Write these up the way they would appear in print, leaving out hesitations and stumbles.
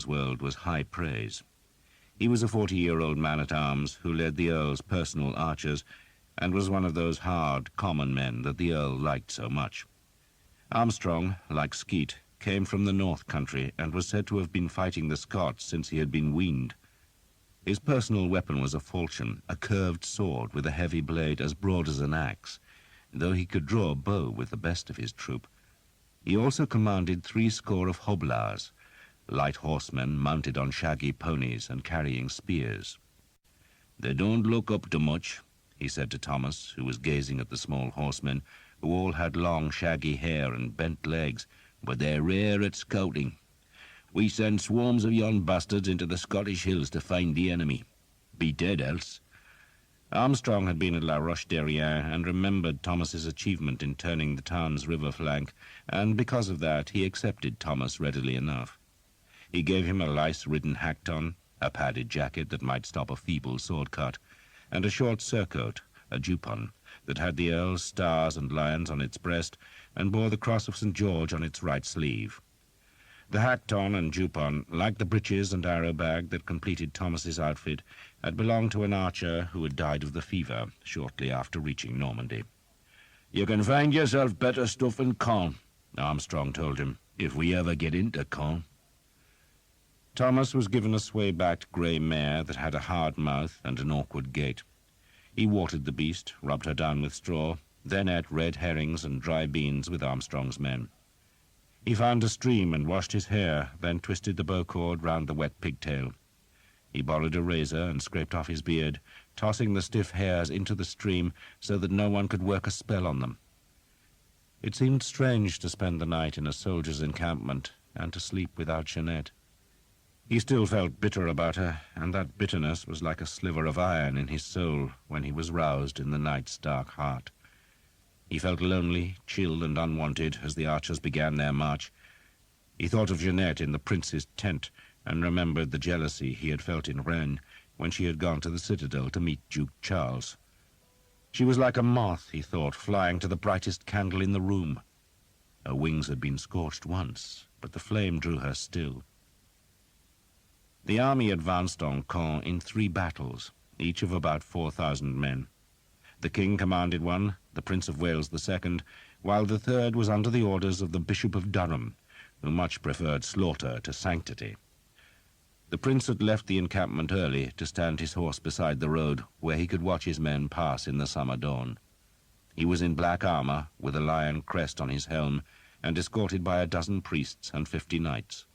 world was high praise. He was a 40-year-old man-at-arms who led the Earl's personal archers and was one of those hard, common men that the Earl liked so much. Armstrong, like Skeet, came from the North Country and was said to have been fighting the Scots since he had been weaned. His personal weapon was a falchion, a curved sword with a heavy blade as broad as an axe, though he could draw a bow with the best of his troop. He also commanded 70 hoblars, light horsemen mounted on shaggy ponies and carrying spears. "They don't look up to much," he said to Thomas, who was gazing at the small horsemen, who all had long shaggy hair and bent legs, "but they're rare at scouting. We send swarms of yon bastards into the Scottish hills to find the enemy. Be dead else." Armstrong had been at La Roche-Derrien and remembered Thomas's achievement in turning the town's river flank, and because of that he accepted Thomas readily enough. He gave him a lice-ridden hackton, a padded jacket that might stop a feeble sword cut, and a short surcoat, a jupon, that had the Earl's stars and lions on its breast and bore the cross of St. George on its right sleeve. The hackton and jupon, like the breeches and arrow bag that completed Thomas's outfit, had belonged to an archer who had died of the fever shortly after reaching Normandy. "You can find yourself better stuff in Caen," Armstrong told him, "if we ever get into Caen." Thomas was given a sway-backed grey mare that had a hard mouth and an awkward gait. He watered the beast, rubbed her down with straw, then ate red herrings and dry beans with Armstrong's men. He found a stream and washed his hair, then twisted the bow-cord round the wet pigtail. He borrowed a razor and scraped off his beard, tossing the stiff hairs into the stream so that no one could work a spell on them. It seemed strange to spend the night in a soldier's encampment and to sleep without Jeanette. He still felt bitter about her, and that bitterness was like a sliver of iron in his soul when he was roused in the night's dark heart. He felt lonely, chill and unwanted as the archers began their march. He thought of Jeanette in the prince's tent and remembered the jealousy he had felt in Rennes when she had gone to the citadel to meet Duke Charles. She was like a moth, he thought, flying to the brightest candle in the room. Her wings had been scorched once, but the flame drew her still. The army advanced on Caen in 3 battles, each of about 4,000 men. The king commanded one, the Prince of Wales the second, while the third was under the orders of the Bishop of Durham, who much preferred slaughter to sanctity. The prince had left the encampment early to stand his horse beside the road, where he could watch his men pass in the summer dawn. He was in black armor, with a lion crest on his helm, and escorted by a dozen priests and 50 knights.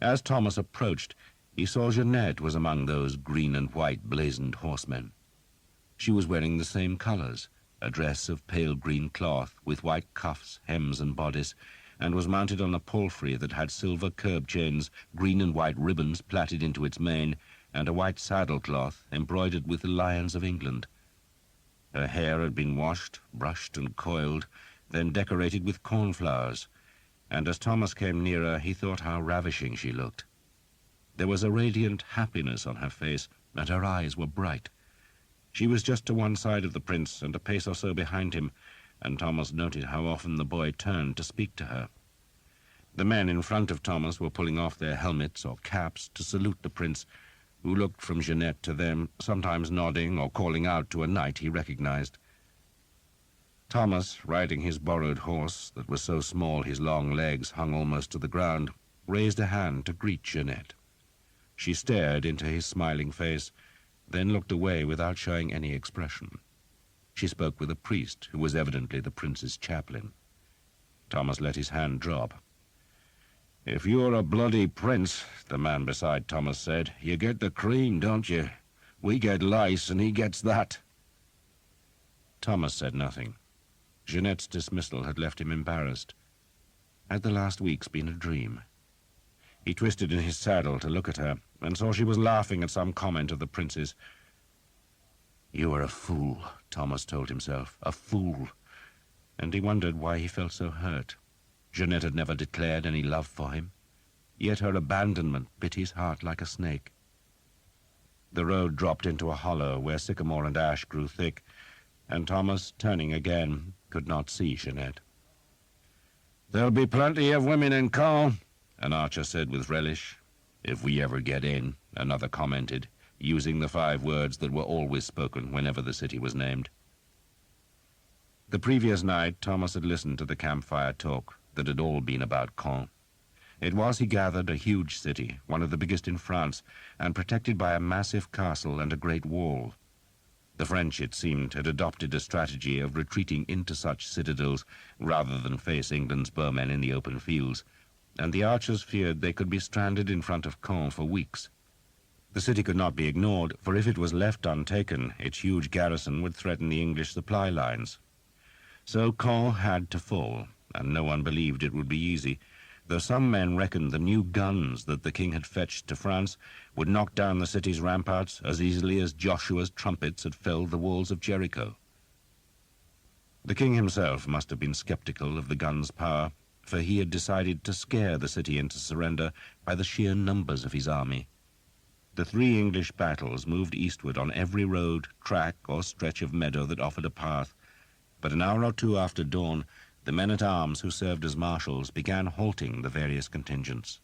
As Thomas approached, he saw Jeanette was among those green and white blazoned horsemen. She was wearing the same colors, a dress of pale green cloth with white cuffs, hems and bodice, and was mounted on a palfrey that had silver curb chains, green and white ribbons plaited into its mane, and a white saddle-cloth embroidered with the lions of England. Her hair had been washed, brushed and coiled, then decorated with cornflowers, and as Thomas came nearer he thought how ravishing she looked. There was a radiant happiness on her face, and her eyes were bright. She was just to one side of the prince and a pace or so behind him, and Thomas noted how often the boy turned to speak to her. The men in front of Thomas were pulling off their helmets or caps to salute the prince, who looked from Jeanette to them, sometimes nodding or calling out to a knight he recognized. Thomas, riding his borrowed horse that was so small his long legs hung almost to the ground, raised a hand to greet Jeanette. She stared into his smiling face, then looked away without showing any expression. She spoke with a priest who was evidently the prince's chaplain. Thomas let his hand drop. "If you're a bloody prince," the man beside Thomas said, "you get the cream, don't you? We get lice, and he gets that." Thomas said nothing. Jeanette's dismissal had left him embarrassed. Had the last weeks been a dream? He twisted in his saddle to look at her, and saw she was laughing at some comment of the prince's. "You are a fool," Thomas told himself, "a fool." And he wondered why he felt so hurt. Jeanette had never declared any love for him, yet her abandonment bit his heart like a snake. The road dropped into a hollow where sycamore and ash grew thick, and Thomas, turning again, could not see Jeanette. "There'll be plenty of women in Caen," an archer said with relish. "If we ever get in," another commented, using the 5 words that were always spoken whenever the city was named. The previous night, Thomas had listened to the campfire talk that had all been about Caen. It was, he gathered, a huge city, one of the biggest in France, and protected by a massive castle and a great wall. The French, it seemed, had adopted a strategy of retreating into such citadels rather than face England's bowmen in the open fields, and the archers feared they could be stranded in front of Caen for weeks. The city could not be ignored, for if it was left untaken, its huge garrison would threaten the English supply lines. So Caen had to fall, and no one believed it would be easy, though some men reckoned the new guns that the king had fetched to France would knock down the city's ramparts as easily as Joshua's trumpets had felled the walls of Jericho. The king himself must have been skeptical of the guns' power, for he had decided to scare the city into surrender by the sheer numbers of his army. The 3 English battles moved eastward on every road, track, or stretch of meadow that offered a path, but an hour or 2 after dawn, the men-at-arms who served as marshals began halting the various contingents.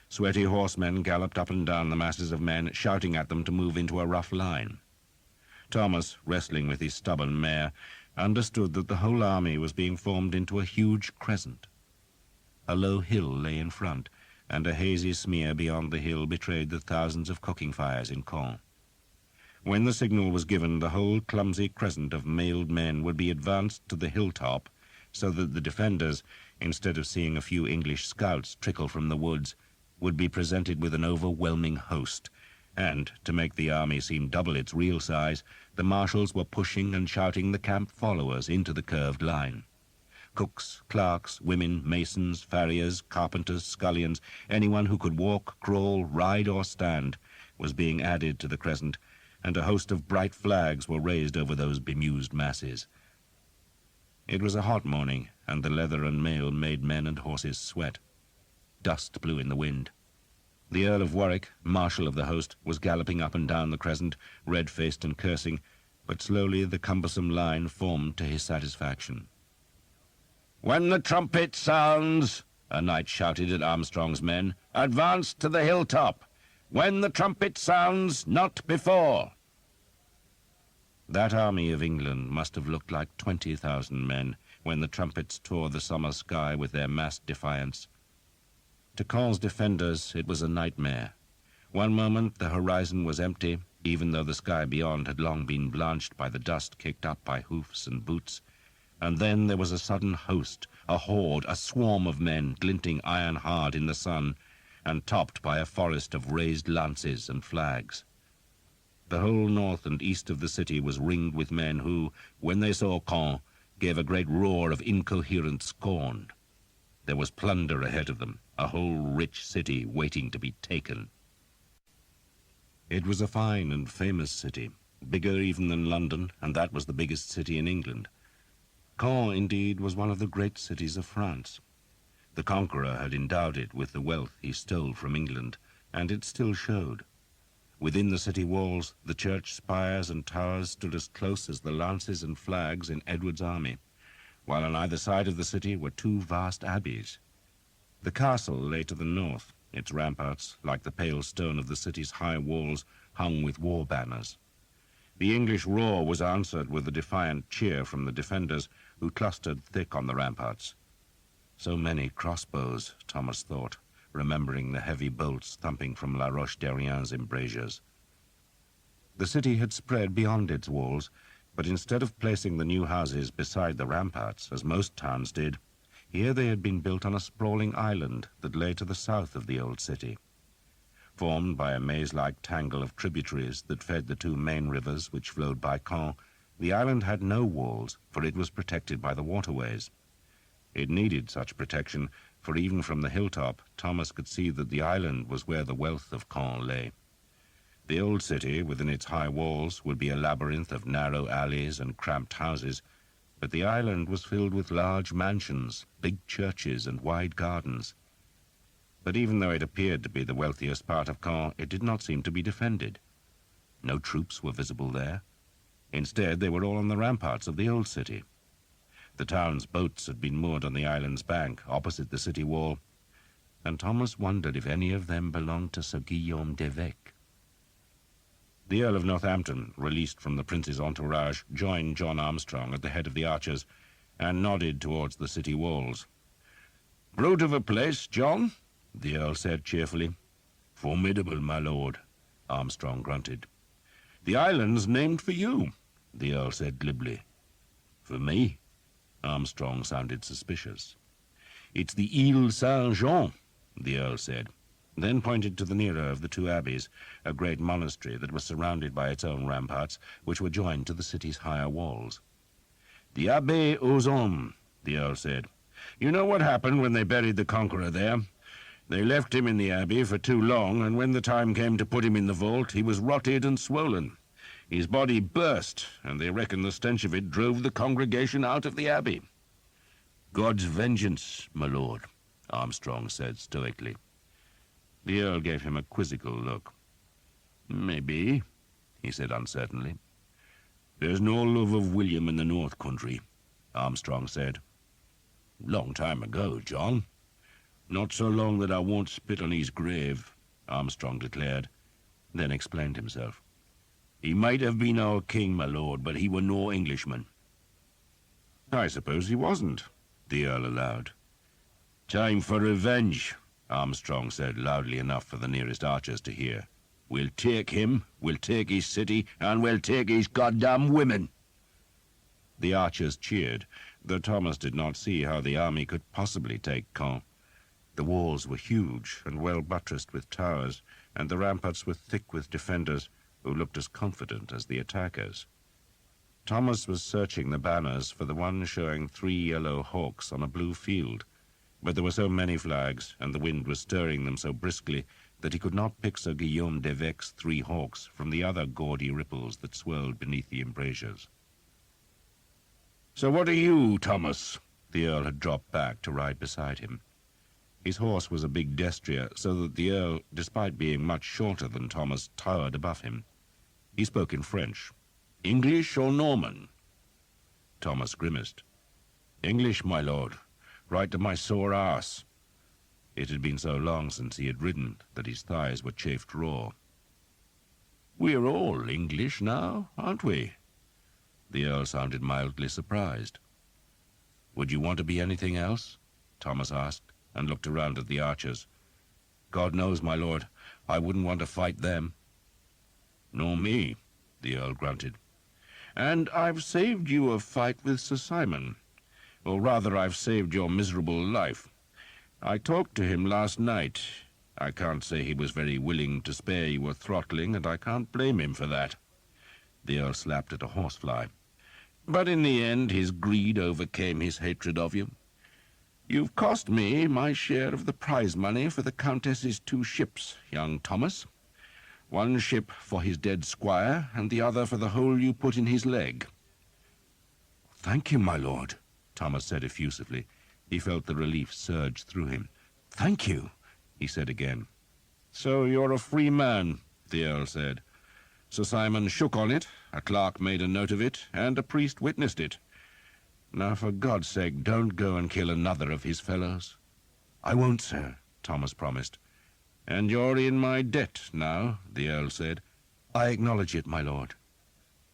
Sweaty horsemen galloped up and down the masses of men, shouting at them to move into a rough line. Thomas, wrestling with his stubborn mare, understood that the whole army was being formed into a huge crescent. A low hill lay in front, and a hazy smear beyond the hill betrayed the thousands of cooking fires in Caen. When the signal was given, the whole clumsy crescent of mailed men would be advanced to the hilltop, so that the defenders, instead of seeing a few English scouts trickle from the woods, would be presented with an overwhelming host, and, to make the army seem double its real size, the marshals were pushing and shouting the camp followers into the curved line. Cooks, clerks, women, masons, farriers, carpenters, scullions, anyone who could walk, crawl, ride, or stand, was being added to the crescent, and a host of bright flags were raised over those bemused masses. It was a hot morning, and the leather and mail made men and horses sweat. Dust blew in the wind. The Earl of Warwick, marshal of the host, was galloping up and down the crescent, red-faced and cursing, but slowly the cumbersome line formed to his satisfaction. "When the trumpet sounds," a knight shouted at Armstrong's men, "advance to the hilltop. When the trumpet sounds, not before." That army of England must have looked like 20,000 men when the trumpets tore the summer sky with their massed defiance. To Caen's defenders it was a nightmare. One moment the horizon was empty, even though the sky beyond had long been blanched by the dust kicked up by hoofs and boots, and then there was a sudden host, a horde, a swarm of men glinting iron-hard in the sun, and topped by a forest of raised lances and flags. The whole north and east of the city was ringed with men who, when they saw Caen, gave a great roar of incoherent scorn. There was plunder ahead of them, a whole rich city waiting to be taken. It was a fine and famous city, bigger even than London, and that was the biggest city in England. Caen, indeed, was one of the great cities of France. The conqueror had endowed it with the wealth he stole from England, and it still showed. Within the city walls, the church spires and towers stood as close as the lances and flags in Edward's army, while on either side of the city were 2 vast abbeys. The castle lay to the north, its ramparts, like the pale stone of the city's high walls, hung with war banners. The English roar was answered with a defiant cheer from the defenders, who clustered thick on the ramparts. So many crossbows, Thomas thought, remembering the heavy bolts thumping from La Roche-Derrien's embrasures. The city had spread beyond its walls, but instead of placing the new houses beside the ramparts, as most towns did, here they had been built on a sprawling island that lay to the south of the old city. Formed by a maze-like tangle of tributaries that fed the 2 main rivers which flowed by Caen, the island had no walls, for it was protected by the waterways. It needed such protection, for even from the hilltop, Thomas could see that the island was where the wealth of Caen lay. The old city, within its high walls, would be a labyrinth of narrow alleys and cramped houses, but the island was filled with large mansions, big churches, and wide gardens. But even though it appeared to be the wealthiest part of Caen, it did not seem to be defended. No troops were visible there. Instead, they were all on the ramparts of the old city. The town's boats had been moored on the island's bank, opposite the city wall. and Thomas wondered if any of them belonged to Sir Guillaume d'Evêque. The Earl of Northampton, released from the prince's entourage, joined John Armstrong at the head of the archers and nodded towards the city walls. "Brute of a place, John," the Earl said cheerfully. "Formidable, my lord," Armstrong grunted. "The island's named for you," the Earl said glibly. "For me?" Armstrong sounded suspicious. "It's the Ile Saint-Jean," the Earl said, then pointed to the nearer of the two abbeys, a great monastery that was surrounded by its own ramparts, which were joined to the city's higher walls. "The Abbé aux Hommes," the Earl said. "You know what happened when they buried the conqueror there? They left him in the abbey for too long, and when the time came to put him in the vault, he was rotted and swollen. His body burst, and they reckon the stench of it drove the congregation out of the abbey." "God's vengeance, my lord," Armstrong said stoically. The Earl gave him a quizzical look. "Maybe," he said uncertainly. "There's no love of William in the North Country," Armstrong said. "Long time ago, John. Not so long that I won't spit on his grave," Armstrong declared, then explained himself. "He might have been our king, my lord, but he were no Englishman." "I suppose he wasn't," the Earl allowed. "Time for revenge," Armstrong said loudly enough for the nearest archers to hear. "We'll take him, we'll take his city, and we'll take his goddamn women." The archers cheered, though Thomas did not see how the army could possibly take Caen. The walls were huge and well buttressed with towers, and the ramparts were thick with defenders who looked as confident as the attackers. Thomas was searching the banners for the one showing 3 yellow hawks on a blue field, but there were so many flags, and the wind was stirring them so briskly, that he could not pick Sir Guillaume d'Evêque's 3 hawks from the other gaudy ripples that swirled beneath the embrasures. "So what are you, Thomas?" The Earl had dropped back to ride beside him. His horse was a big destrier, so that the Earl, despite being much shorter than Thomas, towered above him. He spoke in French. "English or Norman?" Thomas grimaced. "English, my lord, right to my sore arse." It had been so long since he had ridden that his thighs were chafed raw. "We're all English now, aren't we?" The Earl sounded mildly surprised. "Would you want to be anything else?" Thomas asked, and looked around at the archers. "God knows, my lord, I wouldn't want to fight them." "Nor me," the Earl grunted. "And I've saved you a fight with Sir Simon. Or rather, I've saved your miserable life. I talked to him last night. I can't say he was very willing to spare you a throttling, and I can't blame him for that." The Earl slapped at a horsefly. "But in the end, his greed overcame his hatred of you. You've cost me my share of the prize money for the Countess's 2 ships, young Thomas. 1 ship for his dead squire, and the other for the hole you put in his leg." "Thank you, my lord," Thomas said effusively. He felt the relief surge through him. "Thank you," he said again. "So you're a free man," the Earl said. "Sir Simon shook on it, a clerk made a note of it, and a priest witnessed it. Now, for God's sake, don't go and kill another of his fellows." "I won't, sir," Thomas promised. "And you're in my debt now," the Earl said. "I acknowledge it, my lord."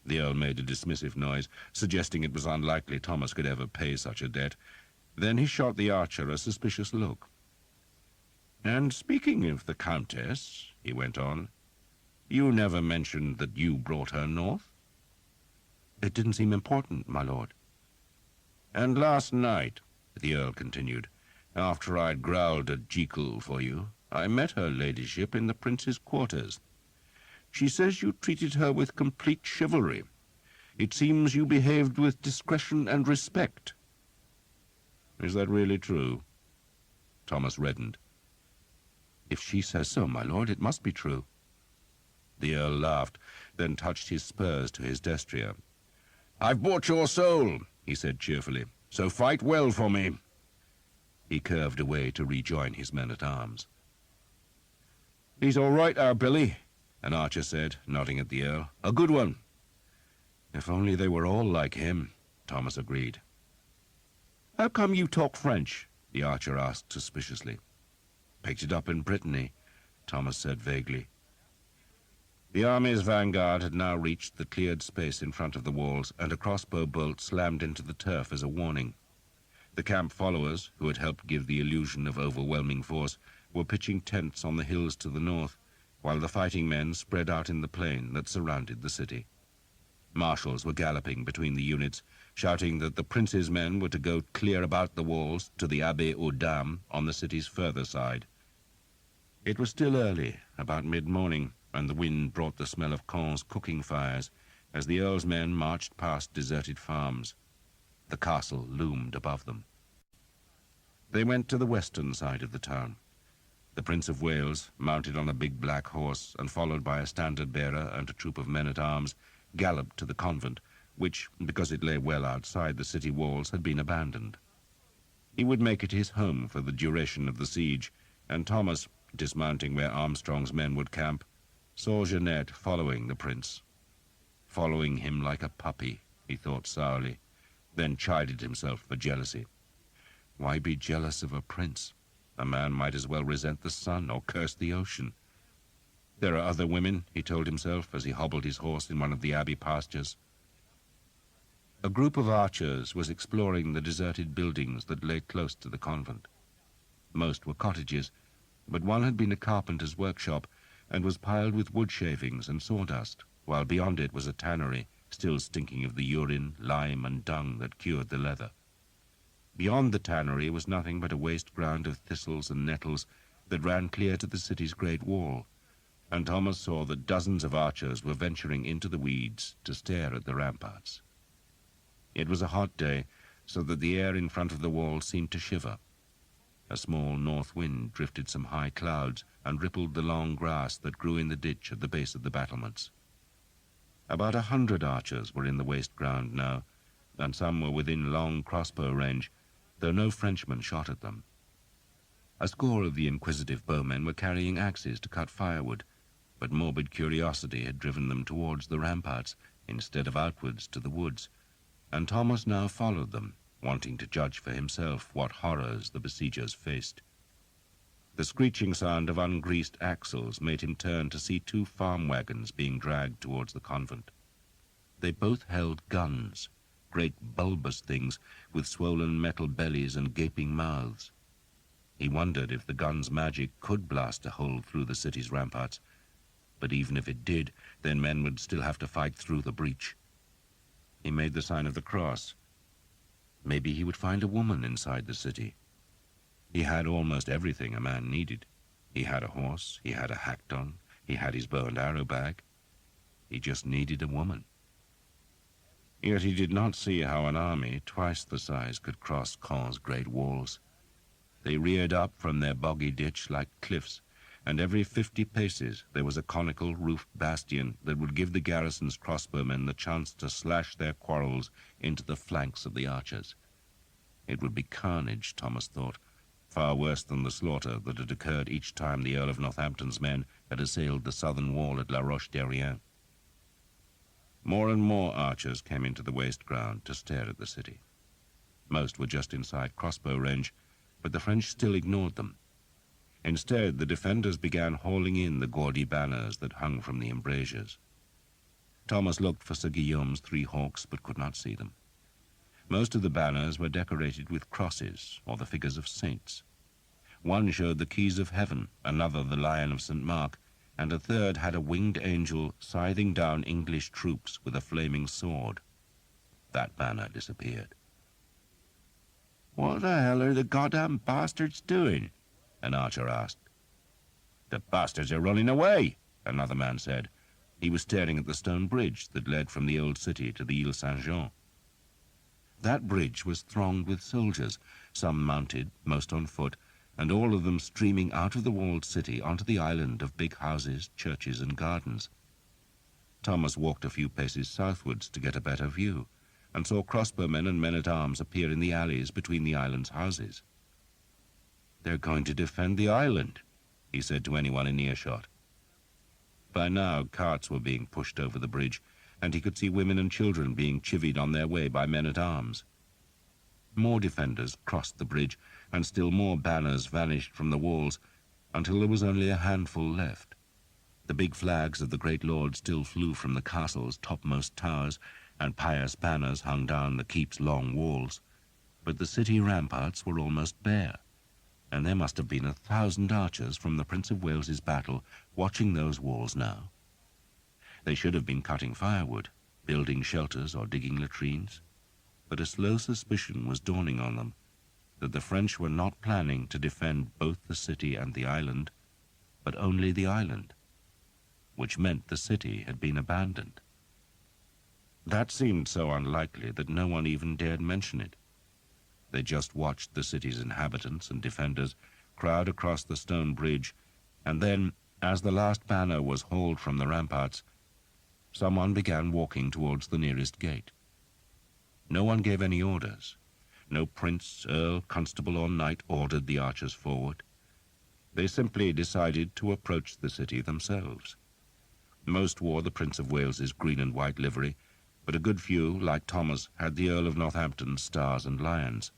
The Earl made a dismissive noise, suggesting it was unlikely Thomas could ever pay such a debt. Then he shot the archer a suspicious look. "And speaking of the Countess," he went on, "you never mentioned that you brought her north." "It didn't seem important, my lord." "And last night," the Earl continued, "after I'd growled at Jekyll for you, I met her ladyship in the prince's quarters. She says you treated her with complete chivalry. It seems you behaved with discretion and respect." "Is that really true?" Thomas reddened. "If she says so, my lord, it must be true." The Earl laughed, then touched his spurs to his destrier. "I've bought your soul," he said cheerfully, "so fight well for me." He curved away to rejoin his men-at-arms. "He's all right, our Billy," an archer said, nodding at the Earl. "A good one." "If only they were all like him," Thomas agreed. "How come you talk French?" the archer asked suspiciously. Picked it up in Brittany, Thomas said vaguely. The army's vanguard had now reached the cleared space in front of the walls, and a crossbow bolt slammed into the turf as a warning. The camp followers, who had helped give the illusion of overwhelming force, were pitching tents on the hills to the north, while the fighting men spread out in the plain that surrounded the city. Marshals were galloping between the units, shouting that the prince's men were to go clear about the walls to the Abbaye aux Dames on the city's further side. It was still early, about mid-morning, and the wind brought the smell of Caen's cooking fires as the Earl's men marched past deserted farms. The castle loomed above them. They went to the western side of the town. The Prince of Wales, mounted on a big black horse and followed by a standard-bearer and a troop of men-at-arms, galloped to the convent, which, because it lay well outside the city walls, had been abandoned. He would make it his home for the duration of the siege, and Thomas, dismounting where Armstrong's men would camp, saw Jeanette following the prince. Following him like a puppy, he thought sourly, then chided himself for jealousy. Why be jealous of a prince? A man might as well resent the sun or curse the ocean. There are other women, he told himself as he hobbled his horse in one of the abbey pastures. A group of archers was exploring the deserted buildings that lay close to the convent. Most were cottages, but one had been a carpenter's workshop and was piled with wood shavings and sawdust, while beyond it was a tannery, still stinking of the urine, lime, and dung that cured the leather. Beyond the tannery was nothing but a waste ground of thistles and nettles that ran clear to the city's great wall, and Thomas saw that dozens of archers were venturing into the weeds to stare at the ramparts. It was a hot day, so that the air in front of the wall seemed to shiver. A small north wind drifted some high clouds and rippled the long grass that grew in the ditch at the base of the battlements. About 100 archers were in the waste ground now, and some were within long crossbow range, though no Frenchman shot at them. A score of the inquisitive bowmen were carrying axes to cut firewood, but morbid curiosity had driven them towards the ramparts instead of outwards to the woods, and Thomas now followed them, wanting to judge for himself what horrors the besiegers faced. The screeching sound of ungreased axles made him turn to see 2 farm wagons being dragged towards the convent. They both held guns, great bulbous things with swollen metal bellies and gaping mouths. He wondered if the gun's magic could blast a hole through the city's ramparts, but even if it did, then men would still have to fight through the breach. He made the sign of the cross. Maybe he would find a woman inside the city. He had almost everything a man needed. He had a horse, he had a hackton, he had his bow and arrow bag. He just needed a woman. Yet he did not see how an army twice the size could cross Caen's great walls. They reared up from their boggy ditch like cliffs, and every 50 paces there was a conical roofed bastion that would give the garrison's crossbowmen the chance to slash their quarrels into the flanks of the archers. It would be carnage, Thomas thought, far worse than the slaughter that had occurred each time the Earl of Northampton's men had assailed the southern wall at La Roche-Derrien. More and more archers came into the waste ground to stare at the city. Most were just inside crossbow range, but the French still ignored them. Instead, the defenders began hauling in the gaudy banners that hung from the embrasures. Thomas looked for Sir Guillaume's 3 hawks, but could not see them. Most of the banners were decorated with crosses or the figures of saints. One showed the keys of heaven, another the Lion of St. Mark, and a third had a winged angel scything down English troops with a flaming sword. That banner disappeared. "What the hell are the goddamn bastards doing?" an archer asked. "The bastards are running away," another man said. He was staring at the stone bridge that led from the old city to the Ile Saint-Jean. That bridge was thronged with soldiers, some mounted, most on foot, and all of them streaming out of the walled city onto the island of big houses, churches, and gardens. Thomas walked a few paces southwards to get a better view, and saw crossbowmen and men-at-arms appear in the alleys between the island's houses. "They're going to defend the island," he said to anyone in earshot. By now, carts were being pushed over the bridge, and he could see women and children being chivied on their way by men-at-arms. More defenders crossed the bridge, and still more banners vanished from the walls, until there was only a handful left. The big flags of the great lord still flew from the castle's topmost towers, and pious banners hung down the keep's long walls, but the city ramparts were almost bare, and there must have been 1,000 archers from the Prince of Wales's battle watching those walls now. They should have been cutting firewood, building shelters or digging latrines, but a slow suspicion was dawning on them that the French were not planning to defend both the city and the island, but only the island, which meant the city had been abandoned. That seemed so unlikely that no one even dared mention it. They just watched the city's inhabitants and defenders crowd across the stone bridge, and then, as the last banner was hauled from the ramparts, someone began walking towards the nearest gate. No one gave any orders. No prince, earl, constable, or knight ordered the archers forward. They simply decided to approach the city themselves. Most wore the Prince of Wales's green and white livery, but a good few, like Thomas, had the Earl of Northampton's stars and lions.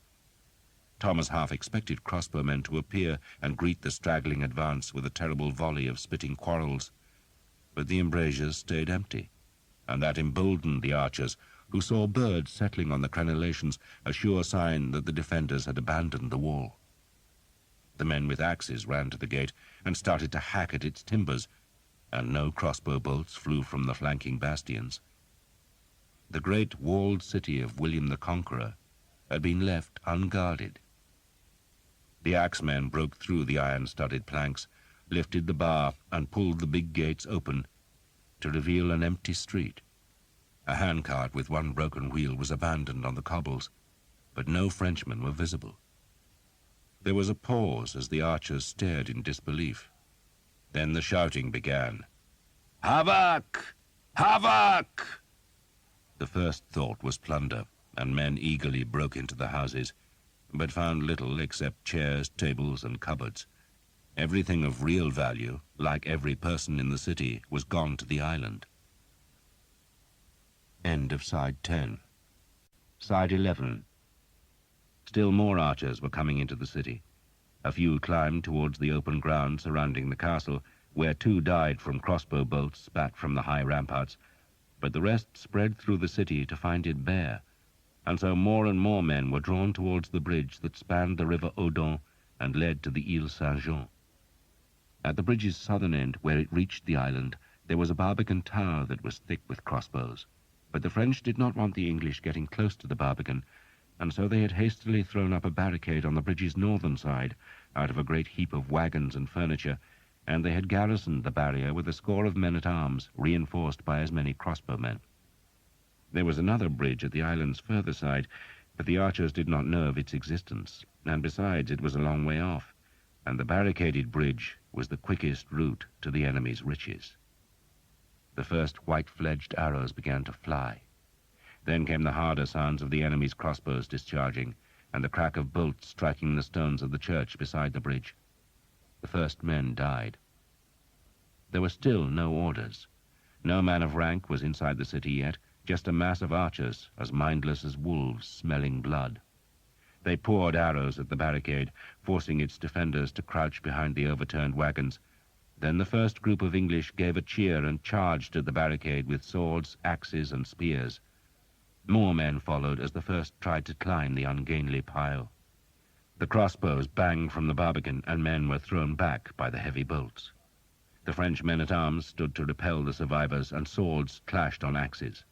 Thomas half expected crossbowmen to appear and greet the straggling advance with a terrible volley of spitting quarrels, but the embrasures stayed empty, and that emboldened the archers, who saw birds settling on the crenellations, a sure sign that the defenders had abandoned the wall. The men with axes ran to the gate and started to hack at its timbers, and no crossbow bolts flew from the flanking bastions. The great walled city of William the Conqueror had been left unguarded. The axemen broke through the iron-studded planks, lifted the bar, and pulled the big gates open to reveal an empty street. A handcart with one broken wheel was abandoned on the cobbles, but no Frenchmen were visible. There was a pause as the archers stared in disbelief. Then the shouting began. "Havoc! Havoc!" The first thought was plunder, and men eagerly broke into the houses, but found little except chairs, tables, and cupboards. Everything of real value, like every person in the city, was gone to the island. End of side 10. Side 11. Still more archers were coming into the city. A few climbed towards the open ground surrounding the castle, where 2 died from crossbow bolts spat from the high ramparts, but the rest spread through the city to find it bare, and so more and more men were drawn towards the bridge that spanned the river Odon and led to the Ile Saint-Jean. At the bridge's southern end, where it reached the island, there was a barbican tower that was thick with crossbows. But the French did not want the English getting close to the barbican, and so they had hastily thrown up a barricade on the bridge's northern side out of a great heap of wagons and furniture, and they had garrisoned the barrier with a score of men-at-arms, reinforced by as many crossbowmen. There was another bridge at the island's further side, but the archers did not know of its existence, and besides it was a long way off, and the barricaded bridge was the quickest route to the enemy's riches. The first white-fledged arrows began to fly. Then came the harder sounds of the enemy's crossbows discharging, and the crack of bolts striking the stones of the church beside the bridge. The first men died. There were still no orders. No man of rank was inside the city yet, just a mass of archers, as mindless as wolves smelling blood. They poured arrows at the barricade, forcing its defenders to crouch behind the overturned wagons. Then the first group of English gave a cheer and charged at the barricade with swords, axes, and spears. More men followed as the first tried to climb the ungainly pile. The crossbows banged from the barbican, and men were thrown back by the heavy bolts. The French men-at-arms stood to repel the survivors, and swords clashed on axes.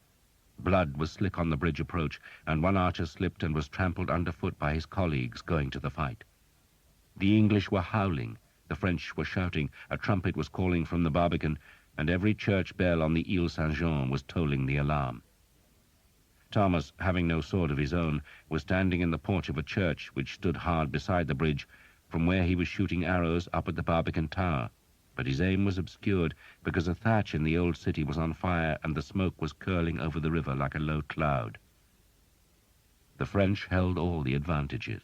Blood was slick on the bridge approach, and one archer slipped and was trampled underfoot by his colleagues going to the fight. The English were howling. The French were shouting, a trumpet was calling from the barbican, and every church bell on the Ile Saint-Jean was tolling the alarm. Thomas, having no sword of his own, was standing in the porch of a church which stood hard beside the bridge, from where he was shooting arrows up at the barbican tower, but his aim was obscured because a thatch in the old city was on fire and the smoke was curling over the river like a low cloud. The French held all the advantages.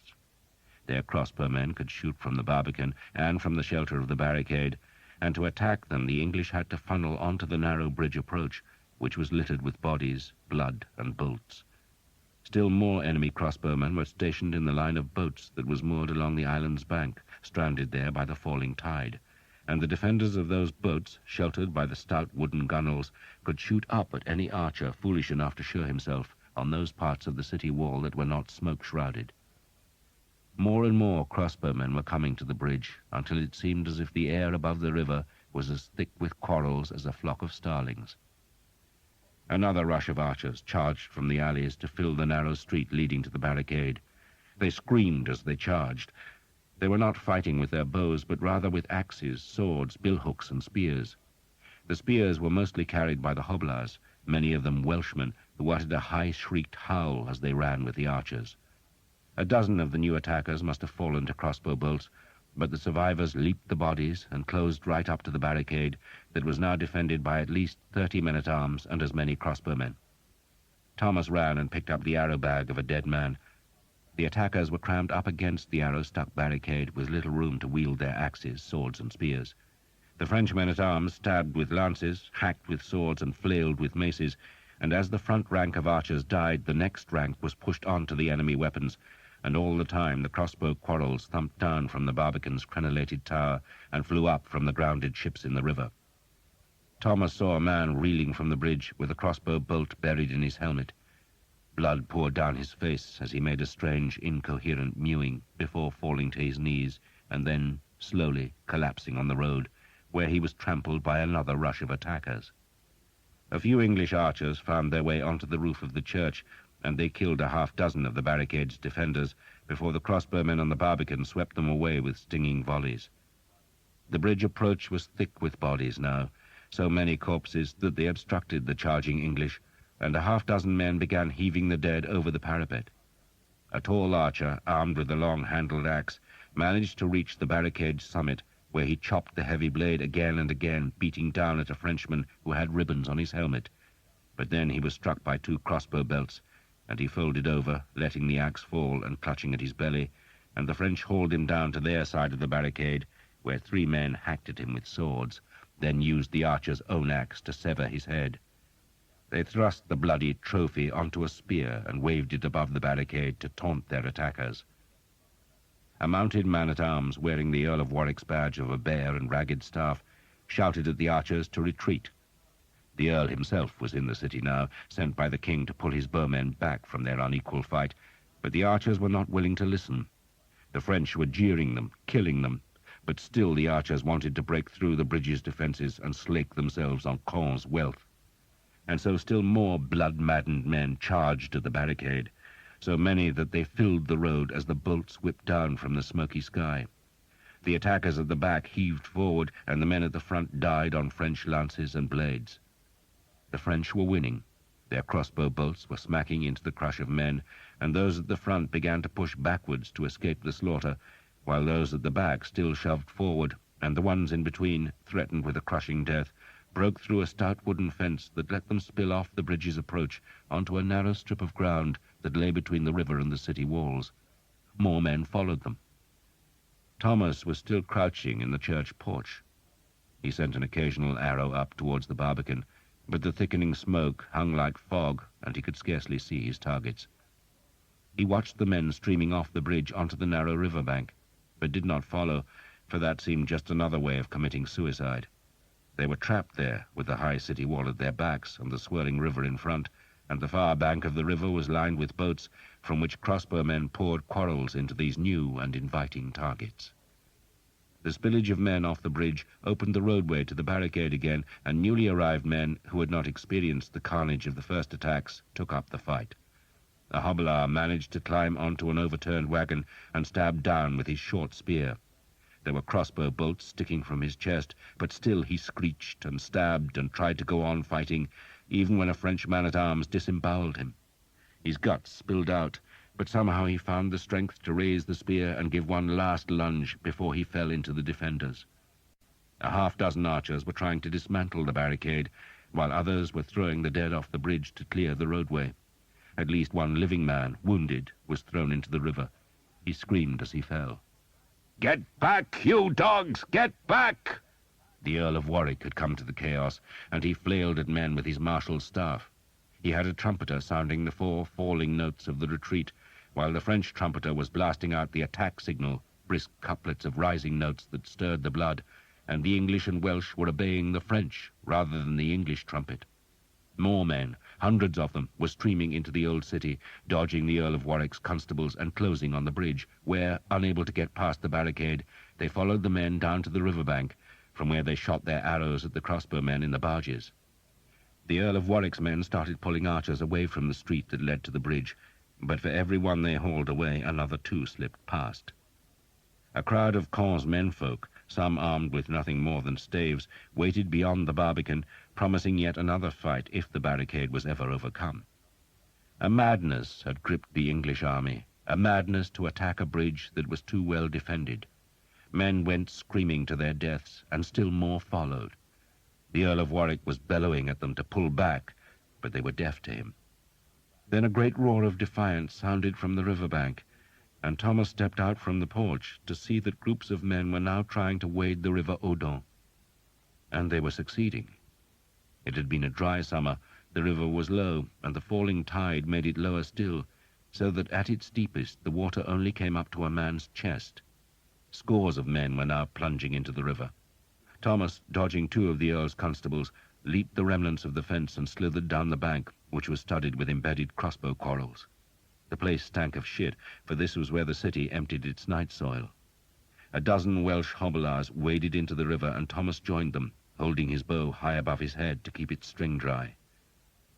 Their crossbowmen could shoot from the barbican and from the shelter of the barricade, and to attack them the English had to funnel onto the narrow bridge approach, which was littered with bodies, blood, and bolts. Still more enemy crossbowmen were stationed in the line of boats that was moored along the island's bank, stranded there by the falling tide, and the defenders of those boats, sheltered by the stout wooden gunwales, could shoot up at any archer foolish enough to show himself on those parts of the city wall that were not smoke-shrouded. More and more crossbowmen were coming to the bridge, until it seemed as if the air above the river was as thick with quarrels as a flock of starlings. Another rush of archers charged from the alleys to fill the narrow street leading to the barricade. They screamed as they charged. They were not fighting with their bows, but rather with axes, swords, billhooks, and spears. The spears were mostly carried by the hoblars, many of them Welshmen, who uttered a high-shrieked howl as they ran with the archers. A dozen of the new attackers must have fallen to crossbow bolts, but the survivors leaped the bodies and closed right up to the barricade that was now defended by at least 30 men-at-arms and as many crossbowmen. Thomas ran and picked up the arrow-bag of a dead man. The attackers were crammed up against the arrow-stuck barricade with little room to wield their axes, swords, and spears. The French men-at-arms stabbed with lances, hacked with swords, and flailed with maces, and as the front rank of archers died, the next rank was pushed on to the enemy weapons, and all the time the crossbow quarrels thumped down from the Barbican's crenellated tower and flew up from the grounded ships in the river. Thomas saw a man reeling from the bridge with a crossbow bolt buried in his helmet. Blood poured down his face as he made a strange, incoherent mewing before falling to his knees and then slowly collapsing on the road, where he was trampled by another rush of attackers. A few English archers found their way onto the roof of the church, and they killed a half-dozen of the barricade's defenders before the crossbowmen on the Barbican swept them away with stinging volleys. The bridge approach was thick with bodies now, so many corpses that they obstructed the charging English, and a half-dozen men began heaving the dead over the parapet. A tall archer, armed with a long-handled axe, managed to reach the barricade's summit, where he chopped the heavy blade again and again, beating down at a Frenchman who had ribbons on his helmet. But then he was struck by two crossbow belts, and he folded over, letting the axe fall and clutching at his belly, and the French hauled him down to their side of the barricade, where 3 men hacked at him with swords, then used the archer's own axe to sever his head. They thrust the bloody trophy onto a spear and waved it above the barricade to taunt their attackers. A mounted man-at-arms wearing the Earl of Warwick's badge of a bear and ragged staff shouted at the archers to retreat. The Earl himself was in the city now, sent by the king to pull his bowmen back from their unequal fight, but the archers were not willing to listen. The French were jeering them, killing them, but still the archers wanted to break through the bridge's defenses and slake themselves on Caen's wealth. And so still more blood-maddened men charged at the barricade, so many that they filled the road as the bolts whipped down from the smoky sky. The attackers at the back heaved forward, and the men at the front died on French lances and blades. The French were winning. Their crossbow bolts were smacking into the crush of men, and those at the front began to push backwards to escape the slaughter, while those at the back still shoved forward, and the ones in between, threatened with a crushing death, broke through a stout wooden fence that let them spill off the bridge's approach onto a narrow strip of ground that lay between the river and the city walls. More men followed them. Thomas was still crouching in the church porch. He sent an occasional arrow up towards the Barbican, but the thickening smoke hung like fog, and he could scarcely see his targets. He watched the men streaming off the bridge onto the narrow riverbank, but did not follow, for that seemed just another way of committing suicide. They were trapped there, with the high city wall at their backs and the swirling river in front, and the far bank of the river was lined with boats, from which crossbowmen poured quarrels into these new and inviting targets. The spillage of men off the bridge opened the roadway to the barricade again, and newly arrived men who had not experienced the carnage of the first attacks took up the fight. A hobbler managed to climb onto an overturned wagon and stabbed down with his short spear. There were crossbow bolts sticking from his chest, but still he screeched and stabbed and tried to go on fighting, even when a French man-at-arms disemboweled him. His guts spilled out, but somehow he found the strength to raise the spear and give one last lunge before he fell into the defenders. A half-dozen archers were trying to dismantle the barricade, while others were throwing the dead off the bridge to clear the roadway. At least one living man, wounded, was thrown into the river. He screamed as he fell. "Get back, you dogs! Get back!" The Earl of Warwick had come to the chaos, and he flailed at men with his marshal's staff. He had a trumpeter sounding the 4 falling notes of the retreat, while the French trumpeter was blasting out the attack signal, brisk couplets of rising notes that stirred the blood, and the English and Welsh were obeying the French rather than the English trumpet. More men, hundreds of them, were streaming into the old city, dodging the Earl of Warwick's constables and closing on the bridge, where, unable to get past the barricade, they followed the men down to the riverbank, from where they shot their arrows at the crossbowmen in the barges. The Earl of Warwick's men started pulling archers away from the street that led to the bridge, but for every one they hauled away, another 2 slipped past. A crowd of Caen's menfolk, some armed with nothing more than staves, waited beyond the barbican, promising yet another fight if the barricade was ever overcome. A madness had gripped the English army, a madness to attack a bridge that was too well defended. Men went screaming to their deaths, and still more followed. The Earl of Warwick was bellowing at them to pull back, but they were deaf to him. Then a great roar of defiance sounded from the riverbank, and Thomas stepped out from the porch to see that groups of men were now trying to wade the river Odon. And they were succeeding. It had been a dry summer, the river was low, and the falling tide made it lower still, so that at its deepest the water only came up to a man's chest. Scores of men were now plunging into the river. Thomas, dodging 2 of the Earl's constables, leaped the remnants of the fence and slithered down the bank, which was studded with embedded crossbow quarrels. The place stank of shit, for this was where the city emptied its night soil. A dozen Welsh hobblars waded into the river, and Thomas joined them, holding his bow high above his head to keep its string dry.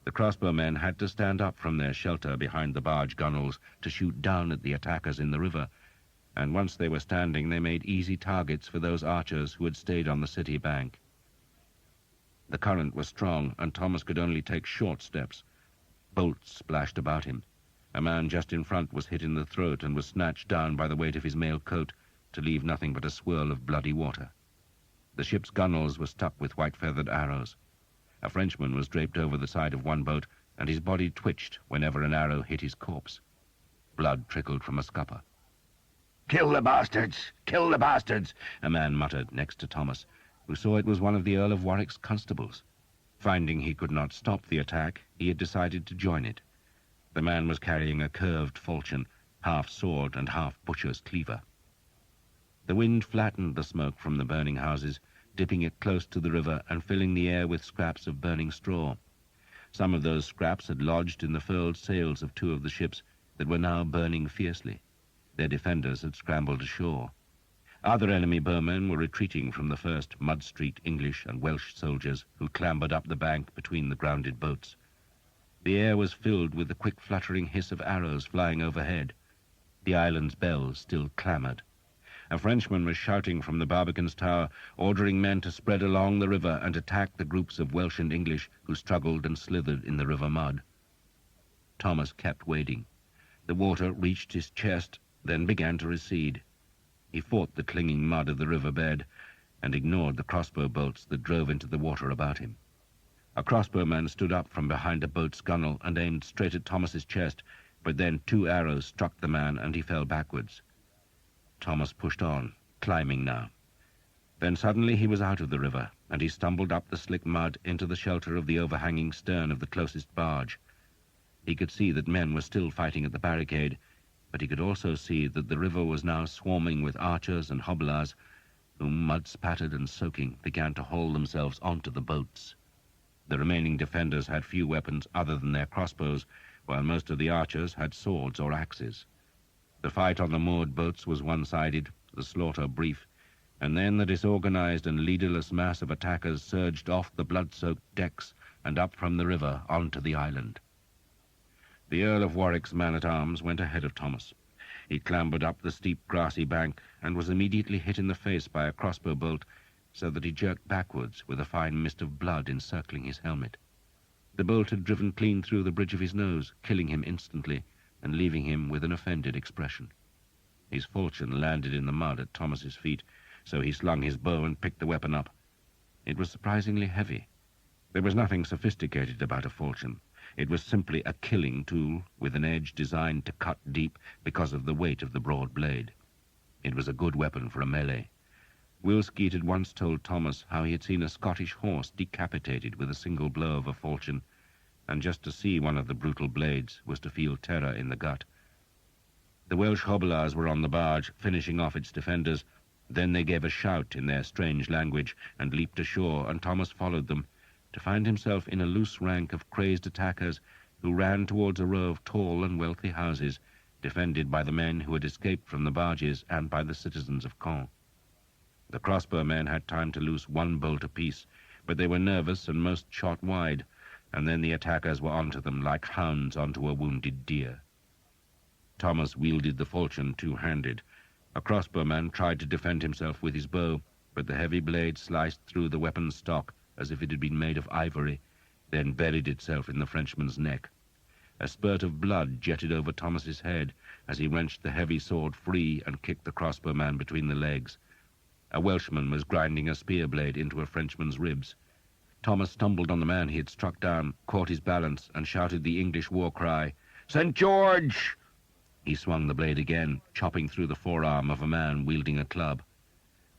The crossbowmen had to stand up from their shelter behind the barge gunwales to shoot down at the attackers in the river, and once they were standing they made easy targets for those archers who had stayed on the city bank. The current was strong, and Thomas could only take short steps. Bolts splashed about him. A man just in front was hit in the throat and was snatched down by the weight of his mail coat to leave nothing but a swirl of bloody water. The ship's gunwales were stuck with white-feathered arrows. A Frenchman was draped over the side of one boat, and his body twitched whenever an arrow hit his corpse. Blood trickled from a scupper. "Kill the bastards! Kill the bastards!" a man muttered next to Thomas, who saw it was one of the Earl of Warwick's constables. Finding he could not stop the attack, he had decided to join it. The man was carrying a curved falchion, half sword and half butcher's cleaver. The wind flattened the smoke from the burning houses, dipping it close to the river and filling the air with scraps of burning straw. Some of those scraps had lodged in the furled sails of 2 of the ships that were now burning fiercely. Their defenders had scrambled ashore. Other enemy bowmen were retreating from the first Mud Street English and Welsh soldiers who clambered up the bank between the grounded boats. The air was filled with the quick fluttering hiss of arrows flying overhead. The island's bells still clamoured. A Frenchman was shouting from the barbican's tower, ordering men to spread along the river and attack the groups of Welsh and English who struggled and slithered in the river mud. Thomas kept wading. The water reached his chest, then began to recede. He fought the clinging mud of the river bed and ignored the crossbow bolts that drove into the water about him. A crossbowman stood up from behind a boat's gunwale and aimed straight at Thomas's chest, but then 2 arrows struck the man and he fell backwards. Thomas pushed on, climbing now. Then suddenly he was out of the river, and he stumbled up the slick mud into the shelter of the overhanging stern of the closest barge. He could see that men were still fighting at the barricade, but he could also see that the river was now swarming with archers and hobblars, whom, mud-spattered and soaking, began to haul themselves onto the boats. The remaining defenders had few weapons other than their crossbows, while most of the archers had swords or axes. The fight on the moored boats was one-sided, the slaughter brief, and then the disorganized and leaderless mass of attackers surged off the blood-soaked decks and up from the river onto the island. The Earl of Warwick's man-at-arms went ahead of Thomas. He clambered up the steep grassy bank and was immediately hit in the face by a crossbow bolt, so that he jerked backwards with a fine mist of blood encircling his helmet. The bolt had driven clean through the bridge of his nose, killing him instantly and leaving him with an offended expression. His falchion landed in the mud at Thomas's feet, so he slung his bow and picked the weapon up. It was surprisingly heavy. There was nothing sophisticated about a falchion. It was simply a killing tool with an edge designed to cut deep because of the weight of the broad blade. It was a good weapon for a melee. Will Skeet had once told Thomas how he had seen a Scottish horse decapitated with a single blow of a falchion, and just to see one of the brutal blades was to feel terror in the gut. The Welsh hobilars were on the barge, finishing off its defenders. Then they gave a shout in their strange language and leaped ashore, and Thomas followed them, to find himself in a loose rank of crazed attackers who ran towards a row of tall and wealthy houses, defended by the men who had escaped from the barges and by the citizens of Caen. The crossbow men had time to loose one bolt apiece, but they were nervous and most shot wide, and then the attackers were onto them like hounds onto a wounded deer. Thomas wielded the falchion two-handed. A crossbowman tried to defend himself with his bow, but the heavy blade sliced through the weapon's stock as if it had been made of ivory, then buried itself in the Frenchman's neck. A spurt of blood jetted over Thomas's head as he wrenched the heavy sword free and kicked the crossbowman between the legs. A Welshman was grinding a spear blade into a Frenchman's ribs. Thomas stumbled on the man he had struck down, caught his balance, and shouted the English war cry, "St. George!" He swung the blade again, chopping through the forearm of a man wielding a club.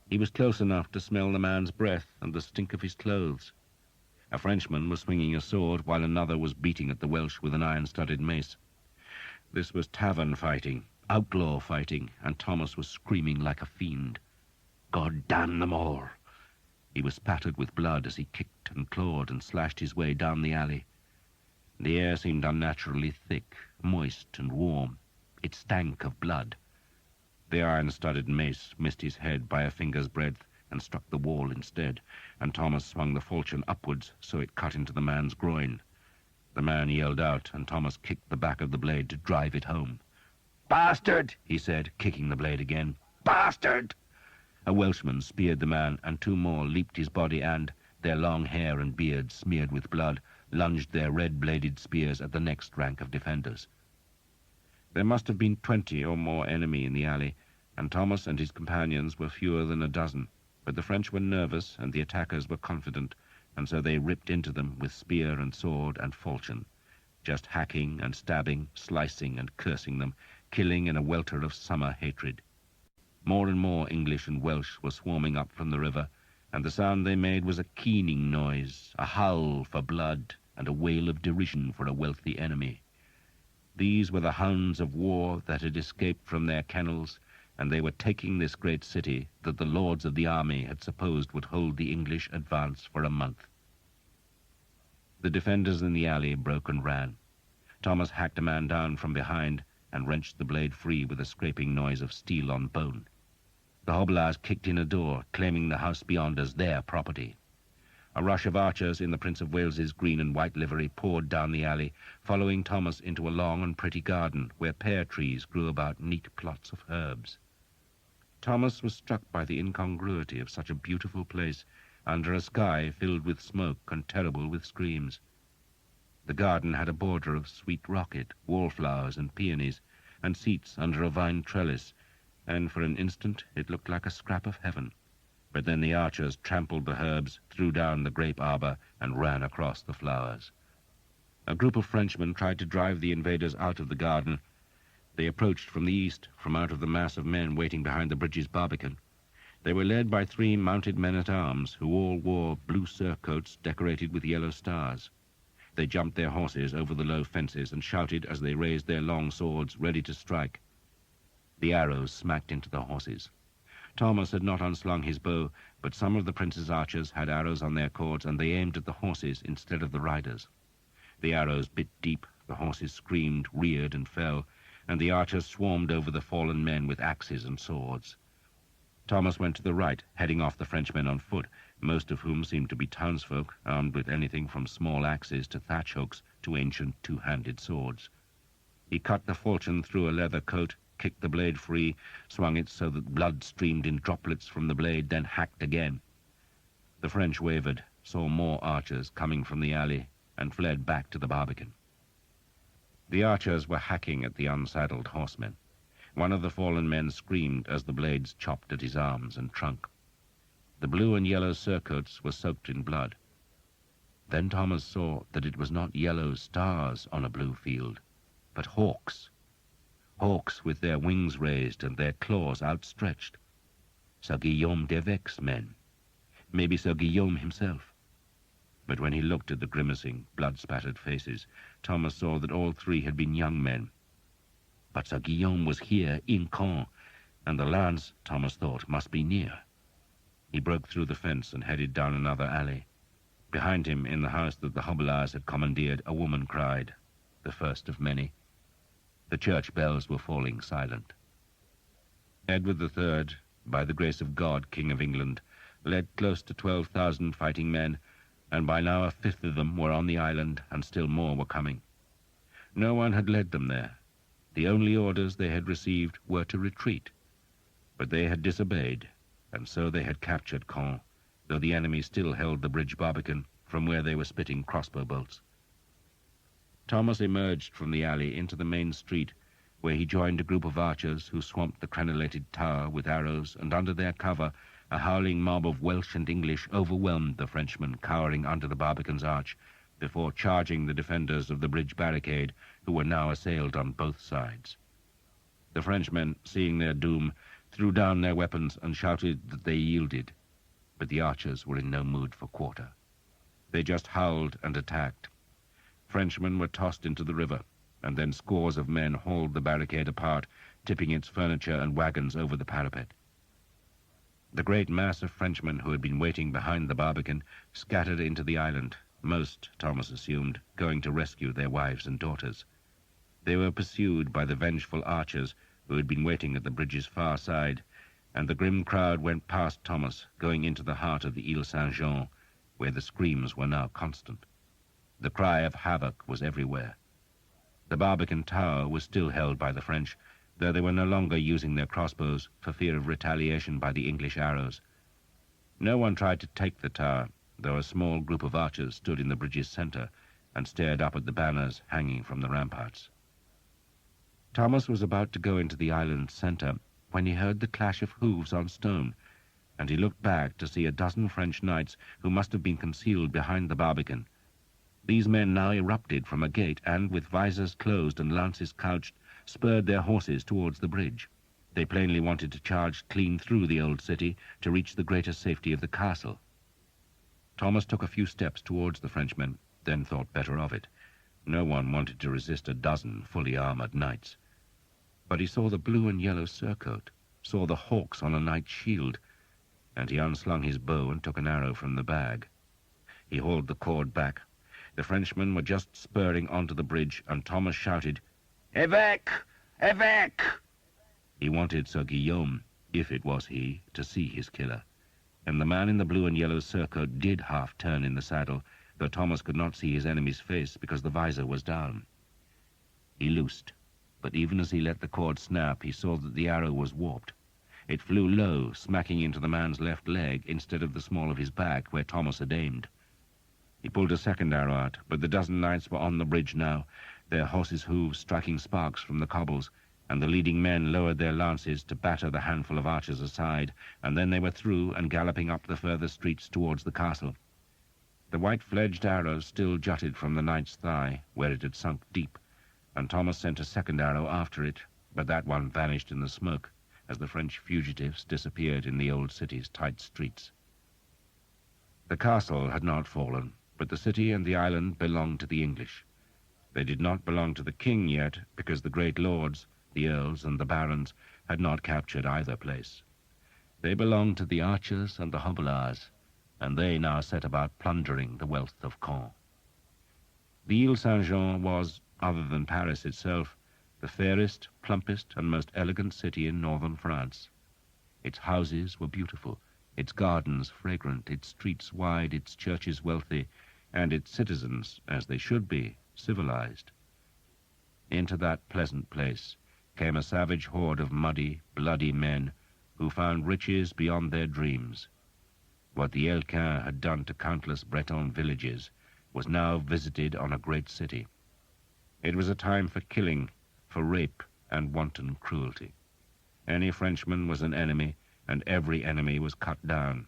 He was close enough to smell the man's breath and the stink of his clothes. A Frenchman was swinging a sword, while another was beating at the Welsh with an iron-studded mace. This was tavern fighting, outlaw fighting, and Thomas was screaming like a fiend. God damn them all! He was spattered with blood as he kicked and clawed and slashed his way down the alley. The air seemed unnaturally thick, moist and warm. It stank of blood. The iron-studded mace missed his head by a finger's breadth and struck the wall instead, and Thomas swung the falchion upwards so it cut into the man's groin. The man yelled out, and Thomas kicked the back of the blade to drive it home. "Bastard!" he said, kicking the blade again. "Bastard!" A Welshman speared the man, and two more leaped his body and, their long hair and beards smeared with blood, lunged their red-bladed spears at the next rank of defenders. There must have been 20 or more enemy in the alley, and Thomas and his companions were fewer than a dozen, but the French were nervous and the attackers were confident, and so they ripped into them with spear and sword and falchion, just hacking and stabbing, slicing and cursing them, killing in a welter of summer hatred. More and more English and Welsh were swarming up from the river, and the sound they made was a keening noise, a howl for blood, and a wail of derision for a wealthy enemy. These were the hounds of war that had escaped from their kennels, and they were taking this great city that the lords of the army had supposed would hold the English advance for a month. The defenders in the alley broke and ran. Thomas hacked a man down from behind and wrenched the blade free with a scraping noise of steel on bone. The hobilars kicked in a door, claiming the house beyond as their property. A rush of archers in the Prince of Wales's green and white livery poured down the alley, following Thomas into a long and pretty garden where pear trees grew about neat plots of herbs. Thomas was struck by the incongruity of such a beautiful place under a sky filled with smoke and terrible with screams. The garden had a border of sweet rocket, wallflowers and peonies, and seats under a vine trellis, and for an instant it looked like a scrap of heaven. But then the archers trampled the herbs, threw down the grape arbor, and ran across the flowers. A group of Frenchmen tried to drive the invaders out of the garden. They approached from the east, from out of the mass of men waiting behind the bridge's barbican. They were led by 3 mounted men-at-arms, who all wore blue surcoats decorated with yellow stars. They jumped their horses over the low fences and shouted as they raised their long swords, ready to strike. The arrows smacked into the horses. Thomas had not unslung his bow, but some of the prince's archers had arrows on their cords, and they aimed at the horses instead of the riders. The arrows bit deep, the horses screamed, reared, and fell, and the archers swarmed over the fallen men with axes and swords. Thomas went to the right, heading off the Frenchmen on foot, most of whom seemed to be townsfolk, armed with anything from small axes to thatch hooks to ancient two-handed swords. He cut the falchion through a leather coat, kicked the blade free, swung it so that blood streamed in droplets from the blade, then hacked again. The French wavered, saw more archers coming from the alley, and fled back to the barbican. The archers were hacking at the unsaddled horsemen. One of the fallen men screamed as the blades chopped at his arms and trunk. The blue and yellow surcoats were soaked in blood. Then Thomas saw that it was not yellow stars on a blue field, but hawks. Hawks with their wings raised and their claws outstretched. Sir Guillaume d'Evêque's men. Maybe Sir Guillaume himself. But when he looked at the grimacing, blood-spattered faces, Thomas saw that all three had been young men. But Sir Guillaume was here, in Caen, and the lads, Thomas thought, must be near. He broke through the fence and headed down another alley. Behind him, in the house that the Hobelars had commandeered, a woman cried, the first of many. The church bells were falling silent. Edward III, by the grace of God, King of England, led close to 12,000 fighting men, and by now a fifth of them were on the island, and still more were coming. No one had led them there. The only orders they had received were to retreat. But they had disobeyed, and so they had captured Caen, though the enemy still held the bridge Barbican, from where they were spitting crossbow bolts. Thomas emerged from the alley into the main street, where he joined a group of archers who swamped the crenellated tower with arrows, and under their cover a howling mob of Welsh and English overwhelmed the Frenchmen cowering under the Barbican's arch, before charging the defenders of the bridge barricade, who were now assailed on both sides. The Frenchmen, seeing their doom, threw down their weapons and shouted that they yielded, but the archers were in no mood for quarter. They just howled and attacked. Frenchmen were tossed into the river, and then scores of men hauled the barricade apart, tipping its furniture and wagons over the parapet. The great mass of Frenchmen who had been waiting behind the Barbican scattered into the island, most, Thomas assumed, going to rescue their wives and daughters. They were pursued by the vengeful archers who had been waiting at the bridge's far side, and the grim crowd went past Thomas, going into the heart of the Ile Saint-Jean, where the screams were now constant. The cry of havoc was everywhere. The Barbican tower was still held by the French, though they were no longer using their crossbows for fear of retaliation by the English arrows. No one tried to take the tower, though a small group of archers stood in the bridge's center and stared up at the banners hanging from the ramparts. Thomas was about to go into the island's center when he heard the clash of hoofs on stone, and he looked back to see a dozen French knights who must have been concealed behind the Barbican. These men now erupted from a gate and, with visors closed and lances couched, spurred their horses towards the bridge. They plainly wanted to charge clean through the old city to reach the greater safety of the castle. Thomas took a few steps towards the Frenchmen, then thought better of it. No one wanted to resist a dozen fully armored knights. But he saw the blue and yellow surcoat, saw the hawks on a knight's shield, and he unslung his bow and took an arrow from the bag. He hauled the cord back. The Frenchmen were just spurring onto the bridge, and Thomas shouted, "Évêque! Évêque!" He wanted Sir Guillaume, if it was he, to see his killer. And the man in the blue and yellow surcoat did half turn in the saddle, though Thomas could not see his enemy's face because the visor was down. He loosed, but even as he let the cord snap, he saw that the arrow was warped. It flew low, smacking into the man's left leg instead of the small of his back, where Thomas had aimed. He pulled a second arrow out, but the dozen knights were on the bridge now, their horses' hooves striking sparks from the cobbles, and the leading men lowered their lances to batter the handful of archers aside, and then they were through and galloping up the further streets towards the castle. The white-fledged arrow still jutted from the knight's thigh, where it had sunk deep, and Thomas sent a second arrow after it, but that one vanished in the smoke as the French fugitives disappeared in the old city's tight streets. The castle had not fallen, but the city and the island belonged to the English. They did not belong to the king yet, because the great lords, the earls and the barons, had not captured either place. They belonged to the archers and the Hobelars, and they now set about plundering the wealth of Caen. The Ile Saint-Jean was, other than Paris itself, the fairest, plumpest, and most elegant city in northern France. Its houses were beautiful, its gardens fragrant, its streets wide, its churches wealthy, and its citizens, as they should be, civilized. Into that pleasant place came a savage horde of muddy, bloody men who found riches beyond their dreams. What the Harlequin had done to countless Breton villages was now visited on a great city. It was a time for killing, for rape and wanton cruelty. Any Frenchman was an enemy, and every enemy was cut down.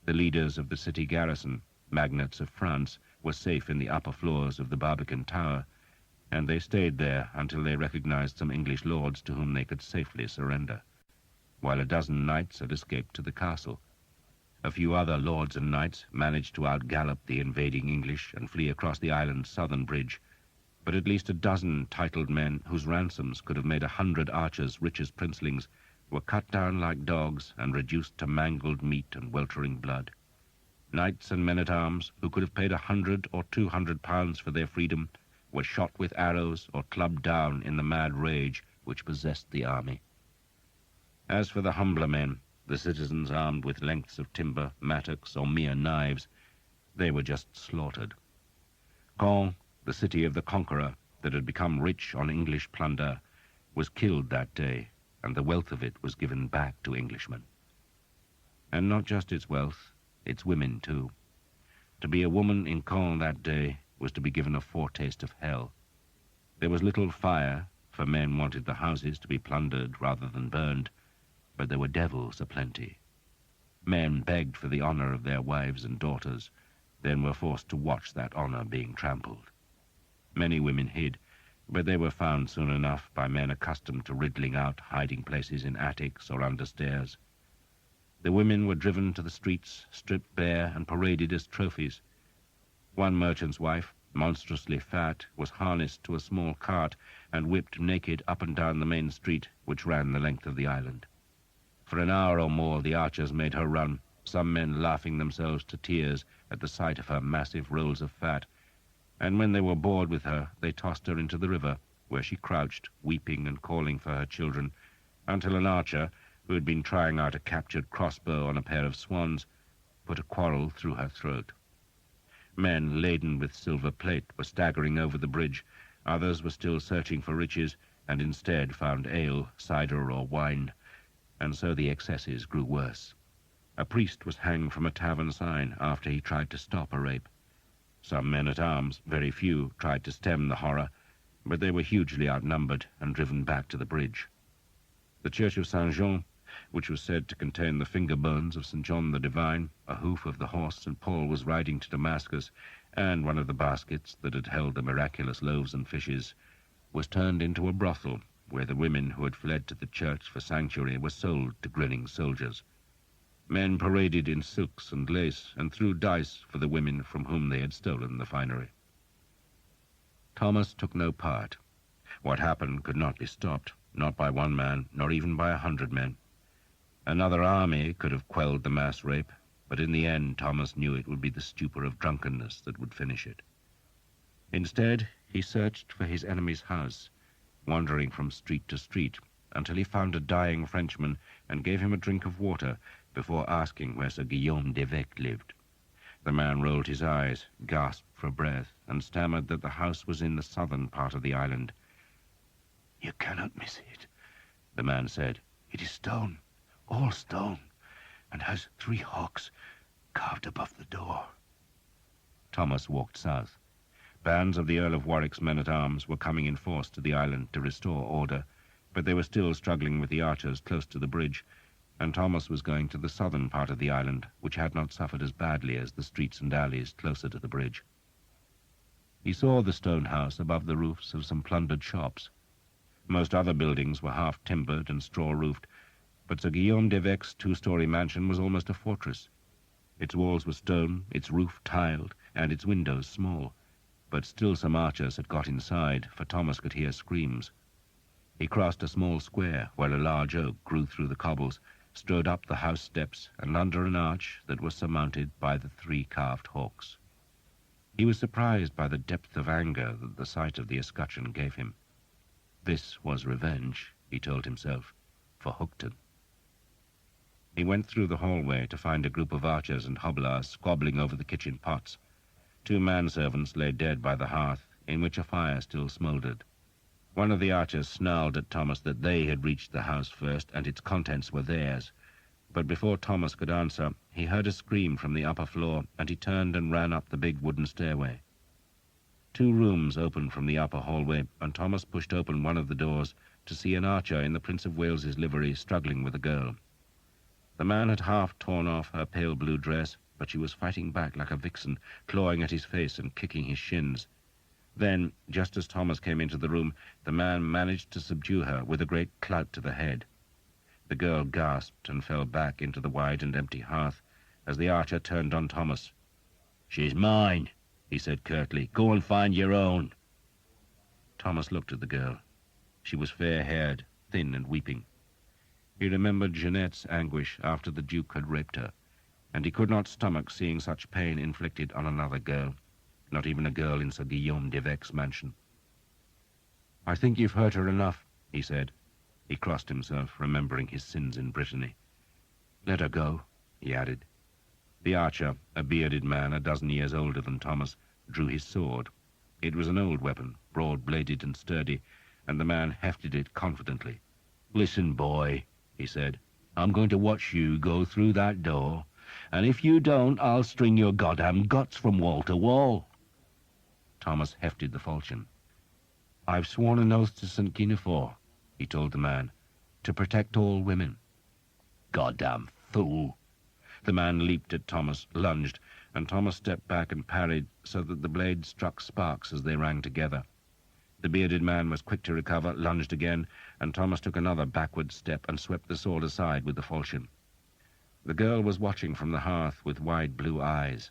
The leaders of the city garrison, magnates of France, were safe in the upper floors of the Barbican Tower, and they stayed there until they recognized some English lords to whom they could safely surrender, while a dozen knights had escaped to the castle. A few other lords and knights managed to outgallop the invading English and flee across the island's southern bridge, but at least a dozen titled men whose ransoms could have made 100 archers rich as princelings were cut down like dogs and reduced to mangled meat and weltering blood. Knights and men-at-arms who could have paid 100 or 200 pounds for their freedom were shot with arrows or clubbed down in the mad rage which possessed the army. As for the humbler men, the citizens armed with lengths of timber, mattocks, or mere knives, they were just slaughtered. Caen, the city of the conqueror that had become rich on English plunder, was killed that day, and the wealth of it was given back to Englishmen. And not just its wealth, its women too. To be a woman in Caen that day was to be given a foretaste of hell. There was little fire, for men wanted the houses to be plundered rather than burned, but there were devils aplenty. Men begged for the honor of their wives and daughters, then were forced to watch that honor being trampled. Many women hid, but they were found soon enough by men accustomed to riddling out hiding places in attics or under stairs. The women were driven to the streets, stripped bare and paraded as trophies. One merchant's wife, monstrously fat, was harnessed to a small cart and whipped naked up and down the main street which ran the length of the island. For an hour or more the archers made her run, some men laughing themselves to tears at the sight of her massive rolls of fat, and when they were bored with her, they tossed her into the river, where she crouched, weeping and calling for her children, until an archer, who had been trying out a captured crossbow on a pair of swans, put a quarrel through her throat. Men laden with silver plate were staggering over the bridge, others were still searching for riches, and instead found ale, cider, or wine, and so the excesses grew worse. A priest was hanged from a tavern sign after he tried to stop a rape. Some men-at-arms, very few, tried to stem the horror, but they were hugely outnumbered and driven back to the bridge. The church of Saint-Jean, which was said to contain the finger bones of St. John the Divine, a hoof of the horse St. Paul was riding to Damascus, and one of the baskets that had held the miraculous loaves and fishes, was turned into a brothel, where the women who had fled to the church for sanctuary were sold to grinning soldiers. Men paraded in silks and lace and threw dice for the women from whom they had stolen the finery. Thomas took no part. What happened could not be stopped, not by one man, nor even by 100 men. Another army could have quelled the mass rape, but in the end Thomas knew it would be the stupor of drunkenness that would finish it. Instead, he searched for his enemy's house, wandering from street to street, until he found a dying Frenchman and gave him a drink of water before asking where Sir Guillaume d'Evêque lived. The man rolled his eyes, gasped for breath, and stammered that the house was in the southern part of the island. "You cannot miss it," the man said. "It is stone, all stone, and has 3 hawks carved above the door." Thomas walked south. Bands of the Earl of Warwick's men-at-arms were coming in force to the island to restore order, but they were still struggling with the archers close to the bridge, and Thomas was going to the southern part of the island, which had not suffered as badly as the streets and alleys closer to the bridge. He saw the stone house above the roofs of some plundered shops. Most other buildings were half-timbered and straw-roofed, but Sir Guillaume d'Evêque's 2-story mansion was almost a fortress. Its walls were stone, its roof tiled, and its windows small, but still some archers had got inside, for Thomas could hear screams. He crossed a small square where a large oak grew through the cobbles, strode up the house steps and under an arch that was surmounted by the 3 carved hawks. He was surprised by the depth of anger that the sight of the escutcheon gave him. This was revenge, he told himself, for Hookton. He went through the hallway to find a group of archers and hobblers squabbling over the kitchen pots. 2 manservants lay dead by the hearth, in which a fire still smouldered. One of the archers snarled at Thomas that they had reached the house first and its contents were theirs. But before Thomas could answer, he heard a scream from the upper floor, and he turned and ran up the big wooden stairway. 2 rooms opened from the upper hallway, and Thomas pushed open one of the doors to see an archer in the Prince of Wales's livery struggling with a girl. The man had half torn off her pale blue dress, but she was fighting back like a vixen, clawing at his face and kicking his shins. Then, just as Thomas came into the room, the man managed to subdue her with a great clout to the head. The girl gasped and fell back into the wide and empty hearth, as the archer turned on Thomas. "She's mine," he said curtly. "Go and find your own." Thomas looked at the girl. She was fair-haired, thin and weeping. He remembered Jeanette's anguish after the Duke had raped her, and he could not stomach seeing such pain inflicted on another girl, not even a girl in Sir Guillaume d'Evêque's mansion. "I think you've hurt her enough," he said. He crossed himself, remembering his sins in Brittany. "Let her go," he added. The archer, a bearded man a dozen years older than Thomas, drew his sword. It was an old weapon, broad-bladed and sturdy, and the man hefted it confidently. "Listen, boy," he said. "I'm going to watch you go through that door, and if you don't, I'll string your goddamn guts from wall to wall." Thomas hefted the falchion. "I've sworn an oath to St. Guinevere," he told the man, "to protect all women." "Goddamn fool!" The man leaped at Thomas, lunged, and Thomas stepped back and parried so that the blade struck sparks as they rang together. The bearded man was quick to recover, lunged again, and Thomas took another backward step and swept the sword aside with the falchion. The girl was watching from the hearth with wide blue eyes.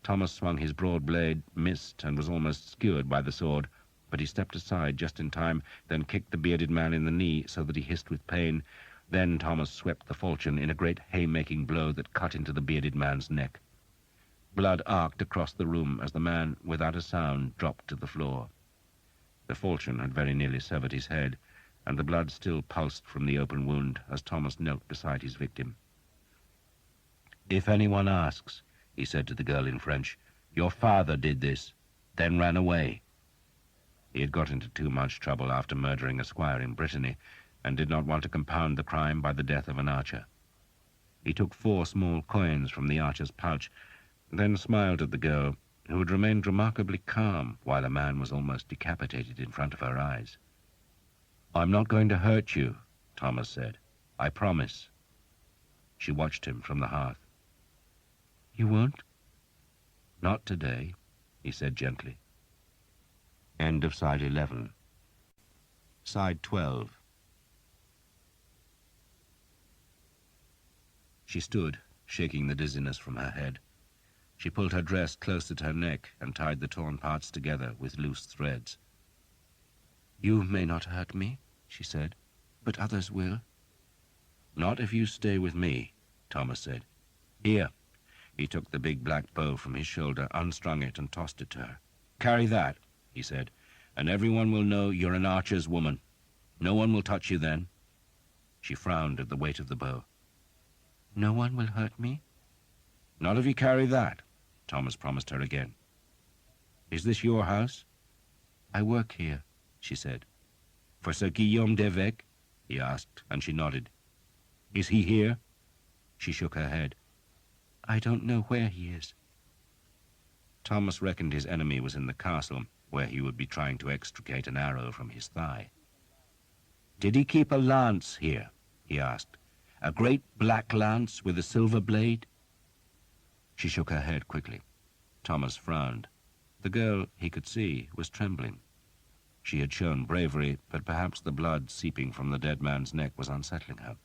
Thomas swung his broad blade, missed, and was almost skewered by the sword, but he stepped aside just in time, then kicked the bearded man in the knee so that he hissed with pain. Then Thomas swept the falchion in a great haymaking blow that cut into the bearded man's neck. Blood arced across the room as the man, without a sound, dropped to the floor. The falchion had very nearly severed his head, and the blood still pulsed from the open wound as Thomas knelt beside his victim. "If anyone asks," he said to the girl in French, "your father did this, then ran away." He had got into too much trouble after murdering a squire in Brittany, and did not want to compound the crime by the death of an archer. He took 4 small coins from the archer's pouch, then smiled at the girl, who had remained remarkably calm while a man was almost decapitated in front of her eyes. "I'm not going to hurt you," Thomas said. "I promise." She watched him from the hearth. "You won't?" "Not today," he said gently. End of side 11. Side 12. She stood, shaking the dizziness from her head. She pulled her dress close at her neck and tied the torn parts together with loose threads. "You may not hurt me," she said, "but others will." "Not if you stay with me," Thomas said. "Here." He took the big black bow from his shoulder, unstrung it, and tossed it to her. "Carry that," he said, "and everyone will know you're an archer's woman. No one will touch you then." She frowned at the weight of the bow. "No one will hurt me?" "Not if you carry that," Thomas promised her again. "Is this your house?" "I work here," she said. "For Sir Guillaume d'Evêque?" he asked, and she nodded. "Is he here?" She shook her head. "I don't know where he is." Thomas reckoned his enemy was in the castle, where he would be trying to extricate an arrow from his thigh. "Did he keep a lance here?" he asked. "A great black lance with a silver blade?" She shook her head quickly. Thomas frowned. The girl, he could see, was trembling. She had shown bravery, but perhaps the blood seeping from the dead man's neck was unsettling her.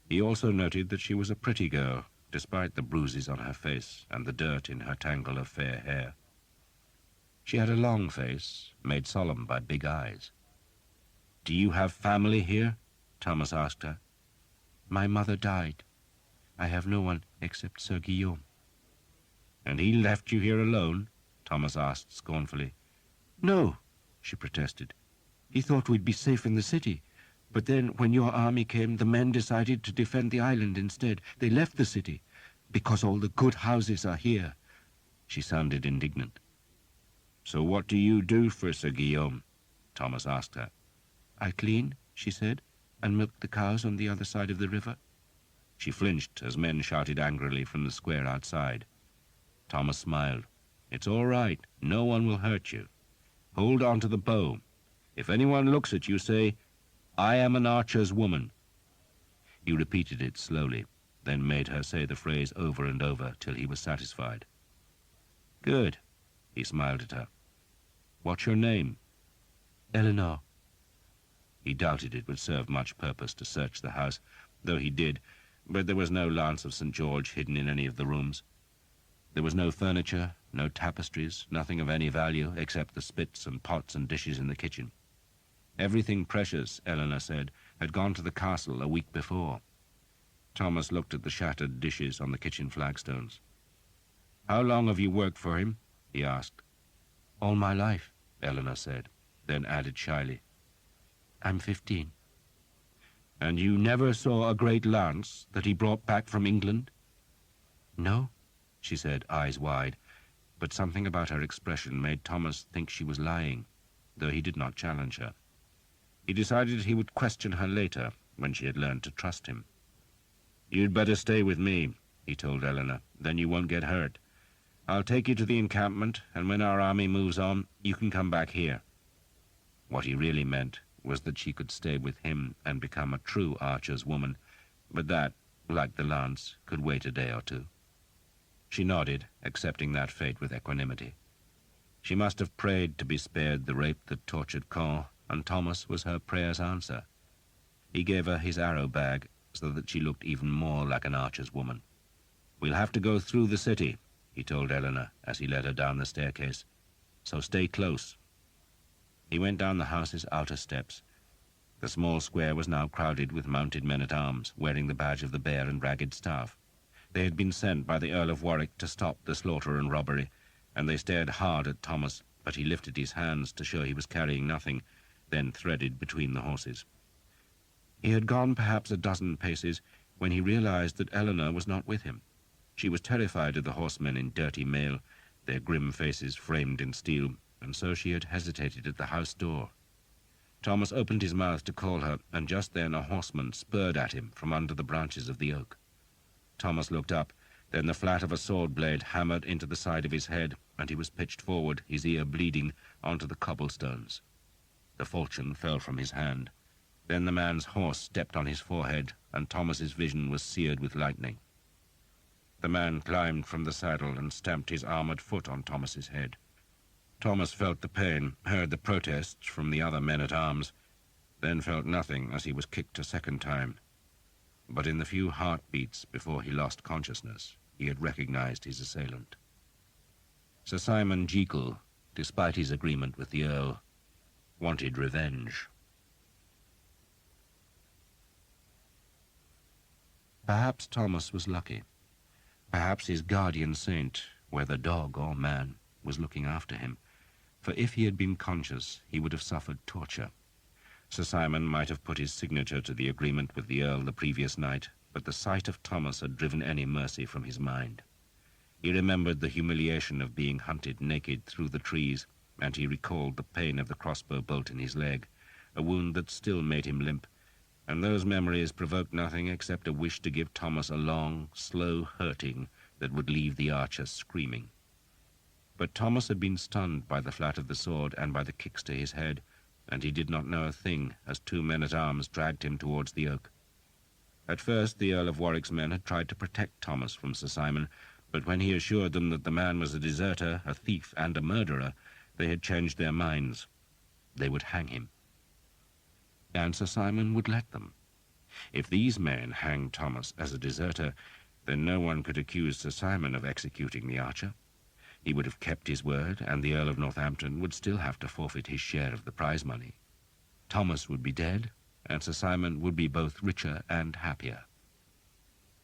He also noted that she was a pretty girl, despite the bruises on her face and the dirt in her tangle of fair hair. She had a long face, made solemn by big eyes. "Do you have family here?" Thomas asked her. "My mother died. I have no one except Sir Guillaume." "And he left you here alone?" Thomas asked scornfully. "No," she protested. "He thought we'd be safe in the city. But then, when your army came, the men decided to defend the island instead. They left the city, because all the good houses are here." She sounded indignant. "So what do you do for Sir Guillaume?" Thomas asked her. "I clean," she said, "and milk the cows on the other side of the river." She flinched as men shouted angrily from the square outside. Thomas smiled. "It's all right. No one will hurt you. Hold on to the bow. If anyone looks at you, say, 'I am an archer's woman.'" He repeated it slowly, then made her say the phrase over and over till he was satisfied. "Good," he smiled at her. "What's your name?" "Eleanor." He doubted it would serve much purpose to search the house, though he did, but there was no lance of St. George hidden in any of the rooms. There was no furniture, no tapestries, nothing of any value except the spits and pots and dishes in the kitchen. Everything precious, Eleanor said, had gone to the castle a week before. Thomas looked at the shattered dishes on the kitchen flagstones. "How long have you worked for him?" he asked. "All my life," Eleanor said, then added shyly, "I'm 15. "And you never saw a great lance that he brought back from England?" "No," she said, eyes wide, but something about her expression made Thomas think she was lying, though he did not challenge her. He decided he would question her later, when she had learned to trust him. "You'd better stay with me," he told Eleanor, "then you won't get hurt. I'll take you to the encampment, and when our army moves on, you can come back here." What he really meant was that she could stay with him and become a true archer's woman, but that, like the lance, could wait a day or two. She nodded, accepting that fate with equanimity. She must have prayed to be spared the rape that tortured Caen, and Thomas was her prayer's answer. He gave her his arrow bag so that she looked even more like an archer's woman. "We'll have to go through the city," he told Eleanor as he led her down the staircase, "so stay close." He went down the house's outer steps. The small square was now crowded with mounted men-at-arms, wearing the badge of the Bear and Ragged Staff. They had been sent by the Earl of Warwick to stop the slaughter and robbery, and they stared hard at Thomas, but he lifted his hands to show he was carrying nothing, then threaded between the horses. He had gone perhaps a dozen paces when he realized that Eleanor was not with him. She was terrified of the horsemen in dirty mail, their grim faces framed in steel, and so she had hesitated at the house door. Thomas opened his mouth to call her, and just then a horseman spurred at him from under the branches of the oak. Thomas looked up, then the flat of a sword blade hammered into the side of his head, and he was pitched forward, his ear bleeding, onto the cobblestones. The falchion fell from his hand. Then the man's horse stepped on his forehead, and Thomas's vision was seared with lightning. The man climbed from the saddle and stamped his armored foot on Thomas's head. Thomas felt the pain, heard the protests from the other men-at-arms, then felt nothing as he was kicked a second time. But in the few heartbeats before he lost consciousness, he had recognized his assailant. Sir Simon Jekyll, despite his agreement with the Earl, wanted revenge. Perhaps Thomas was lucky. Perhaps his guardian saint, whether dog or man, was looking after him, for if he had been conscious, he would have suffered torture. Sir Simon might have put his signature to the agreement with the Earl the previous night, but the sight of Thomas had driven any mercy from his mind. He remembered the humiliation of being hunted naked through the trees, and he recalled the pain of the crossbow bolt in his leg, a wound that still made him limp, and those memories provoked nothing except a wish to give Thomas a long, slow hurting that would leave the archer screaming. But Thomas had been stunned by the flat of the sword and by the kicks to his head, and he did not know a thing as two men-at-arms dragged him towards the oak. At first the Earl of Warwick's men had tried to protect Thomas from Sir Simon, but when he assured them that the man was a deserter, a thief, and a murderer, they had changed their minds. They would hang him. And Sir Simon would let them. If these men hanged Thomas as a deserter, then no one could accuse Sir Simon of executing the archer. He would have kept his word, and the Earl of Northampton would still have to forfeit his share of the prize money. Thomas would be dead, and Sir Simon would be both richer and happier.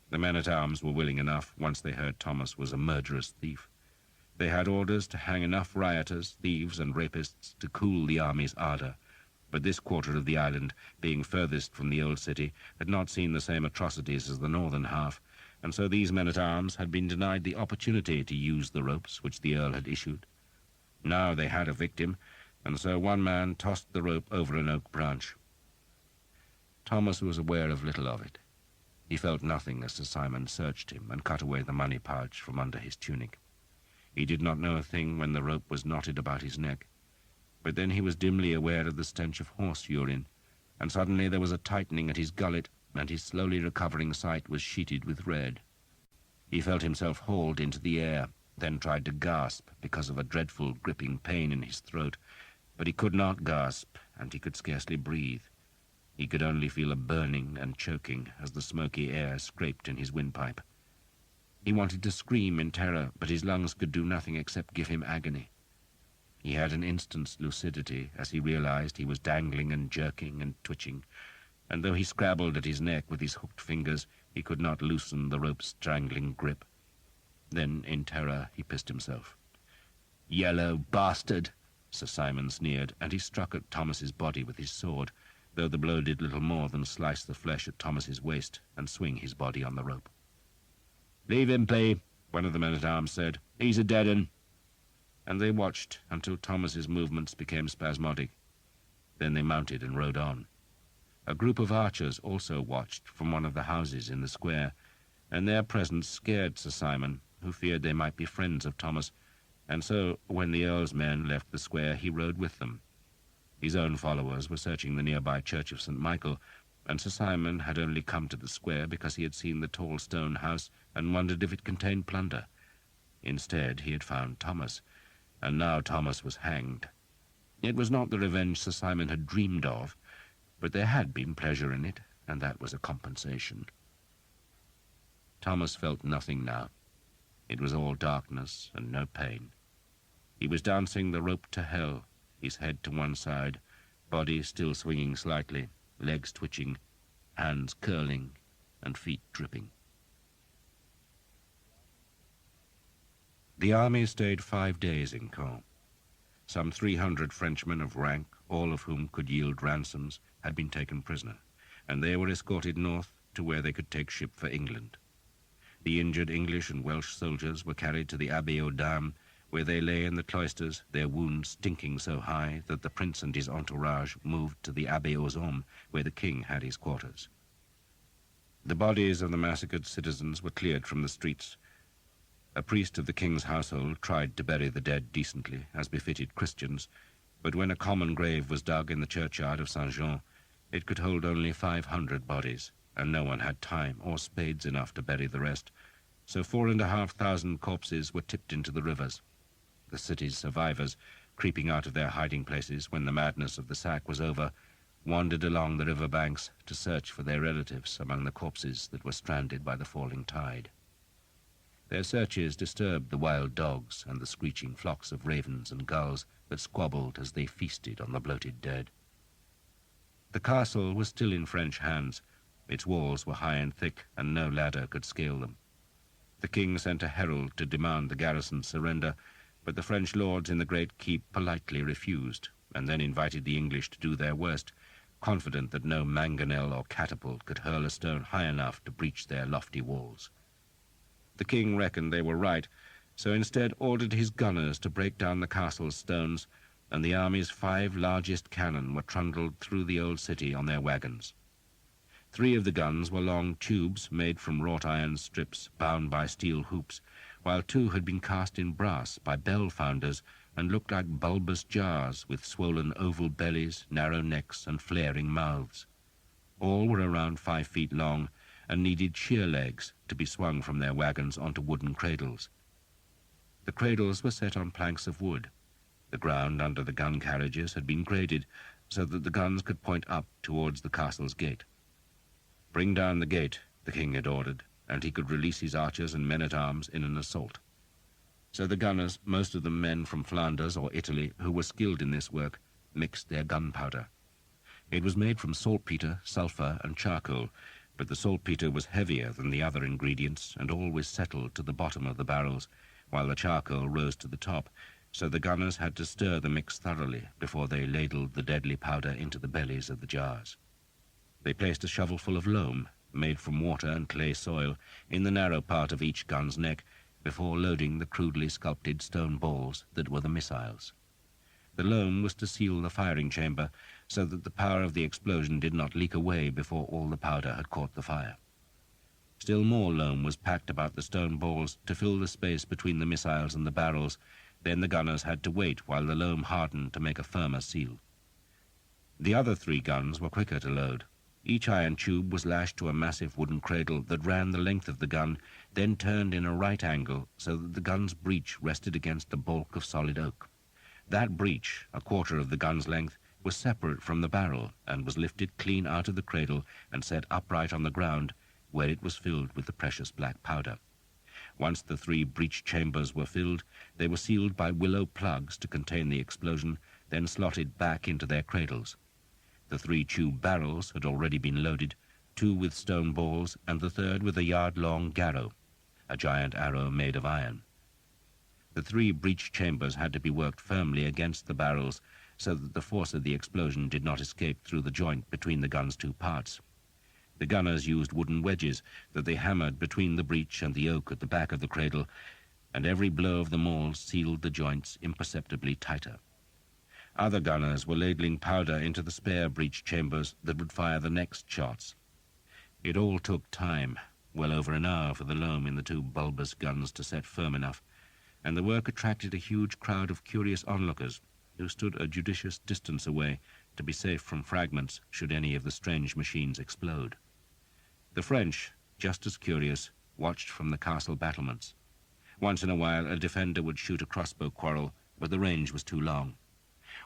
The men-at-arms were willing enough once they heard Thomas was a murderous thief. They had orders to hang enough rioters, thieves, and rapists to cool the army's ardor, but this quarter of the island, being furthest from the old city, had not seen the same atrocities as the northern half, and so these men-at-arms had been denied the opportunity to use the ropes which the Earl had issued. Now they had a victim, and so one man tossed the rope over an oak branch. Thomas was aware of little of it. He felt nothing as Sir Simon searched him and cut away the money pouch from under his tunic. He did not know a thing when the rope was knotted about his neck, but then he was dimly aware of the stench of horse urine, and suddenly there was a tightening at his gullet, and his slowly recovering sight was sheeted with red. He felt himself hauled into the air, then tried to gasp because of a dreadful gripping pain in his throat, but he could not gasp, and he could scarcely breathe. He could only feel a burning and choking as the smoky air scraped in his windpipe. He wanted to scream in terror, but his lungs could do nothing except give him agony. He had an instant's lucidity as he realized he was dangling and jerking and twitching, and though he scrabbled at his neck with his hooked fingers, he could not loosen the rope's strangling grip. Then, in terror, he pissed himself. "Yellow bastard!" Sir Simon sneered, and he struck at Thomas's body with his sword, though the blow did little more than slice the flesh at Thomas's waist and swing his body on the rope. "Leave him be," one of the men-at-arms said. "He's a dead 'un." And they watched until Thomas's movements became spasmodic. Then they mounted and rode on. A group of archers also watched from one of the houses in the square, and their presence scared Sir Simon, who feared they might be friends of Thomas, and so, when the Earl's men left the square, he rode with them. His own followers were searching the nearby church of St. Michael, and Sir Simon had only come to the square because he had seen the tall stone house and wondered if it contained plunder. Instead, he had found Thomas, and now Thomas was hanged. It was not the revenge Sir Simon had dreamed of, but there had been pleasure in it, and that was a compensation. Thomas felt nothing now. It was all darkness and no pain. He was dancing the rope to hell, his head to one side, body still swinging slightly, legs twitching, hands curling, and feet dripping. The army stayed 5 days in Caen. Some 300 Frenchmen of rank, all of whom could yield ransoms, had been taken prisoner, and they were escorted north to where they could take ship for England. The injured English and Welsh soldiers were carried to the Abbey aux Dames, where they lay in the cloisters, their wounds stinking so high that the prince and his entourage moved to the Abbey aux Hommes, where the king had his quarters. The bodies of the massacred citizens were cleared from the streets. A priest of the king's household tried to bury the dead decently, as befitted Christians, but when a common grave was dug in the churchyard of Saint-Jean, it could hold only 500 bodies, and no one had time or spades enough to bury the rest, so 4,500 corpses were tipped into the rivers. The city's survivors, creeping out of their hiding places when the madness of the sack was over, wandered along the river banks to search for their relatives among the corpses that were stranded by the falling tide. Their searches disturbed the wild dogs and the screeching flocks of ravens and gulls that squabbled as they feasted on the bloated dead. The castle was still in French hands. Its walls were high and thick, and no ladder could scale them. The king sent a herald to demand the garrison's surrender, but the French lords in the great keep politely refused, and then invited the English to do their worst, confident that no mangonel or catapult could hurl a stone high enough to breach their lofty walls. The king reckoned they were right, so instead ordered his gunners to break down the castle's stones, and the army's 5 largest cannon were trundled through the old city on their wagons. 3 of the guns were long tubes made from wrought iron strips bound by steel hoops, while 2 had been cast in brass by bell founders and looked like bulbous jars with swollen oval bellies, narrow necks, and flaring mouths. All were around 5 feet long, and needed sheer legs to be swung from their wagons onto wooden cradles. The cradles were set on planks of wood. The ground under the gun carriages had been graded so that the guns could point up towards the castle's gate. "Bring down the gate," the king had ordered, and he could release his archers and men-at-arms in an assault. So the gunners, most of them men from Flanders or Italy who were skilled in this work, mixed their gunpowder. It was made from saltpeter, sulphur, and charcoal, but the saltpeter was heavier than the other ingredients and always settled to the bottom of the barrels, while the charcoal rose to the top, so the gunners had to stir the mix thoroughly before they ladled the deadly powder into the bellies of the jars. They placed a shovelful of loam, made from water and clay soil, in the narrow part of each gun's neck before loading the crudely sculpted stone balls that were the missiles. The loam was to seal the firing chamber so that the power of the explosion did not leak away before all the powder had caught the fire. Still more loam was packed about the stone balls to fill the space between the missiles and the barrels. Then the gunners had to wait while the loam hardened to make a firmer seal. The other 3 guns were quicker to load. Each iron tube was lashed to a massive wooden cradle that ran the length of the gun, then turned in a right angle so that the gun's breech rested against a balk of solid oak. That breech, a quarter of the gun's length, was separate from the barrel and was lifted clean out of the cradle and set upright on the ground, where it was filled with the precious black powder. Once the 3 breech chambers were filled, they were sealed by willow plugs to contain the explosion, then slotted back into their cradles. The 3 tube barrels had already been loaded, 2 with stone balls and the 3rd with a yard-long garrow, a giant arrow made of iron. The 3 breech chambers had to be worked firmly against the barrels so that the force of the explosion did not escape through the joint between the gun's 2 parts. The gunners used wooden wedges that they hammered between the breech and the oak at the back of the cradle, and every blow of the mauls sealed the joints imperceptibly tighter. Other gunners were ladling powder into the spare breech chambers that would fire the next shots. It all took time, well over an hour for the loam in the 2 bulbous guns to set firm enough, and the work attracted a huge crowd of curious onlookers who stood a judicious distance away to be safe from fragments should any of the strange machines explode. The French, just as curious, watched from the castle battlements. Once in a while a defender would shoot a crossbow quarrel, but the range was too long.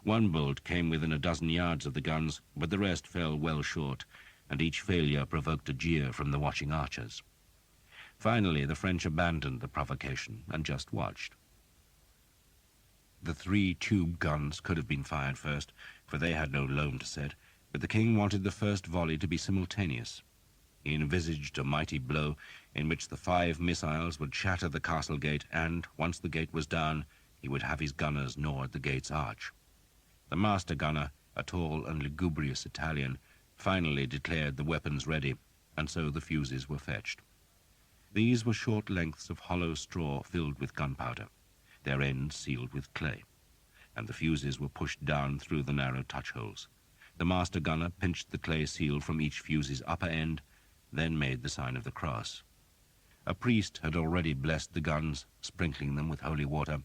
One bolt came within a dozen yards of the guns, but the rest fell well short, and each failure provoked a jeer from the watching archers. Finally, the French abandoned the provocation and just watched. The 3 tube guns could have been fired first, for they had no loam to set, but the king wanted the first volley to be simultaneous. He envisaged a mighty blow in which the 5 missiles would shatter the castle gate, and, once the gate was down, he would have his gunners gnaw at the gate's arch. The master gunner, a tall and lugubrious Italian, finally declared the weapons ready, and so the fuses were fetched. These were short lengths of hollow straw filled with gunpowder, their ends sealed with clay, and the fuses were pushed down through the narrow touch holes. The master gunner pinched the clay seal from each fuse's upper end, then made the sign of the cross. A priest had already blessed the guns, sprinkling them with holy water,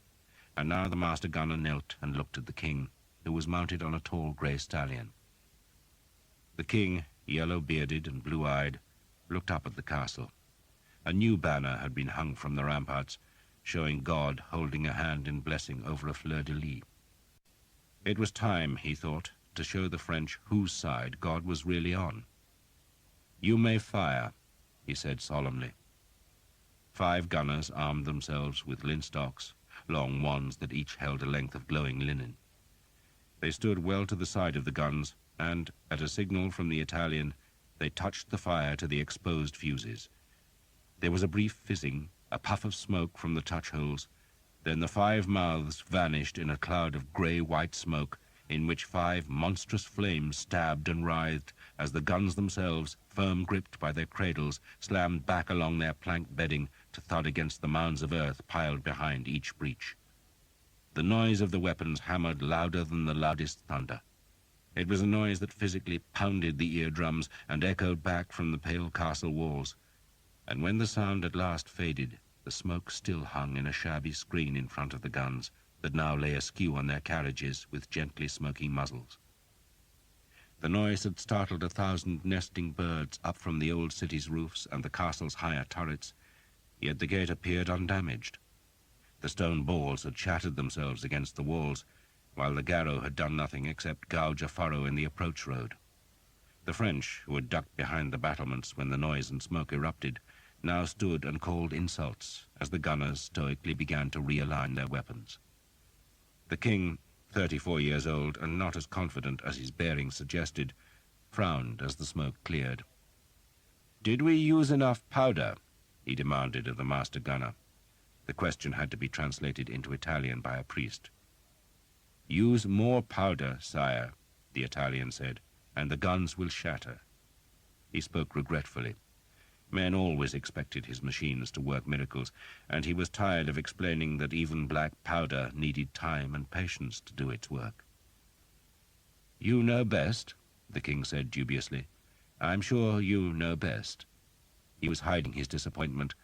and now the master gunner knelt and looked at the king, who was mounted on a tall grey stallion. The king, yellow-bearded and blue-eyed, looked up at the castle. A new banner had been hung from the ramparts, showing God holding a hand in blessing over a fleur-de-lis. It was time, he thought, to show the French whose side God was really on. "You may fire," he said solemnly. 5 gunners armed themselves with linstocks, long wands that each held a length of glowing linen. They stood well to the side of the guns, and, at a signal from the Italian, they touched the fire to the exposed fuses. There was a brief fizzing, a puff of smoke from the touch holes. Then the 5 mouths vanished in a cloud of grey-white smoke, in which 5 monstrous flames stabbed and writhed as the guns themselves, firm-gripped by their cradles, slammed back along their plank bedding to thud against the mounds of earth piled behind each breach. The noise of the weapons hammered louder than the loudest thunder. It was a noise that physically pounded the eardrums and echoed back from the pale castle walls. And when the sound at last faded, the smoke still hung in a shabby screen in front of the guns that now lay askew on their carriages with gently smoking muzzles. The noise had startled 1,000 nesting birds up from the old city's roofs and the castle's higher turrets, yet the gate appeared undamaged. The stone balls had shattered themselves against the walls, while the garrow had done nothing except gouge a furrow in the approach road. The French, who had ducked behind the battlements when the noise and smoke erupted, now stood and called insults as the gunners stoically began to realign their weapons. The king, 34 years old and not as confident as his bearing suggested, frowned as the smoke cleared. "Did we use enough powder?" he demanded of the master gunner. The question had to be translated into Italian by a priest. "Use more powder, sire," the Italian said, "and the guns will shatter." He spoke regretfully. Men always expected his machines to work miracles, and he was tired of explaining that even black powder needed time and patience to do its work. "You know best," the king said dubiously. "I'm sure you know best." He was hiding his disappointment,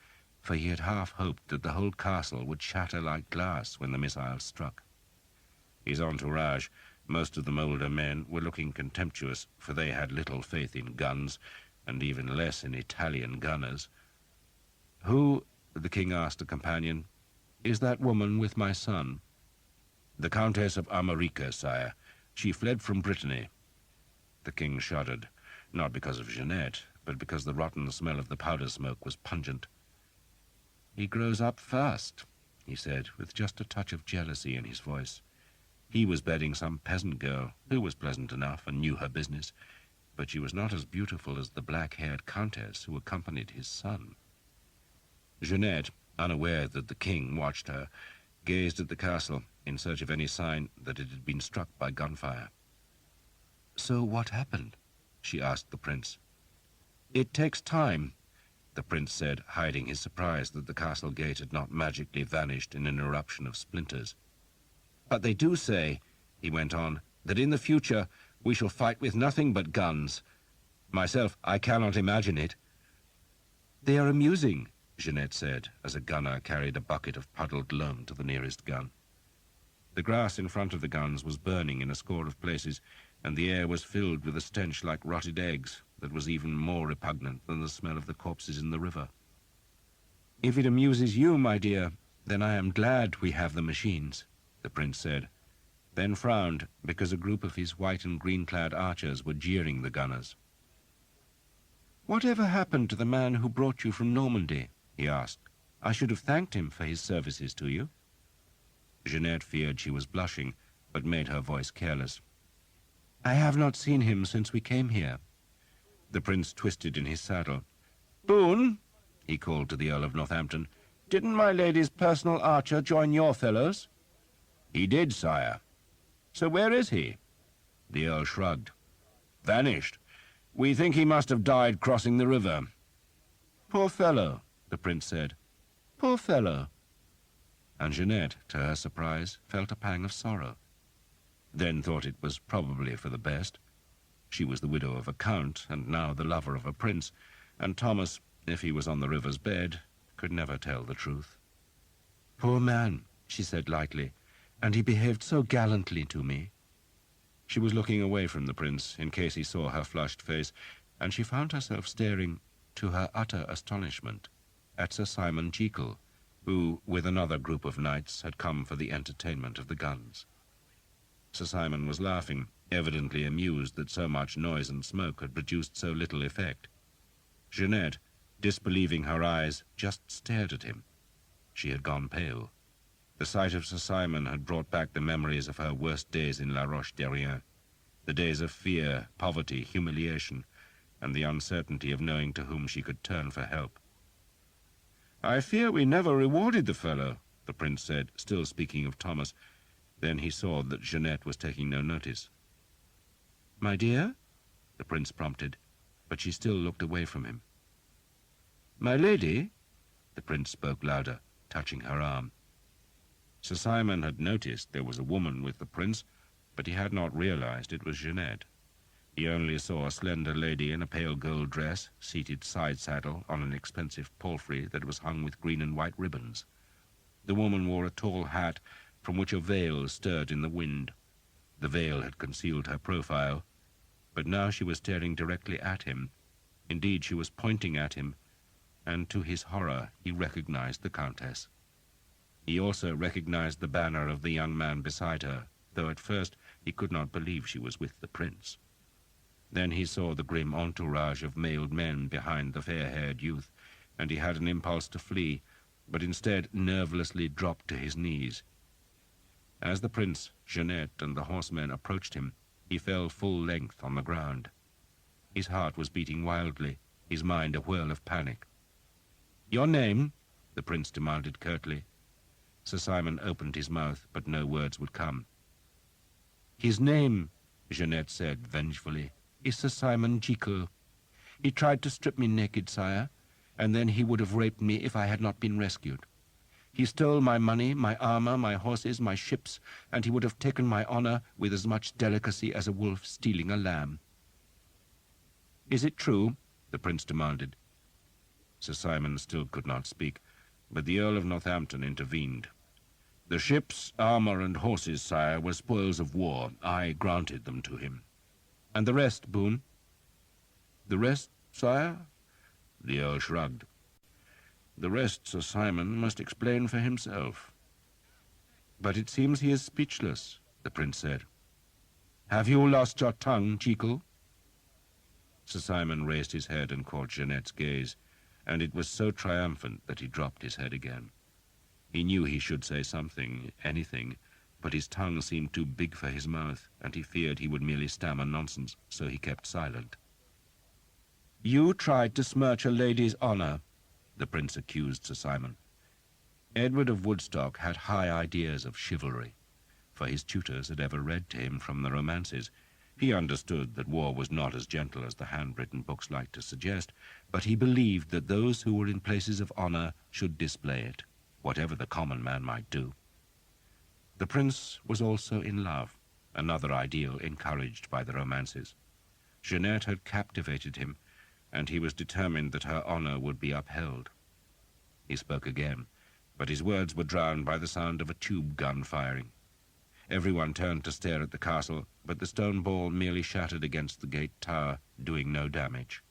for he had half hoped that the whole castle would shatter like glass when the missiles struck. His entourage, most of them older men, were looking contemptuous, for they had little faith in guns, and even less in Italian gunners. "Who," the king asked a companion, "is that woman with my son?" "The Countess of Armorica, sire. She fled from Brittany. The king shuddered, not because of Jeanette, but because the rotten smell of the powder smoke was pungent. "He grows up fast," he said, with just a touch of jealousy in his voice. He was bedding some peasant girl, who was pleasant enough and knew her business, but she was not as beautiful as the black-haired countess who accompanied his son. Jeanette, unaware that the king watched her, gazed at the castle in search of any sign that it had been struck by gunfire. "So what happened?" she asked the prince. "It takes time," the prince said, hiding his surprise that the castle gate had not magically vanished in an eruption of splinters. "But they do say," he went on, "that in the future we shall fight with nothing but guns. Myself, I cannot imagine it." "They are amusing," Jeanette said, as a gunner carried a bucket of puddled loam to the nearest gun. The grass in front of the guns was burning in a score of places, and the air was filled with a stench like rotted eggs that was even more repugnant than the smell of the corpses in the river. "If it amuses you, my dear, then I am glad we have the machines," the prince said, then frowned because a group of his white and green-clad archers were jeering the gunners. "Whatever happened to the man who brought you from Normandy?" he asked. "I should have thanked him for his services to you." Jeanette feared she was blushing, but made her voice careless. "I have not seen him since we came here." The prince twisted in his saddle. "Boone," he called to the Earl of Northampton, "didn't my lady's personal archer join your fellows?" "He did, sire." "So where is he?" The Earl shrugged. "Vanished. We think he must have died crossing the river." "Poor fellow," the prince said. "Poor fellow." And Jeanette, to her surprise, felt a pang of sorrow, then thought it was probably for the best. She was the widow of a count, and now the lover of a prince, and Thomas, if he was on the river's bed, could never tell the truth. "Poor man," she said lightly, "and he behaved so gallantly to me." She was looking away from the prince in case he saw her flushed face, and she found herself staring, to her utter astonishment, at Sir Simon Jekyll, who, with another group of knights, had come for the entertainment of the guns. Sir Simon was laughing, evidently amused that so much noise and smoke had produced so little effect. Jeanette, disbelieving her eyes, just stared at him. She had gone pale. The sight of Sir Simon had brought back the memories of her worst days in La Roche-Derrien, the days of fear, poverty, humiliation, and the uncertainty of knowing to whom she could turn for help. "I fear we never rewarded the fellow," the prince said, still speaking of Thomas. Then he saw that Jeanette was taking no notice. "My dear?" the prince prompted, but she still looked away from him. "My lady?" the prince spoke louder, touching her arm. Sir Simon had noticed there was a woman with the prince, but he had not realized it was Jeanette. He only saw a slender lady in a pale gold dress, seated side-saddle on an expensive palfrey that was hung with green and white ribbons. The woman wore a tall hat from which a veil stirred in the wind. The veil had concealed her profile, but now she was staring directly at him. Indeed, she was pointing at him, and to his horror he recognized the Countess. He also recognized the banner of the young man beside her, though at first he could not believe she was with the prince. Then he saw the grim entourage of mailed men behind the fair-haired youth, and he had an impulse to flee, but instead nervelessly dropped to his knees. As the prince, Jeanette, and the horsemen approached him, he fell full length on the ground. His heart was beating wildly, his mind a whirl of panic. "Your name?" the prince demanded curtly. Sir Simon opened his mouth, but no words would come. "His name," Jeanette said vengefully, "is Sir Simon Jekyll. He tried to strip me naked, sire, and then he would have raped me if I had not been rescued. He stole my money, my armor, my horses, my ships, and he would have taken my honor with as much delicacy as a wolf stealing a lamb." "Is it true?" the prince demanded. Sir Simon still could not speak, but the Earl of Northampton intervened. "The ships, armor, and horses, sire, were spoils of war. I granted them to him." "And the rest, Boone?" "The rest, sire?" The Earl shrugged. "The rest Sir Simon must explain for himself." "But it seems he is speechless," the prince said. Have you lost your tongue, Jekyll? Sir Simon raised his head and caught Jeanette's gaze, and it was so triumphant that he dropped his head again. He knew he should say something, anything, but his tongue seemed too big for his mouth, and he feared he would merely stammer nonsense, so he kept silent. You tried to smirch a lady's honour, the prince accused Sir Simon. Edward of Woodstock had high ideas of chivalry, for his tutors had ever read to him from the romances. He understood that war was not as gentle as the handwritten books liked to suggest, but he believed that those who were in places of honour should display it, whatever the common man might do. The prince was also in love, another ideal encouraged by the romances. Jeanette had captivated him, and he was determined that her honour would be upheld. He spoke again, but his words were drowned by the sound of a tube gun firing. Everyone turned to stare at the castle, but the stone ball merely shattered against the gate tower, doing no damage.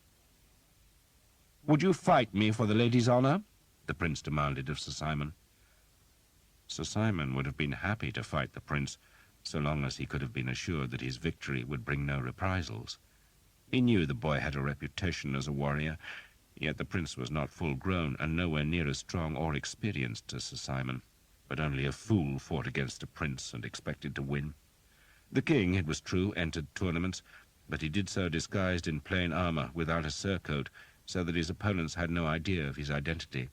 Would you fight me for the lady's honour? The prince demanded of Sir Simon. Sir Simon would have been happy to fight the prince, so long as he could have been assured that his victory would bring no reprisals. He knew the boy had a reputation as a warrior, yet the prince was not full-grown and nowhere near as strong or experienced as Sir Simon. But only a fool fought against a prince and expected to win. The king, it was true, entered tournaments, but he did so disguised in plain armour, without a surcoat, so that his opponents had no idea of his identity.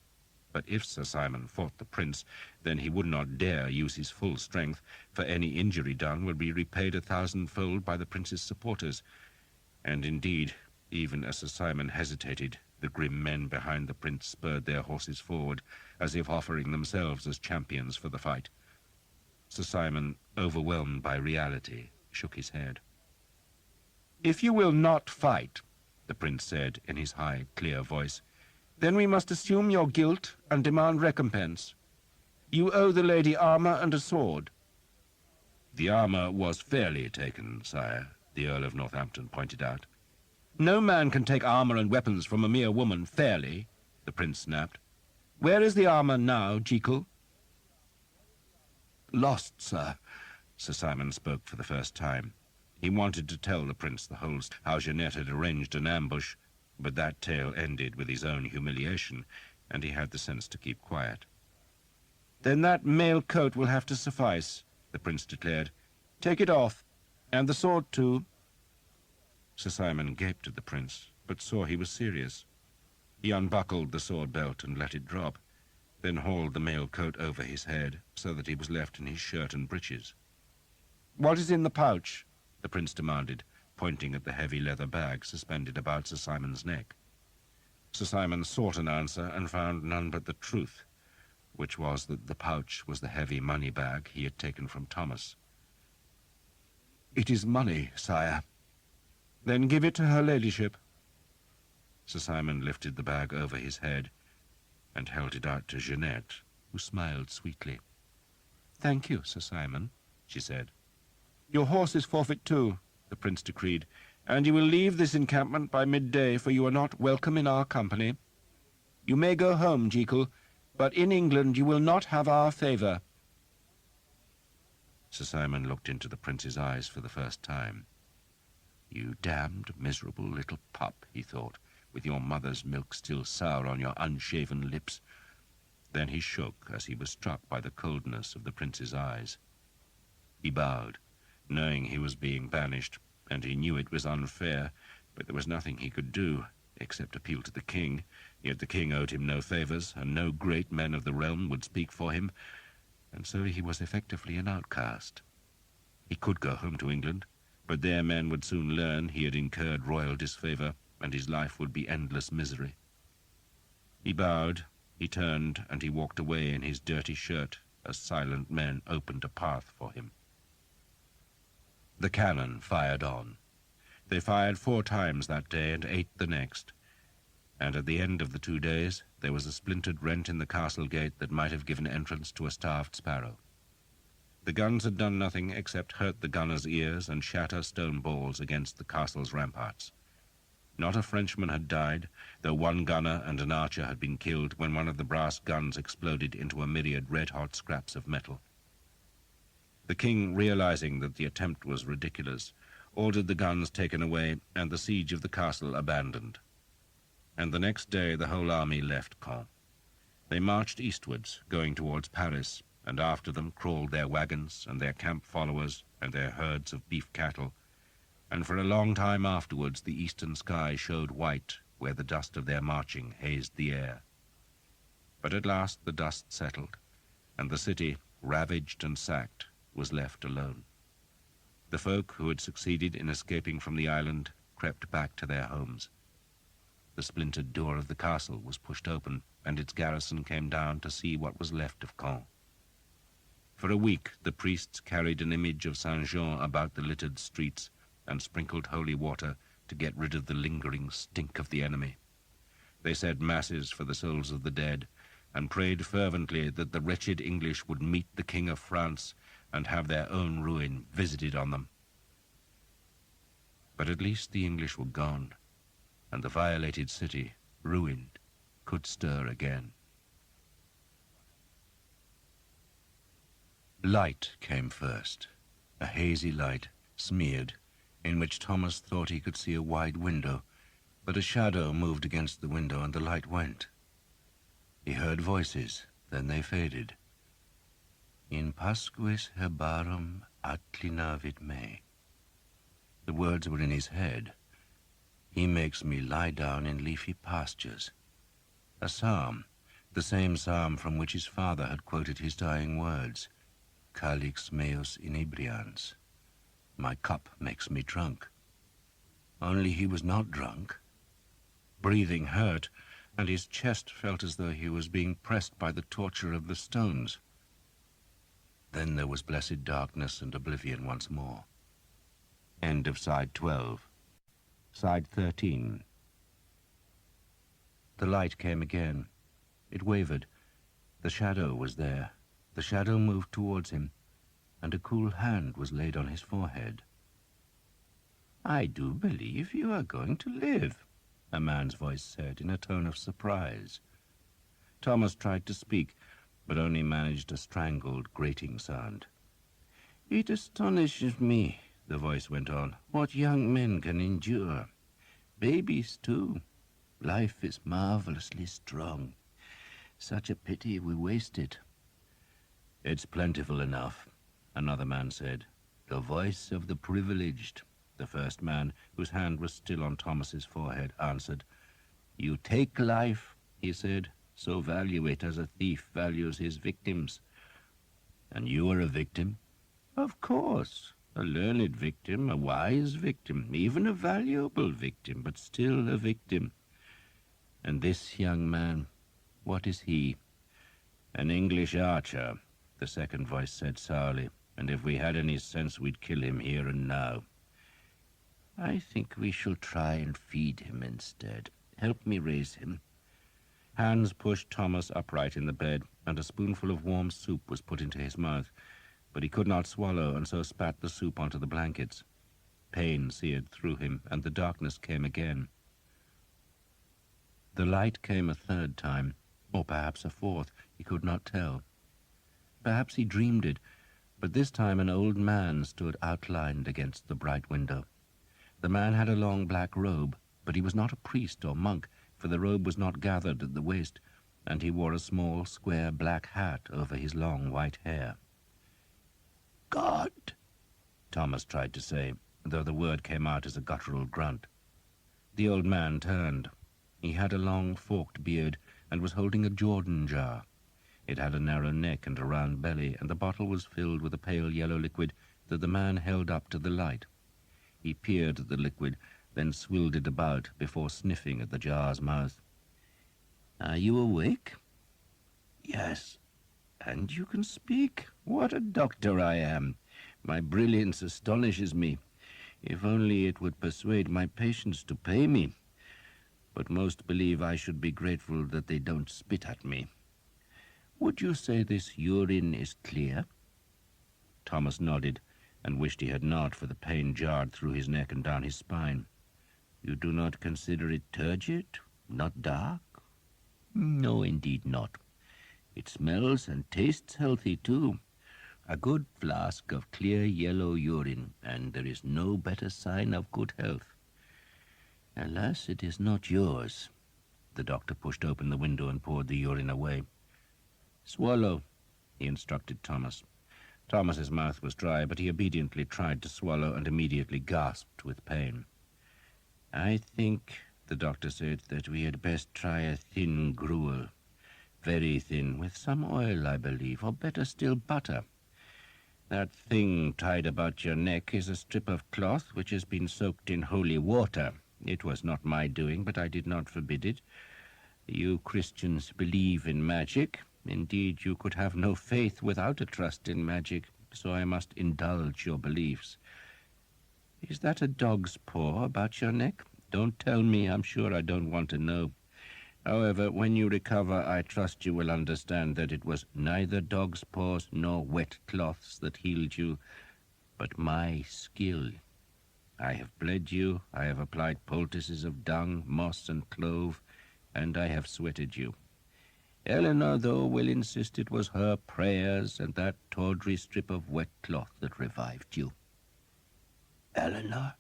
But if Sir Simon fought the prince, then he would not dare use his full strength, for any injury done would be repaid 1,000-fold by the prince's supporters. And indeed, even as Sir Simon hesitated, the grim men behind the prince spurred their horses forward, as if offering themselves as champions for the fight. Sir Simon, overwhelmed by reality, shook his head. If you will not fight, the prince said in his high, clear voice, then we must assume your guilt and demand recompense. You owe the lady armour and a sword. The armour was fairly taken, sire, the Earl of Northampton pointed out. No man can take armour and weapons from a mere woman fairly, the prince snapped. Where is the armour now, Jekyll? Lost, sir. Sir Simon spoke for the first time. He wanted to tell the prince the whole how Jeanette had arranged an ambush, but that tale ended with his own humiliation, and he had the sense to keep quiet. Then that mail coat will have to suffice, the prince declared. Take it off, and the sword too. Sir Simon gaped at the prince, but saw he was serious. He unbuckled the sword belt and let it drop, then hauled the mail coat over his head so that he was left in his shirt and breeches. What is in the pouch? The prince demanded, pointing at the heavy leather bag suspended about Sir Simon's neck. Sir Simon sought an answer and found none but the truth, which was that the pouch was the heavy money bag he had taken from Thomas. It is money, sire. Then give it to her ladyship. Sir Simon lifted the bag over his head and held it out to Jeanette, who smiled sweetly. Thank you, Sir Simon, she said. Your horse is forfeit too, the prince decreed, and you will leave this encampment by midday, for you are not welcome in our company. You may go home, Jekyll, but in England you will not have our favour. Sir Simon looked into the prince's eyes for the first time. You damned, miserable little pup, he thought, with your mother's milk still sour on your unshaven lips. Then he shook as he was struck by the coldness of the prince's eyes. He bowed, knowing he was being banished, and he knew it was unfair, but there was nothing he could do except appeal to the king. Yet the king owed him no favours, and no great men of the realm would speak for him, and so he was effectively an outcast. He could go home to England, but their men would soon learn he had incurred royal disfavour, and his life would be endless misery. He bowed, he turned, and he walked away in his dirty shirt as silent men opened a path for him. The cannon fired on. They fired 4 times that day and 8 the next, and at the end of the 2 days there was a splintered rent in the castle gate that might have given entrance to a starved sparrow. The guns had done nothing except hurt the gunners' ears and shatter stone balls against the castle's ramparts. Not a Frenchman had died, though 1 gunner and an archer had been killed when one of the brass guns exploded into a myriad red-hot scraps of metal. The king, realizing that the attempt was ridiculous, ordered the guns taken away and the siege of the castle abandoned. And the next day the whole army left Caen. They marched eastwards, going towards Paris, and after them crawled their wagons and their camp followers and their herds of beef cattle, and for a long time afterwards the eastern sky showed white where the dust of their marching hazed the air. But at last the dust settled, and the city, ravaged and sacked, was left alone. The folk who had succeeded in escaping from the island crept back to their homes. The splintered door of the castle was pushed open, and its garrison came down to see what was left of Caen. For a week the priests carried an image of Saint Jean about the littered streets and sprinkled holy water to get rid of the lingering stink of the enemy. They said masses for the souls of the dead, and prayed fervently that the wretched English would meet the King of France and have their own ruin visited on them. But at least the English were gone, and the violated city, ruined, could stir again. Light came first, a hazy light, smeared, in which Thomas thought he could see a wide window, but a shadow moved against the window and the light went. He heard voices, then they faded. In pasquis herbarum acclinavit me. The words were in his head. He makes me lie down in leafy pastures. A psalm, the same psalm from which his father had quoted his dying words. Calix meus inebrians. My cup makes me drunk. Only he was not drunk. Breathing hurt, and his chest felt as though he was being pressed by the torture of the stones. Then there was blessed darkness and oblivion once more. End of side 12. Side 13. The light came again. It wavered. The shadow was there. The shadow moved towards him, and a cool hand was laid on his forehead. I do believe you are going to live, a man's voice said in a tone of surprise. Thomas tried to speak, but only managed a strangled, grating sound. It astonishes me, the voice went on, what young men can endure. Babies, too. Life is marvelously strong. Such a pity we waste it. It's plentiful enough, another man said. The voice of the privileged, the first man, whose hand was still on Thomas's forehead, answered. You take life, he said, so value it as a thief values his victims. And you are a victim? Of course, a learned victim, a wise victim, even a valuable victim, but still a victim. And this young man, what is he? An English archer, the second voice said sourly, and if we had any sense we'd kill him here and now. I think we shall try and feed him instead. Help me raise him. Hans pushed Thomas upright in the bed, and a spoonful of warm soup was put into his mouth, but he could not swallow, and so spat the soup onto the blankets. Pain seared through him, and the darkness came again. The light came a third time, or perhaps a fourth, he could not tell. Perhaps he dreamed it, but this time an old man stood outlined against the bright window. The man had a long black robe, but he was not a priest or monk, for the robe was not gathered at the waist, and he wore a small, square black hat over his long white hair. God, Thomas tried to say, though the word came out as a guttural grunt. The old man turned. He had a long, forked beard, and was holding a Jordan jar. It had a narrow neck and a round belly, and the bottle was filled with a pale yellow liquid that the man held up to the light. He peered at the liquid, then swilled it about before sniffing at the jar's mouth. Are you awake? Yes. And you can speak? What a doctor I am! My brilliance astonishes me. If only it would persuade my patients to pay me. But most believe I should be grateful that they don't spit at me. Would you say this urine is clear? Thomas nodded, and wished he had not, for the pain jarred through his neck and down his spine. You do not consider it turgid? Not dark? No, indeed not. It smells and tastes healthy, too. A good flask of clear yellow urine, and there is no better sign of good health. Alas, it is not yours. The doctor pushed open the window and poured the urine away. Swallow, he instructed Thomas. Thomas's mouth was dry, but he obediently tried to swallow and immediately gasped with pain. I think, the doctor said, that we had best try a thin gruel. Very thin, with some oil, I believe, or better still, butter. That thing tied about your neck is a strip of cloth which has been soaked in holy water. It was not my doing, but I did not forbid it. You Christians believe in magic. Indeed, you could have no faith without a trust in magic, so I must indulge your beliefs. Is that a dog's paw about your neck? Don't tell me. I'm sure I don't want to know. However, when you recover, I trust you will understand that it was neither dog's paws nor wet cloths that healed you, but my skill. I have bled you, I have applied poultices of dung, moss, and clove, and I have sweated you. Eleanor, though, will insist it was her prayers and that tawdry strip of wet cloth that revived you. Eleanor?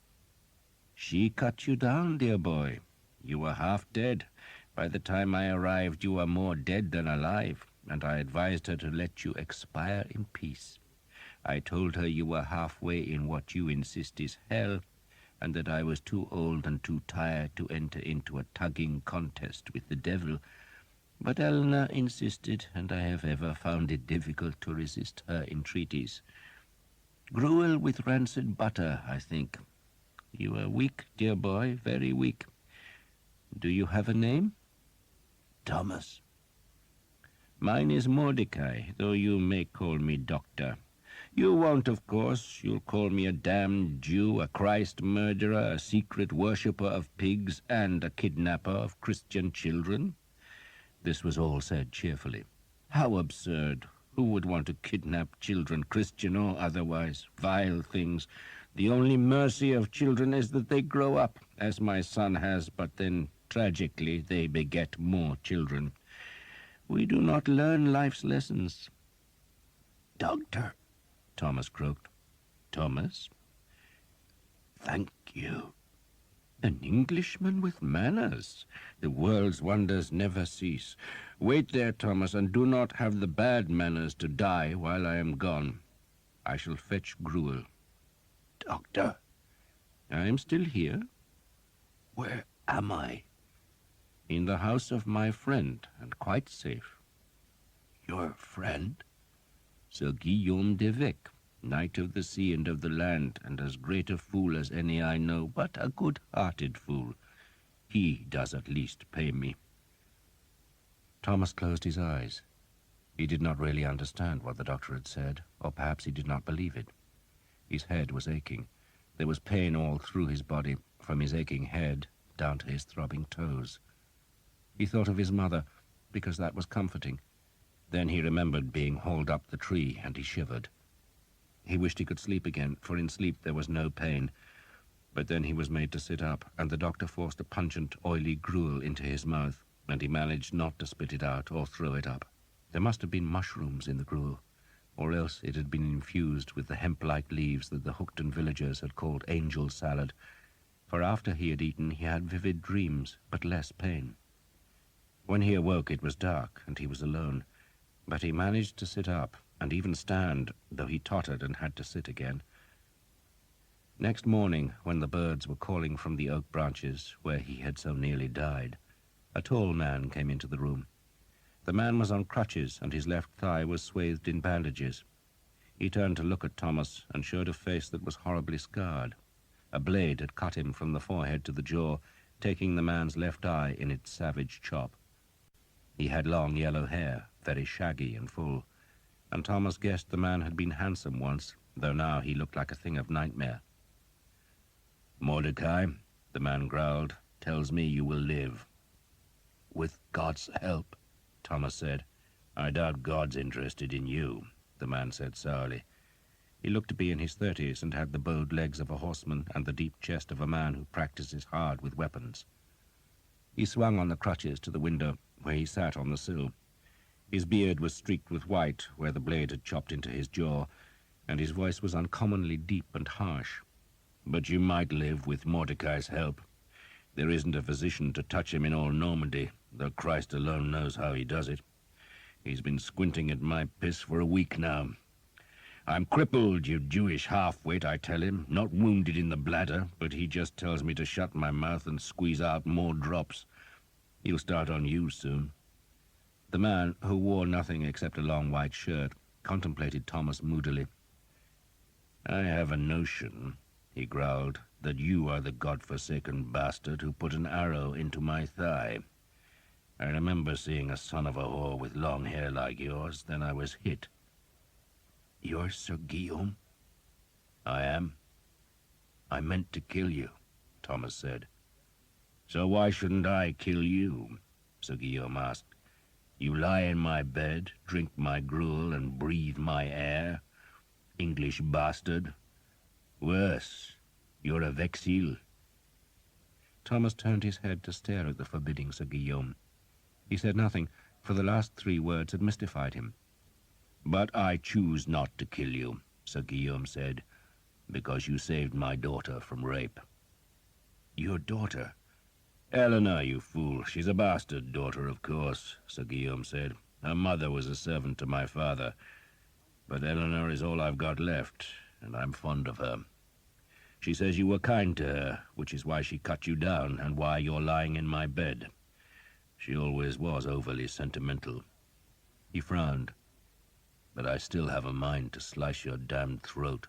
She cut you down, dear boy. You were half dead. By the time I arrived, you were more dead than alive, and I advised her to let you expire in peace. I told her you were halfway in what you insist is hell, and that I was too old and too tired to enter into a tugging contest with the devil. But Eleanor insisted, and I have ever found it difficult to resist her entreaties. Gruel with rancid butter, I think. You are weak, dear boy, very weak. Do you have a name? Thomas. Mine is Mordecai, though you may call me Doctor. You won't, of course. You'll call me a damned Jew, a Christ murderer, a secret worshipper of pigs, and a kidnapper of Christian children. This was all said cheerfully. How absurd! Who would want to kidnap children, Christian or otherwise? Vile things. The only mercy of children is that they grow up, as my son has, but then, tragically, they beget more children. We do not learn life's lessons. Doctor, Thomas croaked. Thomas? Thank you. An Englishman with manners. The world's wonders never cease. Wait there, Thomas, and do not have the bad manners to die while I am gone. I shall fetch gruel. Doctor? I am still here. Where am I? In the house of my friend, and quite safe. Your friend? Sir Guillaume d'Evêque, knight of the sea and of the land, and as great a fool as any I know, but a good-hearted fool. He does at least pay me. Thomas closed his eyes. He did not really understand what the doctor had said, or perhaps he did not believe it. His head was aching. There was pain all through his body, from his aching head down to his throbbing toes. He thought of his mother, because that was comforting. Then he remembered being hauled up the tree, and he shivered. He wished he could sleep again, for in sleep there was no pain. But then he was made to sit up, and the doctor forced a pungent, oily gruel into his mouth, and he managed not to spit it out or throw it up. There must have been mushrooms in the gruel, or else it had been infused with the hemp-like leaves that the Hookton villagers had called angel salad, for after he had eaten he had vivid dreams, but less pain. When he awoke it was dark, and he was alone, but he managed to sit up, and even stand, though he tottered and had to sit again. Next morning, when the birds were calling from the oak branches where he had so nearly died, a tall man came into the room. The man was on crutches, and his left thigh was swathed in bandages. He turned to look at Thomas and showed a face that was horribly scarred. A blade had cut him from the forehead to the jaw, taking the man's left eye in its savage chop. He had long yellow hair, very shaggy and full, and Thomas guessed the man had been handsome once, though now he looked like a thing of nightmare. Mordecai, the man growled, tells me you will live. With God's help, Thomas said. I doubt God's interested in you, the man said sourly. He looked to be in his 30s and had the bowed legs of a horseman and the deep chest of a man who practices hard with weapons. He swung on the crutches to the window, where he sat on the sill. His beard was streaked with white where the blade had chopped into his jaw, and his voice was uncommonly deep and harsh. "But you might live with Mordecai's help. There isn't a physician to touch him in all Normandy, though Christ alone knows how he does it. He's been squinting at my piss for a week now. I'm crippled, you Jewish half-wit, I tell him, not wounded in the bladder, but he just tells me to shut my mouth and squeeze out more drops. He'll start on you soon." The man, who wore nothing except a long white shirt, contemplated Thomas moodily. "I have a notion," he growled, "that you are the God-forsaken bastard who put an arrow into my thigh. I remember seeing a son of a whore with long hair like yours, then I was hit." "You're Sir Guillaume?" "I am." "I meant to kill you," Thomas said. "So why shouldn't I kill you?" Sir Guillaume asked. "You lie in my bed, drink my gruel, and breathe my air. English bastard. Worse, you're a Vexil." Thomas turned his head to stare at the forbidding Sir Guillaume. He said nothing, for the last 3 words had mystified him. "But I choose not to kill you," Sir Guillaume said, "because you saved my daughter from rape." "Your daughter?" "Eleanor, you fool. She's a bastard daughter, of course," Sir Guillaume said. "Her mother was a servant to my father. But Eleanor is all I've got left, and I'm fond of her. She says you were kind to her, which is why she cut you down and why you're lying in my bed. She always was overly sentimental." He frowned. "But I still have a mind to slice your damned throat."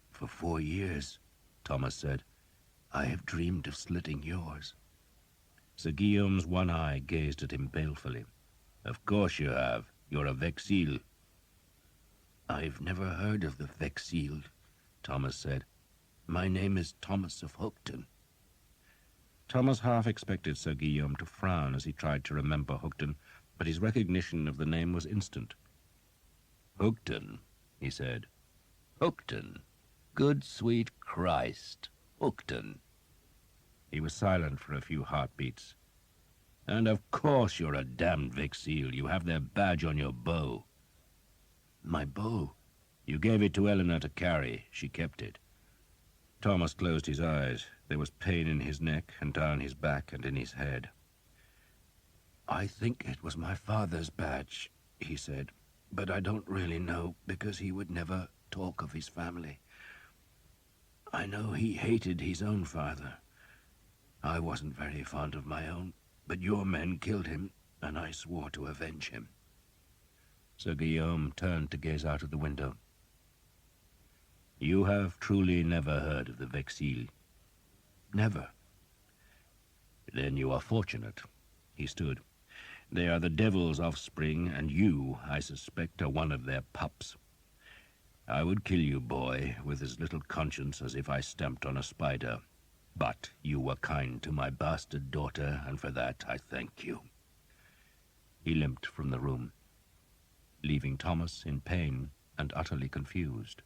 "For 4 years," Thomas said, "I have dreamed of slitting yours." Sir Guillaume's one eye gazed at him balefully. "Of course you have. You're a Vexil." "I've never heard of the Vexil," Thomas said. "My name is Thomas of Hookton." Thomas half expected Sir Guillaume to frown as he tried to remember Hookton, but his recognition of the name was instant. "Hookton," he said. "Hookton. Good sweet Christ. Hookton." He was silent for a few heartbeats. "And of course you're a damned Vexil. You have their badge on your bow." "My bow?" "You gave it to Eleanor to carry. She kept it." Thomas closed his eyes. There was pain in his neck and down his back and in his head. "I think it was my father's badge," he said, "but I don't really know, because he would never talk of his family. I know he hated his own father. I wasn't very fond of my own, but your men killed him, and I swore to avenge him." Sir Guillaume turned to gaze out of the window. "You have truly never heard of the Vexil?" "Never." "Then you are fortunate." He stood. "They are the devil's offspring, and you, I suspect, are one of their pups. I would kill you, boy, with as little conscience as if I stamped on a spider. But you were kind to my bastard daughter, and for that I thank you." He limped from the room, leaving Thomas in pain and utterly confused.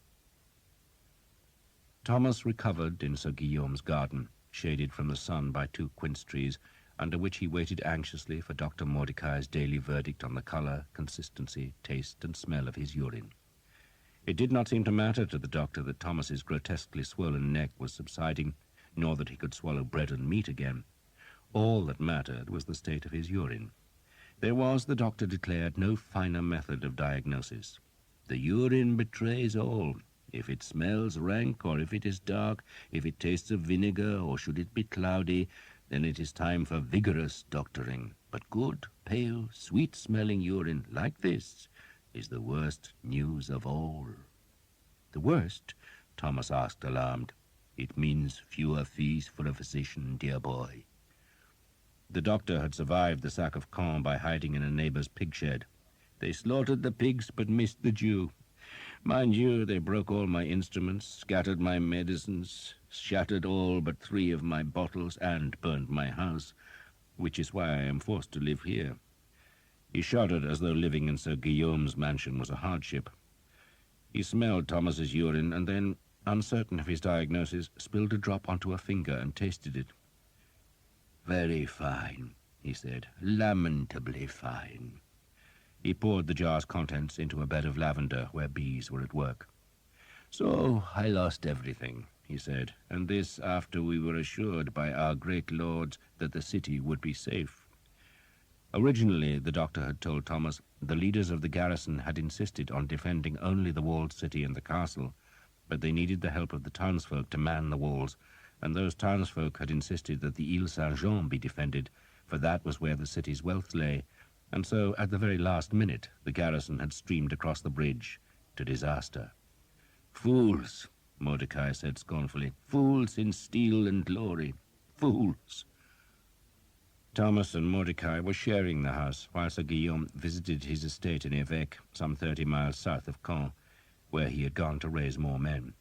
Thomas recovered in Sir Guillaume's garden, shaded from the sun by 2 quince trees, under which he waited anxiously for Dr. Mordecai's daily verdict on the color, consistency, taste, and smell of his urine. It did not seem to matter to the doctor that Thomas's grotesquely swollen neck was subsiding, nor that he could swallow bread and meat again. All that mattered was the state of his urine. There was, the doctor declared, no finer method of diagnosis. The urine betrays all. If it smells rank, or if it is dark, if it tastes of vinegar, or should it be cloudy, then it is time for vigorous doctoring. But good, pale, sweet-smelling urine like this is the worst news of all." "The worst?" Thomas asked, alarmed. "It means fewer fees for a physician, dear boy." The doctor had survived the sack of Caen by hiding in a neighbor's pig shed. "They slaughtered the pigs but missed the Jew. Mind you, they broke all my instruments, scattered my medicines, shattered all but 3 of my bottles, and burned my house, which is why I am forced to live here." He shuddered as though living in Sir Guillaume's mansion was a hardship. He smelled Thomas's urine and then, uncertain of his diagnosis, spilled a drop onto a finger and tasted it. "Very fine," he said, "lamentably fine. He poured the jar's contents into a bed of lavender where bees were at work. "So I lost everything," he said, "and this after we were assured by our great lords that the city would be safe." Originally, the doctor had told Thomas, the leaders of the garrison had insisted on defending only the walled city and the castle, but they needed the help of the townsfolk to man the walls, and those townsfolk had insisted that the Ile Saint-Jean be defended, for that was where the city's wealth lay, and so at the very last minute the garrison had streamed across the bridge to disaster. "Fools," Mordecai said scornfully, "fools in steel and glory, fools." Thomas and Mordecai were sharing the house while Sir Guillaume visited his estate in Évêque, some 30 miles south of Caen, where he had gone to raise more men.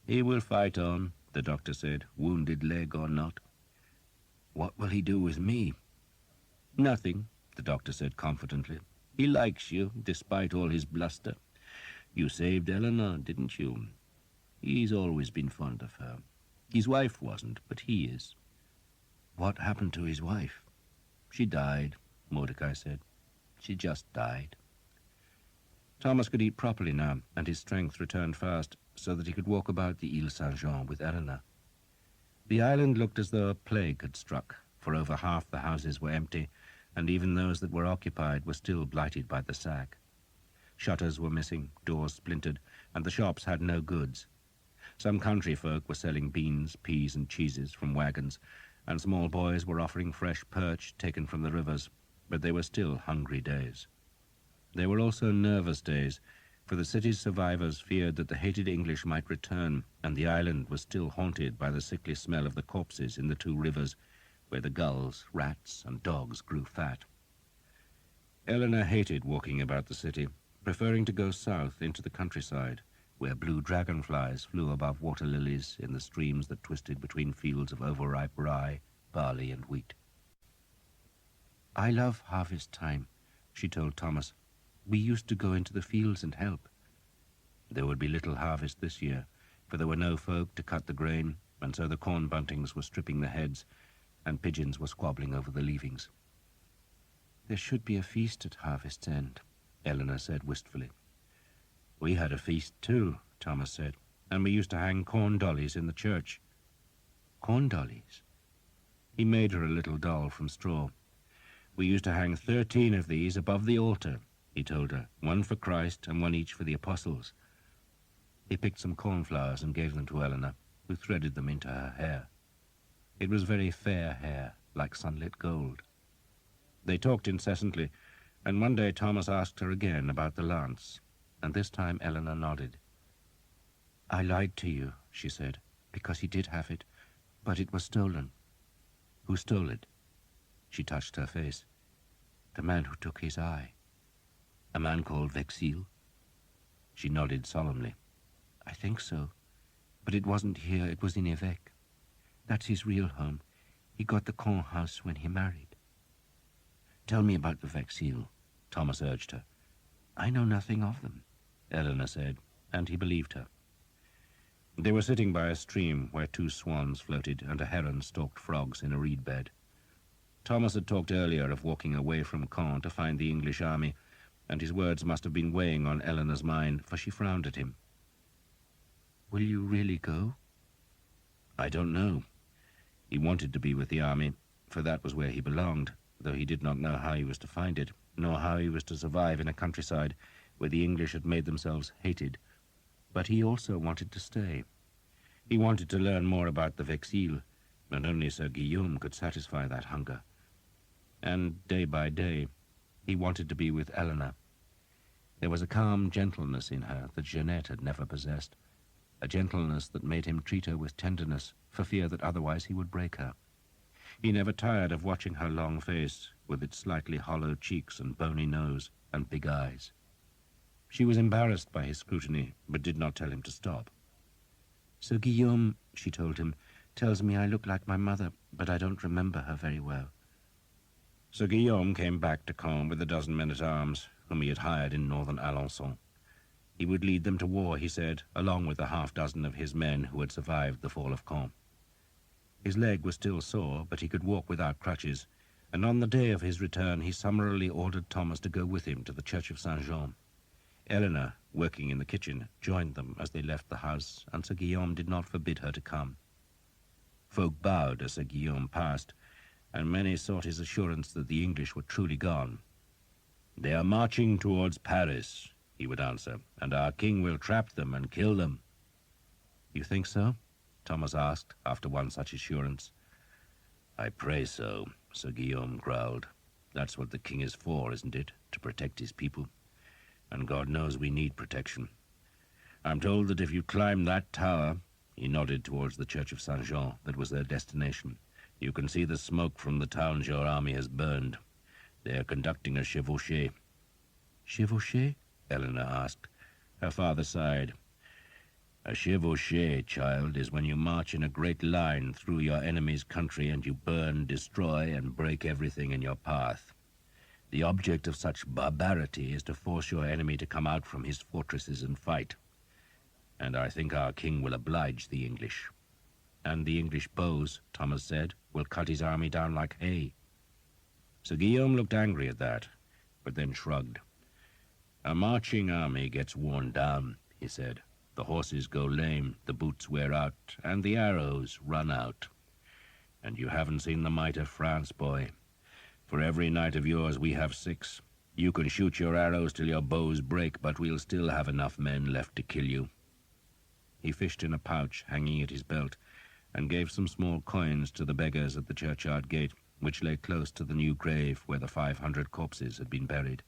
"He will fight on," the doctor said, "wounded leg or not." "What will he do with me?" "Nothing," the doctor said confidently. "He likes you, despite all his bluster. You saved Eleanor, didn't you? He's always been fond of her. His wife wasn't, but he is." "What happened to his wife?" "She died," Mordecai said. "She just died." Thomas could eat properly now, and his strength returned fast, so that he could walk about the Ile Saint-Jean with Eleanor. The island looked as though a plague had struck, for over half the houses were empty, and even those that were occupied were still blighted by the sack. Shutters were missing, doors splintered, and the shops had no goods. Some country folk were selling beans, peas, and cheeses from wagons, and small boys were offering fresh perch taken from the rivers, but they were still hungry days. They were also nervous days, for the city's survivors feared that the hated English might return, and the island was still haunted by the sickly smell of the corpses in the two rivers, where the gulls, rats, and dogs grew fat. Eleanor hated walking about the city, preferring to go south into the countryside, where blue dragonflies flew above water lilies in the streams that twisted between fields of overripe rye, barley, and wheat. "I love harvest time," she told Thomas. "We used to go into the fields and help." There would be little harvest this year, for there were no folk to cut the grain, and so the corn buntings were stripping the heads, and pigeons were squabbling over the leavings. "There should be a feast at harvest's end," Eleanor said wistfully. "We had a feast too," Thomas said, "and we used to hang corn dollies in the church." "Corn dollies?" He made her a little doll from straw. "We used to hang 13 of these above the altar," he told her, "one for Christ and one each for the apostles." He picked some cornflowers and gave them to Eleanor, who threaded them into her hair. It was very fair hair, like sunlit gold. They talked incessantly, and one day Thomas asked her again about the lance, and this time Eleanor nodded. "I lied to you," she said, "because he did have it, but it was stolen." "Who stole it?" She touched her face. "The man who took his eye." "A man called Vexil?" She nodded solemnly. "I think so. But it wasn't here, it was in Évêque. That's his real home. He got the Caen house when he married." "Tell me about the Vexil," Thomas urged her. "I know nothing of them," Eleanor said, and he believed her. They were sitting by a stream where 2 swans floated and a heron stalked frogs in a reed bed. Thomas had talked earlier of walking away from Caen to find the English army, and his words must have been weighing on Eleanor's mind, for she frowned at him. "Will you really go?" "I don't know." He wanted to be with the army, for that was where he belonged, though he did not know how he was to find it, nor how he was to survive in a countryside where the English had made themselves hated. But he also wanted to stay. He wanted to learn more about the Vexil, and only Sir Guillaume could satisfy that hunger. And day by day, he wanted to be with Eleanor. There was a calm gentleness in her that Jeanette had never possessed, a gentleness that made him treat her with tenderness, for fear that otherwise he would break her. He never tired of watching her long face, with its slightly hollow cheeks and bony nose and big eyes. She was embarrassed by his scrutiny, but did not tell him to stop. "Sir Guillaume," she told him, "tells me I look like my mother, but I don't remember her very well." Sir Guillaume came back to Caen with a dozen men-at-arms, whom he had hired in northern Alençon. He would lead them to war, he said, along with the half-dozen of his men who had survived the fall of Caen. His leg was still sore, but he could walk without crutches, and on the day of his return he summarily ordered Thomas to go with him to the church of Saint-Jean. Eleanor, working in the kitchen, joined them as they left the house, and Sir Guillaume did not forbid her to come. Folk bowed as Sir Guillaume passed, and many sought his assurance that the English were truly gone. "They are marching towards Paris," he would answer, "and our king will trap them and kill them." "You think so?" Thomas asked, after one such assurance. "I pray so," Sir Guillaume growled. "That's what the king is for, isn't it? To protect his people. And God knows we need protection. I'm told that if you climb that tower," he nodded towards the church of Saint-Jean, that was their destination, "you can see the smoke from the towns your army has burned. They are conducting a chevauchée." "Chevauchée?" Eleanor asked. Her father sighed. "A chevauchée, child, is when you march in a great line through your enemy's country and you burn, destroy, and break everything in your path. The object of such barbarity is to force your enemy to come out from his fortresses and fight. And I think our king will oblige the English." "And the English bows," Thomas said, "will cut his army down like hay." Sir Guillaume looked angry at that, but then shrugged. "A marching army gets worn down," he said. "The horses go lame, the boots wear out, and the arrows run out. And you haven't seen the might of France, boy. For every knight of yours we have 6. You can shoot your arrows till your bows break, but we'll still have enough men left to kill you." He fished in a pouch hanging at his belt and gave some small coins to the beggars at the churchyard gate, which lay close to the new grave where the 500 corpses had been buried.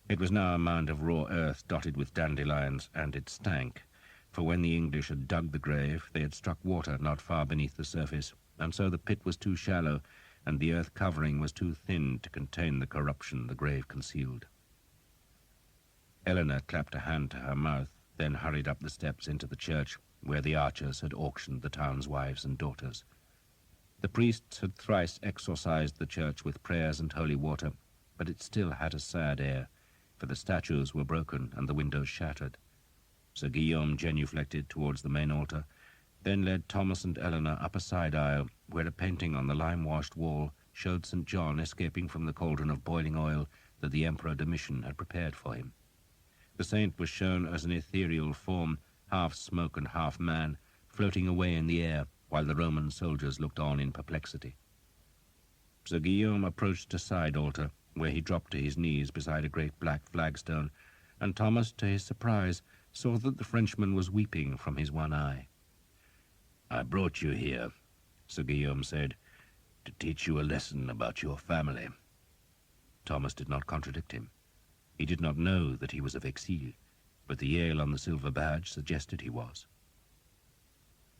It was now a mound of raw earth dotted with dandelions, and it stank, for when the English had dug the grave, they had struck water not far beneath the surface, and so the pit was too shallow, and the earth covering was too thin to contain the corruption the grave concealed. Eleanor clapped a hand to her mouth, then hurried up the steps into the church, where the archers had auctioned the town's wives and daughters. The priests had thrice exorcised the church with prayers and holy water, but it still had a sad air, for the statues were broken and the windows shattered. Sir Guillaume genuflected towards the main altar, then led Thomas and Eleanor up a side aisle, where a painting on the lime-washed wall showed St. John escaping from the cauldron of boiling oil that the Emperor Domitian had prepared for him. The saint was shown as an ethereal form, half smoke and half man, floating away in the air, while the Roman soldiers looked on in perplexity. Sir Guillaume approached a side altar, where he dropped to his knees beside a great black flagstone, and Thomas, to his surprise, saw that the Frenchman was weeping from his one eye. "I brought you here," Sir Guillaume said, "to teach you a lesson about your family." Thomas did not contradict him. He did not know that he was of Exil, but the yale on the silver badge suggested he was.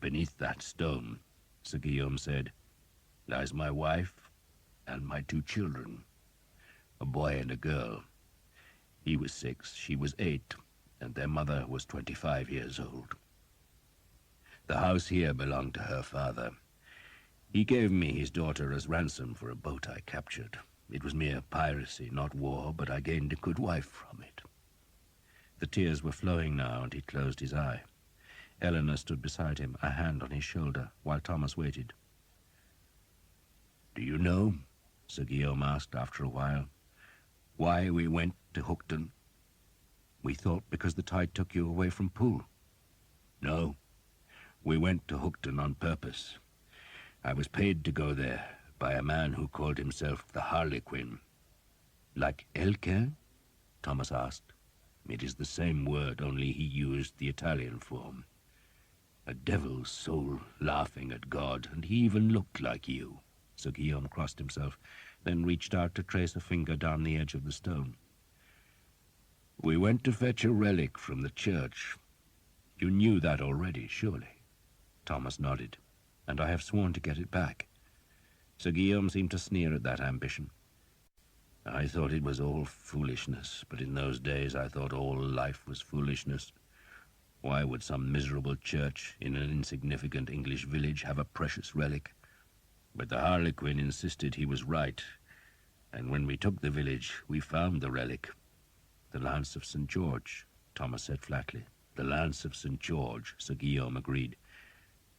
"Beneath that stone," Sir Guillaume said, "lies my wife and my 2 children, a boy and a girl. He was 6, she was 8, and their mother was 25 years old. The house here belonged to her father. He gave me his daughter as ransom for a boat I captured. It was mere piracy, not war, but I gained a good wife from it." The tears were flowing now, and he closed his eye. Eleanor stood beside him, a hand on his shoulder, while Thomas waited. "Do you know," Sir Guillaume asked after a while, "why we went to Hookton?" "We thought because the tide took you away from Poole." "No. We went to Hookton on purpose. I was paid to go there by a man who called himself the Harlequin." "Like Elquin?" Thomas asked. "It is the same word, only he used the Italian form. A devil's soul laughing at God, and he even looked like you." Sir Guillaume crossed himself, then reached out to trace a finger down the edge of the stone. "We went to fetch a relic from the church. You knew that already, surely?" Thomas nodded. "And I have sworn to get it back." Sir Guillaume seemed to sneer at that ambition. "I thought it was all foolishness, but in those days I thought all life was foolishness. Why would some miserable church in an insignificant English village have a precious relic? But the Harlequin insisted he was right, and when we took the village, we found the relic." "The lance of St. George," Thomas said flatly. "The lance of St. George," Sir Guillaume agreed.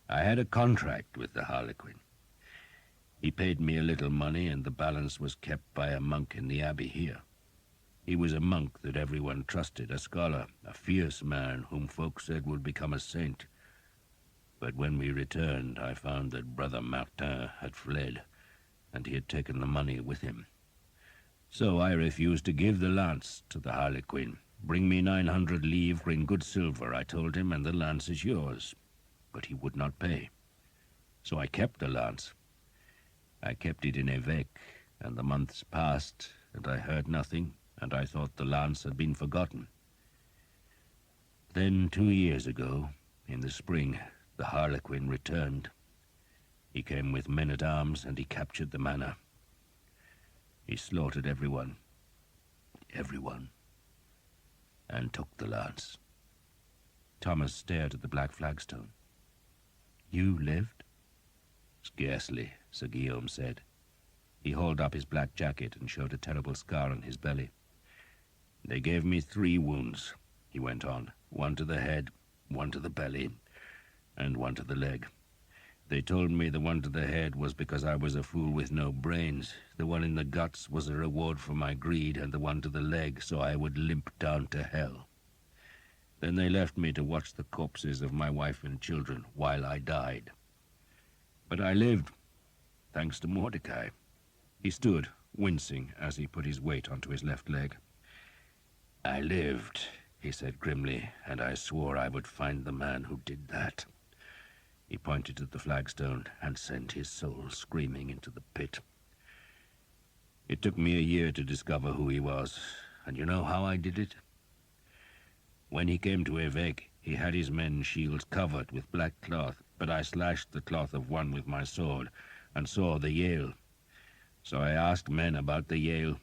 "I had a contract with the Harlequin. He paid me a little money, and the balance was kept by a monk in the abbey here. He was a monk that everyone trusted, a scholar, a fierce man whom folk said would become a saint. But when we returned, I found that Brother Martin had fled, and he had taken the money with him. So I refused to give the lance to the Harlequin. Bring me 900 livres in good silver, I told him, and the lance is yours. But he would not pay. So I kept the lance. I kept it in Évêque, and the months passed, and I heard nothing, and I thought the lance had been forgotten. Then 2 years ago, in the spring, the Harlequin returned. He came with men-at-arms, and he captured the manor. He slaughtered everyone, and took the lance. Thomas stared at the black flagstone. You lived? Scarcely, Sir Guillaume said. He hauled up his black jacket and showed a terrible scar on his belly. They gave me 3 wounds, he went on, 1 to the head, 1 to the belly, and 1 to the leg. They told me the 1 to the head was because I was a fool with no brains. The 1 in the guts was a reward for my greed, and the 1 to the leg so I would limp down to hell. Then they left me to watch the corpses of my wife and children while I died. But I lived, thanks to Mordecai. He stood, wincing, as he put his weight onto his left leg. I lived, he said grimly, and I swore I would find the man who did that. He pointed at the flagstone and sent his soul screaming into the pit. It took me a year to discover who he was, and you know how I did it? When he came to Évêque, he had his men's shields covered with black cloth, but I slashed the cloth of one with my sword and saw the Yale. So I asked men about the Yale.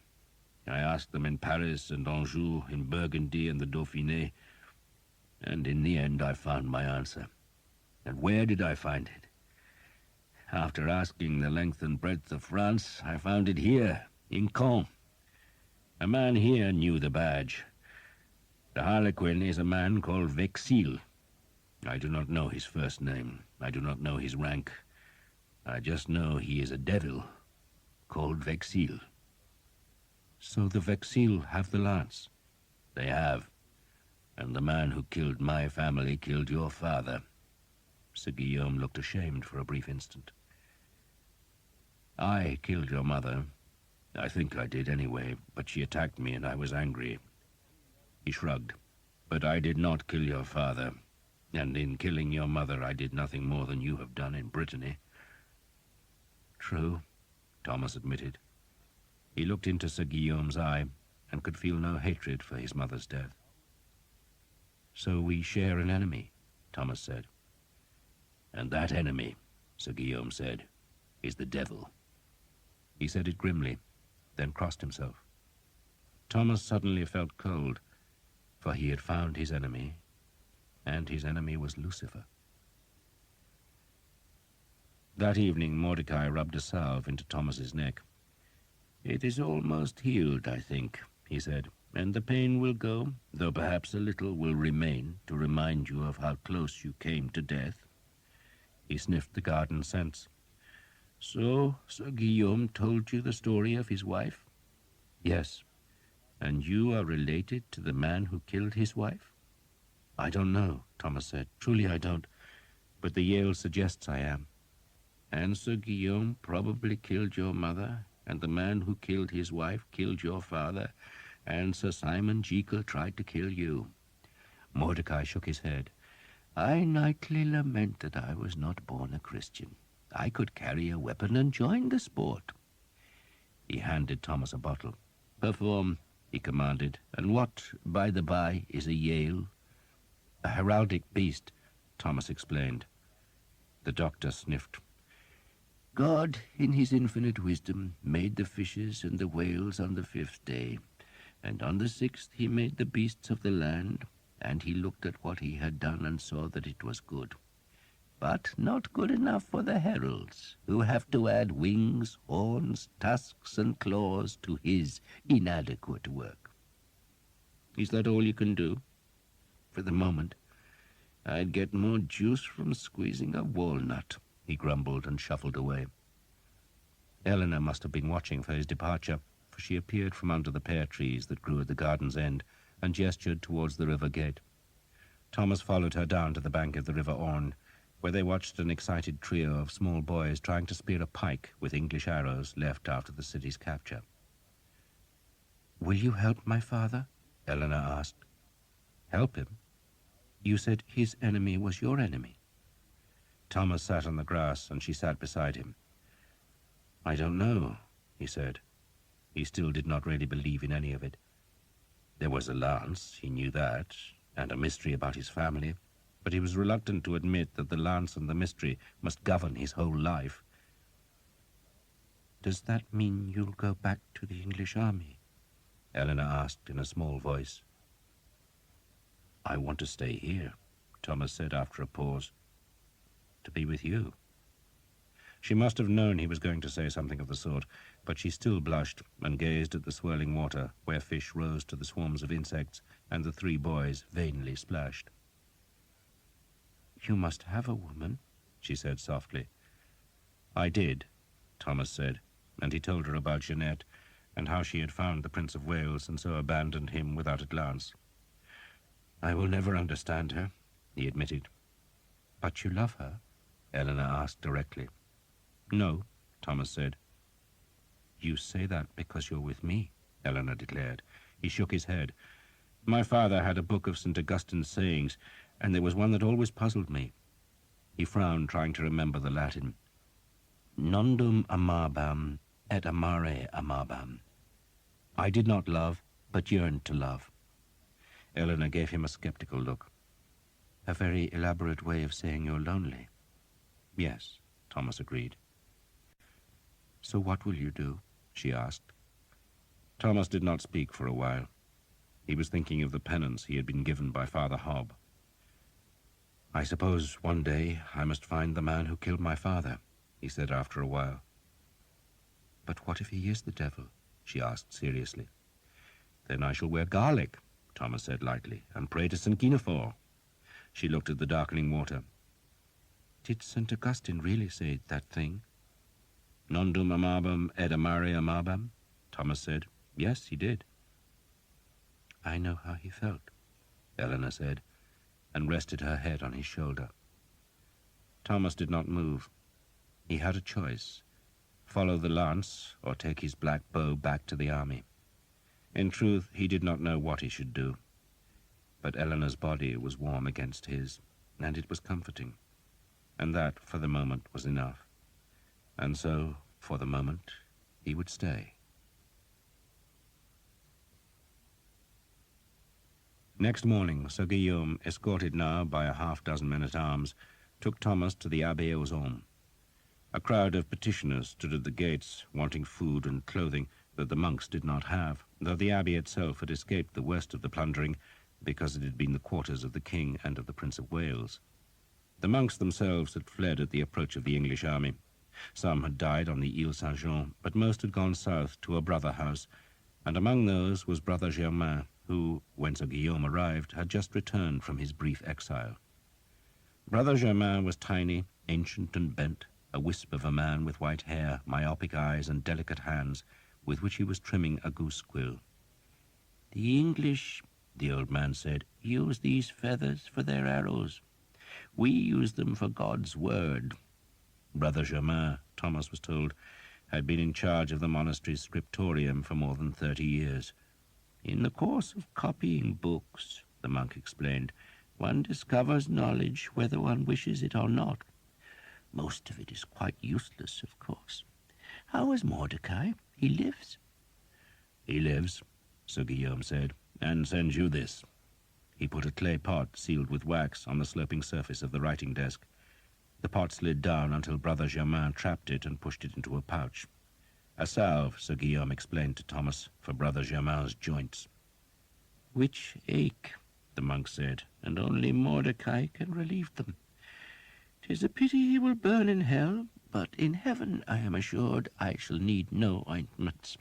I asked them in Paris and Anjou, in Burgundy and the Dauphiné, and in the end I found my answer. And where did I find it? After asking the length and breadth of France, I found it here, in Caen. A man here knew the badge. The Harlequin is a man called Vexil. I do not know his first name. I do not know his rank. I just know he is a devil called Vexil. So the Vexil have the lance? They have. And the man who killed my family killed your father. Sir Guillaume looked ashamed for a brief instant. I killed your mother. I think I did anyway, but she attacked me and I was angry. He shrugged. But I did not kill your father, and in killing your mother I did nothing more than you have done in Brittany. True, Thomas admitted. He looked into Sir Guillaume's eye and could feel no hatred for his mother's death. So we share an enemy, Thomas said. And that enemy, Sir Guillaume said, is the devil. He said it grimly, then crossed himself. Thomas suddenly felt cold, for he had found his enemy, and his enemy was Lucifer. That evening Mordecai rubbed a salve into Thomas's neck. It is almost healed, I think, he said, and the pain will go, though perhaps a little will remain to remind you of how close you came to death. He sniffed the garden scents. So Sir Guillaume told you the story of his wife? Yes. And you are related to the man who killed his wife? I don't know, Thomas said. Truly I don't. But the Yale suggests I am. And Sir Guillaume probably killed your mother, and the man who killed his wife killed your father, and Sir Simon Jekyll tried to kill you. Mordecai shook his head. I nightly lament that I was not born a Christian. I could carry a weapon and join the sport. He handed Thomas a bottle. Perform, he commanded. And what, by the by, is a Yale? A heraldic beast, Thomas explained. The doctor sniffed. God, in his infinite wisdom, made the fishes and the whales on the 5th day, and on the 6th he made the beasts of the land, and he looked at what he had done and saw that it was good. But not good enough for the heralds, who have to add wings, horns, tusks, and claws to his inadequate work. Is that all you can do? For the moment, I'd get more juice from squeezing a walnut, he grumbled and shuffled away. Eleanor must have been watching for his departure, for she appeared from under the pear trees that grew at the garden's end and gestured towards the river gate. Thomas followed her down to the bank of the River Orne, where they watched an excited trio of small boys trying to spear a pike with English arrows left after the city's capture. "Will you help my father?" Eleanor asked. "Help him? You said his enemy was your enemy." Thomas sat on the grass, and she sat beside him. "I don't know," he said. He still did not really believe in any of it. There was a lance, he knew that, and a mystery about his family, but he was reluctant to admit that the lance and the mystery must govern his whole life. "Does that mean you'll go back to the English army?" Eleanor asked in a small voice. "I want to stay here," Thomas said after a pause. "To be with you." She must have known he was going to say something of the sort, but she still blushed and gazed at the swirling water where fish rose to the swarms of insects and the three boys vainly splashed. "You must have a woman," she said softly. "I did," Thomas said, and he told her about Jeanette and how she had found the Prince of Wales and so abandoned him without a glance. "I will never understand her," he admitted. "But you love her?" Eleanor asked directly. "No," Thomas said. "You say that because you're with me," Eleanor declared. He shook his head. "My father had a book of St. Augustine's sayings, and there was one that always puzzled me." He frowned, trying to remember the Latin. "Nondum amabam et amare amabam." I did not love, but yearned to love. Eleanor gave him a skeptical look. "A very elaborate way of saying you're lonely." "Yes," Thomas agreed. "So what will you do?" she asked. Thomas did not speak for a while. He was thinking of the penance he had been given by Father Hobb. "I suppose one day I must find the man who killed my father," he said after a while. "But what if he is the devil?" she asked seriously. "Then I shall wear garlic," Thomas said lightly, "and pray to St. Guinevere." She looked at the darkening water. "Did St. Augustine really say that thing?" "Nondum amabam et amare amabam," Thomas said. "Yes, he did." "I know how he felt," Eleanor said, and rested her head on his shoulder. Thomas did not move. He had a choice: follow the lance or take his black bow back to the army. In truth, he did not know what he should do. But Eleanor's body was warm against his, and it was comforting. And that, for the moment, was enough. And so, for the moment, he would stay. Next morning, Sir Guillaume, escorted now by a half-dozen men-at-arms, took Thomas to the Abbey aux Hommes. A crowd of petitioners stood at the gates, wanting food and clothing that the monks did not have, though the abbey itself had escaped the worst of the plundering, because it had been the quarters of the king and of the Prince of Wales. The monks themselves had fled at the approach of the English army. Some had died on the Ile Saint-Jean, but most had gone south to a brother house, and among those was Brother Germain, who, when Sir Guillaume arrived, had just returned from his brief exile. Brother Germain was tiny, ancient and bent, a wisp of a man with white hair, myopic eyes, and delicate hands, with which he was trimming a goose quill. "The English," the old man said, "use these feathers for their arrows. We use them for God's word." Brother Germain, Thomas was told, had been in charge of the monastery's scriptorium for more than 30 years. "In the course of copying books," the monk explained, "one discovers knowledge whether one wishes it or not. Most of it is quite useless, of course. How is Mordecai? He lives?" "He lives," Sir Guillaume said, "and sends you this." He put a clay pot sealed with wax on the sloping surface of the writing desk. The pot slid down until Brother Germain trapped it and pushed it into a pouch. "A salve," Sir Guillaume explained to Thomas, "for Brother Germain's joints." "Which ache," the monk said, "and only Mordecai can relieve them. 'Tis a pity he will burn in hell, but in heaven I am assured I shall need no ointments.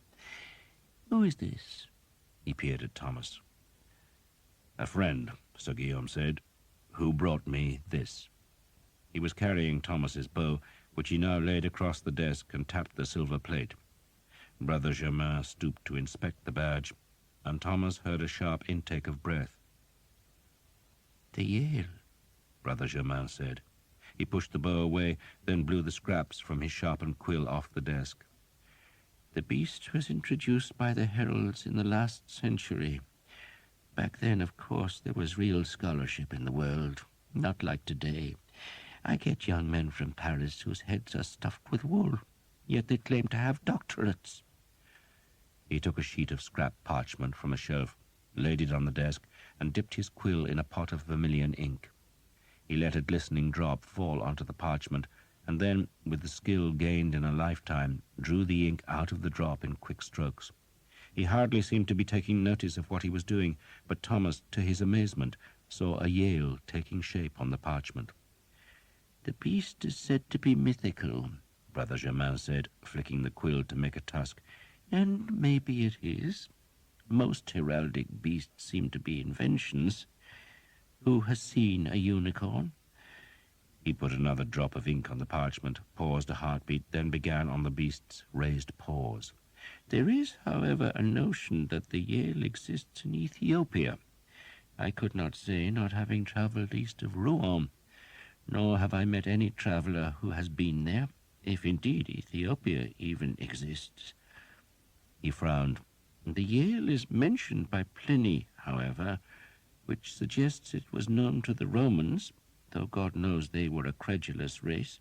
Who is this?" He peered at Thomas. "A friend," Sir Guillaume said, "who brought me this." He was carrying Thomas's bow, which he now laid across the desk and tapped the silver plate. Brother Germain stooped to inspect the badge, and Thomas heard a sharp intake of breath. "The Yale," Brother Germain said. He pushed the bow away, then blew the scraps from his sharpened quill off the desk. "The beast was introduced by the heralds in the last century. Back then, of course, there was real scholarship in the world, not like today. I get young men from Paris whose heads are stuffed with wool, yet they claim to have doctorates." He took a sheet of scrap parchment from a shelf, laid it on the desk, and dipped his quill in a pot of vermilion ink. He let a glistening drop fall onto the parchment, and then, with the skill gained in a lifetime, drew the ink out of the drop in quick strokes. He hardly seemed to be taking notice of what he was doing, but Thomas, to his amazement, saw a Yale taking shape on the parchment. "The beast is said to be mythical," Brother Germain said, flicking the quill to make a tusk. "And maybe it is. Most heraldic beasts seem to be inventions. Who has seen a unicorn?" He put another drop of ink on the parchment, paused a heartbeat, then began on the beast's raised paws. "There is, however, a notion that the Yale exists in Ethiopia. I could not say, not having travelled east of Rouen, nor have I met any traveller who has been there, if indeed Ethiopia even exists." He frowned. "The Yale is mentioned by Pliny, however, which suggests it was known to the Romans, though God knows they were a credulous race.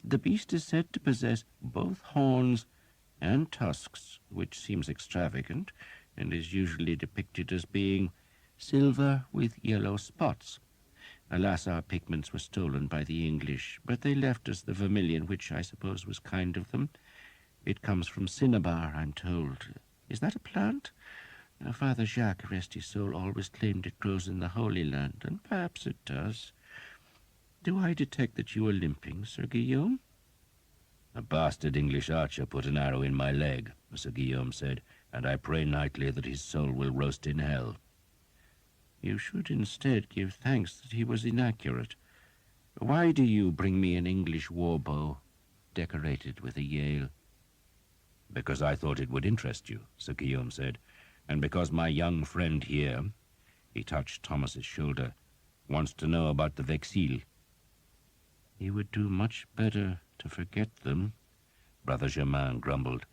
The beast is said to possess both horns and tusks, which seems extravagant, and is usually depicted as being silver with yellow spots. Alas, our pigments were stolen by the English, but they left us the vermilion, which I suppose was kind of them. It comes from cinnabar, I'm told. Is that a plant? Father Jacques, rest his soul, always claimed it grows in the Holy Land, and perhaps it does. Do I detect that you are limping, Sir Guillaume?" "A bastard English archer put an arrow in my leg," Sir Guillaume said, "and I pray nightly that his soul will roast in hell." "You should instead give thanks that he was inaccurate. Why do you bring me an English war bow, decorated with a Yale?" "Because I thought it would interest you," Sir Guillaume said, "and because my young friend here," he touched Thomas's shoulder, "wants to know about the Vexil." "He would do much better to forget them," Brother Germain grumbled.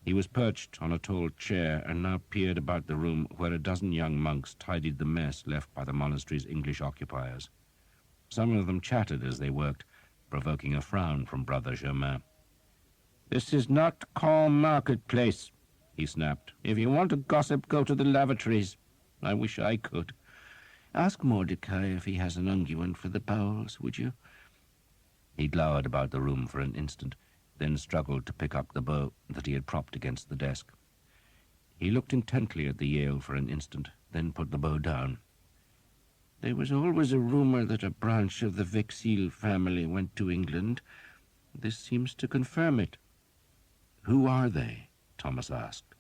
He was perched on a tall chair and now peered about the room where a dozen young monks tidied the mess left by the monastery's English occupiers. Some of them chattered as they worked, provoking a frown from Brother Germain. "This is not calm marketplace," he snapped. "If you want to gossip, go to the lavatories. I wish I could." "Ask Mordecai if he has an unguent for the bowels, would you?" He glowered about the room for an instant, then struggled to pick up the bow that he had propped against the desk. He looked intently at the Yale for an instant, then put the bow down. "There was always a rumor that a branch of the Vexil family went to England. This seems to confirm it." "Who are they?" Thomas asked.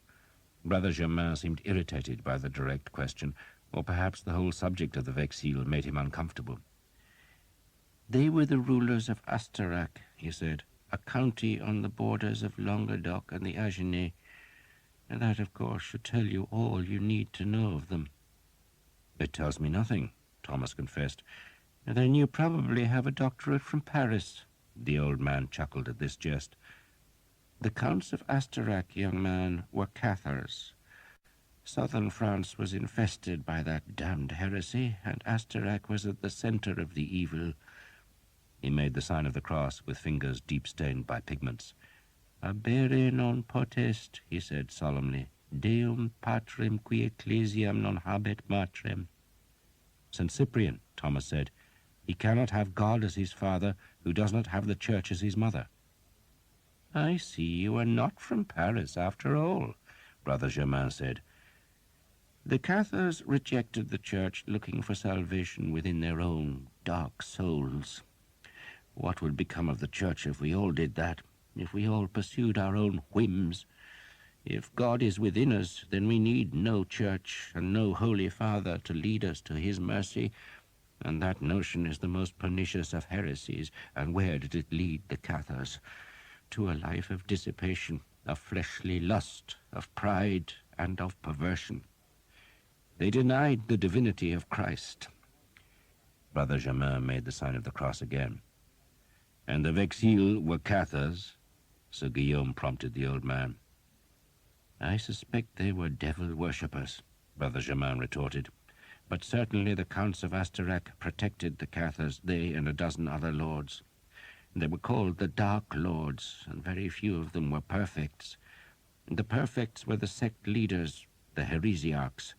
Brother Germain seemed irritated by the direct question, or perhaps the whole subject of the Vexil made him uncomfortable. "They were the rulers of Astarac," he said, "a county on the borders of Languedoc and the Agenais. And that, of course, should tell you all you need to know of them." "It tells me nothing," Thomas confessed. "Then you probably have a doctorate from Paris." The old man chuckled at this jest. "The Counts of Astarac, young man, were Cathars. Southern France was infested by that damned heresy, and Astarac was at the center of the evil." He made the sign of the cross with fingers deep-stained by pigments. "Abere non potest," he said solemnly, "Deum patrem qui ecclesiam non habet matrem." "St. Cyprian," Thomas said, "he cannot have God as his father who does not have the church as his mother." "I see you are not from Paris after all," Brother Germain said. "The Cathars rejected the church, looking for salvation within their own dark souls. What would become of the church if we all did that, if we all pursued our own whims? If God is within us, then we need no church and no Holy Father to lead us to his mercy. And that notion is the most pernicious of heresies. And where did it lead the Cathars? To a life of dissipation, of fleshly lust, of pride, and of perversion. They denied the divinity of Christ. Brother Germain made the sign of the cross again. And the Vexilles were Cathars? Sir Guillaume prompted the old man. I suspect they were devil worshippers, Brother Germain retorted. But certainly the Counts of Astarac protected the Cathars, they and a dozen other lords. They were called the Dark Lords, and very few of them were perfects. The perfects were the sect leaders, the heresiarchs,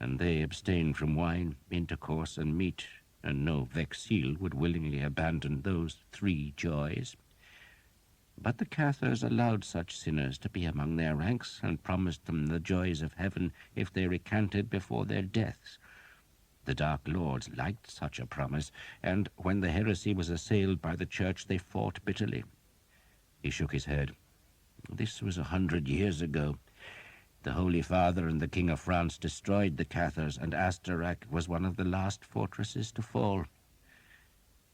and they abstained from wine, intercourse, and meat, and no Vexille would willingly abandon those three joys. But the Cathars allowed such sinners to be among their ranks and promised them the joys of heaven if they recanted before their deaths. The Dark Lords liked such a promise, and when the heresy was assailed by the Church, they fought bitterly. He shook his head. This was 100 years ago. The Holy Father and the King of France destroyed the Cathars, and Astarac was one of the last fortresses to fall.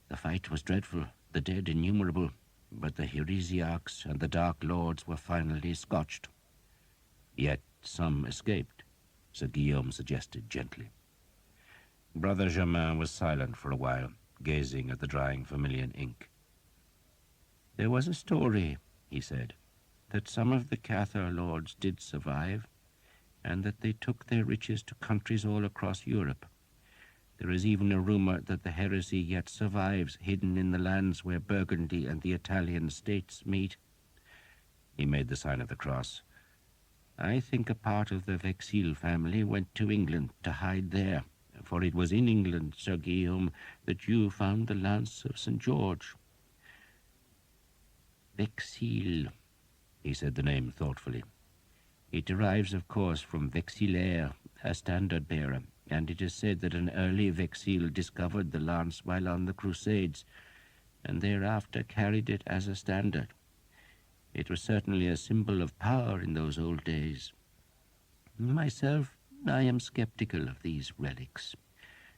The fight was dreadful, the dead innumerable, but the heresiarchs and the Dark Lords were finally scotched. Yet some escaped, Sir Guillaume suggested gently. Brother Germain was silent for a while, gazing at the drying vermilion ink. There was a story, he said, that some of the Cathar lords did survive, and that they took their riches to countries all across Europe. There is even a rumor that the heresy yet survives, hidden in the lands where Burgundy and the Italian states meet. He made the sign of the cross. I think a part of the Vexille family went to England to hide there, for it was in England, Sir Guillaume, that you found the lance of St. George. Vexille, he said the name thoughtfully. It derives, of course, from vexillaire, a standard-bearer, and it is said that an early Vexille discovered the lance while on the Crusades, and thereafter carried it as a standard. It was certainly a symbol of power in those old days. Myself, I am skeptical of these relics.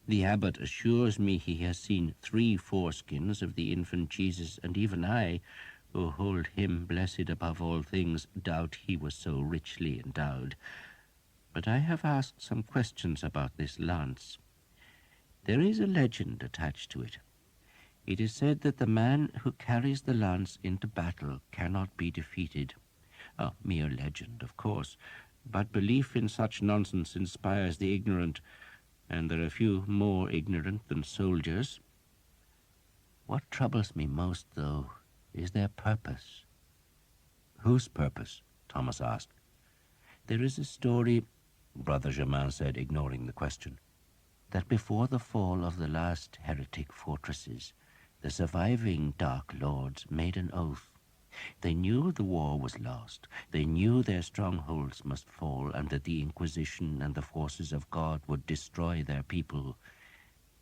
The abbot assures me he has seen 3 foreskins of the infant Jesus, and even I, who hold him blessed above all things, doubt he was so richly endowed. But I have asked some questions about this lance. There is a legend attached to it. It is said that the man who carries the lance into battle cannot be defeated. A mere legend, of course, but belief in such nonsense inspires the ignorant, and there are few more ignorant than soldiers. What troubles me most, though, is their purpose. Whose purpose? Thomas asked. There is a story, Brother Germain said, ignoring the question, that before the fall of the last heretic fortresses, the surviving Dark Lords made an oath. They knew the war was lost. They knew their strongholds must fall, and that the Inquisition and the forces of God would destroy their people.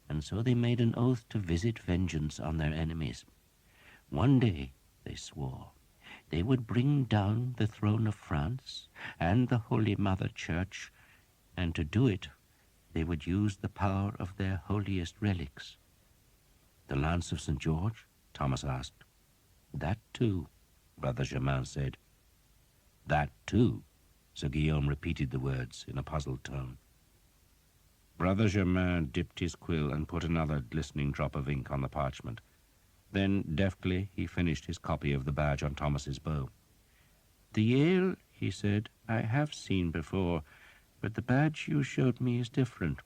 And so they made an oath to visit vengeance on their enemies. One day, they swore, they would bring down the throne of France and the Holy Mother Church, and to do it, they would use the power of their holiest relics. The lance of St. George? Thomas asked. That too, Brother Germain said. That too, Sir Guillaume repeated the words in a puzzled tone. Brother Germain dipped his quill and put another glistening drop of ink on the parchment. Then, deftly, he finished his copy of the badge on Thomas's bow. The Yale, he said, I have seen before, but the badge you showed me is different.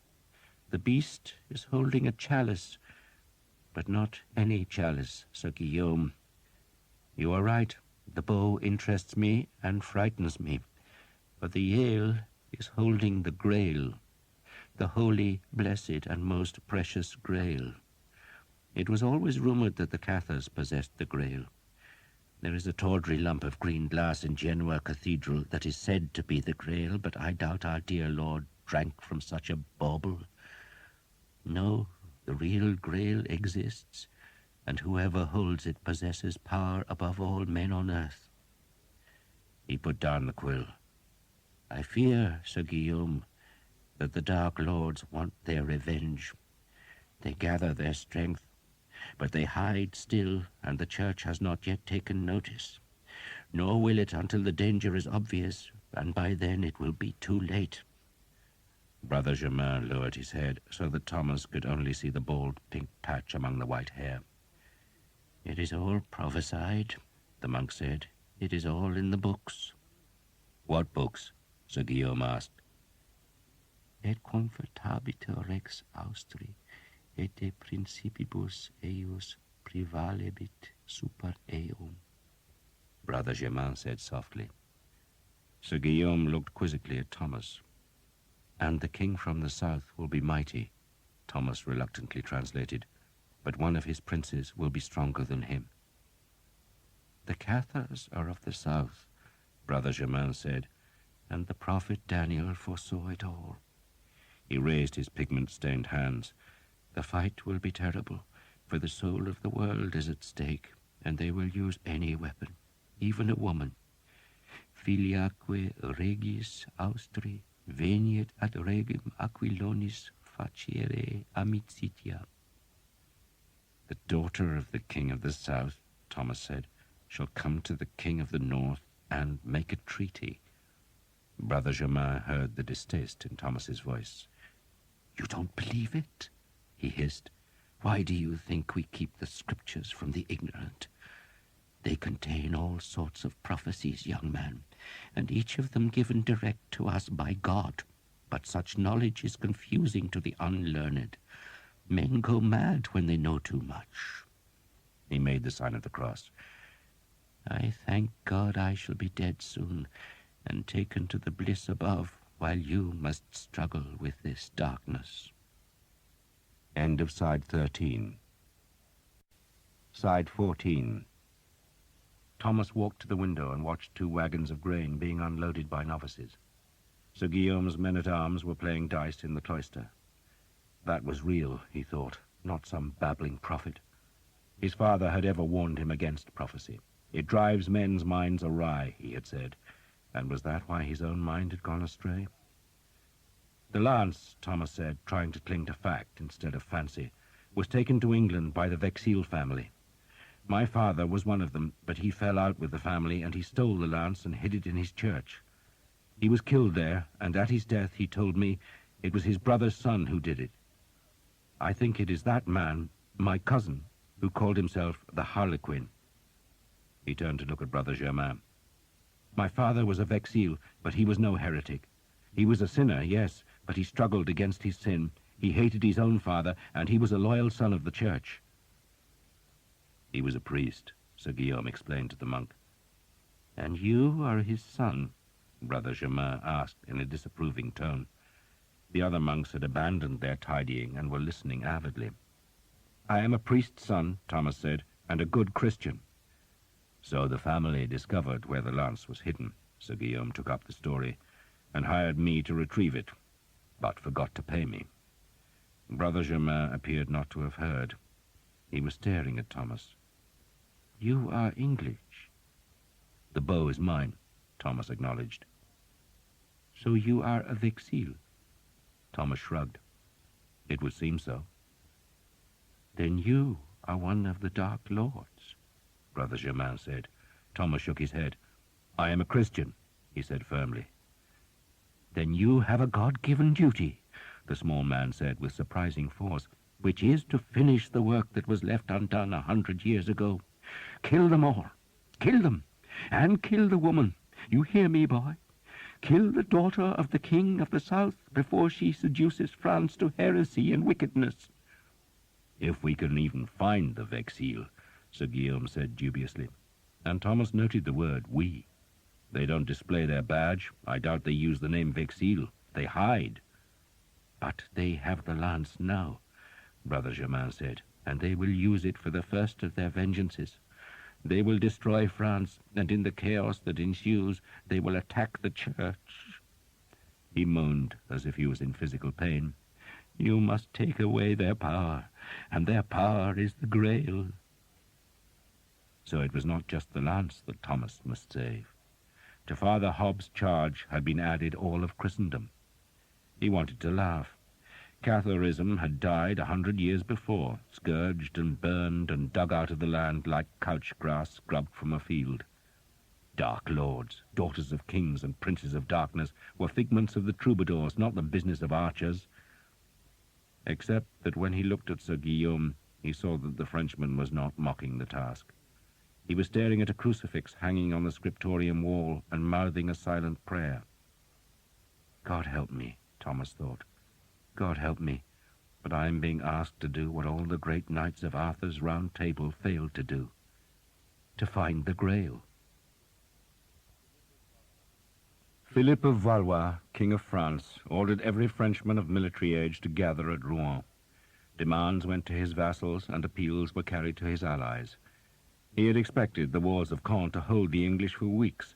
The beast is holding a chalice, but not any chalice, Sir Guillaume. You are right. The bow interests me and frightens me, but the Yale is holding the Grail, the holy, blessed, and most precious Grail. It was always rumored that the Cathars possessed the Grail. There is a tawdry lump of green glass in Genoa Cathedral that is said to be the Grail, but I doubt our dear Lord drank from such a bauble. No, the real Grail exists, and whoever holds it possesses power above all men on earth. He put down the quill. I fear, Sir Guillaume, that the Dark Lords want their revenge. They gather their strength, but they hide still, and the church has not yet taken notice. Nor will it until the danger is obvious, and by then it will be too late." Brother Germain lowered his head so that Thomas could only see the bald pink patch among the white hair. "It is all prophesied," the monk said. "It is all in the books." "What books?" Sir Guillaume asked. "Et convertabiter rex Austri, et de principibus eius privalebit super eum," Brother Germain said softly. Sir Guillaume looked quizzically at Thomas. "And the king from the south will be mighty," Thomas reluctantly translated, "but one of his princes will be stronger than him." "The Cathars are of the south," Brother Germain said, "and the prophet Daniel foresaw it all." He raised his pigment-stained hands. "The fight will be terrible, for the soul of the world is at stake, and they will use any weapon, even a woman. Filiaque regis Austri veniet ad regim Aquilonis facere amicitia." "The daughter of the king of the south," Thomas said, "shall come to the king of the north and make a treaty." Brother Germain heard the distaste in Thomas's voice. "You don't believe it?" he hissed. "Why do you think we keep the scriptures from the ignorant? They contain all sorts of prophecies, young man, and each of them given direct to us by God. But such knowledge is confusing to the unlearned. Men go mad when they know too much." He made the sign of the cross. "I thank God I shall be dead soon, and taken to the bliss above, while you must struggle with this darkness." End of side 13. Side 14. Thomas walked to the window and watched 2 wagons of grain being unloaded by novices. Sir Guillaume's men-at-arms were playing dice in the cloister. That was real, he thought, not some babbling prophet. His father had ever warned him against prophecy. It drives men's minds awry, he had said, and was that why his own mind had gone astray? The lance, Thomas said, trying to cling to fact instead of fancy, was taken to England by the Vexil family. My father was one of them, but he fell out with the family, and he stole the lance and hid it in his church. He was killed there, and at his death he told me it was his brother's son who did it. I think it is that man, my cousin, who called himself the Harlequin. He turned to look at Brother Germain. My father was a Vexil, but he was no heretic. He was a sinner, yes, but he struggled against his sin. He hated his own father, and he was a loyal son of the church. He was a priest, Sir Guillaume explained to the monk. "And you are his son?" Brother Germain asked in a disapproving tone. The other monks had abandoned their tidying and were listening avidly. "I am a priest's son," Thomas said, "and a good Christian." "So the family discovered where the lance was hidden," Sir Guillaume took up the story, "and hired me to retrieve it, but forgot to pay me." Brother Germain appeared not to have heard. He was staring at Thomas. "You are English?" "The bow is mine," Thomas acknowledged. "So you are a Vexil?" Thomas shrugged. "It would seem so." "Then you are one of the Dark Lords," Brother Germain said. Thomas shook his head. "I am a Christian," he said firmly. "Then you have a God-given duty," the small man said with surprising force, "which is to finish the work that was left undone 100 years ago. Kill them all. Kill them. And kill the woman. You hear me, boy? Kill the daughter of the king of the south before she seduces France to heresy and wickedness." "If we can even find the Vexil," Sir Guillaume said dubiously. And Thomas noted the word "we." "They don't display their badge. I doubt they use the name Vexil. They hide." "But they have the lance now," Brother Germain said, "and they will use it for the first of their vengeances. They will destroy France, and in the chaos that ensues, they will attack the church." He moaned as if he was in physical pain. "You must take away their power, and their power is the Grail." So it was not just the lance that Thomas must save. To Father Hobbs' charge had been added all of Christendom. He wanted to laugh. Catharism had died 100 years before, scourged and burned and dug out of the land like couch grass scrubbed from a field. Dark lords, daughters of kings and princes of darkness, were figments of the troubadours, not the business of archers. Except that when he looked at Sir Guillaume, he saw that the Frenchman was not mocking the task. He was staring at a crucifix hanging on the scriptorium wall and mouthing a silent prayer. God help me, Thomas thought. God help me, but I am being asked to do what all the great knights of Arthur's Round Table failed to do, to find the Grail. Philip of Valois, King of France, ordered every Frenchman of military age to gather at Rouen. Demands went to his vassals and appeals were carried to his allies. He had expected the wars of Caen to hold the English for weeks,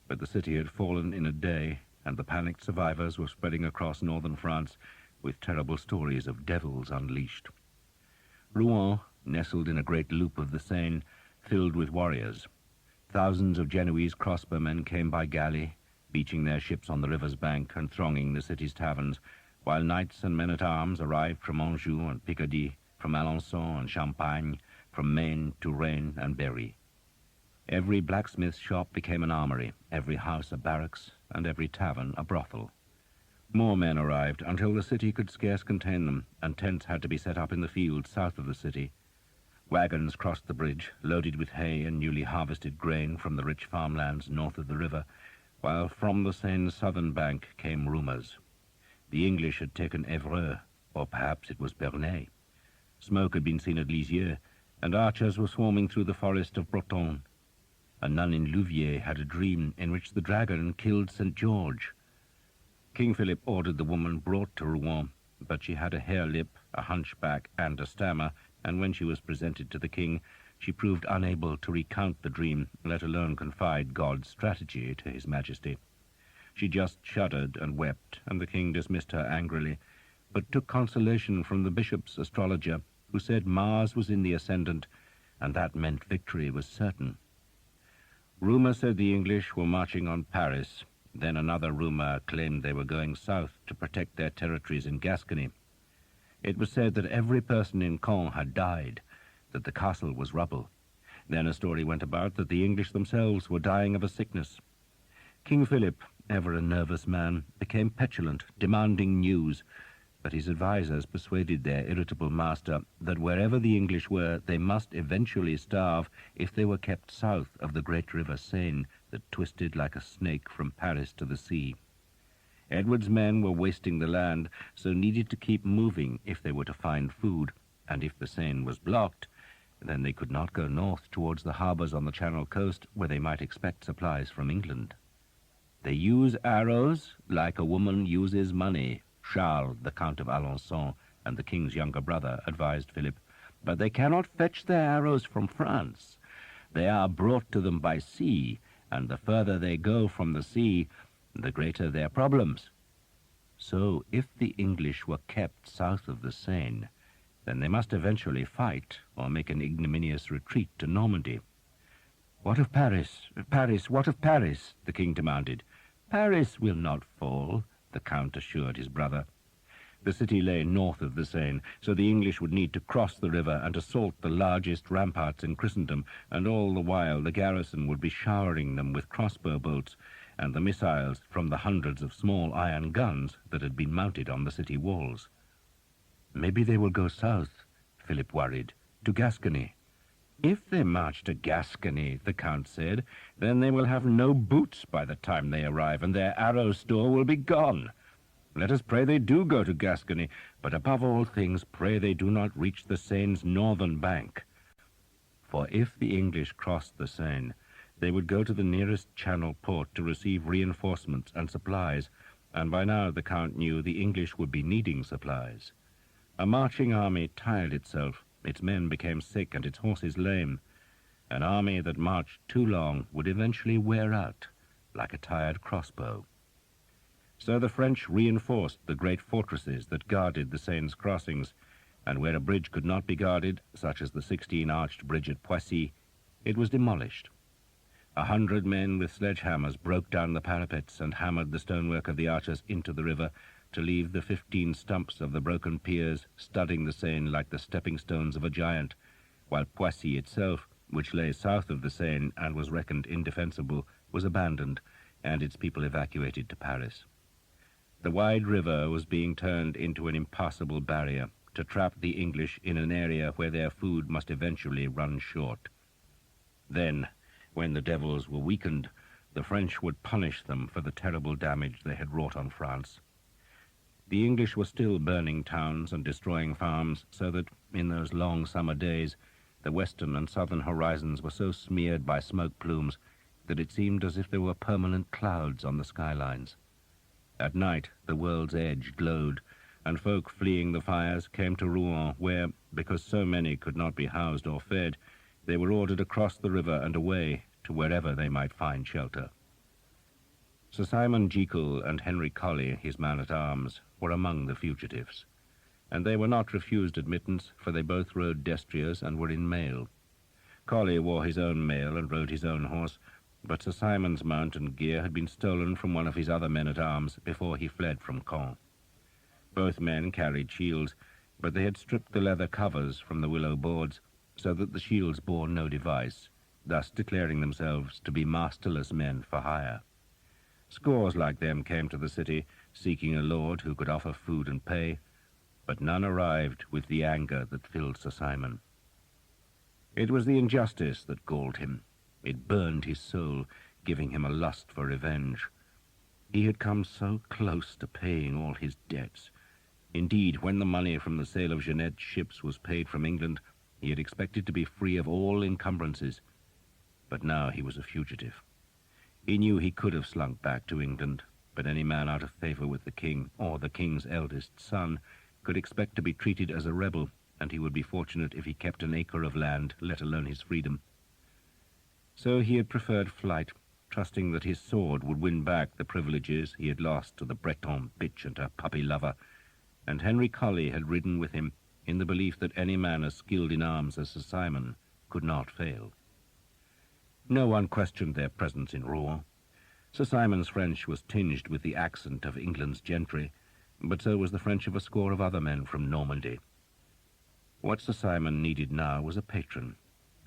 but the city had fallen in a day, and the panicked survivors were spreading across northern France with terrible stories of devils unleashed. Rouen, nestled in a great loop of the Seine, filled with warriors. Thousands of Genoese crossbowmen came by galley, beaching their ships on the river's bank and thronging the city's taverns, while knights and men-at-arms arrived from Anjou and Picardy, from Alençon and Champagne, from Maine, Touraine, and Berry. Every blacksmith's shop became an armory, every house a barracks, and every tavern a brothel. More men arrived until the city could scarce contain them, and tents had to be set up in the fields south of the city. Wagons crossed the bridge, loaded with hay and newly harvested grain from the rich farmlands north of the river, while from the Seine's southern bank came rumours. The English had taken Évreux, or perhaps it was Bernay. Smoke had been seen at Lisieux, and archers were swarming through the forest of Breton. A nun in Louviers had a dream in which the dragon killed St. George. King Philip ordered the woman brought to Rouen, but she had a hare lip, a hunchback, and a stammer, and when she was presented to the king, she proved unable to recount the dream, let alone confide God's strategy to his majesty. She just shuddered and wept, and the king dismissed her angrily, but took consolation from the bishop's astrologer, who said Mars was in the ascendant, and that meant victory was certain. Rumour said the English were marching on Paris. Then another rumour claimed they were going south to protect their territories in Gascony. It was said that every person in Caen had died, that the castle was rubble. Then a story went about that the English themselves were dying of a sickness. King Philip, ever a nervous man, became petulant, demanding news, but his advisers persuaded their irritable master that wherever the English were, they must eventually starve if they were kept south of the great river Seine that twisted like a snake from Paris to the sea. Edward's men were wasting the land, so needed to keep moving if they were to find food, and if the Seine was blocked, then they could not go north towards the harbours on the Channel coast where they might expect supplies from England. They use arrows like a woman uses money, Charles, the Count of Alençon, and the king's younger brother, advised Philip, but they cannot fetch their arrows from France. They are brought to them by sea, and the further they go from the sea, the greater their problems. So if the English were kept south of the Seine, then they must eventually fight or make an ignominious retreat to Normandy. What of Paris? Paris, what of Paris? The king demanded. Paris will not fall, the Count assured his brother. The city lay north of the Seine, so the English would need to cross the river and assault the largest ramparts in Christendom, and all the while the garrison would be showering them with crossbow bolts and the missiles from the hundreds of small iron guns that had been mounted on the city walls. Maybe they will go south, Philip worried, to Gascony. If they march to Gascony, the Count said, then they will have no boots by the time they arrive, and their arrow store will be gone. Let us pray they do go to Gascony, but above all things pray they do not reach the Seine's northern bank. For if the English crossed the Seine, they would go to the nearest Channel port to receive reinforcements and supplies, and by now the Count knew the English would be needing supplies. A marching army tired itself, its men became sick and its horses lame. An army that marched too long would eventually wear out, like a tired crossbow. So the French reinforced the great fortresses that guarded the Seine's crossings, and where a bridge could not be guarded, such as the 16-arched bridge at Poissy, it was demolished. 100 men with sledgehammers broke down the parapets and hammered the stonework of the archers into the river, to leave the 15 stumps of the broken piers studding the Seine like the stepping stones of a giant, while Poissy itself, which lay south of the Seine and was reckoned indefensible, was abandoned and its people evacuated to Paris. The wide river was being turned into an impassable barrier to trap the English in an area where their food must eventually run short. Then, when the devils were weakened, the French would punish them for the terrible damage they had wrought on France. The English were still burning towns and destroying farms, so that, in those long summer days, the western and southern horizons were so smeared by smoke plumes that it seemed as if there were permanent clouds on the skylines. At night, the world's edge glowed, and folk fleeing the fires came to Rouen, where, because so many could not be housed or fed, they were ordered across the river and away to wherever they might find shelter. Sir Simon Jekyll and Henry Colley, his man-at-arms, were among the fugitives, and they were not refused admittance, for they both rode destriers and were in mail. Colley wore his own mail and rode his own horse, but Sir Simon's mount and gear had been stolen from one of his other men-at-arms before he fled from Caen. Both men carried shields, but they had stripped the leather covers from the willow boards so that the shields bore no device, thus declaring themselves to be masterless men for hire. Scores like them came to the city, seeking a lord who could offer food and pay, but none arrived with the anger that filled Sir Simon. It was the injustice that galled him. It burned his soul, giving him a lust for revenge. He had come so close to paying all his debts. Indeed, when the money from the sale of Jeanette's ships was paid from England, he had expected to be free of all encumbrances. But now he was a fugitive. He knew he could have slunk back to England, but any man out of favor with the king, or the king's eldest son, could expect to be treated as a rebel, and he would be fortunate if he kept an acre of land, let alone his freedom. So he had preferred flight, trusting that his sword would win back the privileges he had lost to the Breton bitch and her puppy lover, and Henry Colley had ridden with him in the belief that any man as skilled in arms as Sir Simon could not fail. No one questioned their presence in Rouen. Sir Simon's French was tinged with the accent of England's gentry, but so was the French of a score of other men from Normandy. What Sir Simon needed now was a patron,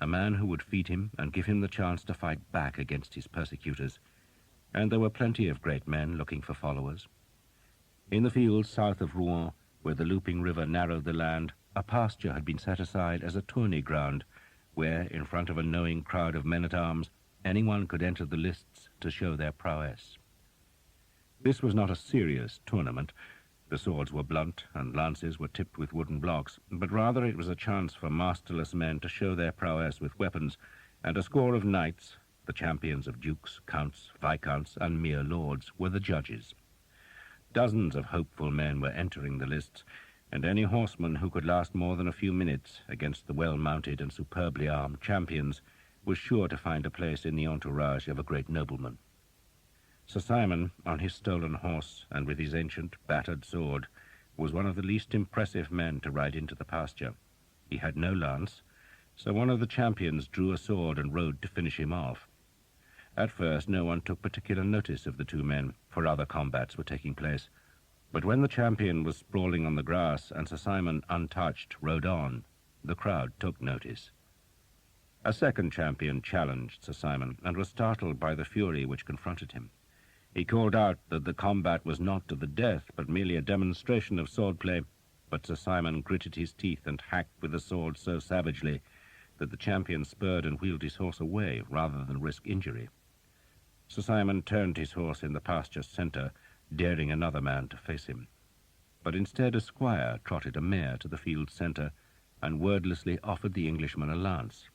a man who would feed him and give him the chance to fight back against his persecutors, and there were plenty of great men looking for followers. In the fields south of Rouen, where the looping river narrowed the land, a pasture had been set aside as a tourney ground, where, in front of a knowing crowd of men-at-arms, anyone could enter the lists to show their prowess. This was not a serious tournament. The swords were blunt and lances were tipped with wooden blocks, but rather it was a chance for masterless men to show their prowess with weapons, and a score of knights, the champions of dukes, counts, viscounts, and mere lords, were the judges. Dozens of hopeful men were entering the lists, and any horseman who could last more than a few minutes against the well-mounted and superbly armed champions was sure to find a place in the entourage of a great nobleman. Sir Simon, on his stolen horse and with his ancient, battered sword, was one of the least impressive men to ride into the pasture. He had no lance, so one of the champions drew a sword and rode to finish him off. At first no one took particular notice of the two men, for other combats were taking place. But when the champion was sprawling on the grass and Sir Simon, untouched, rode on, the crowd took notice. A second champion challenged Sir Simon and was startled by the fury which confronted him. He called out that the combat was not to the death, but merely a demonstration of swordplay, but Sir Simon gritted his teeth and hacked with the sword so savagely that the champion spurred and wheeled his horse away rather than risk injury. Sir Simon turned his horse in the pasture's centre, daring another man to face him. But instead a squire trotted a mare to the field's centre and wordlessly offered the Englishman a lance.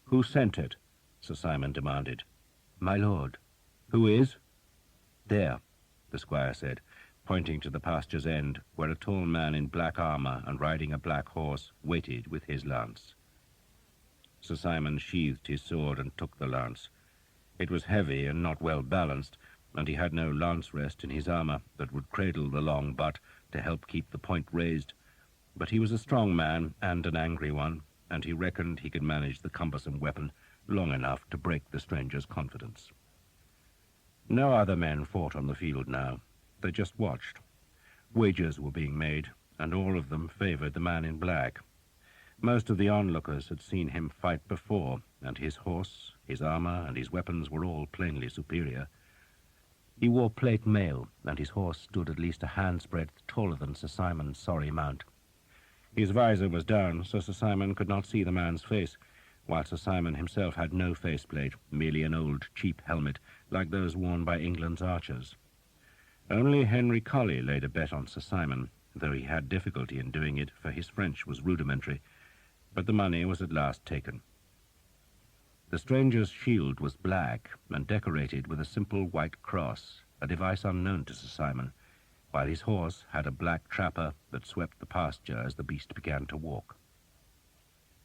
"Who sent it?" Sir Simon demanded. "My lord." "Who is?" "There," the squire said, pointing to the pasture's end, where a tall man in black armour and riding a black horse waited with his lance. Sir Simon sheathed his sword and took the lance. It was heavy and not well balanced, and he had no lance rest in his armour that would cradle the long butt to help keep the point raised. But he was a strong man and an angry one, and he reckoned he could manage the cumbersome weapon long enough to break the stranger's confidence. No other men fought on the field now. They just watched, Wagers were being made, and all of them favored the man in black. Most of the onlookers had seen him fight before, and his horse, his armor, and his weapons were all plainly superior. He wore plate mail, and his horse stood at least a hand's breadth taller than Sir Simon's sorry mount. His visor was down, so Sir Simon could not see the man's face, while Sir Simon himself had no faceplate, merely an old, cheap helmet, like those worn by England's archers. Only Henry Colley laid a bet on Sir Simon, though he had difficulty in doing it, for his French was rudimentary, but the money was at last taken. The stranger's shield was black and decorated with a simple white cross, a device unknown to Sir Simon, while his horse had a black trapper that swept the pasture as the beast began to walk.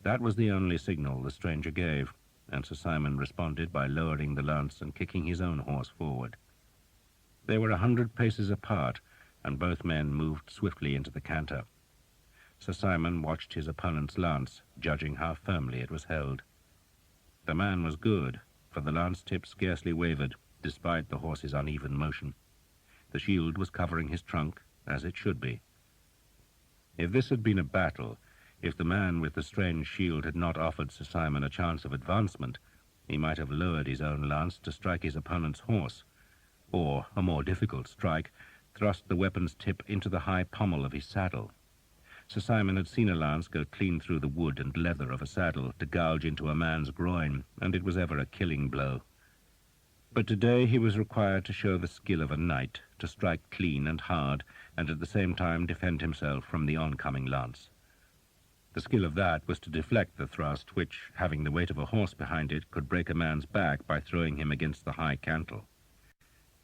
That was the only signal the stranger gave, and Sir Simon responded by lowering the lance and kicking his own horse forward. They were 100 paces apart, and both men moved swiftly into the canter. Sir Simon watched his opponent's lance, judging how firmly it was held. The man was good, for the lance tip scarcely wavered, despite the horse's uneven motion. The shield was covering his trunk, as it should be. If this had been a battle, if the man with the strange shield had not offered Sir Simon a chance of advancement, he might have lowered his own lance to strike his opponent's horse, or, a more difficult strike, thrust the weapon's tip into the high pommel of his saddle. Sir Simon had seen a lance go clean through the wood and leather of a saddle to gouge into a man's groin, and it was ever a killing blow. But today he was required to show the skill of a knight, to strike clean and hard, and at the same time defend himself from the oncoming lance. The skill of that was to deflect the thrust which, having the weight of a horse behind it, could break a man's back by throwing him against the high cantle.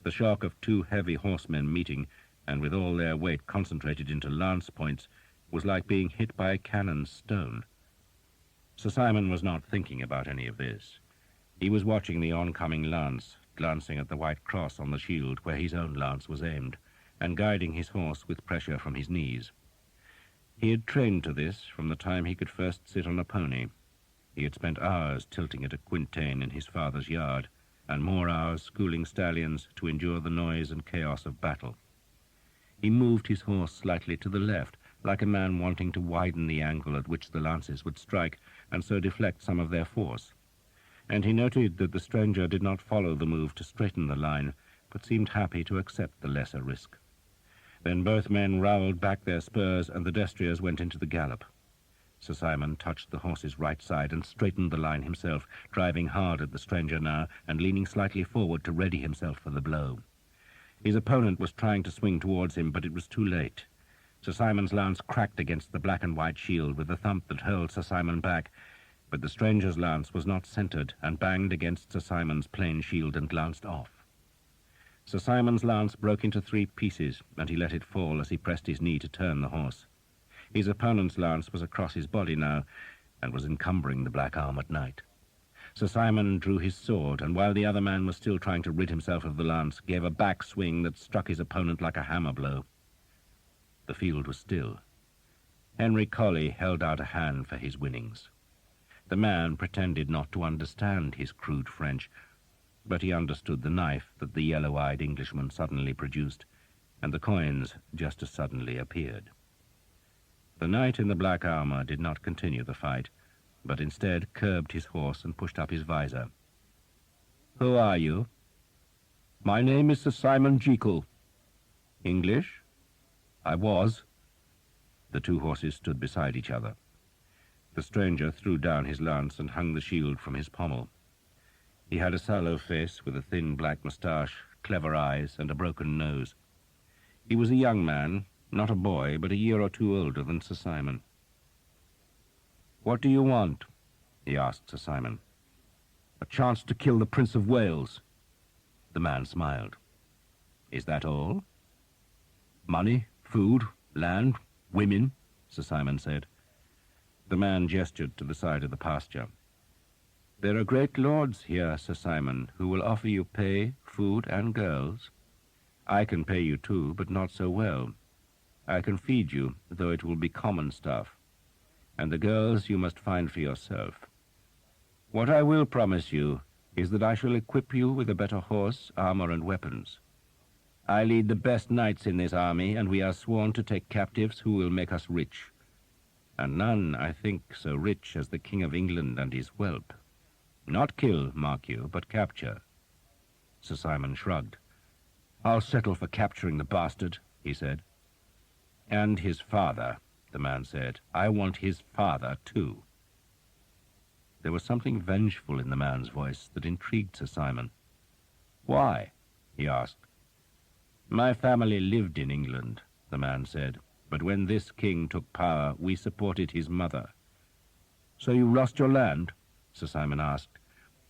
The shock of two heavy horsemen meeting, and with all their weight concentrated into lance points, was like being hit by a cannon's stone. Sir Simon was not thinking about any of this. He was watching the oncoming lance, glancing at the white cross on the shield where his own lance was aimed, and guiding his horse with pressure from his knees. He had trained to this from the time he could first sit on a pony. He had spent hours tilting at a quintain in his father's yard, and more hours schooling stallions to endure the noise and chaos of battle. He moved his horse slightly to the left, like a man wanting to widen the angle at which the lances would strike, and so deflect some of their force. And he noted that the stranger did not follow the move to straighten the line, but seemed happy to accept the lesser risk. Then both men rowelled back their spurs, and the destriers went into the gallop. Sir Simon touched the horse's right side and straightened the line himself, driving hard at the stranger now and leaning slightly forward to ready himself for the blow. His opponent was trying to swing towards him, but it was too late. Sir Simon's lance cracked against the black and white shield with a thump that hurled Sir Simon back, but the stranger's lance was not centred and banged against Sir Simon's plain shield and glanced off. Sir Simon's lance broke into 3 pieces, and he let it fall as he pressed his knee to turn the horse. His opponent's lance was across his body now, and was encumbering the black-armoured knight. Sir Simon drew his sword, and while the other man was still trying to rid himself of the lance, gave a back swing that struck his opponent like a hammer blow. The field was still. Henry Colley held out a hand for his winnings. The man pretended not to understand his crude French, but he understood the knife that the yellow-eyed Englishman suddenly produced, and the coins just as suddenly appeared. The knight in the black armour did not continue the fight, but instead curbed his horse and pushed up his visor. "Who are you?" "My name is Sir Simon Jekyll." "English?" "I was." The 2 horses stood beside each other. The stranger threw down his lance and hung the shield from his pommel. He had a sallow face with a thin black moustache, clever eyes, and a broken nose. He was a young man, not a boy, but a year or 2 older than Sir Simon. "What do you want?" he asked Sir Simon. "A chance to kill the Prince of Wales." The man smiled. "Is that all?" "Money, food, land, women," Sir Simon said. The man gestured to the side of the pasture. "There are great lords here, Sir Simon, who will offer you pay, food, and girls. I can pay you too, but not so well. I can feed you, though it will be common stuff. And the girls you must find for yourself. What I will promise you is that I shall equip you with a better horse, armor, and weapons. I lead the best knights in this army, and we are sworn to take captives who will make us rich. And none, I think, so rich as the King of England and his whelp. Not kill, mark you, but capture." Sir Simon shrugged. "I'll settle for capturing the bastard," he said. "And his father," the man said. "I want his father, too." There was something vengeful in the man's voice that intrigued Sir Simon. "Why?" he asked. "My family lived in England," the man said, "but when this king took power, we supported his mother." "So you lost your land?" Sir Simon asked.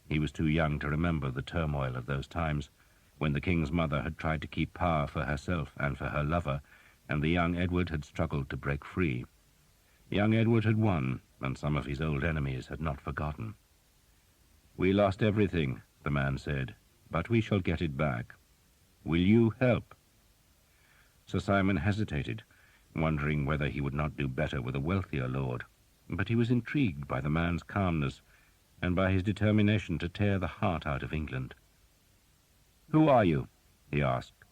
He was too young to remember the turmoil of those times, when the king's mother had tried to keep power for herself and for her lover, and the young Edward had struggled to break free. Young Edward had won, and some of his old enemies had not forgotten. "We lost everything," the man said, "but we shall get it back. Will you help?" Sir Simon hesitated, wondering whether he would not do better with a wealthier lord, but he was intrigued by the man's calmness and by his determination to tear the heart out of England. "Who are you?" he asked.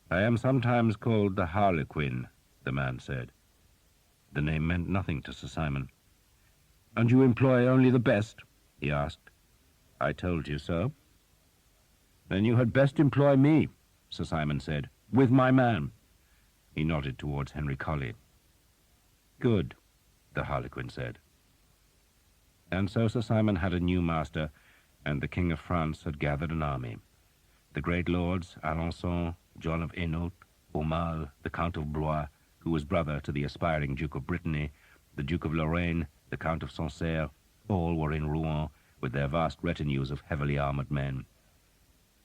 "I am sometimes called the Harlequin," the man said. The name meant nothing to Sir Simon. "And you employ only the best?" he asked. "I told you so." "Then you had best employ me," Sir Simon said, "with my man." He nodded towards Henry Colley. "Good," the Harlequin said. And so Sir Simon had a new master, and the King of France had gathered an army. The great lords, Alençon, John of Hainault, Aumale, the Count of Blois, who was brother to the aspiring Duke of Brittany, the Duke of Lorraine, the Count of Sancerre, all were in Rouen with their vast retinues of heavily armored men.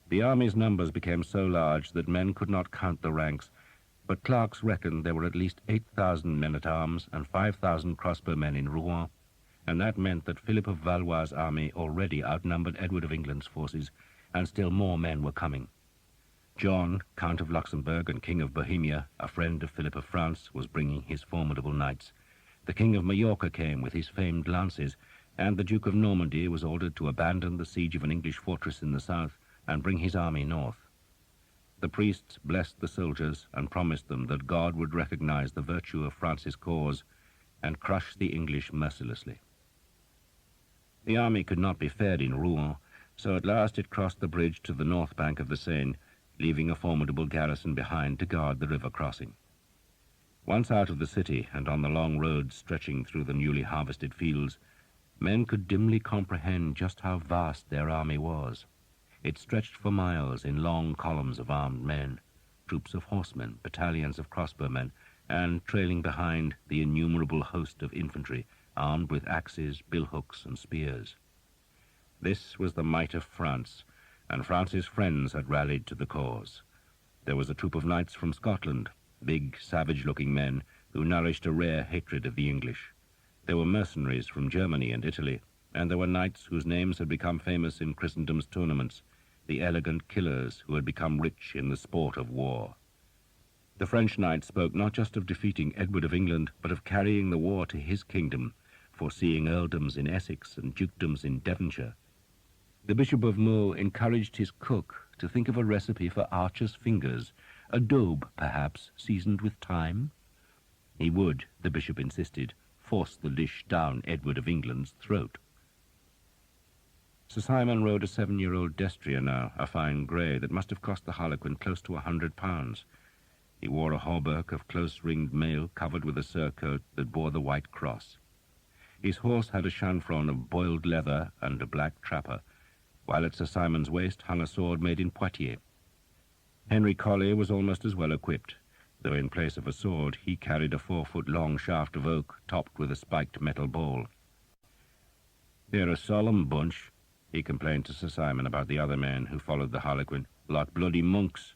The army's numbers became so large that men could not count the ranks, but clerks reckoned there were at least 8,000 men-at-arms and 5,000 crossbowmen in Rouen, and that meant that Philip of Valois' army already outnumbered Edward of England's forces, and still more men were coming. John, Count of Luxembourg and King of Bohemia, a friend of Philip of France, was bringing his formidable knights. The King of Majorca came with his famed lances, and the Duke of Normandy was ordered to abandon the siege of an English fortress in the south and bring his army north. The priests blessed the soldiers and promised them that God would recognize the virtue of France's cause and crush the English mercilessly. The army could not be fed in Rouen, so at last it crossed the bridge to the north bank of the Seine, leaving a formidable garrison behind to guard the river crossing. Once out of the city and on the long roads stretching through the newly harvested fields, men could dimly comprehend just how vast their army was. It stretched for miles in long columns of armed men, troops of horsemen, battalions of crossbowmen, and, trailing behind, the innumerable host of infantry, armed with axes, billhooks, and spears. This was the might of France, and France's friends had rallied to the cause. There was a troop of knights from Scotland, big, savage-looking men who nourished a rare hatred of the English. There were mercenaries from Germany and Italy, and there were knights whose names had become famous in Christendom's tournaments, the elegant killers who had become rich in the sport of war. The French knights spoke not just of defeating Edward of England, but of carrying the war to his kingdom, foreseeing earldoms in Essex and dukedoms in Devonshire. The Bishop of Meaux encouraged his cook to think of a recipe for archers' fingers, a daube, perhaps, seasoned with thyme. He would, the bishop insisted, force the dish down Edward of England's throat. Sir Simon rode a 7-year-old destrier now, a fine grey, that must have cost the Harlequin close to £100. He wore a hauberk of close-ringed mail covered with a surcoat that bore the white cross. His horse had a chanfron of boiled leather and a black trapper, while at Sir Simon's waist hung a sword made in Poitiers. Henry Colley was almost as well equipped, though in place of a sword he carried a 4-foot-long shaft of oak topped with a spiked metal ball. "They're a solemn bunch," he complained to Sir Simon about the other men who followed the Harlequin, "like bloody monks."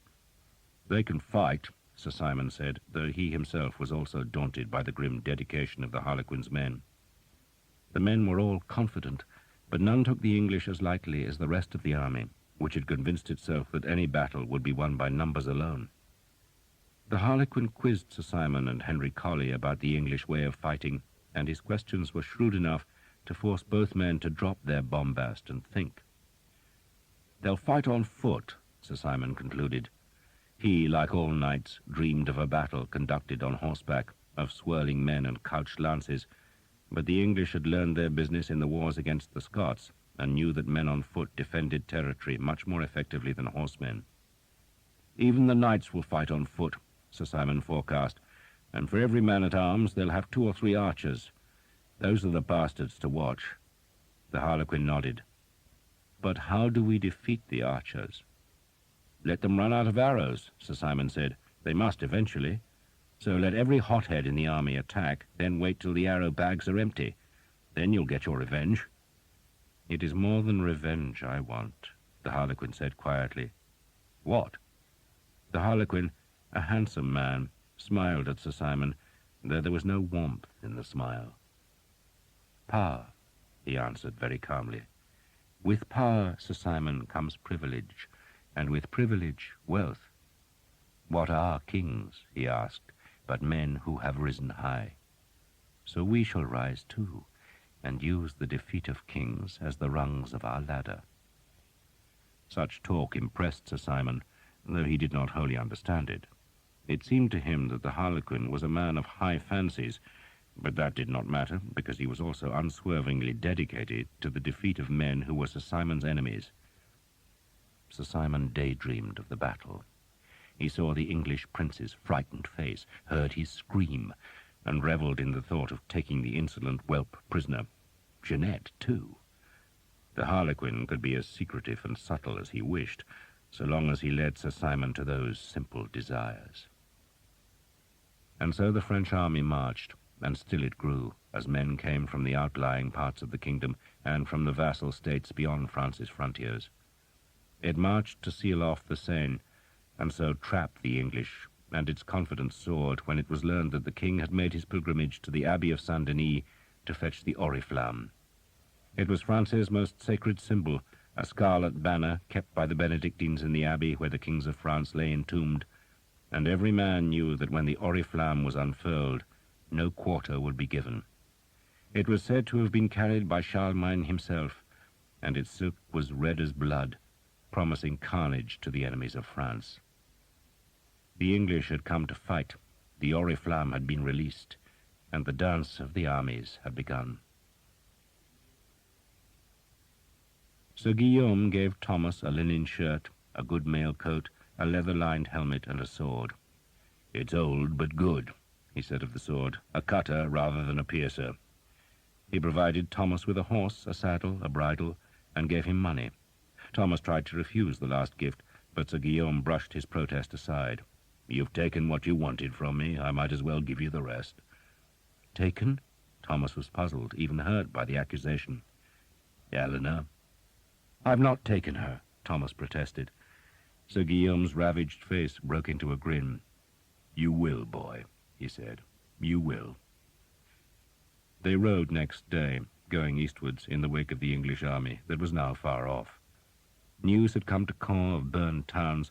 "They can fight," Sir Simon said, though he himself was also daunted by the grim dedication of the Harlequin's men. The men were all confident, but none took the English as lightly as the rest of the army, which had convinced itself that any battle would be won by numbers alone. The Harlequin quizzed Sir Simon and Henry Colley about the English way of fighting, and his questions were shrewd enough to force both men to drop their bombast and think. "They'll fight on foot," Sir Simon concluded. He, like all knights, dreamed of a battle conducted on horseback, of swirling men and couched lances, but the English had learned their business in the wars against the Scots, and knew that men on foot defended territory much more effectively than horsemen. "Even the knights will fight on foot," Sir Simon forecast, "and for every man-at-arms they'll have 2 or 3 archers. Those are the bastards to watch." The Harlequin nodded. "But how do we defeat the archers?" "Let them run out of arrows," Sir Simon said. "They must eventually. So let every hothead in the army attack, then wait till the arrow bags are empty. Then you'll get your revenge." "It is more than revenge I want," the Harlequin said quietly. "What?" The Harlequin, a handsome man, smiled at Sir Simon, though there was no warmth in the smile. "Power," he answered very calmly. "With power, Sir Simon, comes privilege, and with privilege, wealth. What are kings," he asked, "but men who have risen high? So we shall rise too, and use the defeat of kings as the rungs of our ladder." Such talk impressed Sir Simon, though he did not wholly understand it. It seemed to him that the Harlequin was a man of high fancies, but that did not matter, because he was also unswervingly dedicated to the defeat of men who were Sir Simon's enemies. Sir Simon daydreamed of the battle. He saw the English prince's frightened face, heard his scream, and revelled in the thought of taking the insolent whelp prisoner. Jeanette, too. The Harlequin could be as secretive and subtle as he wished, so long as he led Sir Simon to those simple desires. And so the French army marched, and still it grew, as men came from the outlying parts of the kingdom and from the vassal states beyond France's frontiers. It marched to seal off the Seine, and so trap the English, and its confidence soared when it was learned that the king had made his pilgrimage to the Abbey of Saint-Denis to fetch the oriflamme. It was France's most sacred symbol, a scarlet banner kept by the Benedictines in the abbey where the kings of France lay entombed, and every man knew that when the oriflamme was unfurled, no quarter would be given. It was said to have been carried by Charlemagne himself, and its silk was red as blood, promising carnage to the enemies of France. The English had come to fight, the oriflamme had been released, and the dance of the armies had begun. Sir Guillaume gave Thomas a linen shirt, a good mail coat, a leather-lined helmet, and a sword. "It's old but good," he said of the sword, "a cutter rather than a piercer." He provided Thomas with a horse, a saddle, a bridle, and gave him money. Thomas tried to refuse the last gift, but Sir Guillaume brushed his protest aside. "You've taken what you wanted from me. I might as well give you the rest." "Taken?" Thomas was puzzled, even hurt by the accusation. "Eleanor." "I've not taken her," Thomas protested. Sir Guillaume's ravaged face broke into a grin. "You will, boy," he said. "You will." They rode next day, going eastwards in the wake of the English army that was now far off. News had come to Caen of burned towns,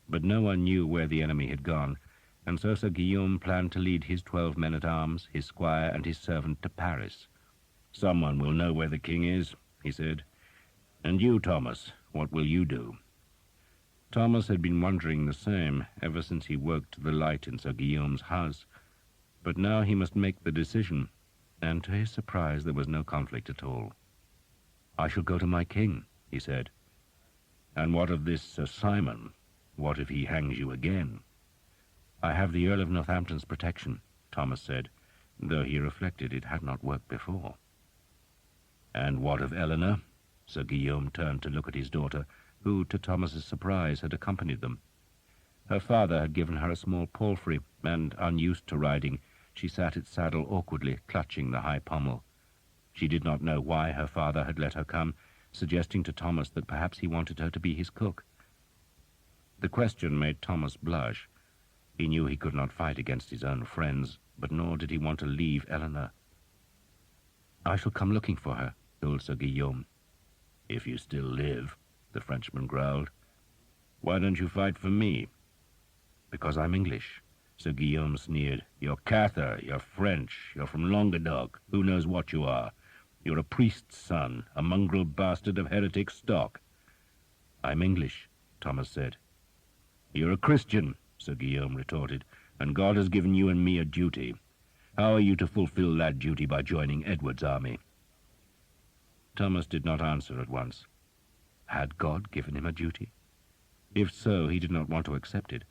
but no one knew where the enemy had gone, and so Sir Guillaume planned to lead his 12 men-at-arms, his squire and his servant to Paris. "Someone will know where the king is," he said. "And you, Thomas, what will you do?" Thomas had been wondering the same ever since he woke to the light in Sir Guillaume's house, but now he must make the decision, and to his surprise there was no conflict at all. "I shall go to my king," he said. "And what of this Sir Simon? What if he hangs you again?" "I have the Earl of Northampton's protection," Thomas said, though he reflected it had not worked before. "And what of Eleanor?" Sir Guillaume turned to look at his daughter, who, to Thomas's surprise, had accompanied them. Her father had given her a small palfrey, and, unused to riding, she sat its saddle awkwardly, clutching the high pommel. She did not know why her father had let her come, suggesting to Thomas that perhaps he wanted her to be his cook. The question made Thomas blush. He knew he could not fight against his own friends, but nor did he want to leave Eleanor. "I shall come looking for her," told Sir Guillaume. "If you still live," the Frenchman growled. "Why don't you fight for me?" "Because I'm English," Sir Guillaume sneered. "You're Cathar, you're French, you're from Languedoc. Who knows what you are? You're a priest's son, a mongrel bastard of heretic stock." "I'm English," Thomas said. "You're a Christian," Sir Guillaume retorted, "and God has given you and me a duty. How are you to fulfill that duty by joining Edward's army?" Thomas did not answer at once. Had God given him a duty? If so, he did not want to accept it,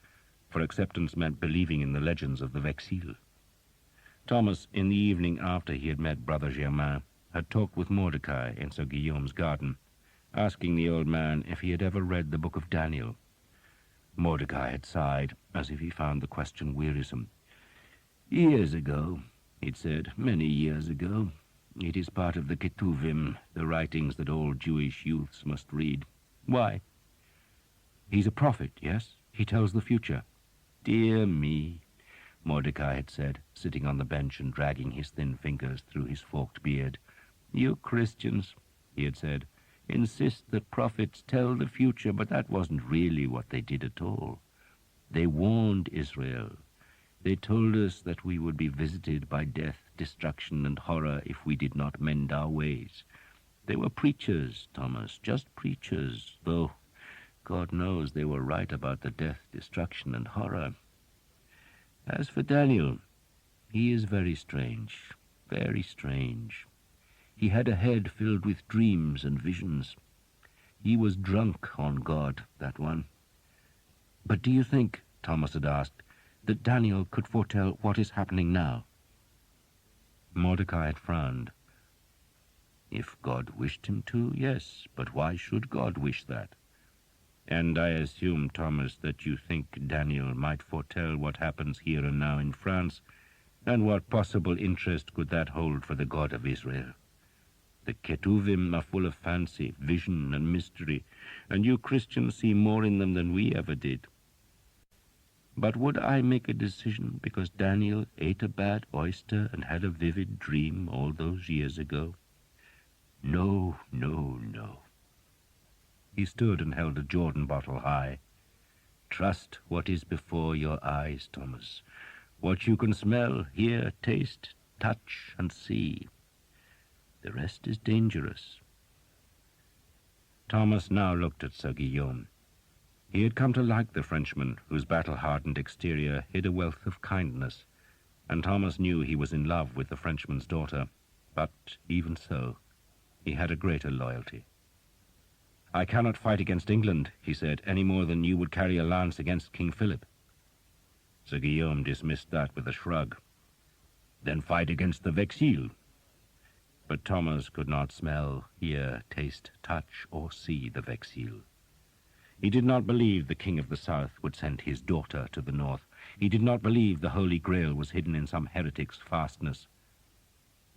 for acceptance meant believing in the legends of the Vexil. Thomas, in the evening after he had met Brother Germain, had talked with Mordecai in Sir Guillaume's garden, asking the old man if he had ever read the book of Daniel. Mordecai had sighed, as if he found the question wearisome. "Years ago," he'd said, "many years ago. It is part of the Ketuvim, the writings that all Jewish youths must read." "Why?" "He's a prophet, yes? He tells the future." "Dear me," Mordecai had said, sitting on the bench and dragging his thin fingers through his forked beard. "You Christians," he had said, "insist that prophets tell the future, but that wasn't really what they did at all. They warned Israel. They told us that we would be visited by death, destruction, and horror if we did not mend our ways. They were preachers, Thomas, just preachers, though God knows they were right about the death, destruction, and horror. As for Daniel, he is very strange, very strange. He had a head filled with dreams and visions. He was drunk on God, that one." "But do you think," Thomas had asked, "that Daniel could foretell what is happening now?" Mordecai had frowned. "If God wished him to, yes, but why should God wish that? And I assume, Thomas, that you think Daniel might foretell what happens here and now in France, and what possible interest could that hold for the God of Israel? The Ketuvim are full of fancy, vision, and mystery, and you Christians see more in them than we ever did. But would I make a decision because Daniel ate a bad oyster and had a vivid dream all those years ago? No, no, no." He stood and held a Jordan bottle high. "Trust what is before your eyes, Thomas. What you can smell, hear, taste, touch, and see. The rest is dangerous." Thomas now looked at Sir Guillaume. He had come to like the Frenchman, whose battle-hardened exterior hid a wealth of kindness, and Thomas knew he was in love with the Frenchman's daughter, but even so, he had a greater loyalty. "I cannot fight against England," he said, "any more than you would carry a lance against King Philip." Sir Guillaume dismissed that with a shrug. "Then fight against the Vexil." But Thomas could not smell, hear, taste, touch, or see the Vexil. He did not believe the King of the South would send his daughter to the north. He did not believe the Holy Grail was hidden in some heretic's fastness.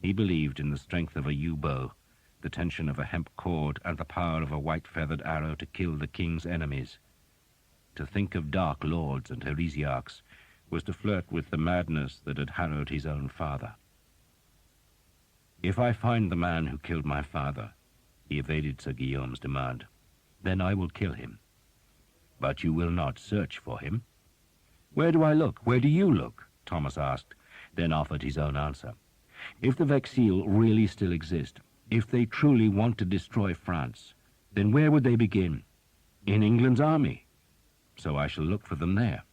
He believed in the strength of a yew bow, the tension of a hemp cord, and the power of a white-feathered arrow to kill the king's enemies. To think of dark lords and heresiarchs was to flirt with the madness that had harrowed his own father. "If I find the man who killed my father," he evaded Sir Guillaume's demand, "then I will kill him." "But you will not search for him?" "Where do I look? Where do you look?" Thomas asked, then offered his own answer. "If the Vexil really still exist, if they truly want to destroy France, then where would they begin? In England's army. So I shall look for them there."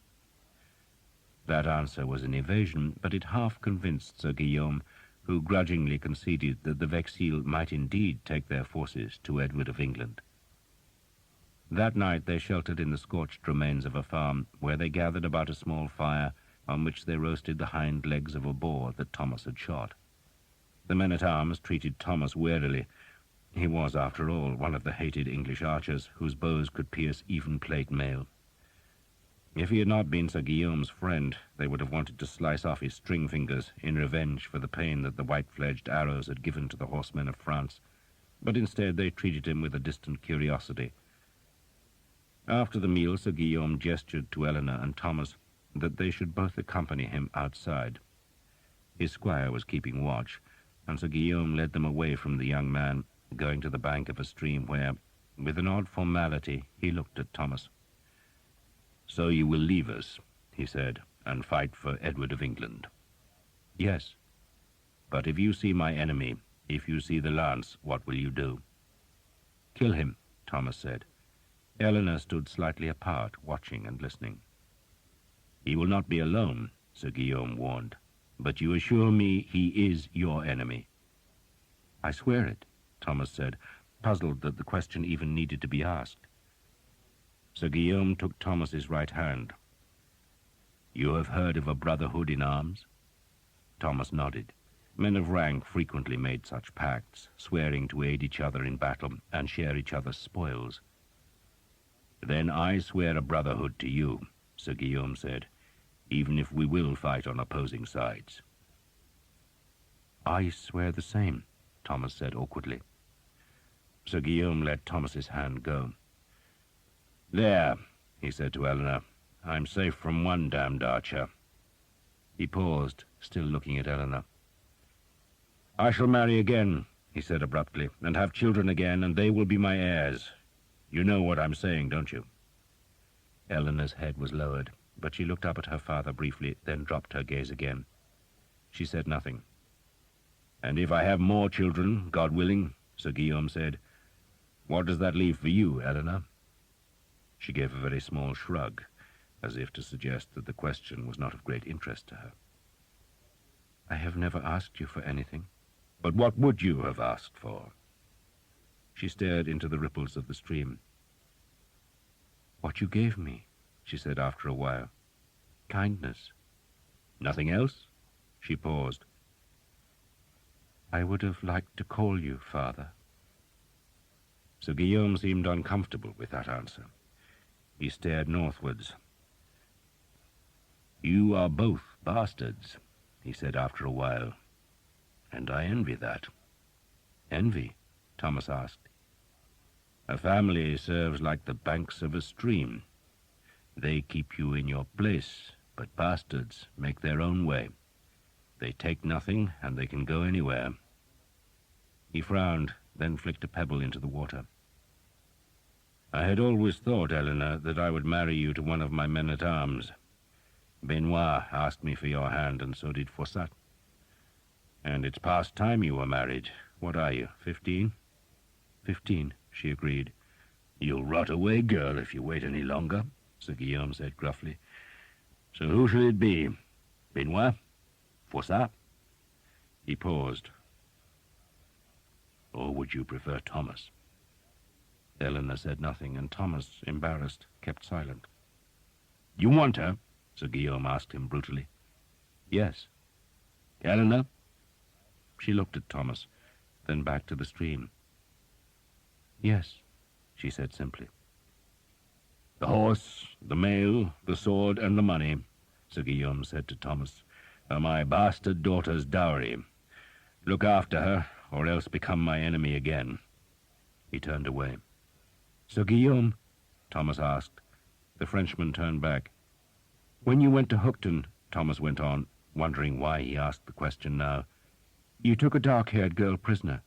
That answer was an evasion, but it half convinced Sir Guillaume, who grudgingly conceded that the Vexil might indeed take their forces to Edward of England. That night they sheltered in the scorched remains of a farm, where they gathered about a small fire on which they roasted the hind legs of a boar that Thomas had shot. The men-at-arms treated Thomas warily. He was, after all, one of the hated English archers whose bows could pierce even plate mail. If he had not been Sir Guillaume's friend, they would have wanted to slice off his string fingers in revenge for the pain that the white-fledged arrows had given to the horsemen of France, but instead they treated him with a distant curiosity. After the meal, Sir Guillaume gestured to Eleanor and Thomas that they should both accompany him outside. His squire was keeping watch, and Sir Guillaume led them away from the young man, going to the bank of a stream where, with an odd formality, he looked at Thomas. "So you will leave us," he said, "and fight for Edward of England?" "Yes." "But if you see my enemy, if you see the lance, what will you do?" "Kill him," Thomas said. Eleanor stood slightly apart, watching and listening. "He will not be alone," Sir Guillaume warned. "But you assure me he is your enemy?" "I swear it," Thomas said, puzzled that the question even needed to be asked. Sir Guillaume took Thomas's right hand. "You have heard of a brotherhood in arms?" Thomas nodded. Men of rank frequently made such pacts, swearing to aid each other in battle and share each other's spoils. "Then I swear a brotherhood to you," Sir Guillaume said, "even if we will fight on opposing sides." "I swear the same," Thomas said awkwardly. Sir Guillaume let Thomas's hand go. "There," he said to Eleanor, "I'm safe from one damned archer." He paused, still looking at Eleanor. "I shall marry again," he said abruptly, "and have children again, and they will be my heirs. You know what I'm saying, don't you?" Eleanor's head was lowered, but she looked up at her father briefly, then dropped her gaze again. She said nothing. "And if I have more children, God willing," Sir Guillaume said, "what does that leave for you, Eleanor?" She gave a very small shrug, as if to suggest that the question was not of great interest to her. "I have never asked you for anything." "But what would you have asked for?" She stared into the ripples of the stream. "What you gave me," she said after a while. "Kindness." "Nothing else?" She paused. "I would have liked to call you father." Sir Guillaume seemed uncomfortable with that answer. He stared northwards. "You are both bastards," he said after a while, "and I envy that." "Envy?" Thomas asked. "A family serves like the banks of a stream. They keep you in your place, but bastards make their own way. They take nothing, and they can go anywhere." He frowned, then flicked a pebble into the water. "I had always thought, Eleanor, that I would marry you to one of my men-at-arms. Benoit asked me for your hand, and so did Fossat. And it's past time you were married. What are you, 15? 15, she agreed. "You'll rot away, girl, if you wait any longer," Sir Guillaume said gruffly. "So who shall it be? Benoit? Fossat?" He paused. "Or would you prefer Thomas?" Eleanor said nothing, and Thomas, embarrassed, kept silent. "You want her?" Sir Guillaume asked him brutally. "Yes." "Eleanor?" She looked at Thomas, then back to the stream. "Yes," she said simply. "The horse, the mail, the sword, and the money," Sir Guillaume said to Thomas, "are my bastard daughter's dowry. Look after her, or else become my enemy again." He turned away. "Sir Guillaume," Thomas asked. The Frenchman turned back. "When you went to Hookton," Thomas went on, wondering why he asked the question now, "you took a dark-haired girl prisoner.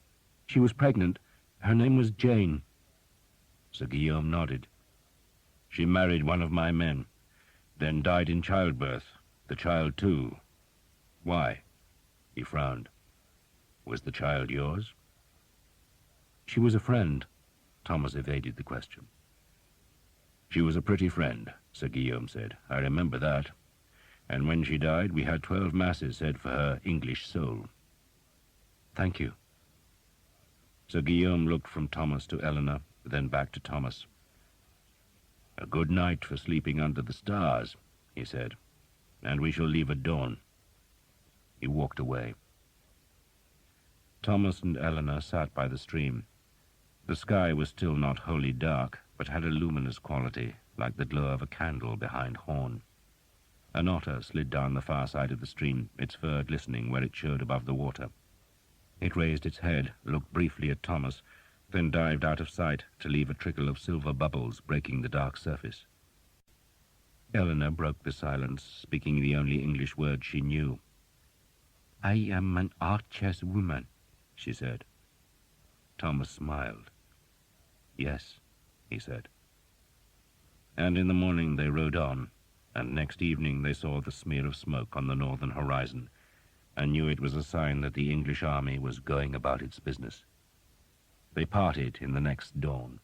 She was pregnant. Her name was Jane." Sir Guillaume nodded. "She married one of my men, then died in childbirth, the child too. Why?" He frowned. "Was the child yours?" "She was a friend." Thomas evaded the question. "She was a pretty friend," Sir Guillaume said. "I remember that. And when she died, we had 12 masses said for her English soul." "Thank you." Sir Guillaume looked from Thomas to Eleanor, then back to Thomas. "A good night for sleeping under the stars," he said, "and we shall leave at dawn." He walked away. Thomas and Eleanor sat by the stream. The sky was still not wholly dark, but had a luminous quality, like the glow of a candle behind horn. An otter slid down the far side of the stream, its fur glistening where it showed above the water. It raised its head, looked briefly at Thomas, then dived out of sight to leave a trickle of silver bubbles breaking the dark surface. Eleanor broke the silence, speaking the only English word she knew. "I am an archer's woman," she said. Thomas smiled. "Yes," he said. And in the morning they rode on, and next evening they saw the smear of smoke on the northern horizon, and knew it was a sign that the English army was going about its business. They parted in the next dawn.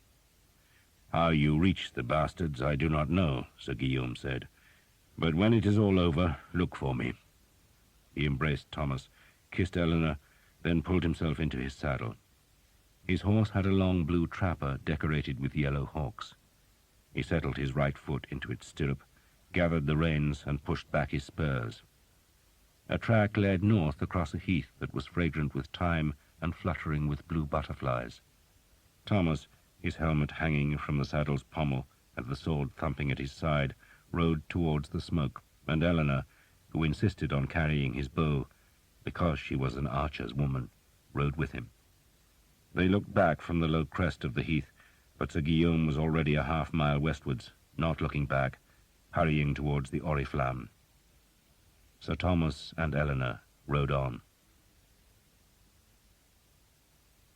"How you reach the bastards I do not know," Sir Guillaume said. "But when it is all over, look for me." He embraced Thomas, kissed Eleanor, then pulled himself into his saddle. His horse had a long blue trapper decorated with yellow hawks. He settled his right foot into its stirrup, gathered the reins, and pushed back his spurs. A track led north across a heath that was fragrant with thyme and fluttering with blue butterflies. Thomas, his helmet hanging from the saddle's pommel and the sword thumping at his side, rode towards the smoke, and Eleanor, who insisted on carrying his bow because she was an archer's woman, rode with him. They looked back from the low crest of the heath, but Sir Guillaume was already a half-mile westwards, not looking back, hurrying towards the Oriflamme. Sir Thomas and Eleanor rode on.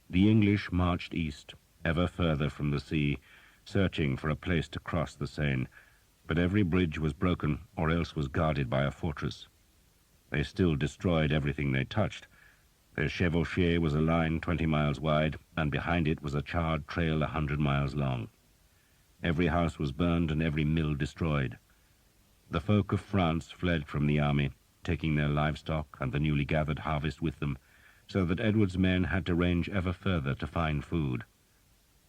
The English marched east, ever further from the sea, searching for a place to cross the Seine, but every bridge was broken or else was guarded by a fortress. They still destroyed everything they touched. Their chevauchée was a line 20 miles wide, and behind it was a charred trail 100 miles long. Every house was burned and every mill destroyed. The folk of France fled from the army, taking their livestock and the newly gathered harvest with them, so that Edward's men had to range ever further to find food.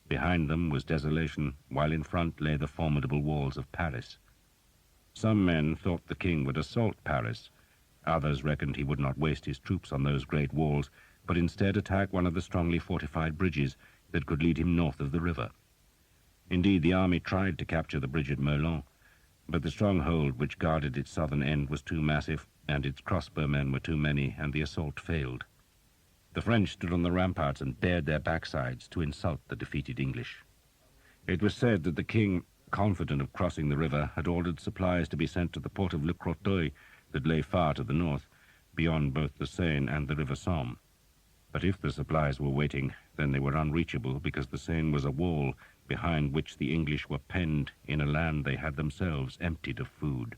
Behind them was desolation, while in front lay the formidable walls of Paris. Some men thought the king would assault Paris. Others reckoned he would not waste his troops on those great walls, but instead attack one of the strongly fortified bridges that could lead him north of the river. Indeed, the army tried to capture the bridge at Melun, but the stronghold which guarded its southern end was too massive, and its crossbowmen were too many, and the assault failed. The French stood on the ramparts and bared their backsides to insult the defeated English. It was said that the king, confident of crossing the river, had ordered supplies to be sent to the port of Le Crotoy that lay far to the north, beyond both the Seine and the River Somme. But if the supplies were waiting, then they were unreachable, because the Seine was a wall behind which the English were penned in a land they had themselves emptied of food.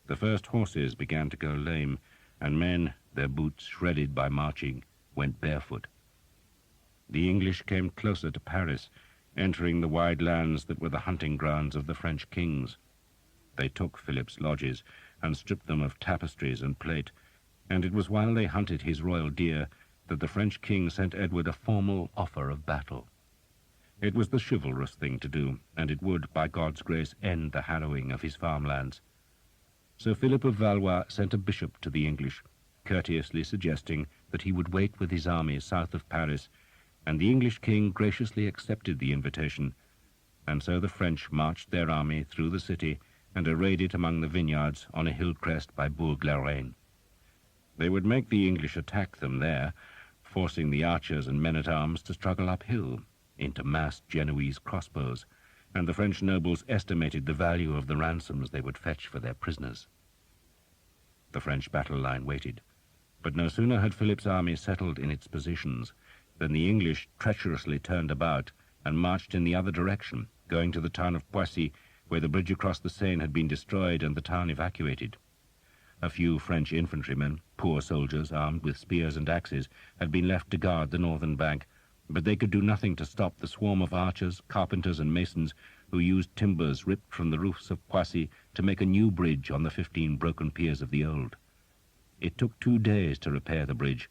The first horses began to go lame, and men, their boots shredded by marching, went barefoot. The English came closer to Paris, entering the wide lands that were the hunting grounds of the French kings. They took Philip's lodges and stripped them of tapestries and plate, and it was while they hunted his royal deer that the French king sent Edward a formal offer of battle. It was the chivalrous thing to do, and it would, by God's grace, end the harrowing of his farmlands. Sir Philip of Valois sent a bishop to the English, courteously suggesting that he would wait with his army south of Paris, and the English king graciously accepted the invitation, and so the French marched their army through the city and arrayed it among the vineyards on a hill crest by Bourg-la-Reine. They would make the English attack them there, forcing the archers and men-at-arms to struggle uphill into massed Genoese crossbows, and the French nobles estimated the value of the ransoms they would fetch for their prisoners. The French battle line waited, but no sooner had Philip's army settled in its positions than the English treacherously turned about and marched in the other direction, going to the town of Poissy, where the bridge across the Seine had been destroyed and the town evacuated. A few French infantrymen, poor soldiers armed with spears and axes, had been left to guard the northern bank, but they could do nothing to stop the swarm of archers, carpenters, and masons who used timbers ripped from the roofs of Poissy to make a new bridge on the 15 broken piers of the old. It took 2 days to repair the bridge,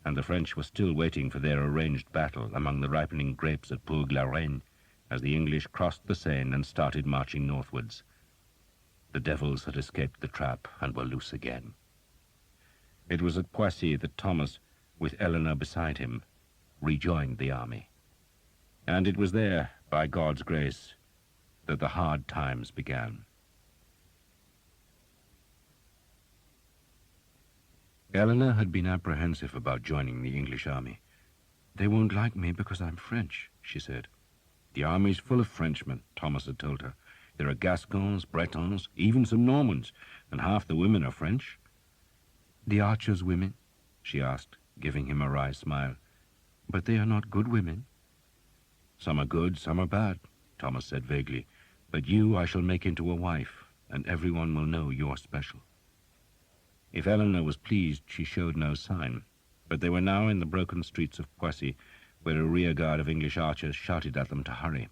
and the French were still waiting for their arranged battle among the ripening grapes at Bourg-la-Reine as the English crossed the Seine and started marching northwards. The devils had escaped the trap and were loose again. It was at Poissy that Thomas, with Eleanor beside him, rejoined the army. And it was there, by God's grace, that the hard times began. Eleanor had been apprehensive about joining the English army. "They won't like me because I'm French," she said. "The army's full of Frenchmen," Thomas had told her. "There are Gascons, Bretons, even some Normans, and half the women are French." "The archers' women?" she asked, giving him a wry smile. "But they are not good women." "Some are good, some are bad," Thomas said vaguely. "But you I shall make into a wife, and everyone will know you're special." If Eleanor was pleased, she showed no sign, but they were now in the broken streets of Poissy, where a rearguard of English archers shouted at them to hurry.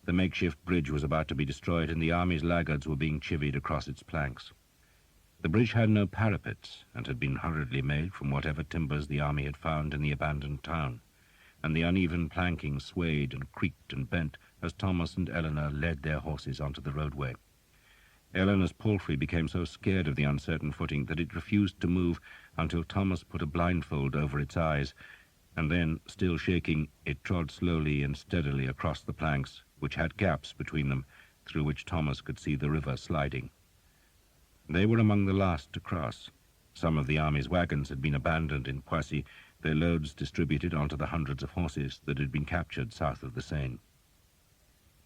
The makeshift bridge was about to be destroyed, and the army's laggards were being chivied across its planks. The bridge had no parapets, and had been hurriedly made from whatever timbers the army had found in the abandoned town, and the uneven planking swayed and creaked and bent as Thomas and Eleanor led their horses onto the roadway. Eleanor's palfrey became so scared of the uncertain footing that it refused to move until Thomas put a blindfold over its eyes, and then, still shaking, it trod slowly and steadily across the planks, which had gaps between them, through which Thomas could see the river sliding. They were among the last to cross. Some of the army's wagons had been abandoned in Crécy, their loads distributed onto the hundreds of horses that had been captured south of the Seine.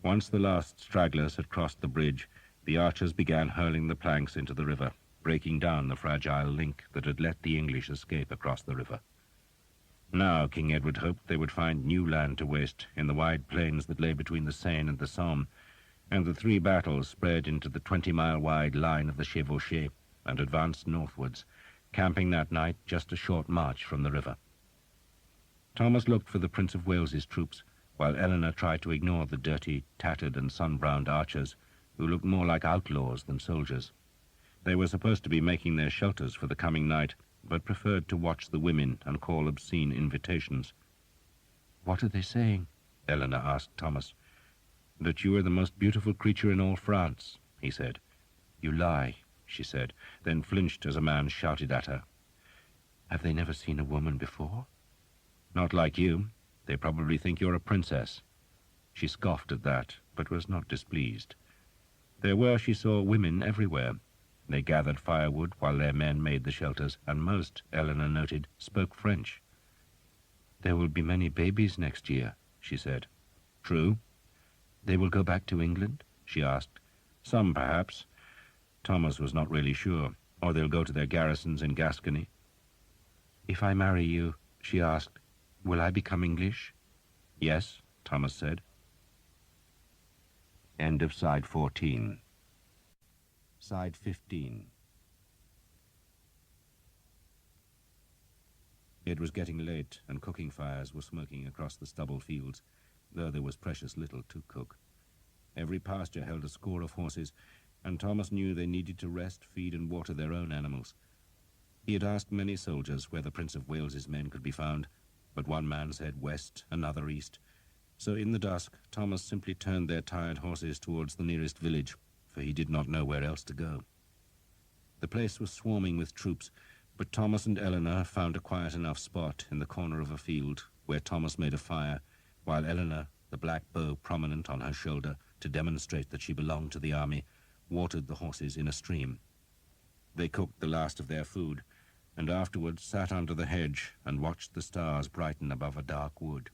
Once the last stragglers had crossed the bridge, the archers began hurling the planks into the river, breaking down the fragile link that had let the English escape across the river. Now King Edward hoped they would find new land to waste in the wide plains that lay between the Seine and the Somme, and the three battles spread into the 20-mile-wide line of the Chevauchés and advanced northwards, camping that night just a short march from the river. Thomas looked for the Prince of Wales's troops, while Eleanor tried to ignore the dirty, tattered and sun-browned archers, who looked more like outlaws than soldiers. They were supposed to be making their shelters for the coming night, but preferred to watch the women and call obscene invitations. "What are they saying?" Eleanor asked Thomas. "That you are the most beautiful creature in all France," he said. "You lie," she said, then flinched as a man shouted at her. "Have they never seen a woman before?" "Not like you. They probably think you're a princess." She scoffed at that, but was not displeased. There were, she saw, women everywhere. They gathered firewood while their men made the shelters, and most, Eleanor noted, spoke French. "There will be many babies next year," she said. "True." "They will go back to England?" she asked. "Some, perhaps." Thomas was not really sure. "Or they'll go to their garrisons in Gascony." "If I marry you," she asked, "will I become English?" "Yes," Thomas said. End of side 14. Side 15. It was getting late, and cooking fires were smoking across the stubble fields, though there was precious little to cook. Every pasture held a score of horses, and Thomas knew they needed to rest, feed, and water their own animals. He had asked many soldiers where the Prince of Wales's men could be found, but one man said west, another east. So in the dusk, Thomas simply turned their tired horses towards the nearest village, for he did not know where else to go. The place was swarming with troops, but Thomas and Eleanor found a quiet enough spot in the corner of a field where Thomas made a fire, while Eleanor, the black bow prominent on her shoulder to demonstrate that she belonged to the army, watered the horses in a stream. They cooked the last of their food, and afterwards sat under the hedge and watched the stars brighten above a dark wood.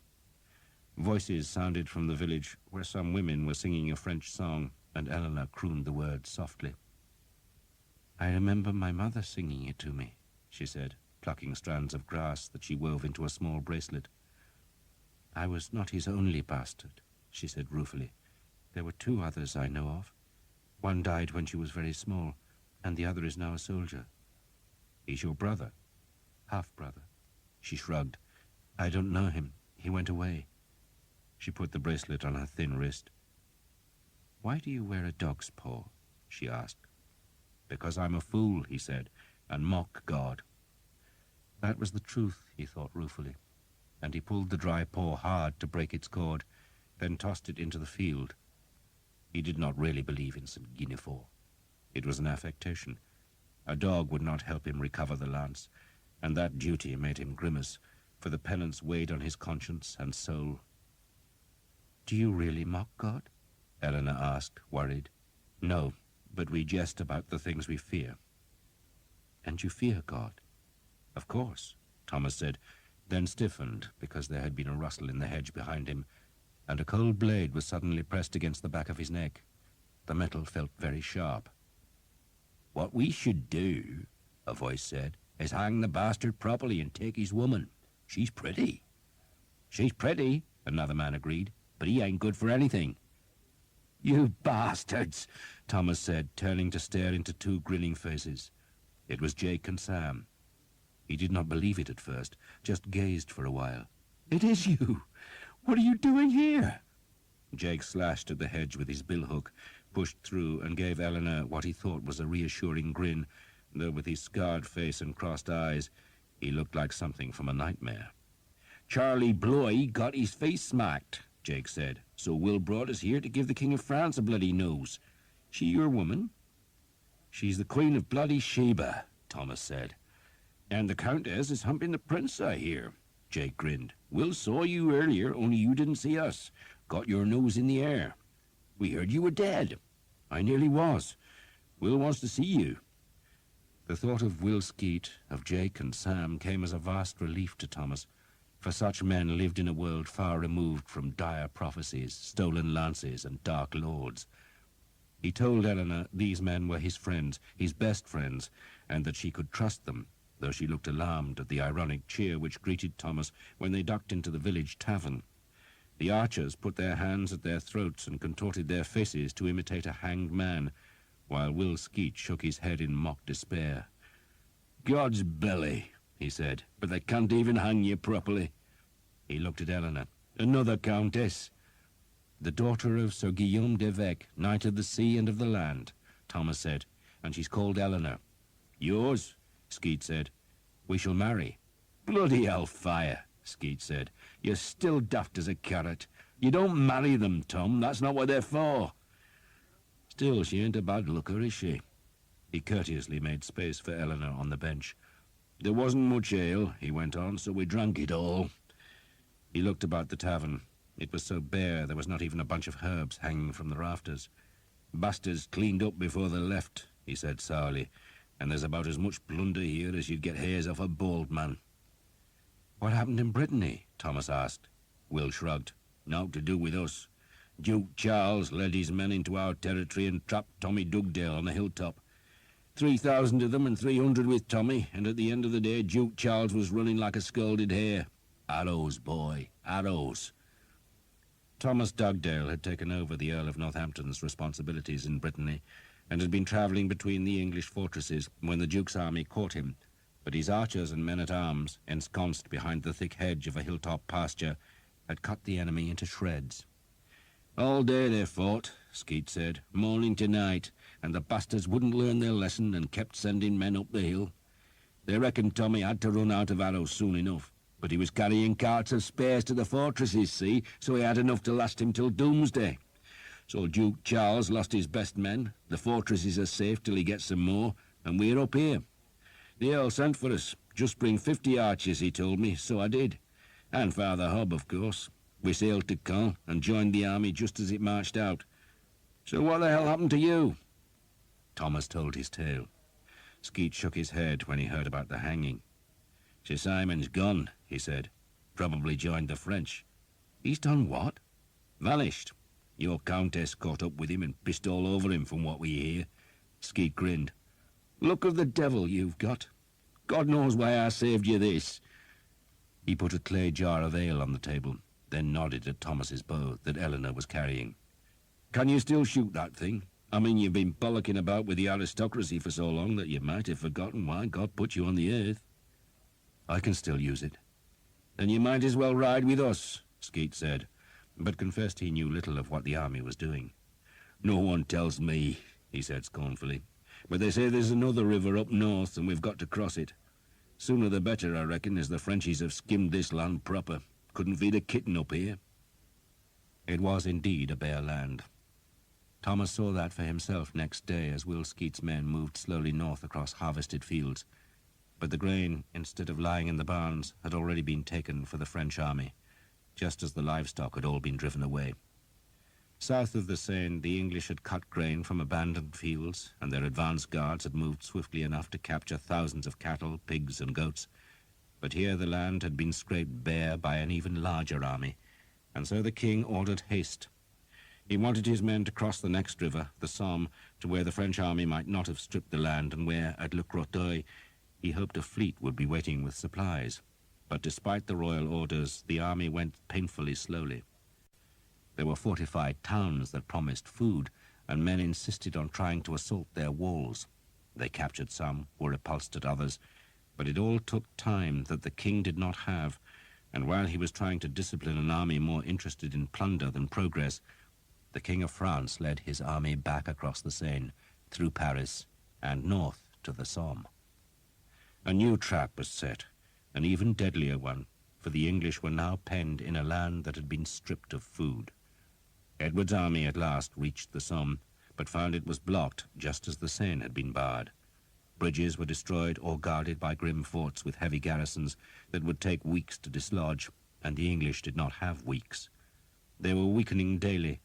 Voices sounded from the village where some women were singing a French song, and Eleanor crooned the words softly. "I remember my mother singing it to me," she said, plucking strands of grass that she wove into a small bracelet. "I was not his only bastard," she said ruefully. "There were two others I know of. One died when she was very small, and the other is now a soldier." "He's your brother?" "Half-brother." She shrugged. "I don't know him. He went away." She put the bracelet on her thin wrist. "Why do you wear a dog's paw?" she asked. "Because I'm a fool," he said, "and mock God." That was the truth, he thought ruefully, and he pulled the dry paw hard to break its cord, then tossed it into the field. He did not really believe in St. Guinevere. It was an affectation. A dog would not help him recover the lance, and that duty made him grimace, for the penance weighed on his conscience and soul. "Do you really mock God?" Eleanor asked, worried. "No, but we jest about the things we fear." "And you fear God?" "Of course," Thomas said, then stiffened because there had been a rustle in the hedge behind him, and a cold blade was suddenly pressed against the back of his neck. The metal felt very sharp. "What we should do," a voice said, "is hang the bastard properly and take his woman. She's pretty." "She's pretty," another man agreed, "but he ain't good for anything." "You bastards," Thomas said, turning to stare into two grinning faces. It was Jake and Sam. He did not believe it at first, just gazed for a while. "It is you! What are you doing here?" Jake slashed at the hedge with his billhook, pushed through, and gave Eleanor what he thought was a reassuring grin, though with his scarred face and crossed eyes, he looked like something from a nightmare. "Charlie Bloy got his face smacked," Jake said, "so Will brought us here to give the King of France a bloody nose. She your woman?" "She's the Queen of bloody Sheba," Thomas said. "And the Countess is humping the Prince, I hear." Jake grinned. "Will saw you earlier, only you didn't see us. Got your nose in the air. We heard you were dead." "I nearly was. Will wants to see you." The thought of Will Skeet, of Jake and Sam, came as a vast relief to Thomas, for such men lived in a world far removed from dire prophecies, stolen lances, and dark lords. He told Eleanor these men were his friends, his best friends, and that she could trust them, though she looked alarmed at the ironic cheer which greeted Thomas when they ducked into the village tavern. The archers put their hands at their throats and contorted their faces to imitate a hanged man, while Will Skeet shook his head in mock despair. "God's belly," he said, "but they can't even hang you properly." He looked at Eleanor. "Another countess." "The daughter of Sir Guillaume d'Evêque, Knight of the Sea and of the Land," Thomas said, "and she's called Eleanor." "Yours?" Skeet said. "We shall marry." "Bloody hellfire," Skeet said. "You're still daft as a carrot. You don't marry them, Tom. That's not what they're for." "Still, she ain't a bad looker, is she?" He courteously made space for Eleanor on the bench. "There wasn't much ale," he went on, "so we drank it all." He looked about the tavern. It was so bare there was not even a bunch of herbs hanging from the rafters. "Bastards cleaned up before they left," he said sourly, "and there's about as much plunder here as you'd get hairs off a bald man." "What happened in Brittany?" Thomas asked. Will shrugged. "Naught to do with us. Duke Charles led his men into our territory and trapped Tommy Dugdale on the hilltop. 3,000 of them and 300 with Tommy, and at the end of the day Duke Charles was running like a scalded hare. Arrows, boy, arrows." Thomas Dugdale had taken over the Earl of Northampton's responsibilities in Brittany, and had been travelling between the English fortresses when the Duke's army caught him, but his archers and men-at-arms, ensconced behind the thick hedge of a hilltop pasture, had cut the enemy into shreds. "All day they fought," Skeet said, "morning to night, and the bastards wouldn't learn their lesson and kept sending men up the hill. They reckoned Tommy had to run out of arrows soon enough, but he was carrying carts of spares to the fortresses, see, so he had enough to last him till doomsday. So Duke Charles lost his best men, the fortresses are safe till he gets some more, and we're up here. The Earl sent for us. Just bring 50 archers, he told me, so I did. And Father Hobb, of course. We sailed to Caen and joined the army just as it marched out. So what the hell happened to you?" Thomas told his tale. Skeet shook his head when he heard about the hanging. "Sir Simon's gone," he said. "Probably joined the French." "He's done what?" "Vanished. Your countess caught up with him and pissed all over him from what we hear." Skeet grinned. "Luck of the devil you've got. God knows why I saved you this." He put a clay jar of ale on the table, then nodded at Thomas's bow that Eleanor was carrying. "Can you still shoot that thing? I mean, you've been bollocking about with the aristocracy for so long that you might have forgotten why God put you on the earth." "I can still use it." "Then you might as well ride with us," Skeet said, but confessed he knew little of what the army was doing. "No one tells me," he said scornfully, "but they say there's another river up north and we've got to cross it. Sooner the better, I reckon, as the Frenchies have skimmed this land proper. Couldn't feed a kitten up here." It was indeed a bare land. Thomas saw that for himself next day as Will Skeet's men moved slowly north across harvested fields. But the grain, instead of lying in the barns, had already been taken for the French army, just as the livestock had all been driven away. South of the Seine, the English had cut grain from abandoned fields, and their advance guards had moved swiftly enough to capture thousands of cattle, pigs, and goats. But here the land had been scraped bare by an even larger army, and so the king ordered haste. He wanted his men to cross the next river, the Somme, to where the French army might not have stripped the land, and where, at Le Croteuil, he hoped a fleet would be waiting with supplies. But despite the royal orders, the army went painfully slowly. There were fortified towns that promised food, and men insisted on trying to assault their walls. They captured some, were repulsed at others, but it all took time that the king did not have, and while he was trying to discipline an army more interested in plunder than progress, the King of France led his army back across the Seine, through Paris, and north to the Somme. A new trap was set, an even deadlier one, for the English were now penned in a land that had been stripped of food. Edward's army at last reached the Somme, but found it was blocked just as the Seine had been barred. Bridges were destroyed or guarded by grim forts with heavy garrisons that would take weeks to dislodge, and the English did not have weeks. They were weakening daily.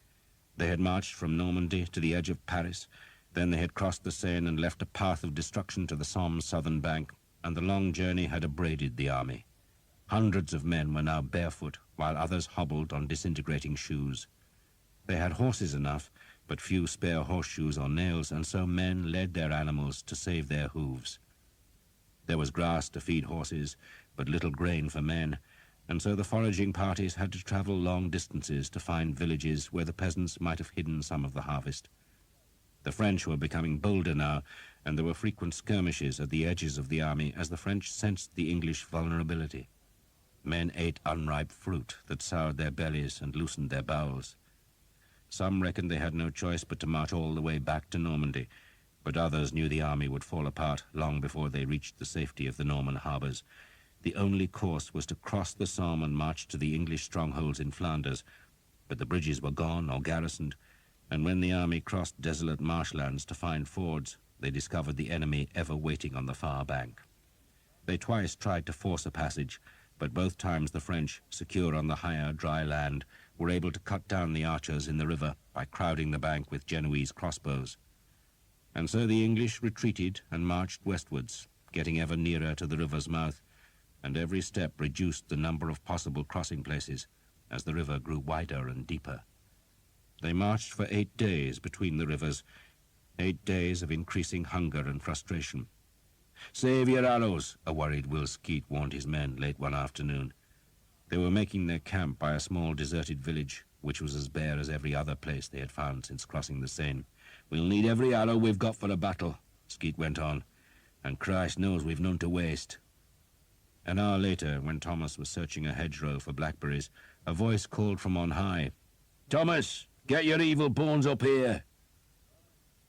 They had marched from Normandy to the edge of Paris, then they had crossed the Seine and left a path of destruction to the Somme's southern bank, and the long journey had abraded the army. Hundreds of men were now barefoot, while others hobbled on disintegrating shoes. They had horses enough, but few spare horseshoes or nails, and so men led their animals to save their hooves. There was grass to feed horses, but little grain for men, and so the foraging parties had to travel long distances to find villages where the peasants might have hidden some of the harvest. The French were becoming bolder now, and there were frequent skirmishes at the edges of the army as the French sensed the English vulnerability. Men ate unripe fruit that soured their bellies and loosened their bowels. Some reckoned they had no choice but to march all the way back to Normandy, but others knew the army would fall apart long before they reached the safety of the Norman harbours. The only course was to cross the Somme and march to the English strongholds in Flanders, but the bridges were gone or garrisoned, and when the army crossed desolate marshlands to find fords, they discovered the enemy ever waiting on the far bank. They twice tried to force a passage, but both times the French, secure on the higher, dry land, were able to cut down the archers in the river by crowding the bank with Genoese crossbows. And so the English retreated and marched westwards, getting ever nearer to the river's mouth, and every step reduced the number of possible crossing places as the river grew wider and deeper. They marched for 8 days between the rivers, 8 days of increasing hunger and frustration. "Save your arrows," a worried Will Skeet warned his men late one afternoon. They were making their camp by a small deserted village, which was as bare as every other place they had found since crossing the Seine. "We'll need every arrow we've got for a battle," Skeet went on, "and Christ knows we've none to waste." An hour later, when Thomas was searching a hedgerow for blackberries, a voice called from on high, "Thomas, get your evil bones up here!"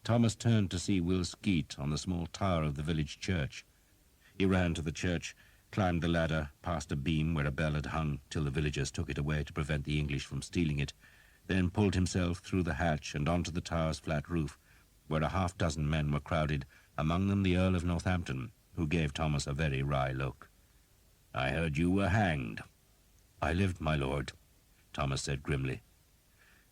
Thomas turned to see Will Skeet on the small tower of the village church. He ran to the church, climbed the ladder, past a beam where a bell had hung till the villagers took it away to prevent the English from stealing it, then pulled himself through the hatch and onto the tower's flat roof, where a half-dozen men were crowded, among them the Earl of Northampton, who gave Thomas a very wry look. "I heard you were hanged." "I lived, my lord," Thomas said grimly.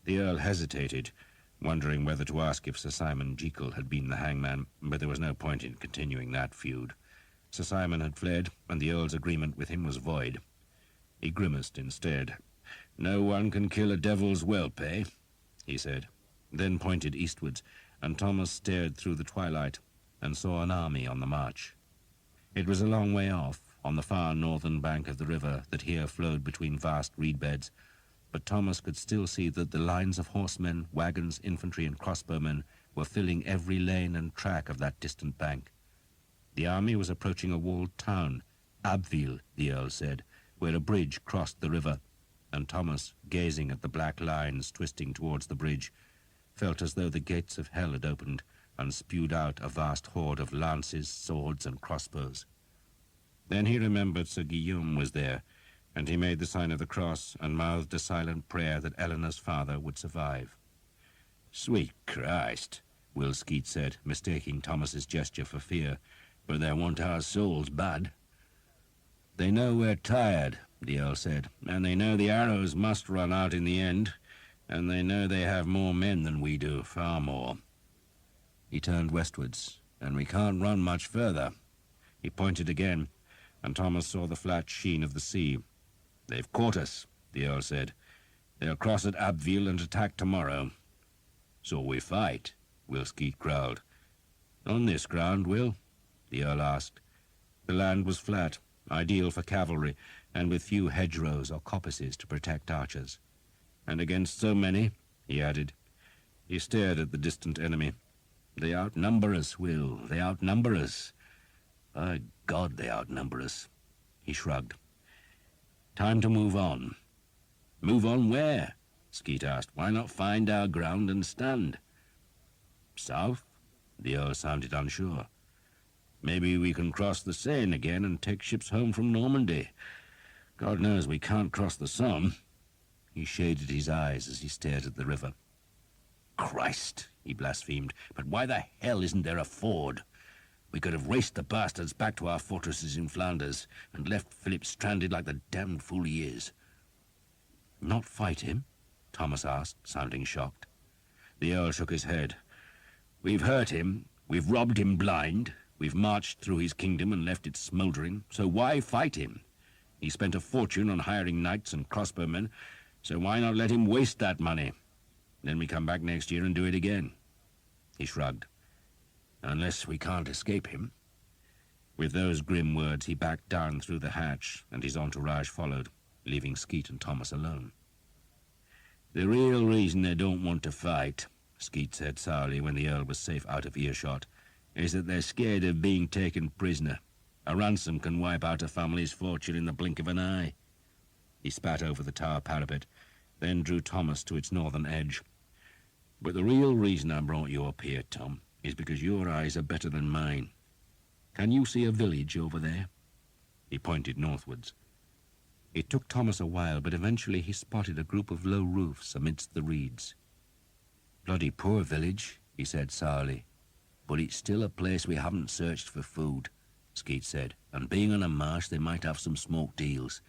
The Earl hesitated, wondering whether to ask if Sir Simon Jekyll had been the hangman, but there was no point in continuing that feud. Sir Simon had fled, and the Earl's agreement with him was void. He grimaced instead. "No one can kill a devil's whelp, eh?" he said, then pointed eastwards, and Thomas stared through the twilight and saw an army on the march. It was a long way off, on the far northern bank of the river that here flowed between vast reed beds, but Thomas could still see that the lines of horsemen, wagons, infantry, and crossbowmen were filling every lane and track of that distant bank. The army was approaching a walled town, Abbeville, the Earl said, where a bridge crossed the river, and Thomas, gazing at the black lines twisting towards the bridge, felt as though the gates of hell had opened and spewed out a vast horde of lances, swords, and crossbows. Then he remembered Sir Guillaume was there, and he made the sign of the cross and mouthed a silent prayer that Eleanor's father would survive. "Sweet Christ," Will Skeet said, mistaking Thomas's gesture for fear, "but they want our souls bad." "They know we're tired," the Earl said, "and they know the arrows must run out in the end, and they know they have more men than we do, far more." He turned westwards, "and we can't run much further." He pointed again, and Thomas saw the flat sheen of the sea. "They've caught us," the Earl said. "They'll cross at Abbeville and attack tomorrow." "So we fight," Will Skeet growled. "On this ground, Will?" the Earl asked. The land was flat, ideal for cavalry, and with few hedgerows or coppices to protect archers. "And against so many," he added. He stared at the distant enemy. "They outnumber us, Will. They outnumber us. By God, they outnumber us." He shrugged. "Time to move on." "Move on where?" Skeet asked. "Why not find our ground and stand?" "South?" The Earl sounded unsure. "Maybe we can cross the Seine again and take ships home from Normandy. God knows we can't cross the Somme." He shaded his eyes as he stared at the river. "Christ!" he blasphemed. "But why the hell isn't there a ford? We could have raced the bastards back to our fortresses in Flanders and left Philip stranded like the damned fool he is." "Not fight him?" Thomas asked, sounding shocked. The Earl shook his head. "We've hurt him, we've robbed him blind, we've marched through his kingdom and left it smouldering, so why fight him? He spent a fortune on hiring knights and crossbowmen, so why not let him waste that money? Then we come back next year and do it again." He shrugged. "Unless we can't escape him." With those grim words he backed down through the hatch, and his entourage followed, leaving Skeet and Thomas alone. "The real reason they don't want to fight," Skeet said sourly when the Earl was safe out of earshot, "is that they're scared of being taken prisoner. A ransom can wipe out a family's fortune in the blink of an eye." He spat over the tower parapet, then drew Thomas to its northern edge. "But the real reason I brought you up here, Tom, is because your eyes are better than mine. Can you see a village over there?" He pointed northwards. It took Thomas a while, but eventually he spotted a group of low roofs amidst the reeds. "Bloody poor village," he said sourly. "But it's still a place we haven't searched for food," Skeet said. "And being on a marsh, they might have some smoked eels.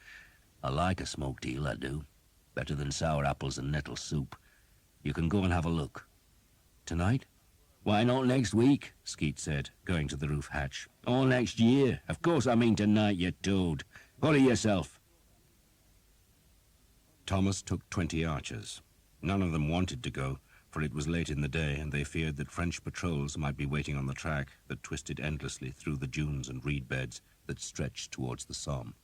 I like a smoked eel, I do. Better than sour apples and nettle soup. You can go and have a look." "Tonight?" "Why not next week?" Skeet said, going to the roof hatch. "Or next year. Of course I mean tonight, you toad. Hurry yourself." Thomas took 20 archers. None of them wanted to go, for it was late in the day, and they feared that French patrols might be waiting on the track that twisted endlessly through the dunes and reed beds that stretched towards the Somme.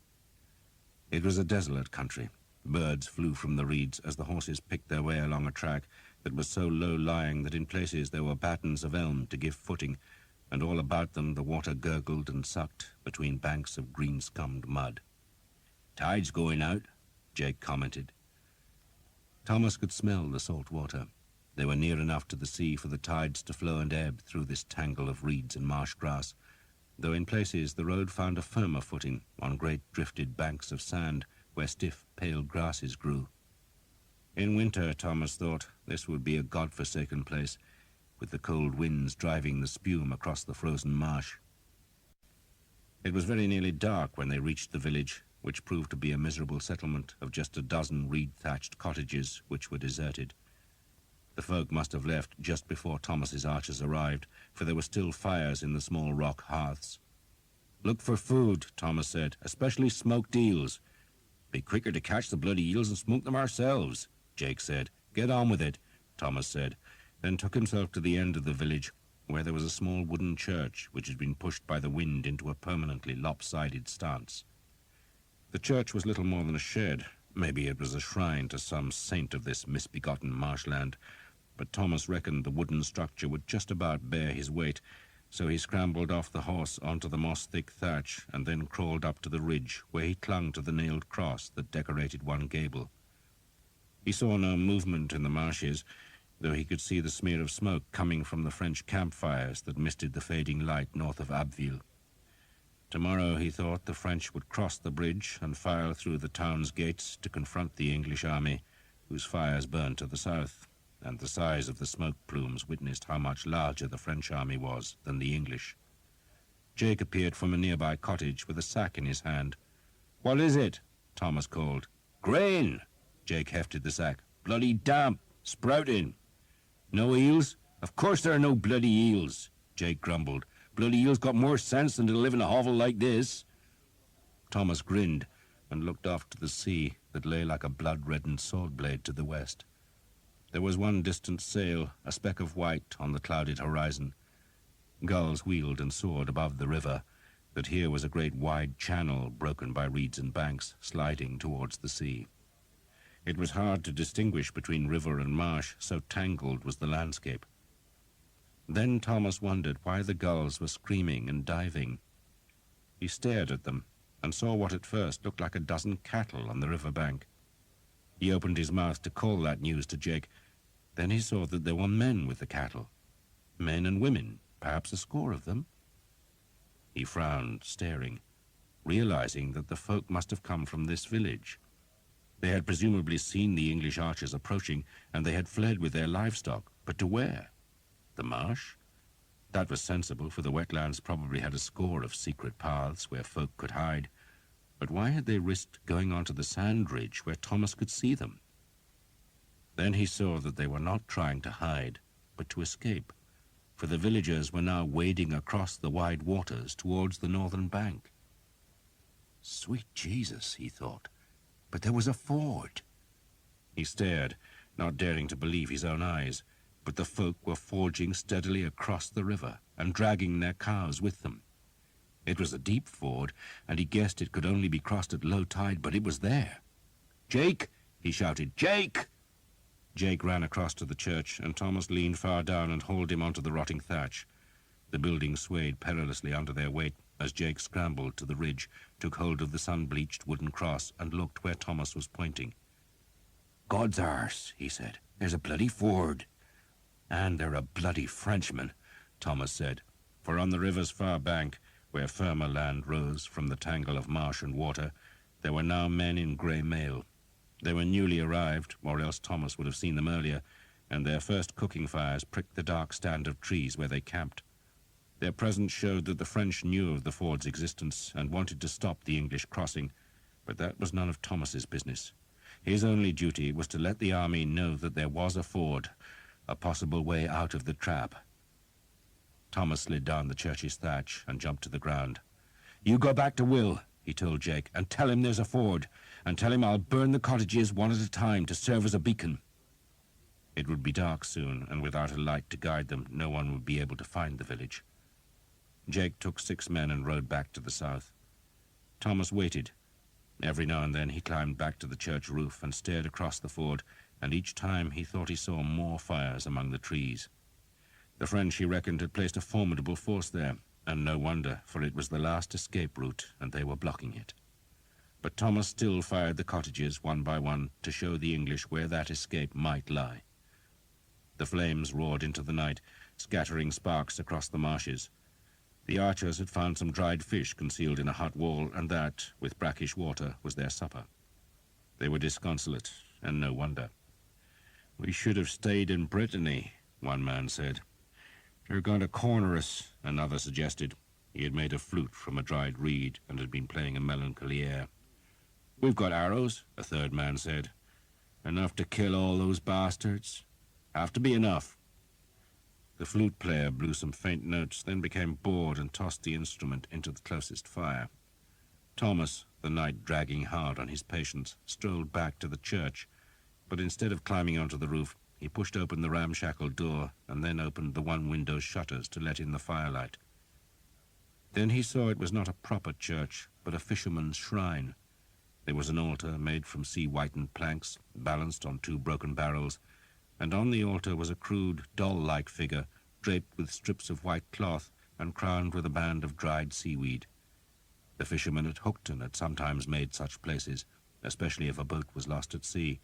It was a desolate country. Birds flew from the reeds as the horses picked their way along a track that was so low-lying that in places there were battens of elm to give footing, and all about them the water gurgled and sucked between banks of green-scummed mud. "Tide's going out," Jake commented. Thomas could smell the salt water. They were near enough to the sea for the tides to flow and ebb through this tangle of reeds and marsh grass, though in places the road found a firmer footing on great drifted banks of sand where stiff, pale grasses grew. In winter, Thomas thought, this would be a god-forsaken place, with the cold winds driving the spume across the frozen marsh. It was very nearly dark when they reached the village, which proved to be a miserable settlement of just a dozen reed-thatched cottages which were deserted. The folk must have left just before Thomas's archers arrived, for there were still fires in the small rock hearths. "Look for food," Thomas said, "especially smoked eels." "Be quicker to catch the bloody eels and smoke them ourselves," Jake said. "Get on with it," Thomas said, then took himself to the end of the village, where there was a small wooden church which had been pushed by the wind into a permanently lopsided stance. The church was little more than a shed. Maybe it was a shrine to some saint of this misbegotten marshland, but Thomas reckoned the wooden structure would just about bear his weight, so he scrambled off the horse onto the moss-thick thatch and then crawled up to the ridge, where he clung to the nailed cross that decorated one gable. He saw no movement in the marshes, though he could see the smear of smoke coming from the French campfires that misted the fading light north of Abbeville. Tomorrow, he thought, the French would cross the bridge and file through the town's gates to confront the English army, whose fires burned to the south, and the size of the smoke plumes witnessed how much larger the French army was than the English. Jake appeared from a nearby cottage with a sack in his hand. "What is it?" Thomas called. "Grain!" Jake hefted the sack. "Bloody damp! Sprouting!" "No eels? Of course there are no bloody eels," Jake grumbled. "Bloody eels got more sense than to live in a hovel like this." Thomas grinned and looked off to the sea that lay like a blood-reddened sword blade to the west. There was one distant sail, a speck of white on the clouded horizon. Gulls wheeled and soared above the river, that here was a great wide channel broken by reeds and banks, sliding towards the sea. It was hard to distinguish between river and marsh, so tangled was the landscape. Then Thomas wondered why the gulls were screaming and diving. He stared at them and saw what at first looked like a dozen cattle on the river bank. He opened his mouth to call that news to Jake. Then he saw that there were men with the cattle. Men and women, perhaps a score of them. He frowned, staring, realizing that the folk must have come from this village. They had presumably seen the English archers approaching, and they had fled with their livestock. But to where? The marsh? That was sensible, for the wetlands probably had a score of secret paths where folk could hide. But why had they risked going onto the sand ridge where Thomas could see them? Then he saw that they were not trying to hide, but to escape, for the villagers were now wading across the wide waters towards the northern bank. Sweet Jesus, he thought, but there was a ford. He stared, not daring to believe his own eyes, but the folk were forging steadily across the river and dragging their cows with them. It was a deep ford, and he guessed it could only be crossed at low tide, but it was there. "Jake!" he shouted. "Jake!" Jake ran across to the church, and Thomas leaned far down and hauled him onto the rotting thatch. The building swayed perilously under their weight as Jake scrambled to the ridge, took hold of the sun-bleached wooden cross, and looked where Thomas was pointing. "God's arse," he said. "There's a bloody ford." "And they're a bloody Frenchman," Thomas said, for on the river's far bank, where firmer land rose from the tangle of marsh and water, there were now men in grey mail. They were newly arrived, or else Thomas would have seen them earlier, and their first cooking fires pricked the dark stand of trees where they camped. Their presence showed that the French knew of the ford's existence and wanted to stop the English crossing, but that was none of Thomas's business. His only duty was to let the army know that there was a ford, a possible way out of the trap. Thomas slid down the church's thatch and jumped to the ground. "You go back to Will," he told Jake, "and tell him there's a ford, and tell him I'll burn the cottages one at a time to serve as a beacon." It would be dark soon, and without a light to guide them, no one would be able to find the village. Jake took 6 men and rode back to the south. Thomas waited. Every now and then he climbed back to the church roof and stared across the ford, and each time he thought he saw more fires among the trees. The French, he reckoned, had placed a formidable force there, and no wonder, for it was the last escape route, and they were blocking it. But Thomas still fired the cottages one by one to show the English where that escape might lie. The flames roared into the night, scattering sparks across the marshes. The archers had found some dried fish concealed in a hut wall, and that, with brackish water, was their supper. They were disconsolate, and no wonder. "We should have stayed in Brittany," one man said. "They're going to corner us," another suggested. He had made a flute from a dried reed and had been playing a melancholy air. "We've got arrows," a third man said. "Enough to kill all those bastards. Have to be enough." The flute player blew some faint notes, then became bored and tossed the instrument into the closest fire. Thomas, the night dragging hard on his patience, strolled back to the church, but instead of climbing onto the roof, he pushed open the ramshackle door and then opened the one window's shutters to let in the firelight. Then he saw it was not a proper church, but a fisherman's shrine. There was an altar made from sea-whitened planks, balanced on 2 broken barrels, and on the altar was a crude, doll-like figure, draped with strips of white cloth and crowned with a band of dried seaweed. The fishermen at Hookton had sometimes made such places, especially if a boat was lost at sea,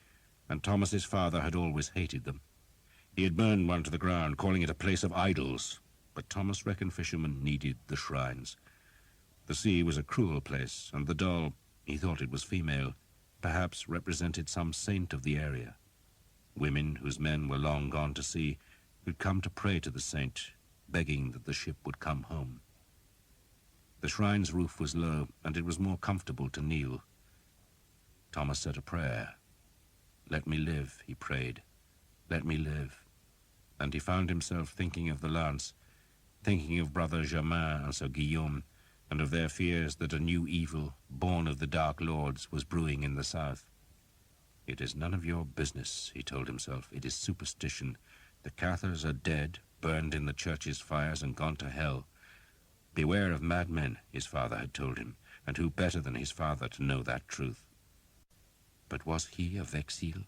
and Thomas's father had always hated them. He had burned one to the ground, calling it a place of idols, but Thomas reckoned fishermen needed the shrines. The sea was a cruel place, and the doll, he thought it was female, perhaps represented some saint of the area. Women whose men were long gone to sea could come to pray to the saint, begging that the ship would come home. The shrine's roof was low, and it was more comfortable to kneel. Thomas said a prayer. "Let me live," he prayed. "Let me live." And he found himself thinking of the lance, thinking of Brother Germain and Sir Guillaume, and of their fears that a new evil, born of the Dark Lords, was brewing in the south. "It is none of your business," he told himself. "It is superstition. The Cathars are dead, burned in the church's fires and gone to hell. Beware of madmen," his father had told him, and who better than his father to know that truth? But was he a Vexil?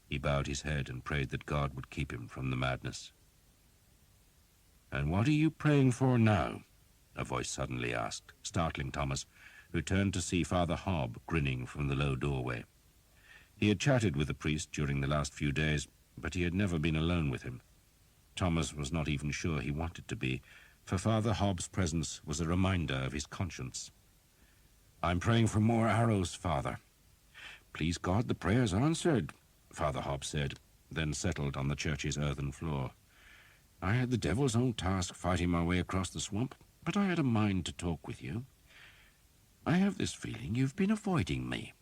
He bowed his head and prayed that God would keep him from the madness. "And what are you praying for now?" a voice suddenly asked, startling Thomas, who turned to see Father Hobb grinning from the low doorway. He had chatted with the priest during the last few days, but he had never been alone with him. Thomas was not even sure he wanted to be, for Father Hobb's presence was a reminder of his conscience. "I'm praying for more arrows, Father." "Please God, the prayer's answered," Father Hobb said, then settled on the church's earthen floor. "I had the devil's own task fighting my way across the swamp, but I had a mind to talk with you. I have this feeling you've been avoiding me."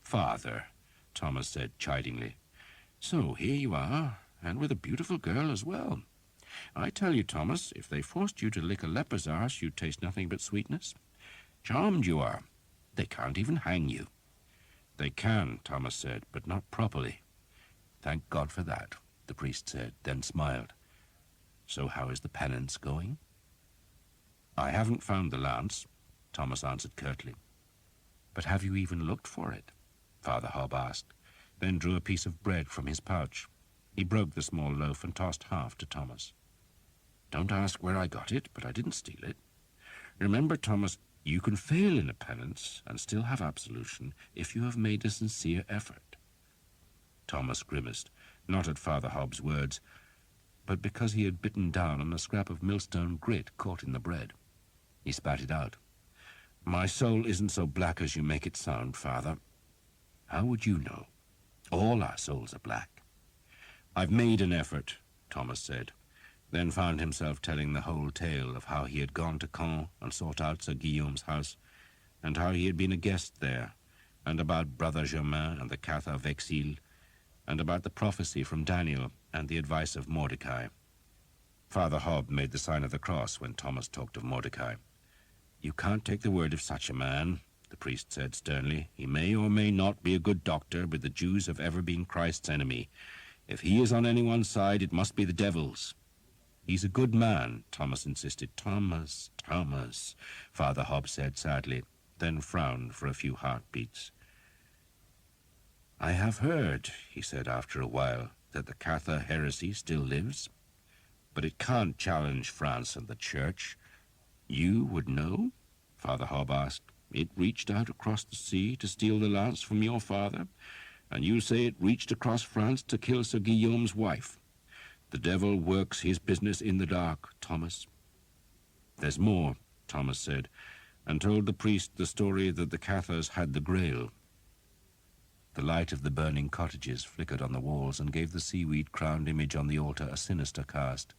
"Father," Thomas said chidingly. "So here you are, and with a beautiful girl as well. I tell you, Thomas, if they forced you to lick a leper's arse, you'd taste nothing but sweetness. Charmed you are. They can't even hang you." "They can," Thomas said, "but not properly." "Thank God for that," the priest said, then smiled. "So how is the penance going?" "I haven't found the lance," Thomas answered curtly. "But have you even looked for it?" Father Hobb asked, then drew a piece of bread from his pouch. He broke the small loaf and tossed half to Thomas. "Don't ask where I got it, but I didn't steal it. Remember, Thomas, you can fail in a penance and still have absolution if you have made a sincere effort." Thomas grimaced, not at Father Hobb's words, but because he had bitten down on a scrap of millstone grit caught in the bread. He spat it out. "My soul isn't so black as you make it sound, Father." "How would you know? All our souls are black." "I've made an effort," Thomas said, then found himself telling the whole tale of how he had gone to Caen and sought out Sir Guillaume's house, and how he had been a guest there, and about Brother Germain and the Cather Vexil, and about the prophecy from Daniel and the advice of Mordecai. Father Hobb made the sign of the cross when Thomas talked of Mordecai. "You can't take the word of such a man," the priest said sternly. "He may or may not be a good doctor, but the Jews have ever been Christ's enemy. If he is on anyone's side, it must be the devil's." "He's a good man," Thomas insisted. "Thomas, Thomas," Father Hobb said sadly, then frowned for a few heartbeats. "I have heard," he said after a while, "that the Cather heresy still lives, but it can't challenge France and the Church." "You would know?" Father Hobb asked. "It reached out across the sea to steal the lance from your father, and you say it reached across France to kill Sir Guillaume's wife. The devil works his business in the dark, Thomas." "There's more," Thomas said, and told the priest the story that the Cathars had the Grail. The light of the burning cottages flickered on the walls and gave the seaweed-crowned image on the altar a sinister cast.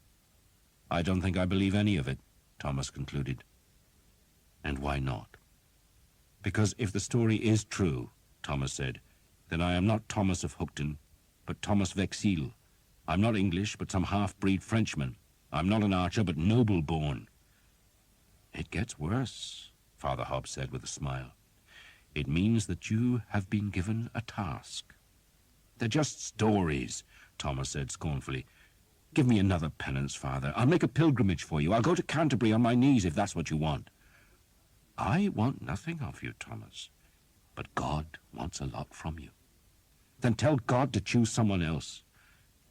"I don't think I believe any of it," Thomas concluded. "And why not?" "Because if the story is true," Thomas said, "then I am not Thomas of Hookton, but Thomas Vexil. I'm not English, but some half-breed Frenchman. I'm not an archer, but noble-born." "It gets worse," Father Hobb said with a smile. "It means that you have been given a task." "They're just stories," Thomas said scornfully. "Give me another penance, Father. I'll make a pilgrimage for you. I'll go to Canterbury on my knees if that's what you want." "I want nothing of you, Thomas, but God wants a lot from you." "Then tell God to choose someone else."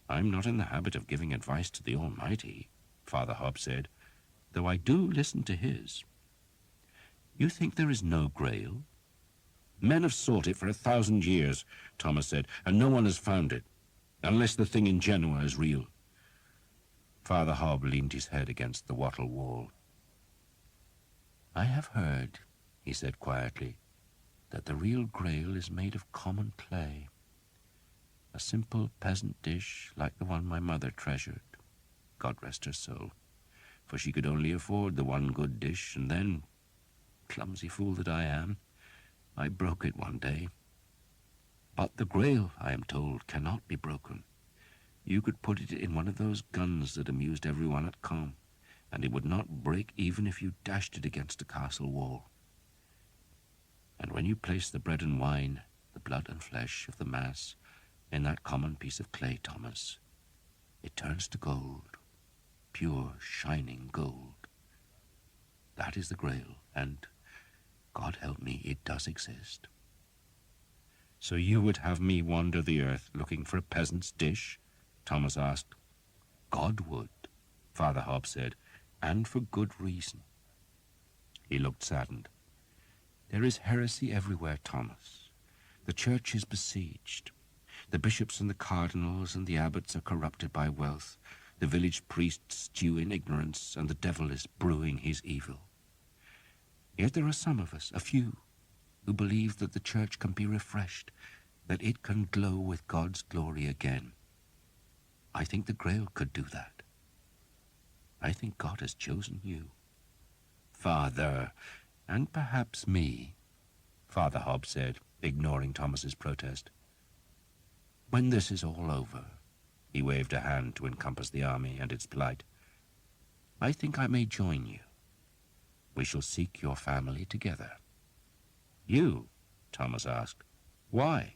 "I'm not in the habit of giving advice to the Almighty," Father Hobb said, "though I do listen to his." "You think there is no Grail?" "Men have sought it for 1,000 years," Thomas said, "and no one has found it, unless the thing in Genoa is real." Father Hobb leaned his head against the wattle wall. "I have heard," he said quietly, "that the real Grail is made of common clay. A simple peasant dish like the one my mother treasured. God rest her soul, for she could only afford the one good dish, and then, clumsy fool that I am, I broke it one day. But the Grail, I am told, cannot be broken. You could put it in one of those guns that amused everyone at Caen, and it would not break even if you dashed it against a castle wall. And when you place the bread and wine, the blood and flesh of the Mass, in that common piece of clay, Thomas, it turns to gold, pure, shining gold. That is the Grail, and, God help me, it does exist." "So you would have me wander the earth looking for a peasant's dish?" Thomas asked. "God would," Father Hobb said, "and for good reason." He looked saddened. "There is heresy everywhere, Thomas. The church is besieged. The bishops and the cardinals and the abbots are corrupted by wealth. The village priests stew in ignorance, and the devil is brewing his evil. Yet there are some of us, a few, who believe that the church can be refreshed, that it can glow with God's glory again. I think the Grail could do that. I think God has chosen you, Father, and perhaps me, Father Hobbs said, ignoring Thomas's protest. When this is all over, he waved a hand to encompass the army and its plight, I think I may join you. We shall seek your family together. You? Thomas asked. Why?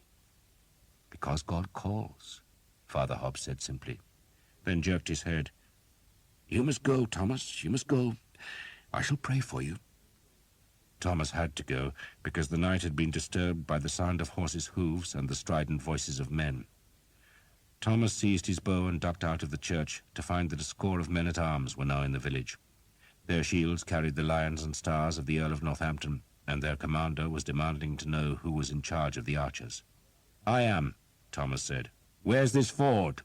Because God calls, Father Hobbs said simply, then jerked his head. You must go, Thomas, you must go. I shall pray for you. Thomas had to go, because the night had been disturbed by the sound of horses' hooves and the strident voices of men. Thomas seized his bow and ducked out of the church to find that a score of men-at-arms were now in the village. Their shields carried the lions and stars of the Earl of Northampton, and their commander was demanding to know who was in charge of the archers. I am, Thomas said. Where's this ford?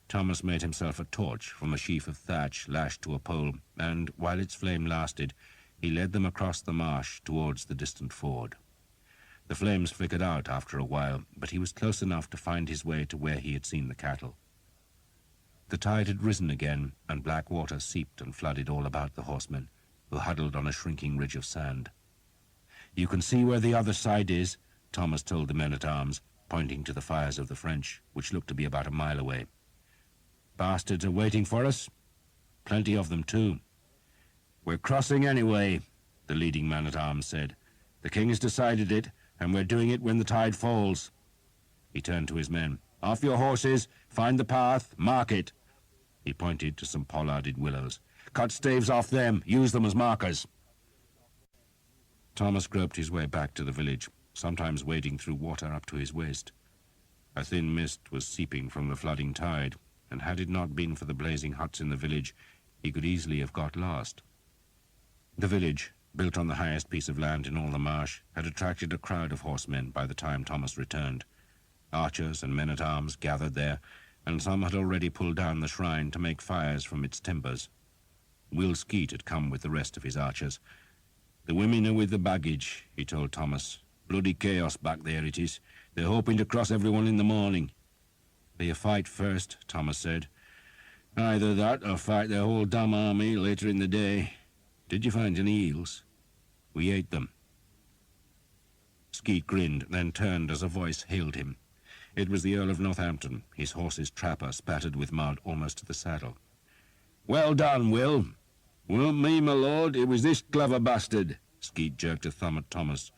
Thomas made himself a torch from a sheaf of thatch lashed to a pole, and, while its flame lasted, he led them across the marsh towards the distant ford. The flames flickered out after a while, but he was close enough to find his way to where he had seen the cattle. The tide had risen again, and black water seeped and flooded all about the horsemen, who huddled on a shrinking ridge of sand. You can see where the other side is, Thomas told the men-at-arms, pointing to the fires of the French, which looked to be about a mile away. Bastards are waiting for us. Plenty of them, too. We're crossing anyway, the leading man-at-arms said. The king has decided it, and we're doing it when the tide falls. He turned to his men. Off your horses, find the path, mark it. He pointed to some pollarded willows. Cut staves off them, use them as markers. Thomas groped his way back to the village, sometimes wading through water up to his waist. A thin mist was seeping from the flooding tide, and had it not been for the blazing huts in the village, he could easily have got lost. The village, built on the highest piece of land in all the marsh, had attracted a crowd of horsemen by the time Thomas returned. Archers and men-at-arms gathered there, and some had already pulled down the shrine to make fires from its timbers. Will Skeet had come with the rest of his archers. The women are with the baggage, he told Thomas. Bloody chaos back there it is. They're hoping to cross everyone in the morning. They'll fight first, Thomas said. Either that or fight their whole damn army later in the day. Did you find any eels? We ate them. Skeet grinned, then turned as a voice hailed him. It was the Earl of Northampton, his horse's trapper spattered with mud almost to the saddle. Well done, Will. Weren't me, my lord. It was this clever bastard. Skeet jerked a thumb at Thomas.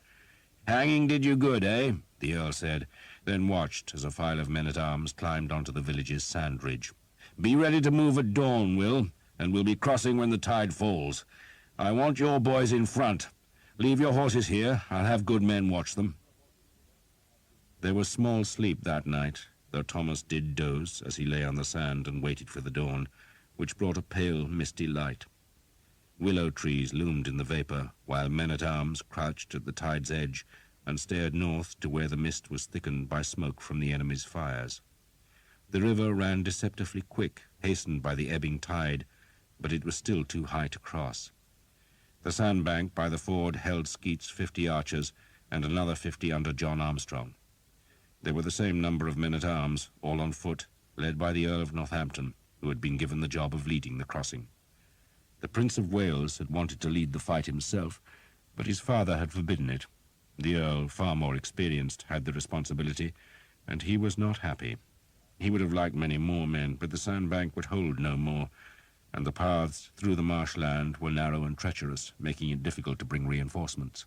Hanging did you good, eh? The Earl said, then watched as a file of men-at-arms climbed onto the village's sand ridge. Be ready to move at dawn, Will, and we'll be crossing when the tide falls. I want your boys in front. Leave your horses here. I'll have good men watch them. There was small sleep that night, though Thomas did doze as he lay on the sand and waited for the dawn, which brought a pale, misty light. Willow trees loomed in the vapor, while men-at-arms crouched at the tide's edge and stared north to where the mist was thickened by smoke from the enemy's fires. The river ran deceptively quick, hastened by the ebbing tide, but it was still too high to cross. The sandbank by the ford held Skeet's 50 archers and another 50 under John Armstrong. There were the same number of men-at-arms, all on foot, led by the Earl of Northampton, who had been given the job of leading the crossing. The Prince of Wales had wanted to lead the fight himself, but his father had forbidden it. The Earl, far more experienced, had the responsibility, and he was not happy. He would have liked many more men, but the sandbank would hold no more, and the paths through the marshland were narrow and treacherous, making it difficult to bring reinforcements.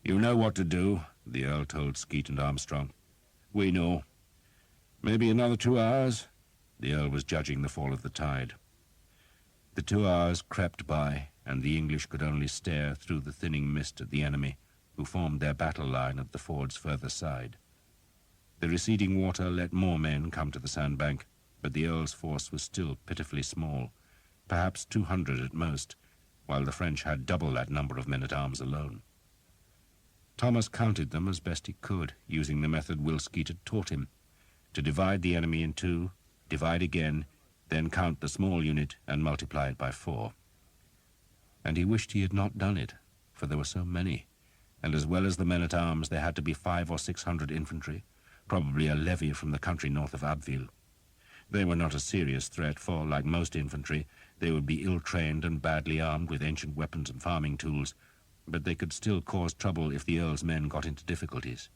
You know what to do, the Earl told Skeet and Armstrong. We know. Maybe another 2 hours? The Earl was judging the fall of the tide. The 2 hours crept by, and the English could only stare through the thinning mist at the enemy, who formed their battle line at the ford's further side. The receding water let more men come to the sandbank, but the Earl's force was still pitifully small, perhaps 200 at most, while the French had double that number of men-at-arms alone. Thomas counted them as best he could, using the method Will Skeet had taught him, to divide the enemy in two, divide again, then count the small unit and multiply it by 4. And he wished he had not done it, for there were so many, and as well as the men-at-arms there had to be 500 or 600 infantry, probably a levy from the country north of Abbeville. They were not a serious threat, for, like most infantry, they would be ill-trained and badly armed with ancient weapons and farming tools, but they could still cause trouble if the Earl's men got into difficulties.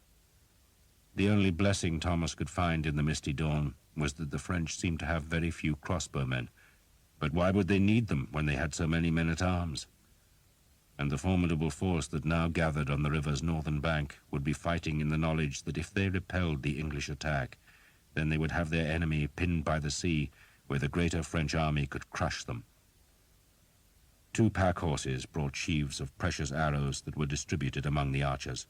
The only blessing Thomas could find in the misty dawn was that the French seemed to have very few crossbowmen. But why would they need them when they had so many men-at-arms? And the formidable force that now gathered on the river's northern bank would be fighting in the knowledge that if they repelled the English attack, then they would have their enemy pinned by the sea, where the greater French army could crush them. 2 pack horses brought sheaves of precious arrows that were distributed among the archers.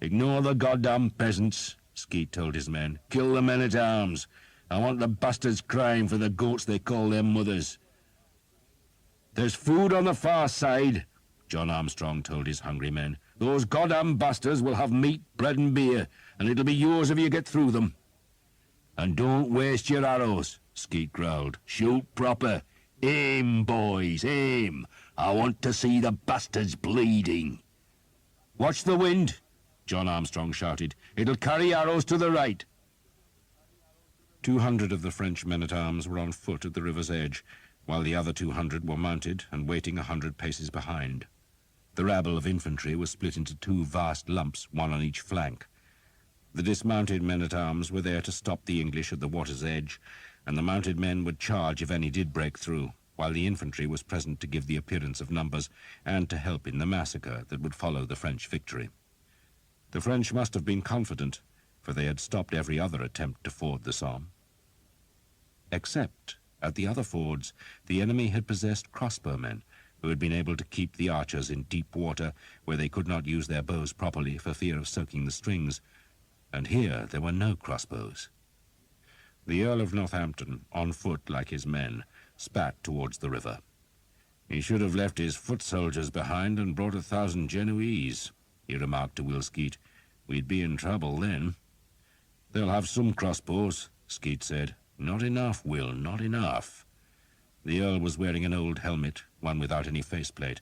"Ignore the goddamn peasants," Skeet told his men. "Kill the men-at-arms. I want the bastards crying for the goats they call their mothers." "There's food on the far side," John Armstrong told his hungry men. "Those goddamn bastards will have meat, bread and beer, and it'll be yours if you get through them." "And don't waste your arrows," Skeet growled. "Shoot proper. Aim, boys, aim. I want to see the bastards bleeding." "Watch the wind," John Armstrong shouted. "It'll carry arrows to the right." 200 of the French men-at-arms were on foot at the river's edge, while the other 200 were mounted and waiting 100 paces behind. The rabble of infantry was split into 2 vast lumps, one on each flank. The dismounted men-at-arms were there to stop the English at the water's edge, and the mounted men would charge if any did break through, while the infantry was present to give the appearance of numbers and to help in the massacre that would follow the French victory. The French must have been confident, for they had stopped every other attempt to ford the Somme. Except, at the other fords, the enemy had possessed crossbowmen, who had been able to keep the archers in deep water where they could not use their bows properly for fear of soaking the strings, and here there were no crossbows. The Earl of Northampton, on foot like his men, spat towards the river. "He should have left his foot soldiers behind and brought 1,000 Genoese," he remarked to Will Skeet. "We'd be in trouble then." "They'll have some crossbows," Skeet said. "Not enough, Will, not enough." The Earl was wearing an old helmet, one without any faceplate.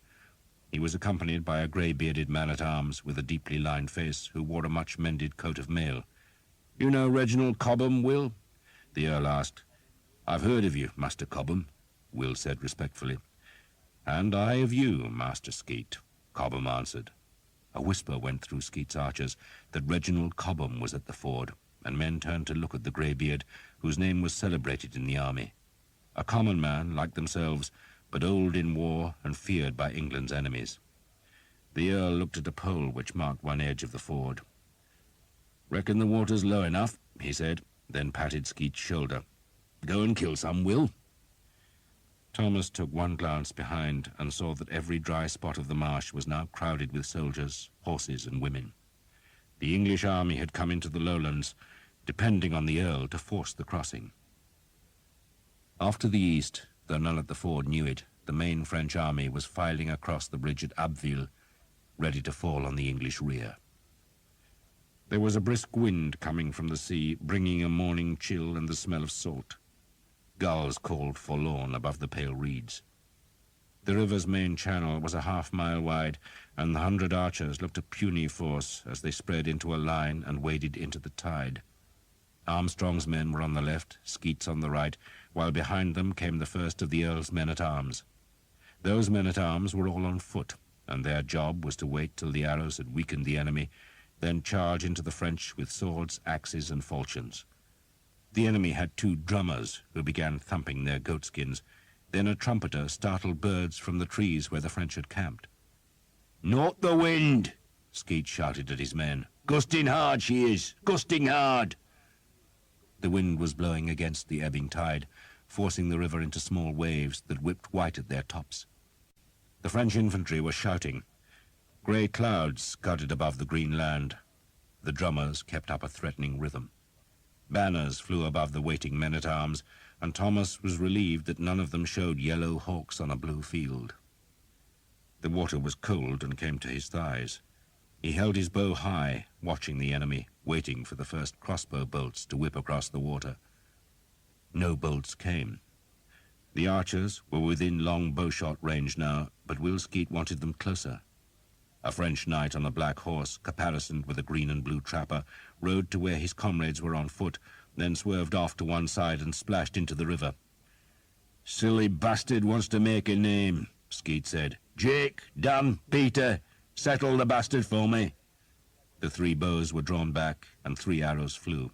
He was accompanied by a grey-bearded man-at-arms with a deeply lined face who wore a much-mended coat of mail. "You know Reginald Cobham, Will?" the Earl asked. "I've heard of you, Master Cobham," Will said respectfully. "And I of you, Master Skeet," Cobham answered. A whisper went through Skeet's archers that Reginald Cobham was at the ford, and men turned to look at the greybeard, whose name was celebrated in the army. A common man, like themselves, but old in war and feared by England's enemies. The Earl looked at a pole which marked one edge of the ford. "Reckon the water's low enough," he said, then patted Skeet's shoulder. "Go and kill some, Will." Thomas took one glance behind and saw that every dry spot of the marsh was now crowded with soldiers, horses and women. The English army had come into the lowlands, depending on the Earl to force the crossing. Off to the east, though none at the ford knew it, the main French army was filing across the bridge at Abbeville, ready to fall on the English rear. There was a brisk wind coming from the sea, bringing a morning chill and the smell of salt. Gulls called forlorn above the pale reeds. The river's main channel was a half-mile wide, and the 100 archers looked a puny force as they spread into a line and waded into the tide. Armstrong's men were on the left, Skeet's on the right, while behind them came the first of the Earl's men-at-arms. Those men-at-arms were all on foot, and their job was to wait till the arrows had weakened the enemy, then charge into the French with swords, axes, and falchions. The enemy had 2 drummers who began thumping their goatskins. Then a trumpeter startled birds from the trees where the French had camped. "Not the wind!" Skeet shouted at his men. "Gusting hard she is, gusting hard!" The wind was blowing against the ebbing tide, forcing the river into small waves that whipped white at their tops. The French infantry were shouting. Grey clouds scudded above the green land. The drummers kept up a threatening rhythm. Banners flew above the waiting men-at-arms, and Thomas was relieved that none of them showed yellow hawks on a blue field. The water was cold and came to his thighs. He held his bow high, watching the enemy, waiting for the first crossbow bolts to whip across the water. No bolts came. The archers were within long bowshot range now, but Will Skeet wanted them closer. A French knight on a black horse, caparisoned with a green and blue trapper, rode to where his comrades were on foot, then swerved off to one side and splashed into the river. "Silly bastard wants to make a name," Skeet said. "Jake, Dan, Peter, settle the bastard for me." The 3 bows were drawn back, and 3 arrows flew.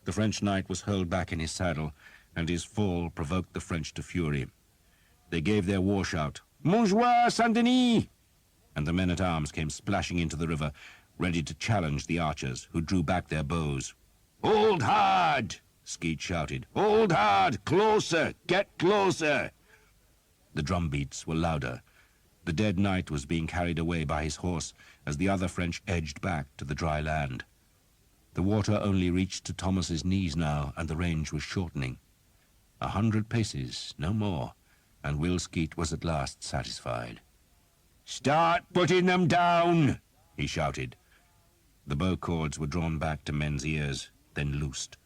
The French knight was hurled back in his saddle, and his fall provoked the French to fury. They gave their war shout, "Montjoie, Saint-Denis!" and the men-at-arms came splashing into the river, ready to challenge the archers, who drew back their bows. "Hold hard!" Skeet shouted. "Hold hard! Closer! Get closer!" The drum beats were louder. The dead knight was being carried away by his horse as the other French edged back to the dry land. The water only reached to Thomas's knees now, and the range was shortening. 100 paces, no more, and Will Skeet was at last satisfied. "Start putting them down!" he shouted. The bow cords were drawn back to men's ears, then loosed.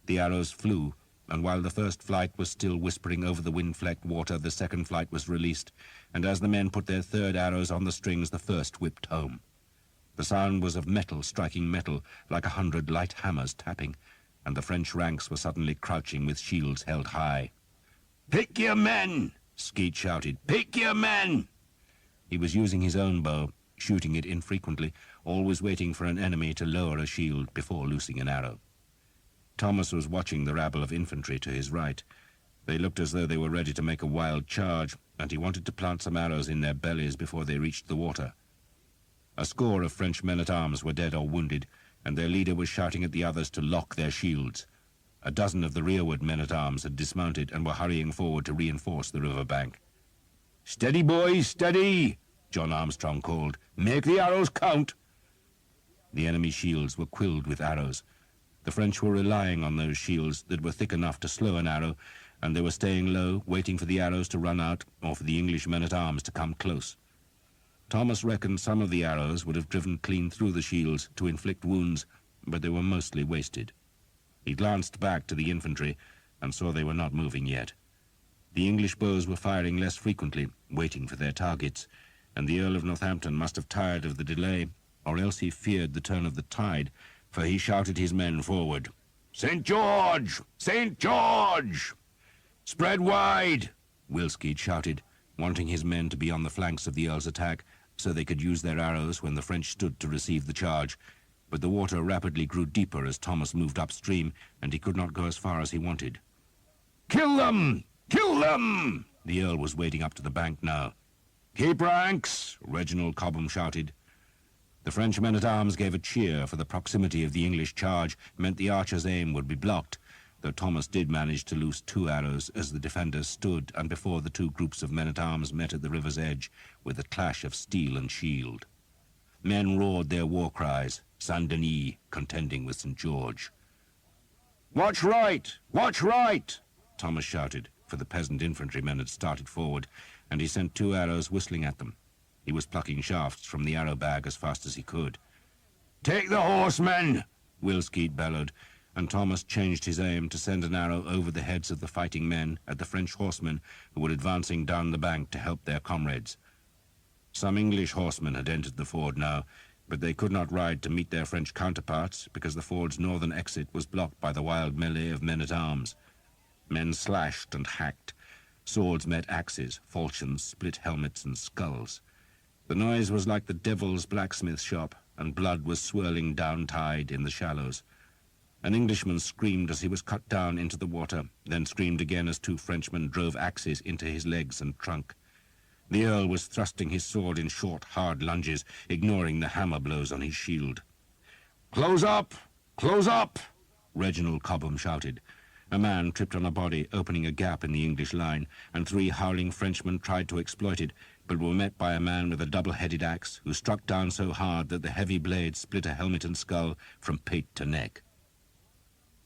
The arrows flew, and while the first flight was still whispering over the wind-flecked water, the second flight was released, and as the men put their third arrows on the strings, the first whipped home. The sound was of metal striking metal, like 100 light hammers tapping, and the French ranks were suddenly crouching with shields held high. "Pick your men!" Skeet shouted. "Pick your men!" He was using his own bow, shooting it infrequently, always waiting for an enemy to lower a shield before loosing an arrow. Thomas was watching the rabble of infantry to his right. They looked as though they were ready to make a wild charge, and he wanted to plant some arrows in their bellies before they reached the water. A score of French men-at-arms were dead or wounded, and their leader was shouting at the others to lock their shields. A dozen of the rearward men-at-arms had dismounted and were hurrying forward to reinforce the river bank. "Steady, boys, steady!" John Armstrong called. "Make the arrows count!" The enemy's shields were quilled with arrows. The French were relying on those shields that were thick enough to slow an arrow, and they were staying low, waiting for the arrows to run out or for the English men-at-arms to come close. Thomas reckoned some of the arrows would have driven clean through the shields to inflict wounds, but they were mostly wasted. He glanced back to the infantry and saw they were not moving yet. The English bows were firing less frequently, waiting for their targets, and the Earl of Northampton must have tired of the delay, or else he feared the turn of the tide, for he shouted his men forward. "St. George! St. George!" "Spread wide!" Will Skeet shouted, wanting his men to be on the flanks of the Earl's attack, so they could use their arrows when the French stood to receive the charge. But the water rapidly grew deeper as Thomas moved upstream, and he could not go as far as he wanted. "Kill them! Kill them!" The Earl was wading up to the bank now. "Keep ranks!" Reginald Cobham shouted. The French men-at-arms gave a cheer, for the proximity of the English charge meant the archer's aim would be blocked, though Thomas did manage to loose 2 arrows as the defenders stood and before the 2 groups of men-at-arms met at the river's edge with a clash of steel and shield. Men roared their war cries, Saint-Denis contending with St. George. "Watch right! Watch right!" Thomas shouted, for the peasant infantrymen had started forward, and he sent 2 arrows whistling at them. He was plucking shafts from the arrow bag as fast as he could. "Take the horsemen!" Will Skeet bellowed, and Thomas changed his aim to send an arrow over the heads of the fighting men at the French horsemen who were advancing down the bank to help their comrades. Some English horsemen had entered the ford now, but they could not ride to meet their French counterparts because the ford's northern exit was blocked by the wild melee of men-at-arms. Men slashed and hacked. Swords met axes, falchions split helmets and skulls. The noise was like the devil's blacksmith shop, and blood was swirling down tide in the shallows. An Englishman screamed as he was cut down into the water, then screamed again as 2 Frenchmen drove axes into his legs and trunk. The Earl was thrusting his sword in short, hard lunges, ignoring the hammer blows on his shield. "Close up! Close up!" Reginald Cobham shouted. A man tripped on a body, opening a gap in the English line, and 3 howling Frenchmen tried to exploit it, but were met by a man with a double-headed axe, who struck down so hard that the heavy blade split a helmet and skull from pate to neck.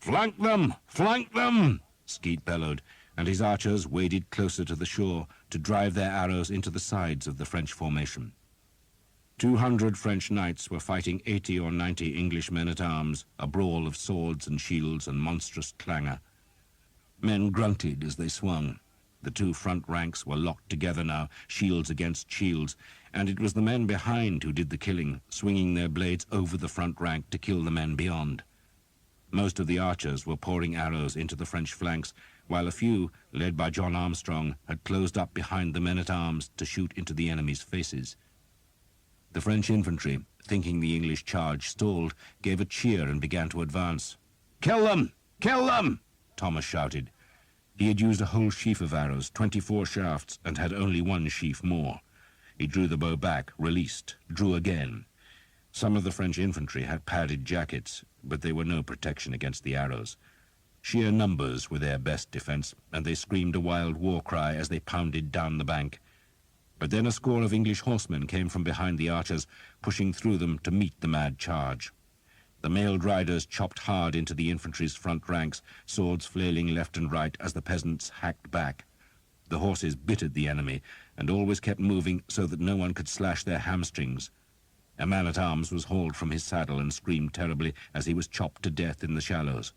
"Flank them! Flank them!" Skeet bellowed, and his archers waded closer to the shore to drive their arrows into the sides of the French formation. 200 French knights were fighting 80 or 90 English men-at-arms, a brawl of swords and shields and monstrous clangor. Men grunted as they swung. The two front ranks were locked together now, shields against shields, and it was the men behind who did the killing, swinging their blades over the front rank to kill the men beyond. Most of the archers were pouring arrows into the French flanks, while a few, led by John Armstrong, had closed up behind the men-at-arms to shoot into the enemy's faces. The French infantry, thinking the English charge stalled, gave a cheer and began to advance. "Kill them! Kill them!" Thomas shouted. He had used a whole sheaf of arrows, 24 shafts, and had only one sheaf more. He drew the bow back, released, drew again. Some of the French infantry had padded jackets, but they were no protection against the arrows. Sheer numbers were their best defense, and they screamed a wild war cry as they pounded down the bank. But then a score of English horsemen came from behind the archers, pushing through them to meet the mad charge. The mailed riders chopped hard into the infantry's front ranks, swords flailing left and right as the peasants hacked back. The horses bit at the enemy, and always kept moving so that no one could slash their hamstrings. A man-at-arms was hauled from his saddle and screamed terribly as he was chopped to death in the shallows.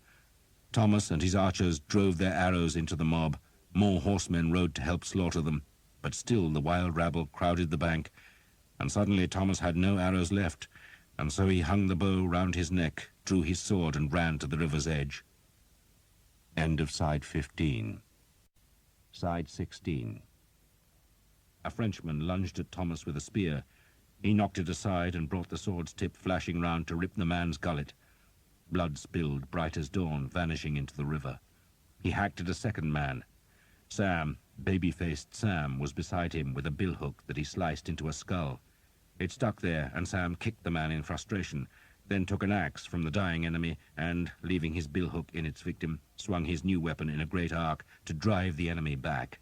Thomas and his archers drove their arrows into the mob. More horsemen rode to help slaughter them, but still the wild rabble crowded the bank, and suddenly Thomas had no arrows left, and so he hung the bow round his neck, drew his sword, and ran to the river's edge. End of Side 15. Side 16. A Frenchman lunged at Thomas with a spear. He knocked it aside and brought the sword's tip flashing round to rip the man's gullet. Blood spilled, bright as dawn, vanishing into the river. He hacked at a second man. Sam, baby-faced Sam, was beside him with a billhook that he sliced into a skull. It stuck there, and Sam kicked the man in frustration, then took an axe from the dying enemy and, leaving his billhook in its victim, swung his new weapon in a great arc to drive the enemy back.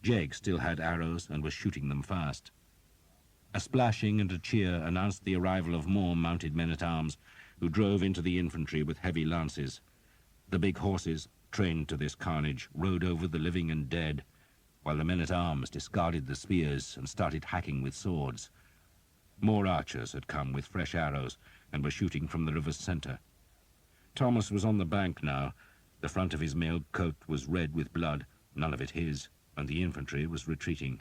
Jake still had arrows and was shooting them fast. A splashing and a cheer announced the arrival of more mounted men-at-arms, who drove into the infantry with heavy lances. The big horses, trained to this carnage, rode over the living and dead, while the men-at-arms discarded the spears and started hacking with swords. More archers had come with fresh arrows and were shooting from the river's center. Thomas was on the bank now. The front of his mailed coat was red with blood, none of it his, and the infantry was retreating.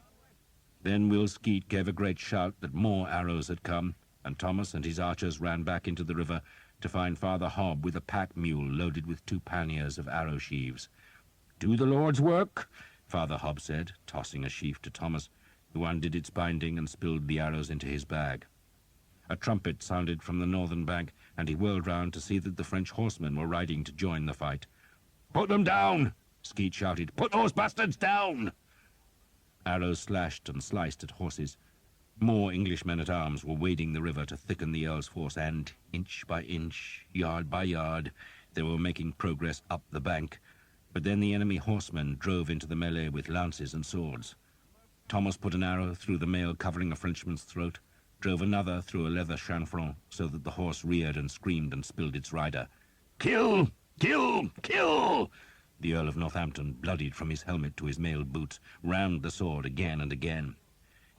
Then Will Skeet gave a great shout that more arrows had come, and Thomas and his archers ran back into the river to find Father Hobb with a pack mule loaded with 2 panniers of arrow sheaves. "Do the Lord's work," Father Hobb said, tossing a sheaf to Thomas, who undid its binding and spilled the arrows into his bag. A trumpet sounded from the northern bank, and he whirled round to see that the French horsemen were riding to join the fight. "Put them down!" Skeet shouted. "Put those bastards down!" Arrows slashed and sliced at horses. More English men-at-arms were wading the river to thicken the Earl's force, and, inch by inch, yard by yard, they were making progress up the bank. But then the enemy horsemen drove into the melee with lances and swords. Thomas put an arrow through the mail covering a Frenchman's throat, drove another through a leather chanfron so that the horse reared and screamed and spilled its rider. "Kill! Kill! Kill!" The Earl of Northampton, bloodied from his helmet to his mailed boots, rammed the sword again and again.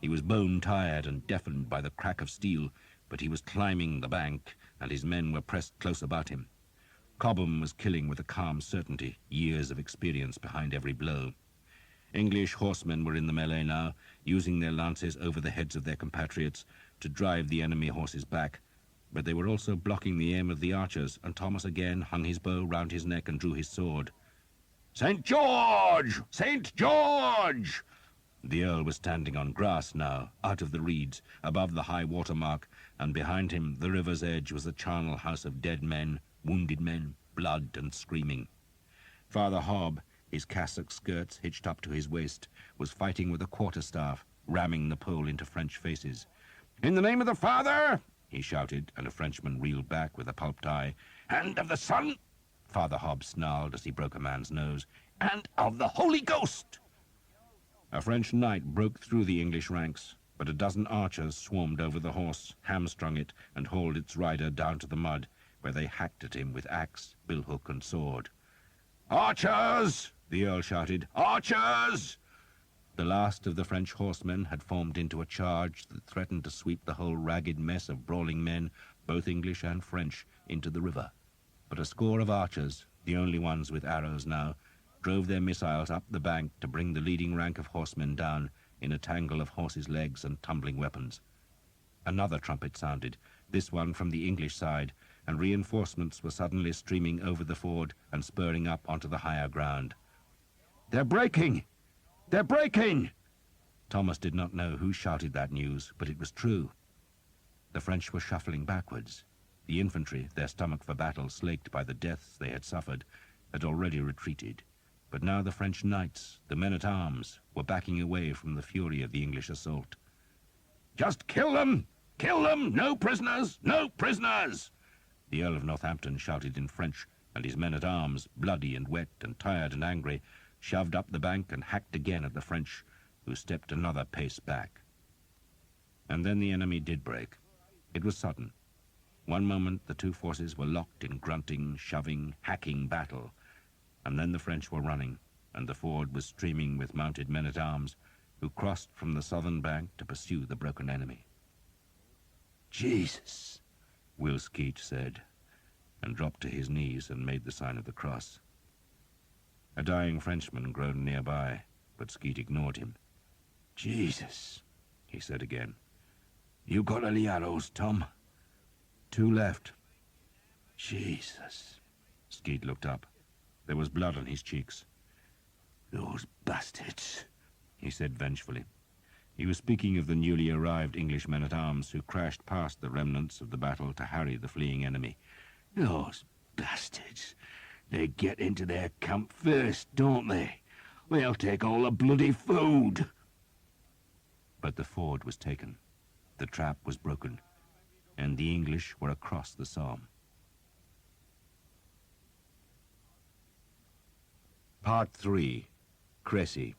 He was bone-tired and deafened by the crack of steel, but he was climbing the bank, and his men were pressed close about him. Cobham was killing with a calm certainty, years of experience behind every blow. English horsemen were in the melee now, using their lances over the heads of their compatriots to drive the enemy horses back, but they were also blocking the aim of the archers, and Thomas again hung his bow round his neck and drew his sword. "St. George! St. George!" The Earl was standing on grass now, out of the reeds, above the high water mark, and behind him, the river's edge, was a charnel house of dead men, wounded men, blood and screaming. Father Hobb, his cassock skirts hitched up to his waist, was fighting with a quarterstaff, ramming the pole into French faces. "In the name of the Father!" he shouted, and a Frenchman reeled back with a pulped eye. "And of the Son!" Father Hobb snarled as he broke a man's nose. "And of the Holy Ghost!" A French knight broke through the English ranks, but a dozen archers swarmed over the horse, hamstrung it, and hauled its rider down to the mud, where they hacked at him with axe, billhook, and sword. "Archers!" the Earl shouted. "Archers!" The last of the French horsemen had formed into a charge that threatened to sweep the whole ragged mess of brawling men, both English and French, into the river. But a score of archers, the only ones with arrows now, drove their missiles up the bank to bring the leading rank of horsemen down in a tangle of horses' legs and tumbling weapons. Another trumpet sounded, this one from the English side, and reinforcements were suddenly streaming over the ford and spurring up onto the higher ground. "They're breaking! They're breaking!" Thomas did not know who shouted that news, but it was true. The French were shuffling backwards. The infantry, their stomach for battle slaked by the deaths they had suffered, had already retreated. But now the French knights, the men-at-arms, were backing away from the fury of the English assault. "Just kill them! Kill them! No prisoners! No prisoners!" The Earl of Northampton shouted in French, and his men-at-arms, bloody and wet and tired and angry, shoved up the bank and hacked again at the French, who stepped another pace back. And then the enemy did break. It was sudden. One moment the two forces were locked in grunting, shoving, hacking battle, and then the French were running, and the ford was streaming with mounted men-at-arms, who crossed from the southern bank to pursue the broken enemy. "Jesus," Will Skeet said, and dropped to his knees and made the sign of the cross. A dying Frenchman groaned nearby, but Skeet ignored him. "Jesus," he said again. "You got any arrows, Tom?" "2 left." "Jesus." Skeet looked up. There was blood on his cheeks. "Those bastards," he said vengefully. He was speaking of the newly arrived English men-at-arms who crashed past the remnants of the battle to harry the fleeing enemy. "Those bastards. They get into their camp first, don't they? They'll take all the bloody food." But the ford was taken. The trap was broken, and the English were across the Somme. Part 3. Crécy.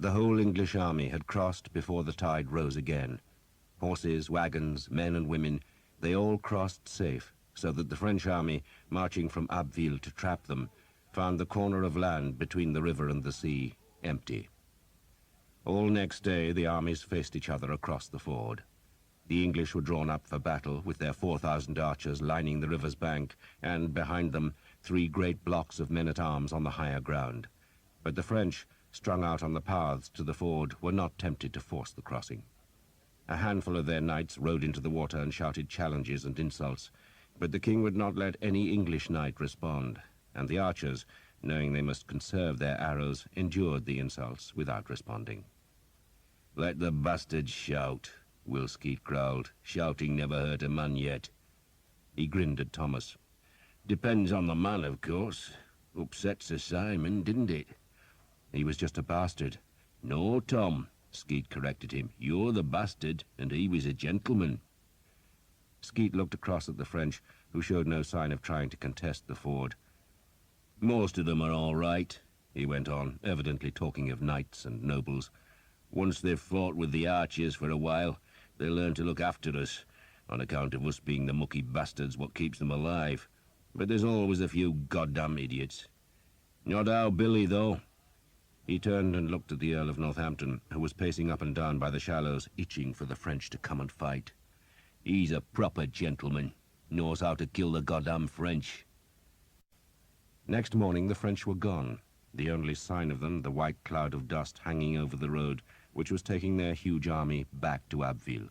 The whole English army had crossed before the tide rose again. Horses, wagons, men and women, they all crossed safe, so that the French army, marching from Abbeville to trap them, found the corner of land between the river and the sea empty. All next day the armies faced each other across the ford. The English were drawn up for battle, with their 4,000 archers lining the river's bank, and behind them 3 great blocks of men-at-arms on the higher ground. But the French, strung out on the paths to the ford, were not tempted to force the crossing. A handful of their knights rode into the water and shouted challenges and insults, but the king would not let any English knight respond, and the archers, knowing they must conserve their arrows, endured the insults without responding. "Let the bastards shout," Will Skeet growled. "Shouting never hurt a man yet." He grinned at Thomas. "Depends on the man, of course. Upset Sir Simon, didn't it?" "He was just a bastard." "No, Tom," Skeet corrected him. "You're the bastard, and he was a gentleman." Skeet looked across at the French, who showed no sign of trying to contest the ford. "Most of them are all right," he went on, evidently talking of knights and nobles. "Once they've fought with the archers for a while, they learn to look after us, on account of us being the mucky bastards what keeps them alive. But there's always a few goddamn idiots. Not our Billy, though." He turned and looked at the Earl of Northampton, who was pacing up and down by the shallows, itching for the French to come and fight. "He's a proper gentleman. Knows how to kill the goddamn French." Next morning the French were gone, the only sign of them the white cloud of dust hanging over the road, which was taking their huge army back to Abbeville.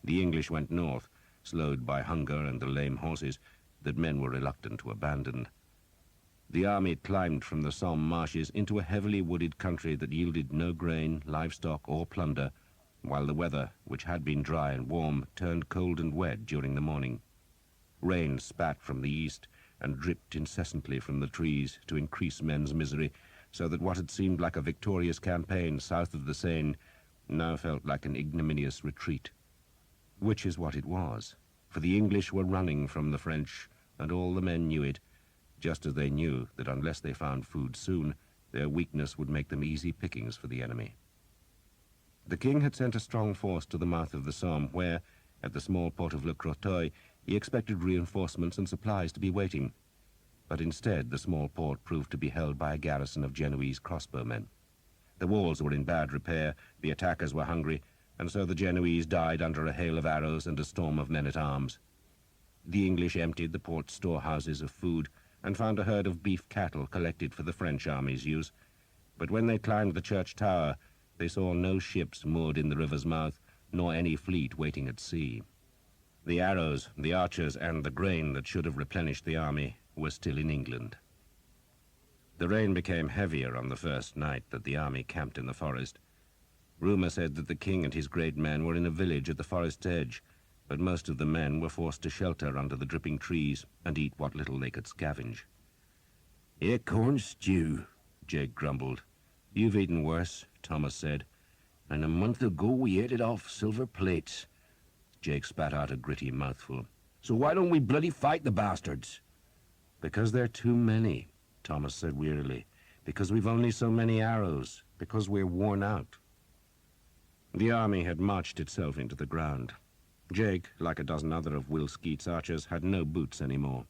The English went north, slowed by hunger and the lame horses that men were reluctant to abandon. The army climbed from the Somme marshes into a heavily wooded country that yielded no grain, livestock, or plunder, while the weather, which had been dry and warm, turned cold and wet during the morning. Rain spat from the east and dripped incessantly from the trees to increase men's misery, so that what had seemed like a victorious campaign south of the Seine now felt like an ignominious retreat. Which is what it was, for the English were running from the French, and all the men knew it, just as they knew that unless they found food soon, their weakness would make them easy pickings for the enemy. The king had sent a strong force to the mouth of the Somme, where, at the small port of Le Crotoy, he expected reinforcements and supplies to be waiting. But instead, the small port proved to be held by a garrison of Genoese crossbowmen. The walls were in bad repair, the attackers were hungry, and so the Genoese died under a hail of arrows and a storm of men-at-arms. The English emptied the port's storehouses of food and found a herd of beef cattle collected for the French army's use. But when they climbed the church tower, they saw no ships moored in the river's mouth, nor any fleet waiting at sea. The arrows, the archers, and the grain that should have replenished the army were still in England. The rain became heavier on the first night that the army camped in the forest. Rumour said that the king and his great men were in a village at the forest's edge, but most of the men were forced to shelter under the dripping trees and eat what little they could scavenge. "Here, corn stew," Jake grumbled. "You've eaten worse," Thomas said. "And a month ago we ate it off silver plates." Jake spat out a gritty mouthful. "So why don't we bloody fight the bastards?" "Because they're too many," Thomas said wearily. "Because we've only so many arrows. Because we're worn out." The army had marched itself into the ground. Jake, like a dozen other of Will Skeet's archers, had no boots anymore.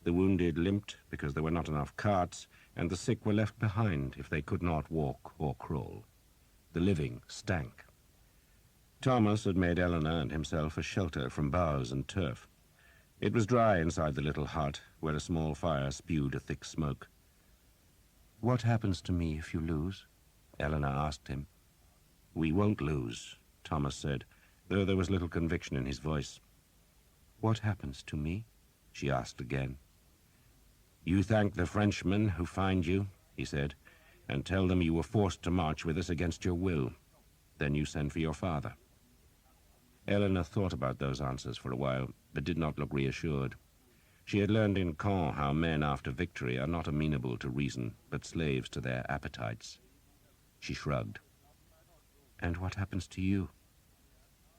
The wounded limped because there were not enough carts, and the sick were left behind if they could not walk or crawl. The living stank. Thomas had made Eleanor and himself a shelter from boughs and turf. It was dry inside the little hut, where a small fire spewed a thick smoke. "What happens to me if you lose?" Eleanor asked him. "We won't lose," Thomas said, though there was little conviction in his voice. "What happens to me?" she asked again. "You thank the Frenchmen who find you," he said, "and tell them you were forced to march with us against your will. Then you send for your father." Eleanor thought about those answers for a while, but did not look reassured. She had learned in Caen how men after victory are not amenable to reason, but slaves to their appetites. She shrugged. "And what happens to you?"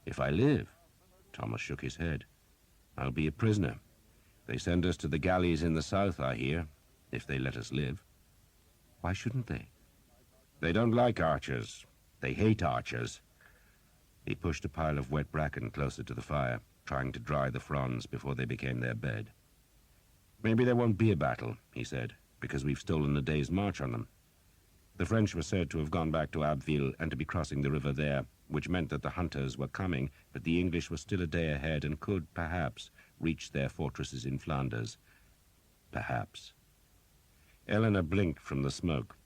"If I live," Thomas shook his head, "I'll be a prisoner. They send us to the galleys in the south, I hear, if they let us live." "Why shouldn't they?" "They don't like archers. They hate archers." He pushed a pile of wet bracken closer to the fire, trying to dry the fronds before they became their bed. "Maybe there won't be a battle," he said, "because we've stolen a day's march on them." The French were said to have gone back to Abbeville and to be crossing the river there, which meant that the hunters were coming, but the English were still a day ahead and could, perhaps, reach their fortresses in Flanders. Perhaps. Eleanor blinked from the smoke.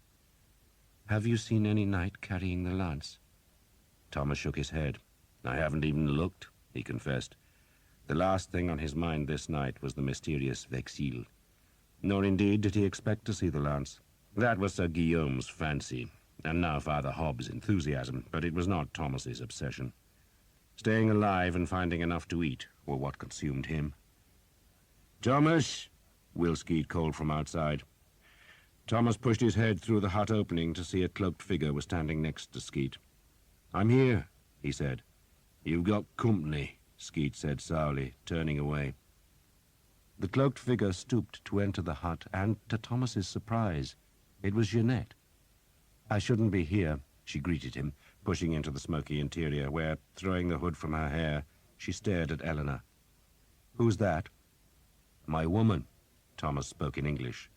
"Have you seen any knight carrying the lance?" Thomas shook his head. "I haven't even looked," he confessed. The last thing on his mind this night was the mysterious Vexil. Nor indeed did he expect to see the lance. That was Sir Guillaume's fancy, and now Father Hobbs' enthusiasm, but it was not Thomas's obsession. Staying alive and finding enough to eat were what consumed him. "Thomas!" Will Skeet called from outside. Thomas pushed his head through the hut opening to see a cloaked figure was standing next to Skeet. "I'm here," he said. "You've got company," Skeet said sourly, turning away. The cloaked figure stooped to enter the hut, and, to Thomas's surprise, it was Jeanette. "I shouldn't be here," she greeted him, pushing into the smoky interior, where, throwing the hood from her hair, she stared at Eleanor. "Who's that?" "My woman," Thomas spoke in English.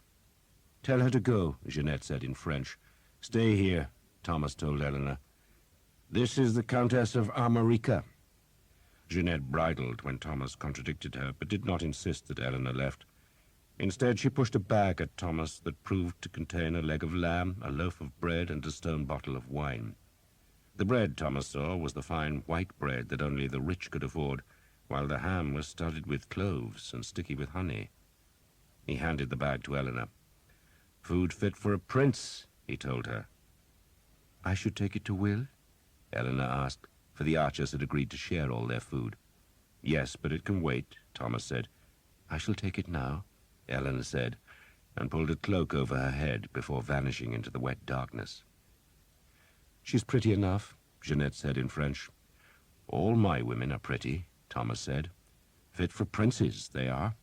"Tell her to go," Jeanette said in French. "Stay here," Thomas told Eleanor. "This is the Countess of Armorica." Jeanette bridled when Thomas contradicted her, but did not insist that Eleanor left. Instead, she pushed a bag at Thomas that proved to contain a leg of lamb, a loaf of bread, and a stone bottle of wine. The bread, Thomas saw, was the fine white bread that only the rich could afford, while the ham was studded with cloves and sticky with honey. He handed the bag to Eleanor. "Food fit for a prince," he told her. "I should take it to Will?" Eleanor asked, for the archers had agreed to share all their food. "Yes, but it can wait," Thomas said. "I shall take it now," Eleanor said, and pulled a cloak over her head before vanishing into the wet darkness. "She's pretty enough," Jeanette said in French. "All my women are pretty," Thomas said. "Fit for princes, they are."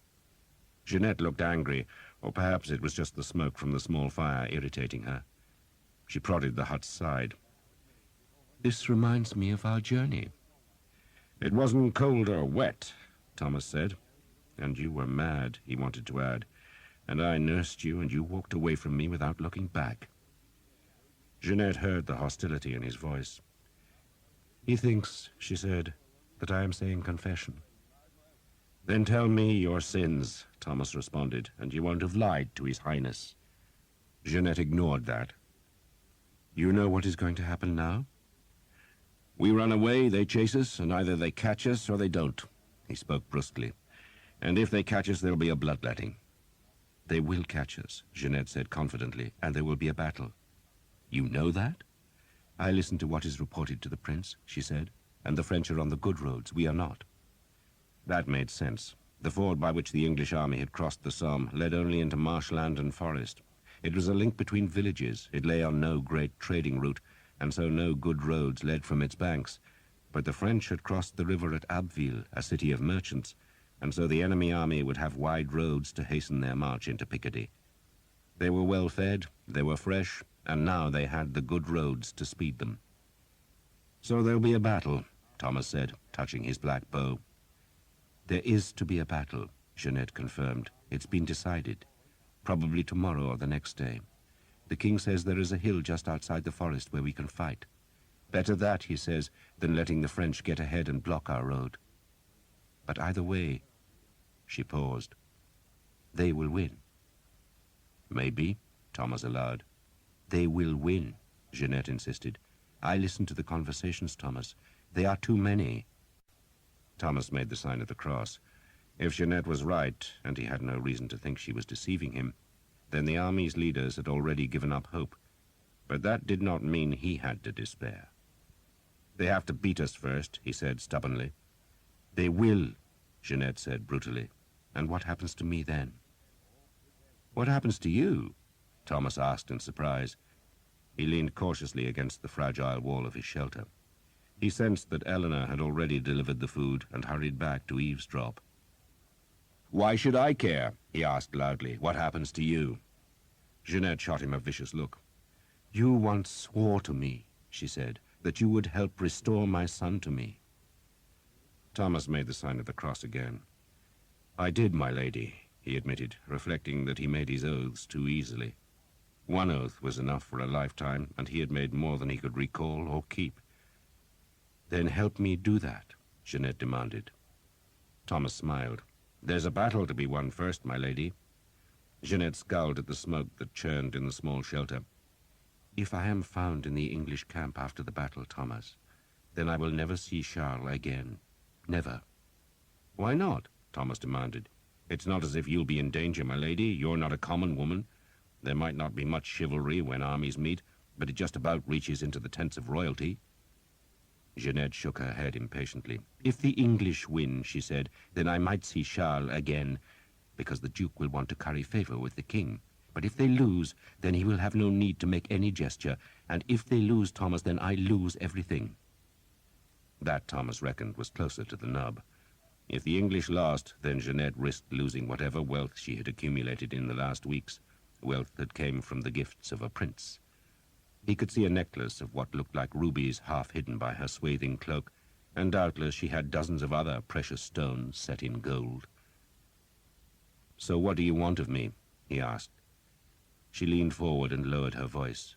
Jeanette looked angry, or perhaps it was just the smoke from the small fire irritating her. She prodded the hut's side. "This reminds me of our journey." "It wasn't cold or wet," Thomas said. "And you were mad," he wanted to add. "And I nursed you, and you walked away from me without looking back." Jeanette heard the hostility in his voice. "He thinks," she said, "that I am saying confession." "Then tell me your sins," Thomas responded, "and you won't have lied to His Highness." Jeanette ignored that. "You know what is going to happen now?" "We run away, they chase us, and either they catch us or they don't." He spoke brusquely. "And if they catch us, there'll be a bloodletting." "They will catch us," Jeanette said confidently, "and there will be a battle." "You know that?" "I listen to what is reported to the prince," she said, "and the French are on the good roads. We are not." That made sense. The ford by which the English army had crossed the Somme led only into marshland and forest. It was a link between villages. It lay on no great trading route, and so no good roads led from its banks. But the French had crossed the river at Abbeville, a city of merchants, and so the enemy army would have wide roads to hasten their march into Picardy. They were well fed, they were fresh, and now they had the good roads to speed them. "So there'll be a battle," Thomas said, touching his black bow. "There is to be a battle," Jeanette confirmed. "It's been decided. Probably tomorrow or the next day. The king says there is a hill just outside the forest where we can fight. Better that, he says, than letting the French get ahead and block our road. But either way," she paused, "they will win." "Maybe," Thomas allowed. "They will win," Jeanette insisted. "I listen to the conversations, Thomas. They are too many." Thomas made the sign of the cross. If Jeanette was right, and he had no reason to think she was deceiving him, then the army's leaders had already given up hope. But that did not mean he had to despair. "They have to beat us first," he said stubbornly. "They will," Jeanette said brutally. "And what happens to me then?" "What happens to you?" Thomas asked in surprise. He leaned cautiously against the fragile wall of his shelter. He sensed that Eleanor had already delivered the food and hurried back to eavesdrop. "Why should I care?" he asked loudly. "What happens to you?" Jeanette shot him a vicious look. "You once swore to me," she said, "that you would help restore my son to me." Thomas made the sign of the cross again. "I did, my lady," he admitted, reflecting that he made his oaths too easily. One oath was enough for a lifetime, and he had made more than he could recall or keep. "Then help me do that," Jeanette demanded. Thomas smiled. "There's a battle to be won first, my lady." Jeanette scowled at the smoke that churned in the small shelter. "If I am found in the English camp after the battle, Thomas, then I will never see Charles again. Never." "Why not?" Thomas demanded. "It's not as if you'll be in danger, my lady. You're not a common woman. There might not be much chivalry when armies meet, but it just about reaches into the tents of royalty." Jeanette shook her head impatiently. "If the English win," she said, "then I might see Charles again, because the Duke will want to curry favor with the king. But if they lose, then he will have no need to make any gesture. And if they lose, Thomas, then I lose everything." That, Thomas reckoned, was closer to the nub. If the English lost, then Jeanette risked losing whatever wealth she had accumulated in the last weeks, wealth that came from the gifts of a prince. He could see a necklace of what looked like rubies half hidden by her swathing cloak, and doubtless she had dozens of other precious stones set in gold. "So what do you want of me?" he asked. She leaned forward and lowered her voice.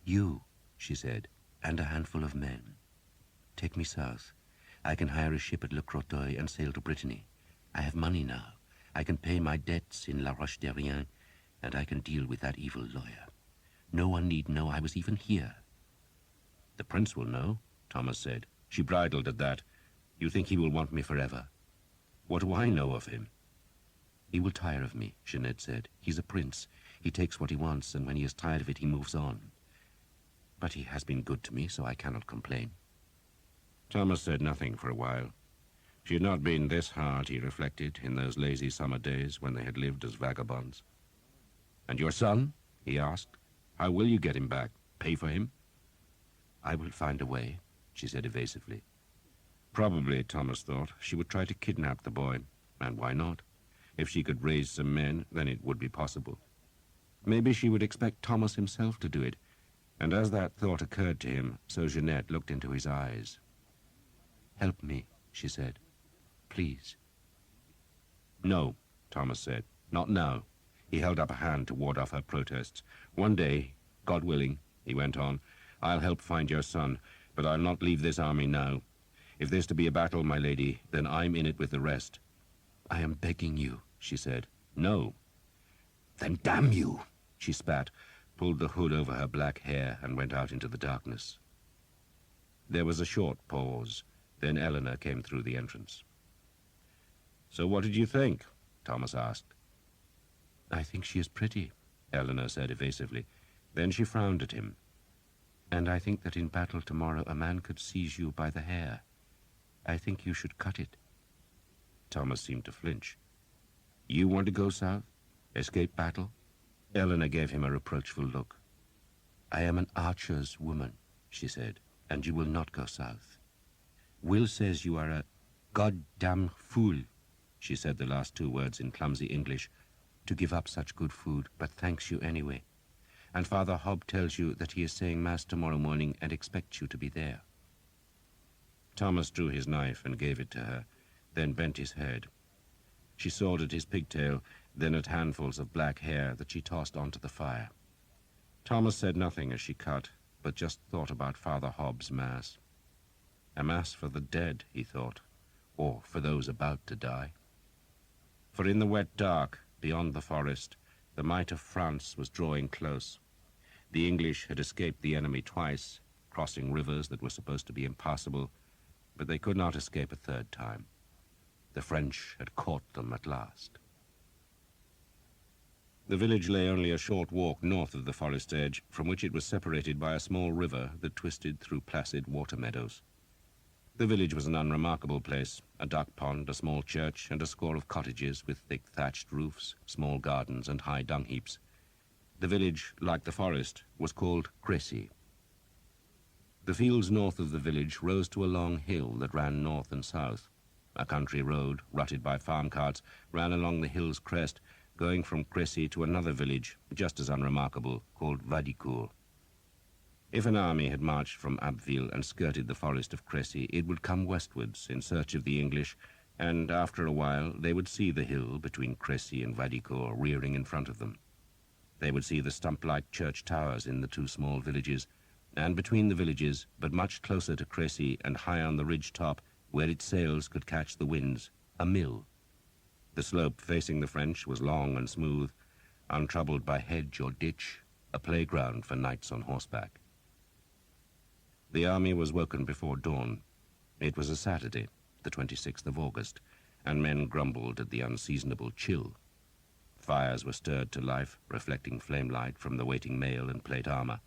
"You," she said, "and a handful of men. Take me south. I can hire a ship at Le Crotoy and sail to Brittany. I have money now. I can pay my debts in La Roche-Derrien, and I can deal with that evil lawyer. No one need know I was even here." "The prince will know," Thomas said. She bridled at that. "You think he will want me forever?" "What do I know of him?" "He will tire of me," Jeanette said. "He's a prince. He takes what he wants, and when he is tired of it, he moves on. But he has been good to me, so I cannot complain." Thomas said nothing for a while. She had not been this hard, he reflected, in those lazy summer days when they had lived as vagabonds. "And your son?" he asked. "How will you get him back? Pay for him?" "I will find a way," she said evasively. Probably, Thomas thought, she would try to kidnap the boy. And why not? If she could raise some men, then it would be possible. Maybe she would expect Thomas himself to do it. And as that thought occurred to him, so Jeanette looked into his eyes. "Help me," she said. "Please." "No," Thomas said. "Not now." He held up a hand to ward off her protests. "One day, God willing, he went on. "I'll help find your son, but I'll not leave this army now. If there's to be a battle, my lady, then I'm in it with the rest." "I am begging you," she said. "No." "Then damn you!" She spat, pulled the hood over her black hair, and went out into the darkness. There was a short pause. Then Eleanor came through the entrance. "So what did you think?" Thomas asked. "I think she is pretty," Eleanor said evasively. Then she frowned at him. "And I think that in battle tomorrow a man could seize you by the hair. I think you should cut it." Thomas seemed to flinch. "You want to go south? Escape battle?" Eleanor gave him a reproachful look. "I am an archer's woman," she said, "and you will not go south. Will says you are a goddamn fool," she said the last two words in clumsy English, "to give up such good food, but thanks you anyway. And Father Hobb tells you that he is saying Mass tomorrow morning and expects you to be there." Thomas drew his knife and gave it to her, then bent his head. She sawed at his pigtail, then at handfuls of black hair that she tossed onto the fire. Thomas said nothing as she cut, but just thought about Father Hobb's Mass. A Mass for the dead, he thought, or for those about to die. For in the wet dark, beyond the forest, the might of France was drawing close. The English had escaped the enemy twice, crossing rivers that were supposed to be impassable, but they could not escape a third time. The French had caught them at last. The village lay only a short walk north of the forest edge, from which it was separated by a small river that twisted through placid water meadows. The village was an unremarkable place, a duck pond, a small church, and a score of cottages with thick thatched roofs, small gardens, and high dung heaps. The village, like the forest, was called Crécy. The fields north of the village rose to a long hill that ran north and south. A country road, rutted by farm carts, ran along the hill's crest, going from Crécy to another village, just as unremarkable, called Vadicourt. If an army had marched from Abbeville and skirted the forest of Crécy, it would come westwards in search of the English, and after a while they would see the hill between Crécy and Vadicourt rearing in front of them. They would see the stump-like church towers in the two small villages, and between the villages, but much closer to Crécy and high on the ridge top, where its sails could catch the winds, a mill. The slope facing the French was long and smooth, untroubled by hedge or ditch, a playground for knights on horseback. The army was woken before dawn. It was a Saturday, the 26th of August, and men grumbled at the unseasonable chill. Fires were stirred to life, reflecting flame light from the waiting mail and plate armor.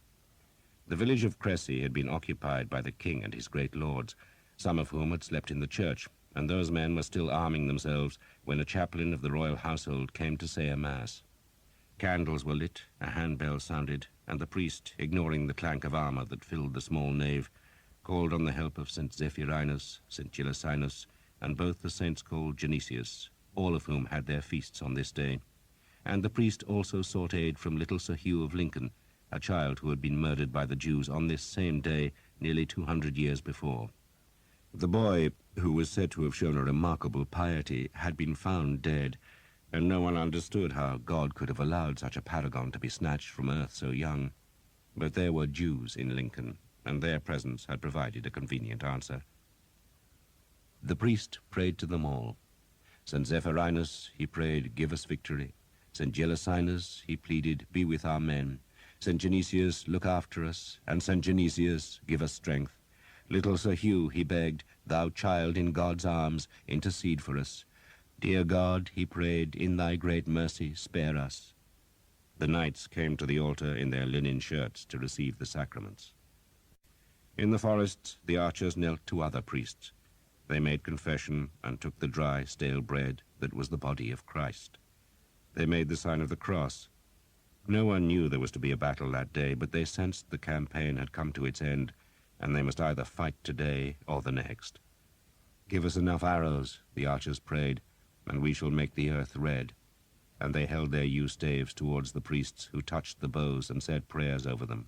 The village of Crécy had been occupied by the king and his great lords, some of whom had slept in the church, and those men were still arming themselves when a chaplain of the royal household came to say a mass. Candles were lit, a handbell sounded, and the priest, ignoring the clank of armor that filled the small nave, called on the help of St. Zephyrinus, St. Gillicinus, and both the saints called Genesius, all of whom had their feasts on this day. And the priest also sought aid from little Sir Hugh of Lincoln, a child who had been murdered by the Jews on this same day nearly 200 years before. The boy, who was said to have shown a remarkable piety, had been found dead, and no one understood how God could have allowed such a paragon to be snatched from earth so young. But there were Jews in Lincoln, and their presence had provided a convenient answer. The priest prayed to them all. St. Zephyrinus, he prayed, give us victory. St. Gillicinus, he pleaded, be with our men. St. Genesius, look after us. And St. Genesius, give us strength. Little Sir Hugh, he begged, thou child in God's arms, intercede for us. Dear God, he prayed, in thy great mercy, spare us. The knights came to the altar in their linen shirts to receive the sacraments. In the forest, the archers knelt to other priests. They made confession and took the dry, stale bread that was the body of Christ. They made the sign of the cross. No one knew there was to be a battle that day, but they sensed the campaign had come to its end, and they must either fight today or the next. Give us enough arrows, the archers prayed, and we shall make the earth red. And they held their yew staves towards the priests, who touched the bows and said prayers over them.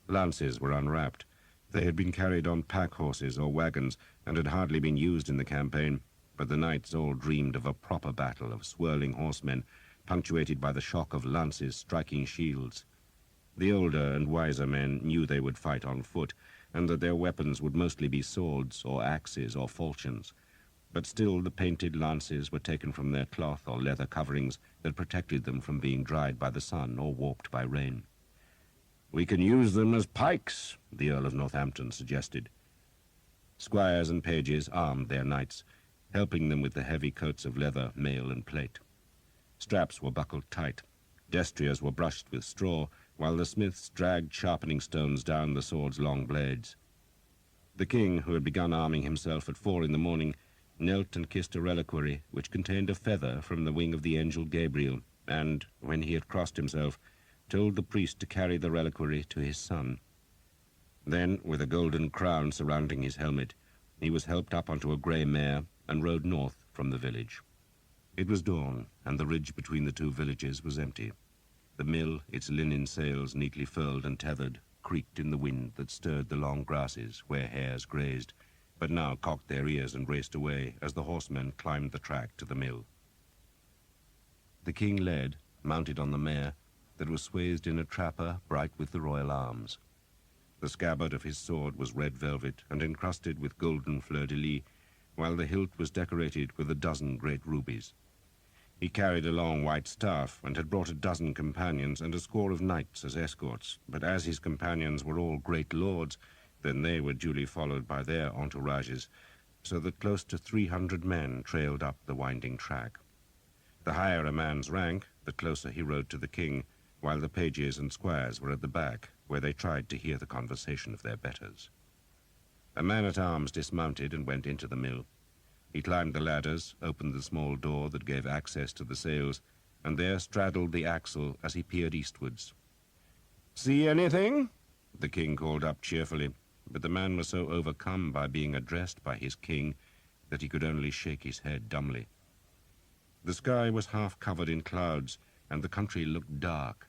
Lances were unwrapped. They had been carried on pack horses or wagons, and had hardly been used in the campaign, but the knights all dreamed of a proper battle of swirling horsemen, punctuated by the shock of lances striking shields. The older and wiser men knew they would fight on foot, and that their weapons would mostly be swords or axes or falchions. But still the painted lances were taken from their cloth or leather coverings that protected them from being dried by the sun or warped by rain. "We can use them as pikes," the Earl of Northampton suggested. Squires and pages armed their knights, helping them with the heavy coats of leather, mail, and plate. Straps were buckled tight. Destriers were brushed with straw, while the smiths dragged sharpening stones down the sword's long blades. The king, who had begun arming himself at 4 in the morning, knelt and kissed a reliquary which contained a feather from the wing of the angel Gabriel, and, when he had crossed himself, told the priest to carry the reliquary to his son. Then, with a golden crown surrounding his helmet, he was helped up onto a grey mare and rode north from the village. It was dawn, and the ridge between the two villages was empty. The mill, its linen sails neatly furled and tethered, creaked in the wind that stirred the long grasses where hares grazed, but now cocked their ears and raced away as the horsemen climbed the track to the mill. The king led, mounted on the mare, that was swathed in a trapper bright with the royal arms. The scabbard of his sword was red velvet and encrusted with golden fleur-de-lis, while the hilt was decorated with a dozen great rubies. He carried a long white staff and had brought a dozen companions and a score of knights as escorts, but as his companions were all great lords, then they were duly followed by their entourages, so that close to 300 men trailed up the winding track. The higher a man's rank, the closer he rode to the king, while the pages and squires were at the back, where they tried to hear the conversation of their betters. A man-at-arms dismounted and went into the mill. He climbed the ladders, opened the small door that gave access to the sails, and there straddled the axle as he peered eastwards. "See anything?" the king called up cheerfully, but the man was so overcome by being addressed by his king that he could only shake his head dumbly. The sky was half covered in clouds, and the country looked dark.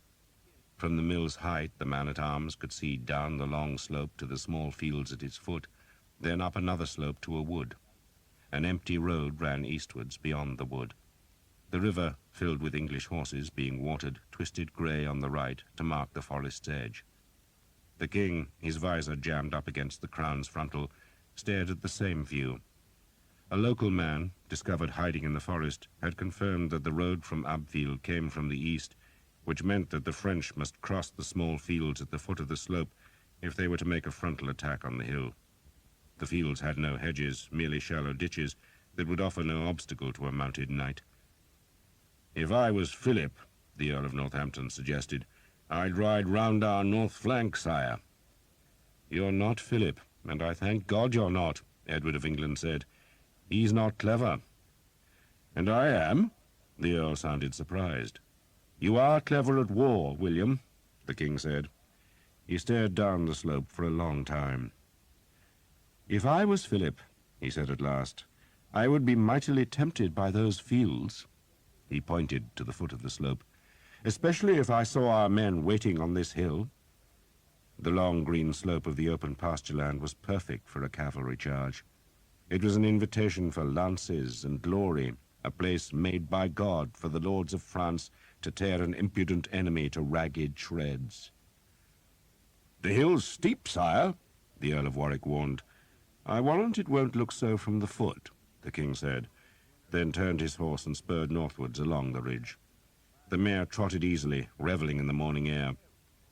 From the mill's height, the man-at-arms could see down the long slope to the small fields at its foot, then up another slope to a wood. An empty road ran eastwards beyond the wood. The river, filled with English horses being watered, twisted grey on the right to mark the forest's edge. The king, his visor jammed up against the crown's frontal, stared at the same view. A local man, discovered hiding in the forest, had confirmed that the road from Abbeville came from the east, which meant that the French must cross the small fields at the foot of the slope if they were to make a frontal attack on the hill. The fields had no hedges, merely shallow ditches that would offer no obstacle to a mounted knight. "If I was Philip," the Earl of Northampton suggested, "I'd ride round our north flank, sire." "You're not Philip, and I thank God you're not," Edward of England said. "He's not clever." "And I am?" The Earl sounded surprised. "You are clever at war, William," the king said. He stared down the slope for a long time. "If I was Philip," he said at last, "I would be mightily tempted by those fields." He pointed to the foot of the slope. "Especially if I saw our men waiting on this hill." The long green slope of the open pasture land was perfect for a cavalry charge. It was an invitation for lances and glory, a place made by God for the lords of France to tear an impudent enemy to ragged shreds. "The hill's steep, sire," the Earl of Warwick warned. "I warrant it won't look so from the foot," the king said, then turned his horse and spurred northwards along the ridge. The mare trotted easily, revelling in the morning air.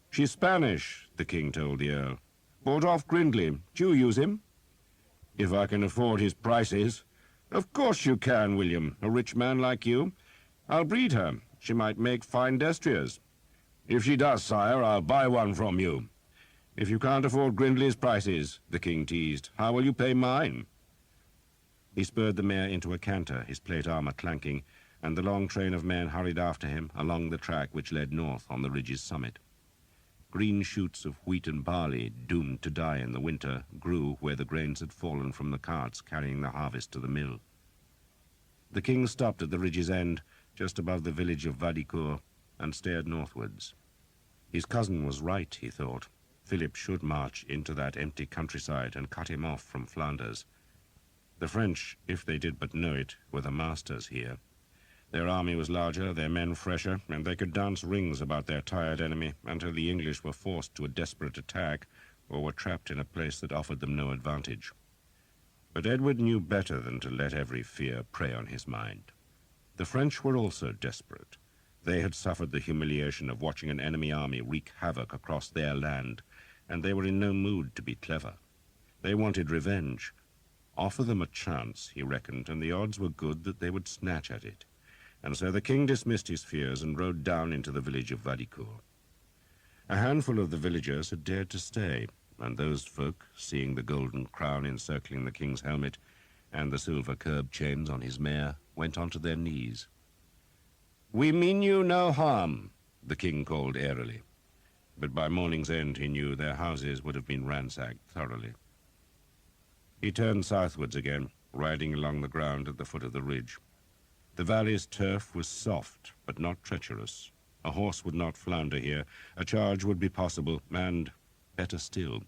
"She's Spanish," the king told the Earl. "Bought off Grindley. Do you use him?" "If I can afford his prices." "Of course you can, William, a rich man like you. I'll breed her. She might make fine destriers." "If she does, sire, I'll buy one from you." "If you can't afford Grindley's prices," the king teased, "how will you pay mine?" He spurred the mare into a canter, his plate armor clanking, and the long train of men hurried after him along the track which led north on the ridge's summit. Green shoots of wheat and barley, doomed to die in the winter, grew where the grains had fallen from the carts carrying the harvest to the mill. The king stopped at the ridge's end, just above the village of Vadicourt, and stared northwards. His cousin was right, he thought. Philip should march into that empty countryside and cut him off from Flanders. The French, if they did but know it, were the masters here. Their army was larger, their men fresher, and they could dance rings about their tired enemy until the English were forced to a desperate attack or were trapped in a place that offered them no advantage. But Edward knew better than to let every fear prey on his mind. The French were also desperate. They had suffered the humiliation of watching an enemy army wreak havoc across their land, and they were in no mood to be clever. They wanted revenge. Offer them a chance, he reckoned, and the odds were good that they would snatch at it. And so the king dismissed his fears and rode down into the village of Vadicourt. A handful of the villagers had dared to stay, and those folk, seeing the golden crown encircling the king's helmet and the silver curb chains on his mare, went onto their knees. "We mean you no harm," the king called airily. But by morning's end he knew their houses would have been ransacked thoroughly. He turned southwards again, riding along the ground at the foot of the ridge. The valley's turf was soft, but not treacherous. A horse would not flounder here. A charge would be possible, and, better still,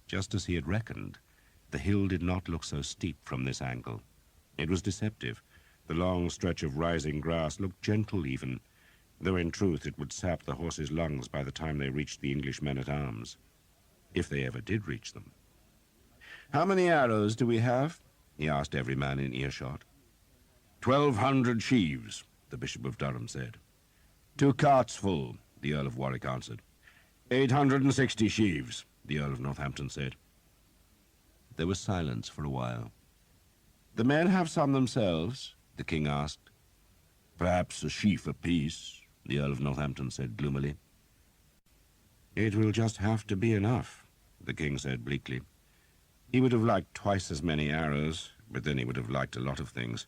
just as he had reckoned, the hill did not look so steep from this angle. It was deceptive. The long stretch of rising grass looked gentle even, though in truth it would sap the horses' lungs by the time they reached the English men-at-arms, if they ever did reach them. "How many arrows do we have?" he asked every man in earshot. 1,200 sheaves, the Bishop of Durham said. 2 carts full, the Earl of Warwick answered. 860 sheaves, the Earl of Northampton said. There was silence for a while. "The men have some themselves?" the king asked. "Perhaps a sheaf apiece," the Earl of Northampton said gloomily. "It will just have to be enough," the king said bleakly. He would have liked twice as many arrows, but then he would have liked a lot of things.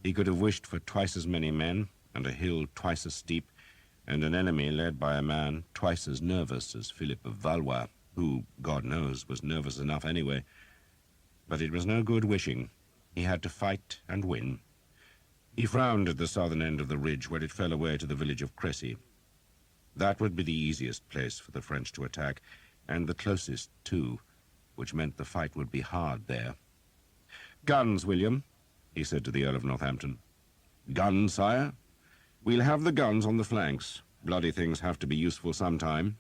He could have wished for twice as many men, and a hill twice as steep, and an enemy led by a man twice as nervous as Philip of Valois, who, God knows, was nervous enough anyway. But it was no good wishing. He had to fight and win. He frowned at the southern end of the ridge where it fell away to the village of Crécy. That would be the easiest place for the French to attack, and the closest, too, which meant the fight would be hard there. "Guns, William," he said to the Earl of Northampton. "Guns, sire? We'll have the guns on the flanks. Bloody things have to be useful sometime."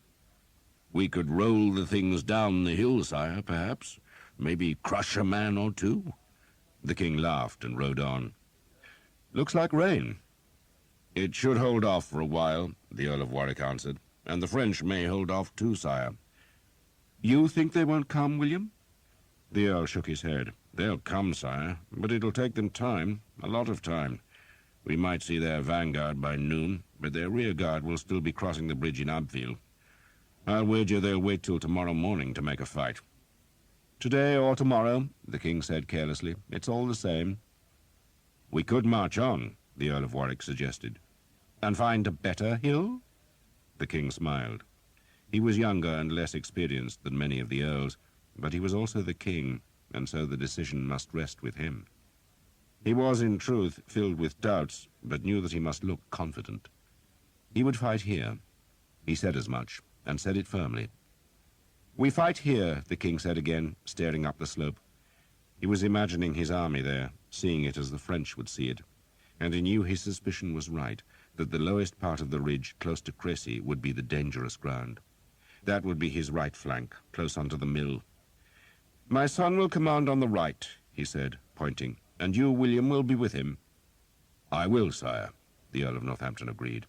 "We could roll the things down the hill, sire, perhaps. Maybe crush a man or two." The king laughed and rode on. "Looks like rain." "It should hold off for a while," the Earl of Warwick answered. "And the French may hold off too, sire." "You think they won't come, William?" The Earl shook his head. "They'll come, sire, but it'll take them time, a lot of time. We might see their vanguard by noon, but their rear guard will still be crossing the bridge in Abbeville. I'll wager they'll wait till tomorrow morning to make a fight." "Today or tomorrow," the king said carelessly. "It's all the same." "We could march on," the Earl of Warwick suggested. "And find a better hill?" The king smiled. He was younger and less experienced than many of the earls, but he was also the king, and so the decision must rest with him. He was, in truth, filled with doubts, but knew that he must look confident. He would fight here. He said as much, and said it firmly. "We fight here," the king said again, staring up the slope. He was imagining his army there, seeing it as the French would see it, and he knew his suspicion was right, that the lowest part of the ridge, close to Crécy, would be the dangerous ground. That would be his right flank, close under the mill. "My son will command on the right," he said, pointing, "and you, William, will be with him." "I will, sire," the Earl of Northampton agreed.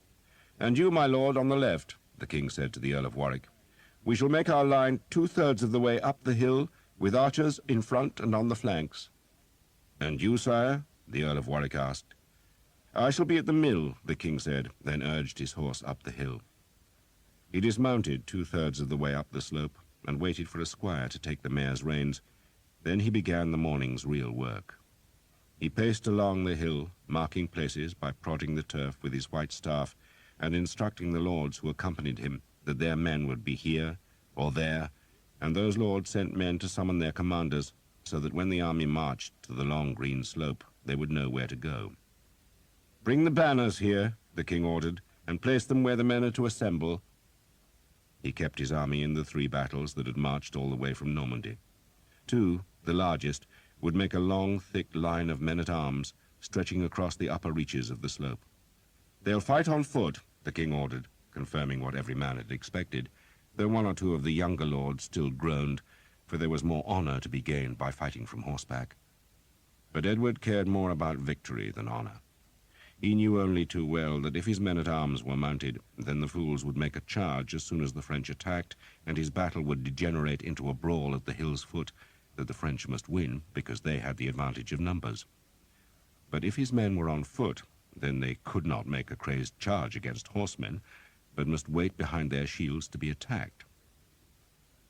"And you, my lord, on the left," the king said to the Earl of Warwick. "We shall make our line 2/3 of the way up the hill, with archers in front and on the flanks." "And you, sire?" the Earl of Warwick asked. "I shall be at the mill," the king said, then urged his horse up the hill. He dismounted 2/3 of the way up the slope and waited for a squire to take the mare's reins. Then he began the morning's real work. He paced along the hill, marking places by prodding the turf with his white staff and instructing the lords who accompanied him that their men would be here or there, and those lords sent men to summon their commanders so that when the army marched to the long green slope, they would know where to go. "Bring the banners here," the king ordered, "and place them where the men are to assemble." He kept his army in the 3 battles that had marched all the way from Normandy. 2, the largest, would make a long, thick line of men-at-arms, stretching across the upper reaches of the slope. "They'll fight on foot," the king ordered, confirming what every man had expected, though one or two of the younger lords still groaned, for there was more honor to be gained by fighting from horseback. But Edward cared more about victory than honor. He knew only too well that if his men-at-arms were mounted, then the fools would make a charge as soon as the French attacked, and his battle would degenerate into a brawl at the hill's foot that the French must win because they had the advantage of numbers. But if his men were on foot, then they could not make a crazed charge against horsemen, but must wait behind their shields to be attacked.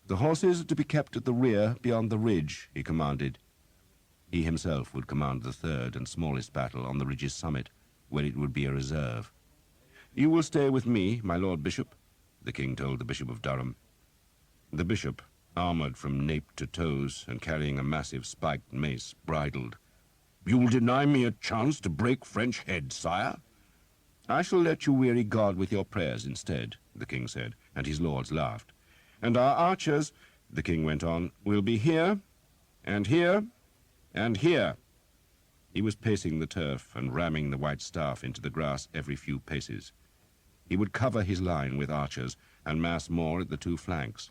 "The horses are to be kept at the rear beyond the ridge," he commanded. He himself would command the third and smallest battle on the ridge's summit, where it would be a reserve. "You will stay with me, my Lord Bishop," the king told the Bishop of Durham. The bishop, armored from nape to toes and carrying a massive spiked mace, bridled. "You'll deny me a chance to break French heads, sire?" "I shall let you weary God with your prayers instead," the king said, and his lords laughed. "And our archers," the king went on, "will be here, and here, and here." He was pacing the turf and ramming the white staff into the grass every few paces. He would cover his line with archers and mass more at the two flanks.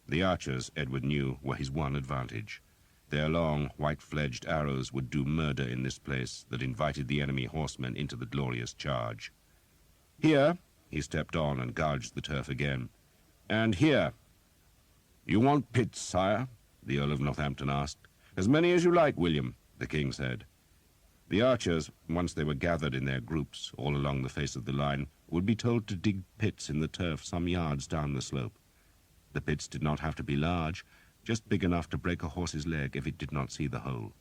The archers, Edward knew, were his one advantage. Their long, white-fledged arrows would do murder in this place that invited the enemy horsemen into the glorious charge. "Here," he stepped on and gouged the turf again, "and here." "You want pits, sire?" the Earl of Northampton asked. "As many as you like, William," the king said. The archers, once they were gathered in their groups all along the face of the line, would be told to dig pits in the turf some yards down the slope. The pits did not have to be large, just big enough to break a horse's leg if it did not see the hole.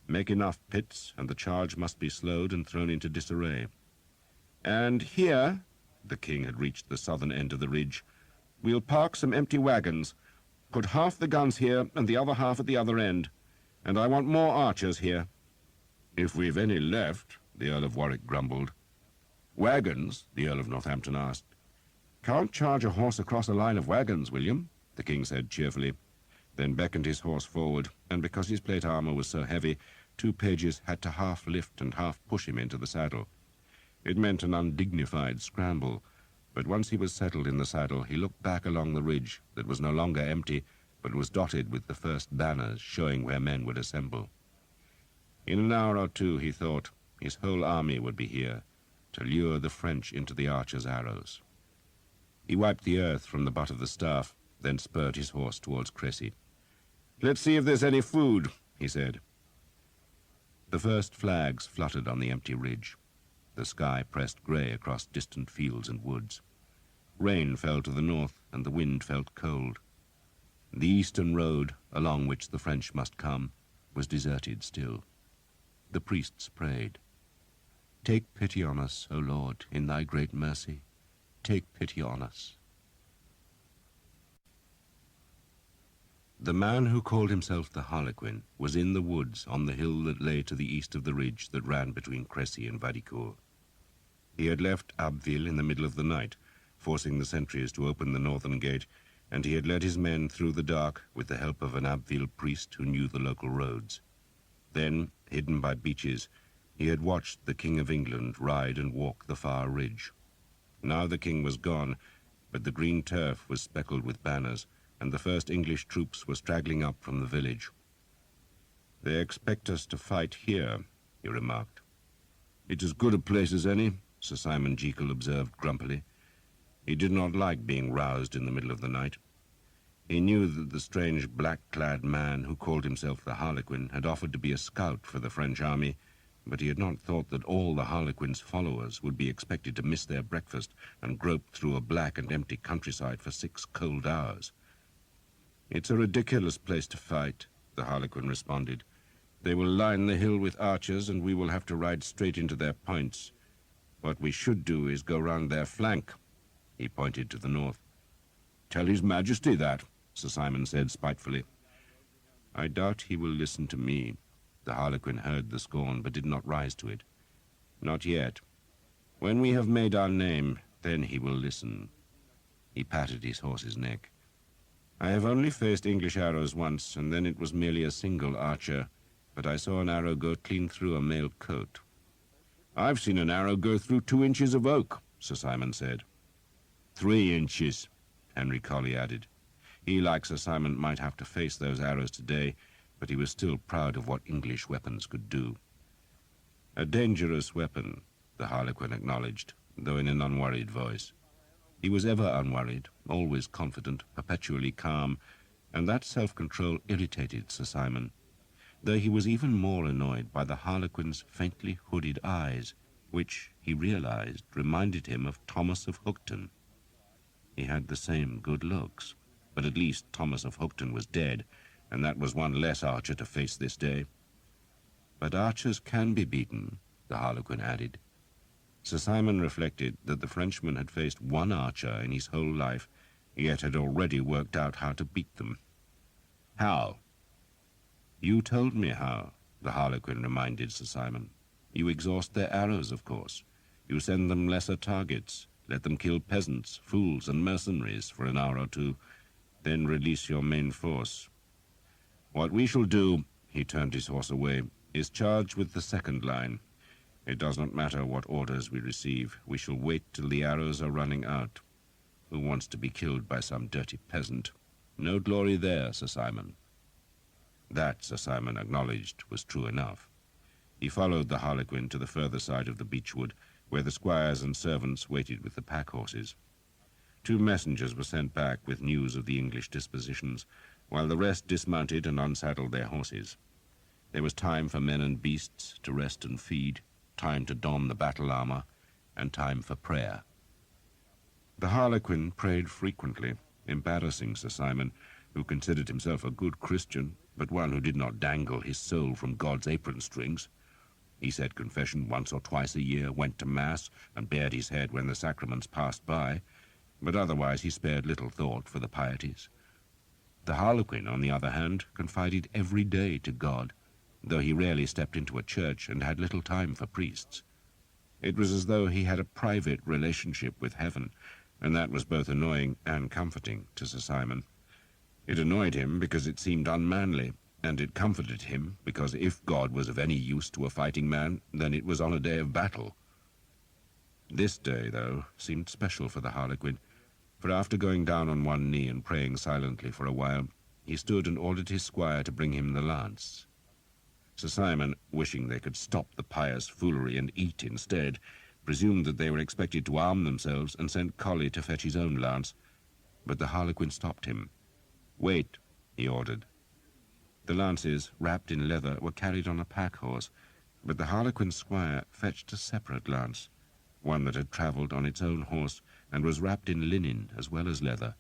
Make enough pits, and the charge must be slowed and thrown into disarray. "And here," the king had reached the southern end of the ridge, "we'll park some empty wagons. Put half the guns here and the other half at the other end. And I want more archers here." "If we've any left," the Earl of Warwick grumbled. "Wagons?" the Earl of Northampton asked. "Can't charge a horse across a line of wagons, William," the king said cheerfully, then beckoned his horse forward, and because his plate armor was so heavy, two pages had to half lift and half push him into the saddle. It meant an undignified scramble, but once he was settled in the saddle, he looked back along the ridge that was no longer empty, but was dotted with the first banners showing where men would assemble. In an hour or two, he thought, his whole army would be here to lure the French into the archers' arrows. He wiped the earth from the butt of the staff, then spurred his horse towards Crécy. "Let's see if there's any food," he said. The first flags fluttered on the empty ridge. The sky pressed grey across distant fields and woods. Rain fell to the north, and the wind felt cold. The eastern road, along which the French must come, was deserted still. The priests prayed. "Take pity on us, O Lord, in thy great mercy. Take pity on us." The man who called himself the Harlequin was in the woods on the hill that lay to the east of the ridge that ran between Crécy and Vadicourt. He had left Abbeville in the middle of the night, forcing the sentries to open the northern gate, and he had led his men through the dark with the help of an Abbeville priest who knew the local roads. Then, hidden by beeches, he had watched the King of England ride and walk the far ridge. Now the king was gone, but the green turf was speckled with banners, and the first English troops were straggling up from the village. "They expect us to fight here," he remarked. "It's as good a place as any," Sir Simon Jekyll observed grumpily. He did not like being roused in the middle of the night. He knew that the strange black-clad man who called himself the Harlequin had offered to be a scout for the French army, but he had not thought that all the Harlequin's followers would be expected to miss their breakfast and grope through a black and empty countryside for 6 cold hours. "It's a ridiculous place to fight," the Harlequin responded. "They will line the hill with archers, and we will have to ride straight into their points. What we should do is go round their flank." He pointed to the north. "Tell His Majesty that," Sir Simon said spitefully. "I doubt he will listen to me." The Harlequin heard the scorn, but did not rise to it. "Not yet. When we have made our name, then he will listen." He patted his horse's neck. "I have only faced English arrows once, and then it was merely a single archer. but I saw an arrow go clean through a mail coat." "I've seen an arrow go through 2 inches of oak," Sir Simon said. 3 inches, Henry Colley added. He, like Sir Simon, might have to face those arrows today, but he was still proud of what English weapons could do. "A dangerous weapon," the Harlequin acknowledged, though in an unworried voice. He was ever unworried, always confident, perpetually calm, and that self-control irritated Sir Simon, though he was even more annoyed by the Harlequin's faintly hooded eyes, which, he realized, reminded him of Thomas of Hookton. He had the same good looks, but at least Thomas of Hookton was dead, and that was one less archer to face this day. "But archers can be beaten," the Harlequin added. Sir Simon reflected that the Frenchman had faced one archer in his whole life, yet had already worked out how to beat them. "How?" "You told me how," the Harlequin reminded Sir Simon. "You exhaust their arrows, of course. You send them lesser targets, let them kill peasants, fools, and mercenaries for an hour or two, then release your main force. What we shall do," he turned his horse away, "is charge with the second line. It does not matter what orders we receive. We shall wait till the arrows are running out. Who wants to be killed by some dirty peasant? No glory there, Sir Simon." That, Sir Simon acknowledged, was true enough. He followed the Harlequin to the further side of the beechwood, where the squires and servants waited with the pack-horses. 2 messengers were sent back with news of the English dispositions, while the rest dismounted and unsaddled their horses. There was time for men and beasts to rest and feed, time to don the battle armor, and time for prayer. The Harlequin prayed frequently, embarrassing Sir Simon, who considered himself a good Christian, but one who did not dangle his soul from God's apron strings. He said confession once or twice a year, went to Mass, and bared his head when the sacraments passed by, but otherwise he spared little thought for the pieties. The Harlequin, on the other hand, confided every day to God, though he rarely stepped into a church and had little time for priests. It was as though he had a private relationship with heaven, and that was both annoying and comforting to Sir Simon. It annoyed him because it seemed unmanly, and it comforted him because if God was of any use to a fighting man, then it was on a day of battle. This day, though, seemed special for the Harlequin, for after going down on one knee and praying silently for a while, he stood and ordered his squire to bring him the lance. Sir Simon, wishing they could stop the pious foolery and eat instead, presumed that they were expected to arm themselves and sent Colley to fetch his own lance, but the Harlequin stopped him. "Wait," he ordered. The lances, wrapped in leather, were carried on a pack-horse, but the Harlequin's squire fetched a separate lance, one that had travelled on its own horse and was wrapped in linen as well as leather.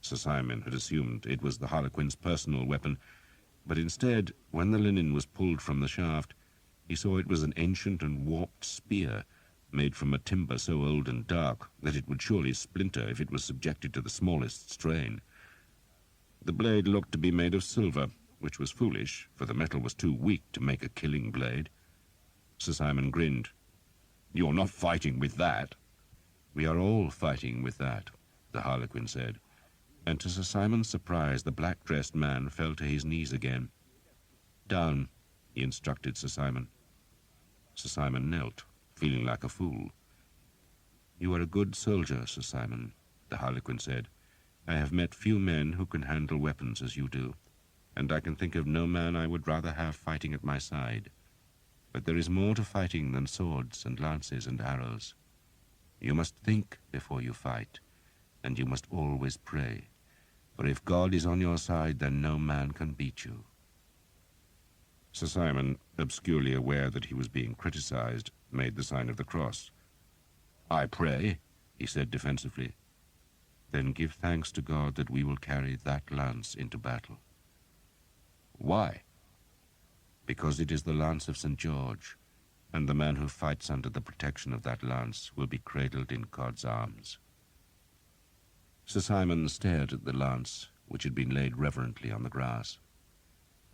Sir Simon had assumed it was the Harlequin's personal weapon, but instead, when the linen was pulled from the shaft, he saw it was an ancient and warped spear, made from a timber so old and dark that it would surely splinter if it was subjected to the smallest strain. The blade looked to be made of silver, which was foolish, for the metal was too weak to make a killing blade. Sir Simon grinned. "You're not fighting with that." "We are all fighting with that," the Harlequin said, and to Sir Simon's surprise the black-dressed man fell to his knees again. "Down," he instructed Sir Simon. Sir Simon knelt, feeling like a fool. "You are a good soldier, Sir Simon," the Harlequin said. "I have met few men who can handle weapons as you do, and I can think of no man I would rather have fighting at my side. But there is more to fighting than swords and lances and arrows. You must think before you fight, and you must always pray. For if God is on your side, then no man can beat you." Sir Simon, obscurely aware that he was being criticized, made the sign of the cross. "I pray," he said defensively. "Then give thanks to God that we will carry that lance into battle." "Why?" "Because it is the lance of St. George, and the man who fights under the protection of that lance will be cradled in God's arms." Sir Simon stared at the lance, which had been laid reverently on the grass.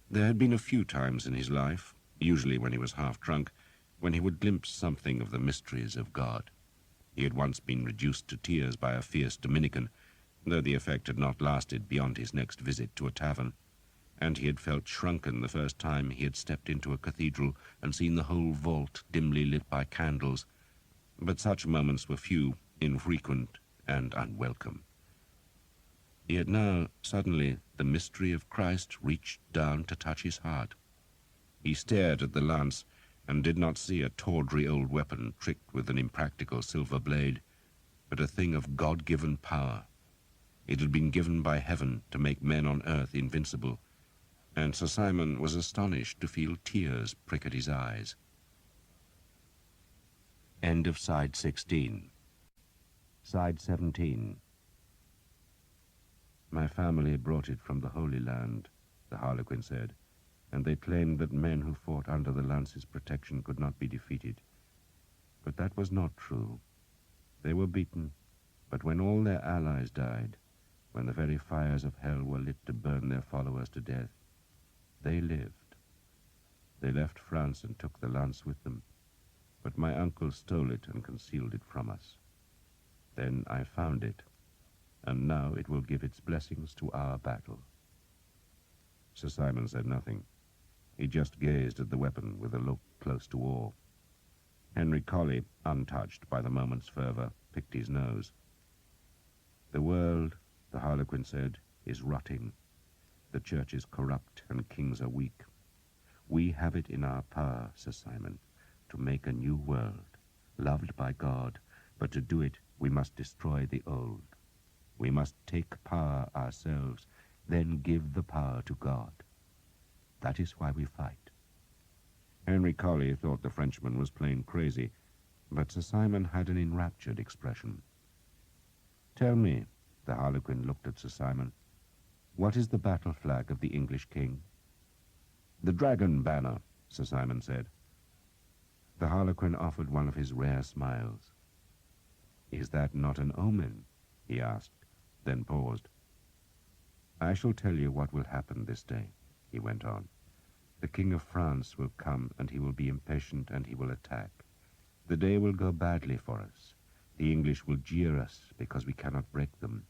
There had been a few times in his life, usually when he was half drunk, when he would glimpse something of the mysteries of God. He had once been reduced to tears by a fierce Dominican, though the effect had not lasted beyond his next visit to a tavern, and he had felt shrunken the first time he had stepped into a cathedral and seen the whole vault dimly lit by candles. But such moments were few, infrequent, and unwelcome. Yet now, suddenly, the mystery of Christ reached down to touch his heart. He stared at the lance and did not see a tawdry old weapon tricked with an impractical silver blade, but a thing of God-given power. It had been given by heaven to make men on earth invincible, and Sir Simon was astonished to feel tears prick at his eyes. End of side 16. Side 17. My family brought it from the Holy Land, the Harlequin said, and they claimed that men who fought under the lance's protection could not be defeated. But that was not true. They were beaten, but when all their allies died, when the very fires of hell were lit to burn their followers to death, they lived. They left France and took the lance with them, but my uncle stole it and concealed it from us. Then I found it, and now it will give its blessings to our battle. Sir Simon said nothing. He just gazed at the weapon with a look close to awe. Henry Colley, untouched by the moment's fervor, picked his nose. The world, the Harlequin said, is rotting. The church is corrupt and kings are weak. We have it in our power, Sir Simon, to make a new world, loved by God, but to do it we must destroy the old. We must take power ourselves, then give the power to God. That is why we fight. Henry Colley thought the Frenchman was plain crazy, but Sir Simon had an enraptured expression. Tell me, the Harlequin looked at Sir Simon, what is the battle flag of the English king? The dragon banner, Sir Simon said. The Harlequin offered one of his rare smiles. Is that not an omen? He asked, then paused. I shall tell you what will happen this day, he went on. The King of France will come, and he will be impatient, and he will attack. The day will go badly for us. The English will jeer us because we cannot break them.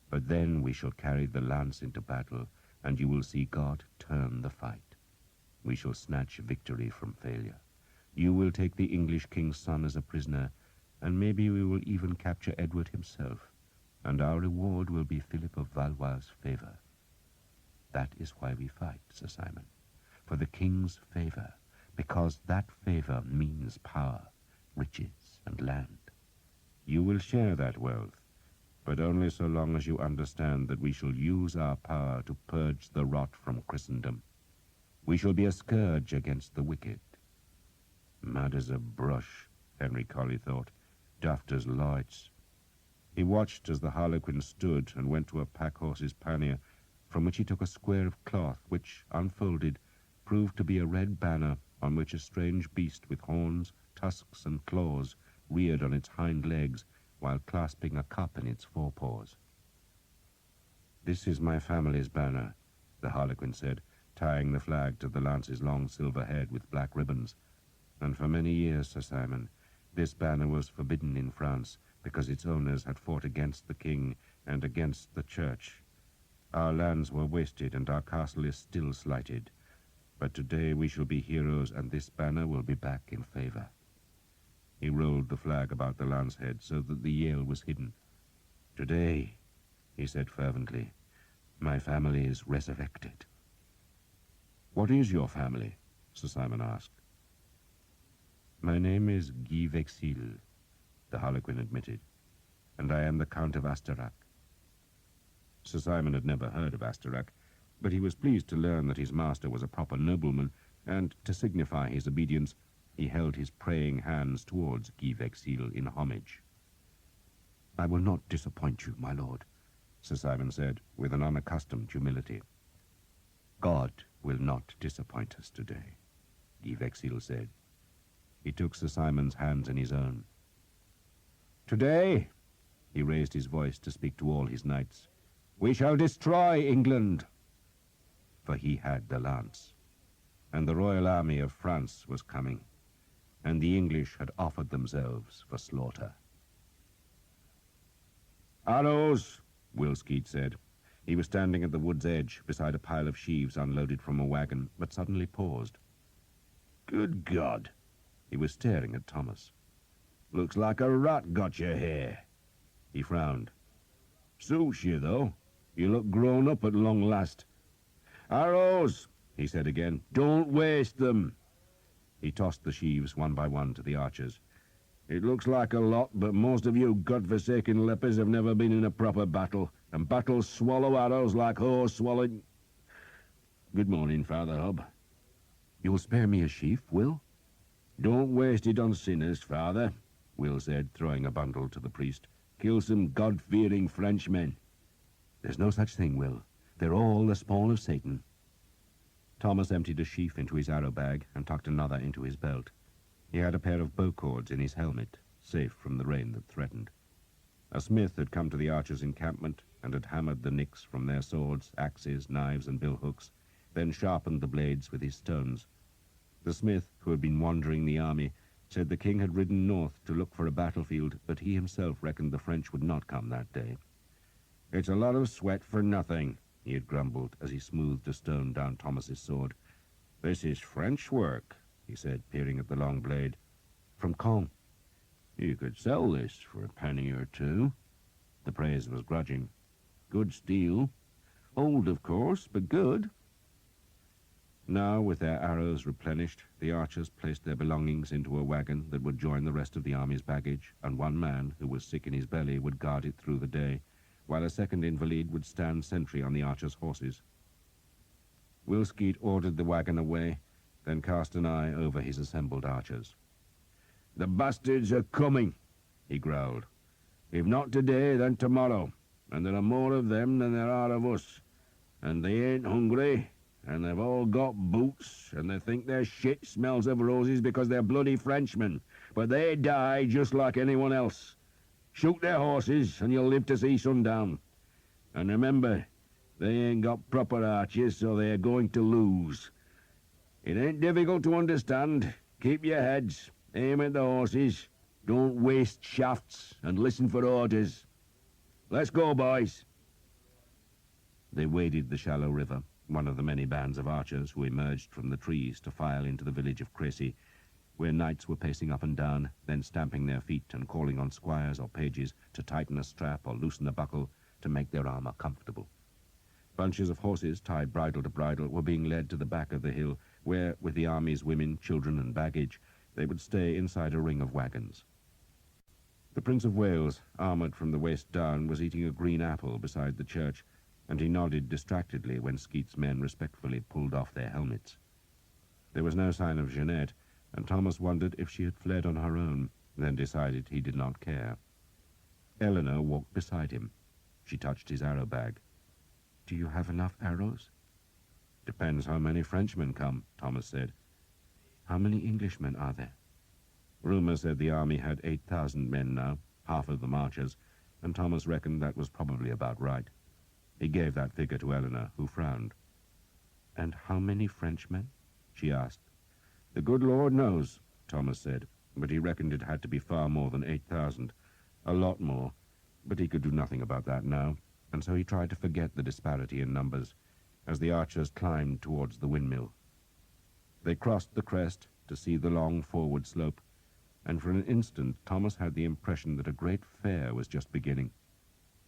But then we shall carry the lance into battle, and you will see God turn the fight. We shall snatch victory from failure. You will take the English king's son as a prisoner, and maybe we will even capture Edward himself, and our reward will be Philip of Valois' favor. That is why we fight, Sir Simon, for the king's favor, because that favor means power, riches, and land. You will share that wealth, but only so long as you understand that we shall use our power to purge the rot from Christendom. We shall be a scourge against the wicked. Mad as a brush, Henry Colley thought, daft as lights. He watched as the Harlequin stood and went to a pack-horse's pannier, from which he took a square of cloth, which, unfolded, proved to be a red banner on which a strange beast with horns, tusks, and claws reared on its hind legs while clasping a cup in its forepaws. This is my family's banner, the Harlequin said, tying the flag to the lance's long silver head with black ribbons. And for many years, Sir Simon, this banner was forbidden in France because its owners had fought against the king and against the church. Our lands were wasted and our castle is still slighted. But today we shall be heroes, and this banner will be back in favor. He rolled the flag about the lance head so that the yale was hidden. Today, he said fervently, my family is resurrected. What is your family? Sir Simon asked. My name is Guy Vexil, the Harlequin admitted, and I am the Count of Asterac. Sir Simon had never heard of Asterac, but he was pleased to learn that his master was a proper nobleman, and to signify his obedience, he held his praying hands towards Guy Vexil in homage. I will not disappoint you, my lord, Sir Simon said, with an unaccustomed humility. God will not disappoint us today, Guy Vexil said. He took Sir Simon's hands in his own. Today, he raised his voice to speak to all his knights, we shall destroy England. For he had the lance, and the royal army of France was coming, and the English had offered themselves for slaughter. Arrows, Will Skeet said. He was standing at the wood's edge beside a pile of sheaves unloaded from a wagon, but suddenly paused. "Good God!" He was staring at Thomas. "Looks like a rat got your hair." He frowned. "Suits you, though. You look grown up at long last." "Arrows," he said again. "Don't waste them." He tossed the sheaves one by one to the archers. "It looks like a lot, but most of you godforsaken lepers have never been in a proper battle, and battles swallow arrows like horse swallowing—" "Good morning, Father Hob." "You'll spare me a sheaf, Will?" "Don't waste it on sinners, Father," Will said, throwing a bundle to the priest. "Kill some God-fearing Frenchmen." "There's no such thing, Will. They're all the spawn of Satan." Thomas emptied a sheaf into his arrow bag and tucked another into his belt. He had a pair of bow cords in his helmet, safe from the rain that threatened. A smith had come to the archers' encampment and had hammered the nicks from their swords, axes, knives, and billhooks, then sharpened the blades with his stones. The smith, who had been wandering the army, said the king had ridden north to look for a battlefield, but he himself reckoned the French would not come that day. "It's a lot of sweat for nothing," he had grumbled as he smoothed a stone down Thomas's sword. "This is French work," he said, peering at the long blade. "From Caen." "You could sell this for a penny or two." The praise was grudging. "Good steel. Old, of course, but good." Now, with their arrows replenished, the archers placed their belongings into a wagon that would join the rest of the army's baggage, and one man, who was sick in his belly, would guard it through the day, while a second invalid would stand sentry on the archers' horses. Will Skeet ordered the wagon away, then cast an eye over his assembled archers. "The bastards are coming," he growled. "If not today, then tomorrow, and there are more of them than there are of us. And they ain't hungry, and they've all got boots, and they think their shit smells of roses because they're bloody Frenchmen, but they die just like anyone else. Shoot their horses, and you'll live to see sundown. And remember, they ain't got proper archers, so they're going to lose. It ain't difficult to understand. Keep your heads, aim at the horses, don't waste shafts, and listen for orders. Let's go, boys." They waded the shallow river, one of the many bands of archers who emerged from the trees to file into the village of Crécy, where knights were pacing up and down, then stamping their feet and calling on squires or pages to tighten a strap or loosen a buckle to make their armor comfortable. Bunches of horses, tied bridle to bridle, were being led to the back of the hill, where, with the army's women, children, and baggage, they would stay inside a ring of wagons. The Prince of Wales, armoured from the waist down, was eating a green apple beside the church, and he nodded distractedly when Skeet's men respectfully pulled off their helmets. There was no sign of Jeanette, and Thomas wondered if she had fled on her own, then decided he did not care. Eleanor walked beside him. She touched his arrow bag. "Do you have enough arrows?" "Depends how many Frenchmen come," Thomas said. "How many Englishmen are there?" Rumor said the army had 8,000 men now, half of them archers, and Thomas reckoned that was probably about right. He gave that figure to Eleanor, who frowned. "And how many Frenchmen?" she asked. "The good Lord knows," Thomas said, but he reckoned it had to be far more than 8,000. A lot more, but he could do nothing about that now, and so he tried to forget the disparity in numbers as the archers climbed towards the windmill. They crossed the crest to see the long forward slope, and for an instant Thomas had the impression that a great fair was just beginning.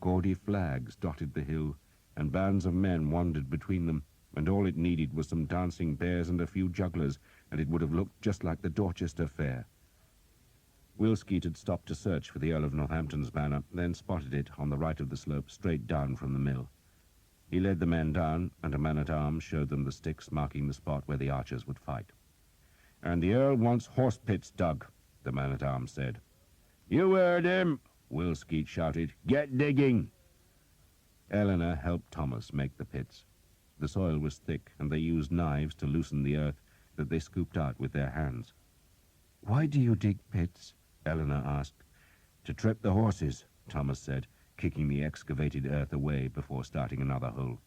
Gaudy flags dotted the hill, and bands of men wandered between them, and all it needed was some dancing bears and a few jugglers, and it would have looked just like the Dorchester Fair. Will Skeet had stopped to search for the Earl of Northampton's banner, then spotted it on the right of the slope, straight down from the mill. He led the men down, and a man-at-arms showed them the sticks marking the spot where the archers would fight. "And the Earl wants horse pits dug," the man-at-arms said. "You heard him," Will Skeet shouted. "Get digging." Eleanor helped Thomas make the pits. The soil was thick, and they used knives to loosen the earth that they scooped out with their hands. "Why do you dig pits?" Eleanor asked. "To trip the horses," Thomas said, kicking the excavated earth away before starting another hole.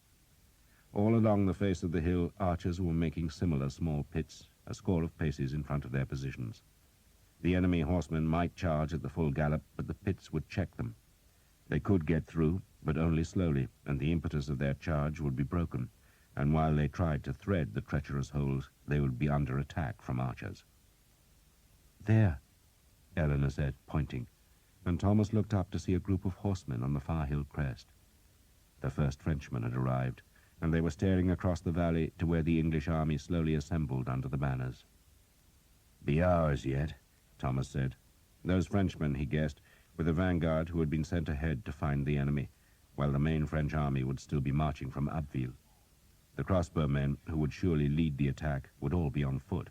All along the face of the hill, archers were making similar small pits, a score of paces in front of their positions. The enemy horsemen might charge at the full gallop, but the pits would check them. They could get through, but only slowly, and the impetus of their charge would be broken, and while they tried to thread the treacherous holes, they would be under attack from archers. "There," Eleanor said, pointing, and Thomas looked up to see a group of horsemen on the far hill crest. The first Frenchmen had arrived, and they were staring across the valley to where the English army slowly assembled under the banners. "Be ours yet," Thomas said. Those Frenchmen, he guessed, were the vanguard who had been sent ahead to find the enemy, while the main French army would still be marching from Abbeville. The crossbowmen, who would surely lead the attack, would all be on foot.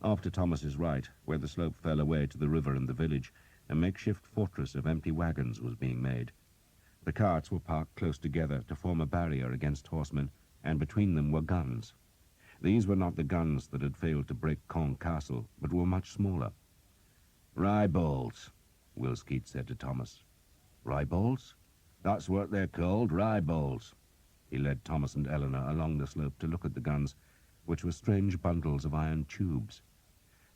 Off to Thomas's right, where the slope fell away to the river and the village, a makeshift fortress of empty wagons was being made. The carts were parked close together to form a barrier against horsemen, and between them were guns. These were not the guns that had failed to break Caen Castle, but were much smaller. "Rye balls," Will Skeet said to Thomas. "Rye balls?" "That's what they're called, rye balls." He led Thomas and Eleanor along the slope to look at the guns, which were strange bundles of iron tubes.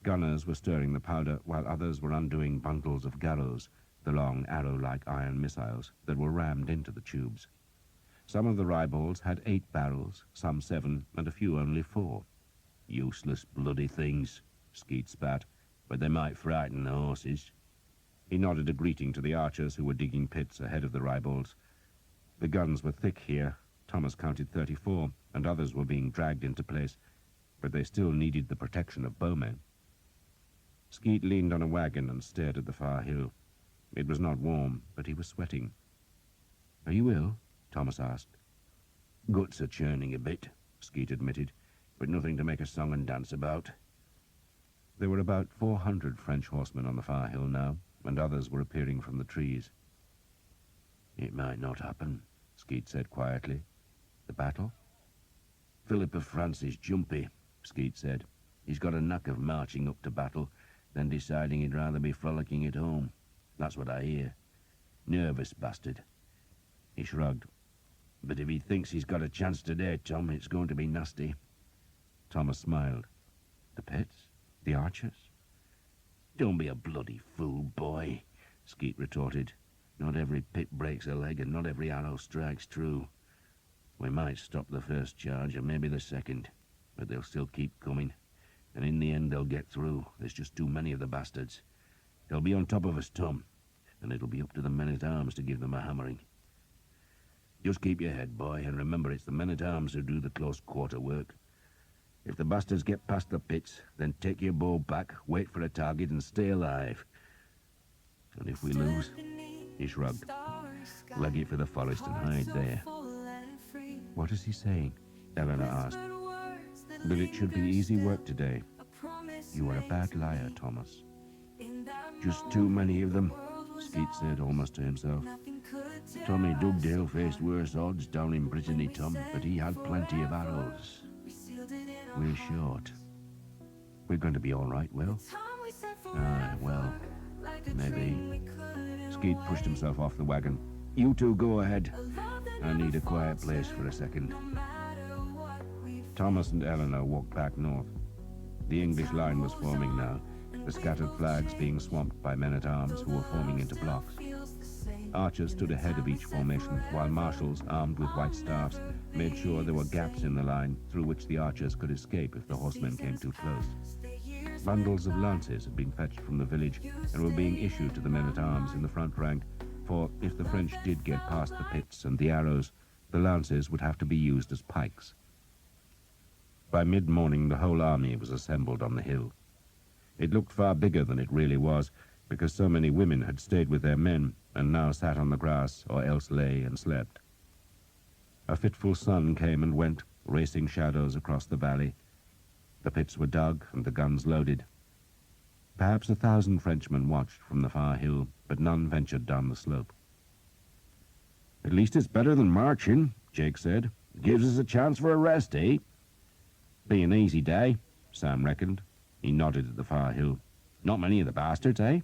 Gunners were stirring the powder, while others were undoing bundles of garrows, the long arrow-like iron missiles that were rammed into the tubes. Some of the rye balls had 8 barrels, some 7, and a few only 4. "Useless bloody things," Skeet spat, "but they might frighten the horses." He nodded a greeting to the archers who were digging pits ahead of the rye balls. The guns were thick here. Thomas counted 34, and others were being dragged into place, but they still needed the protection of bowmen. Skeet leaned on a wagon and stared at the far hill. It was not warm, but he was sweating. "Are you ill?" Thomas asked. "Guts are churning a bit," Skeet admitted, "but nothing to make a song and dance about." There were about 400 French horsemen on the far hill now, and others were appearing from the trees. "It might not happen," Skeet said quietly. "The battle?" "Philip of France is jumpy," Skeet said. "He's got a knack of marching up to battle, then deciding he'd rather be frolicking at home. That's what I hear. Nervous bastard." He shrugged. "But if he thinks he's got a chance today, Tom, it's going to be nasty." Thomas smiled. "The pits? The archers?" "Don't be a bloody fool, boy," Skeet retorted. "Not every pit breaks a leg, and not every arrow strikes true. We might stop the first charge, and maybe the second, but they'll still keep coming, and in the end they'll get through. There's just too many of the bastards. They'll be on top of us, Tom, and it'll be up to the men-at-arms to give them a hammering. Just keep your head, boy, and remember it's the men-at-arms who do the close-quarter work. If the bastards get past the pits, then take your bow back, wait for a target, and stay alive. And if we lose," he shrugged, "leg it for the forest and hide there." "What is he saying?" Eleanor asked. "But it should be easy work today." "You are a bad liar, Thomas." "Just too many of them," Skeet said almost to himself. "Tommy Dugdale faced worse odds down in Brittany, Tom, but he had plenty of arrows. We're short. We're going to be all right, Will." Well, maybe." Skeet pushed himself off the wagon. "You two go ahead. I need a quiet place for a second." Thomas and Eleanor walked back north. The English line was forming now, the scattered flags being swamped by men-at-arms who were forming into blocks. Archers stood ahead of each formation, while marshals, armed with white staffs, made sure there were gaps in the line through which the archers could escape if the horsemen came too close. Bundles of lances had been fetched from the village and were being issued to the men-at-arms in the front rank, for if the French did get past the pits and the arrows, the lances would have to be used as pikes. By mid-morning, the whole army was assembled on the hill. It looked far bigger than it really was, because so many women had stayed with their men and now sat on the grass or else lay and slept. A fitful sun came and went, racing shadows across the valley. The pits were dug and the guns loaded. Perhaps 1,000 Frenchmen watched from the far hill, but none ventured down the slope. "At least it's better than marching," Jake said. "Gives us a chance for a rest, eh?" "Be an easy day," Sam reckoned. He nodded at the far hill. "Not many of the bastards, eh?"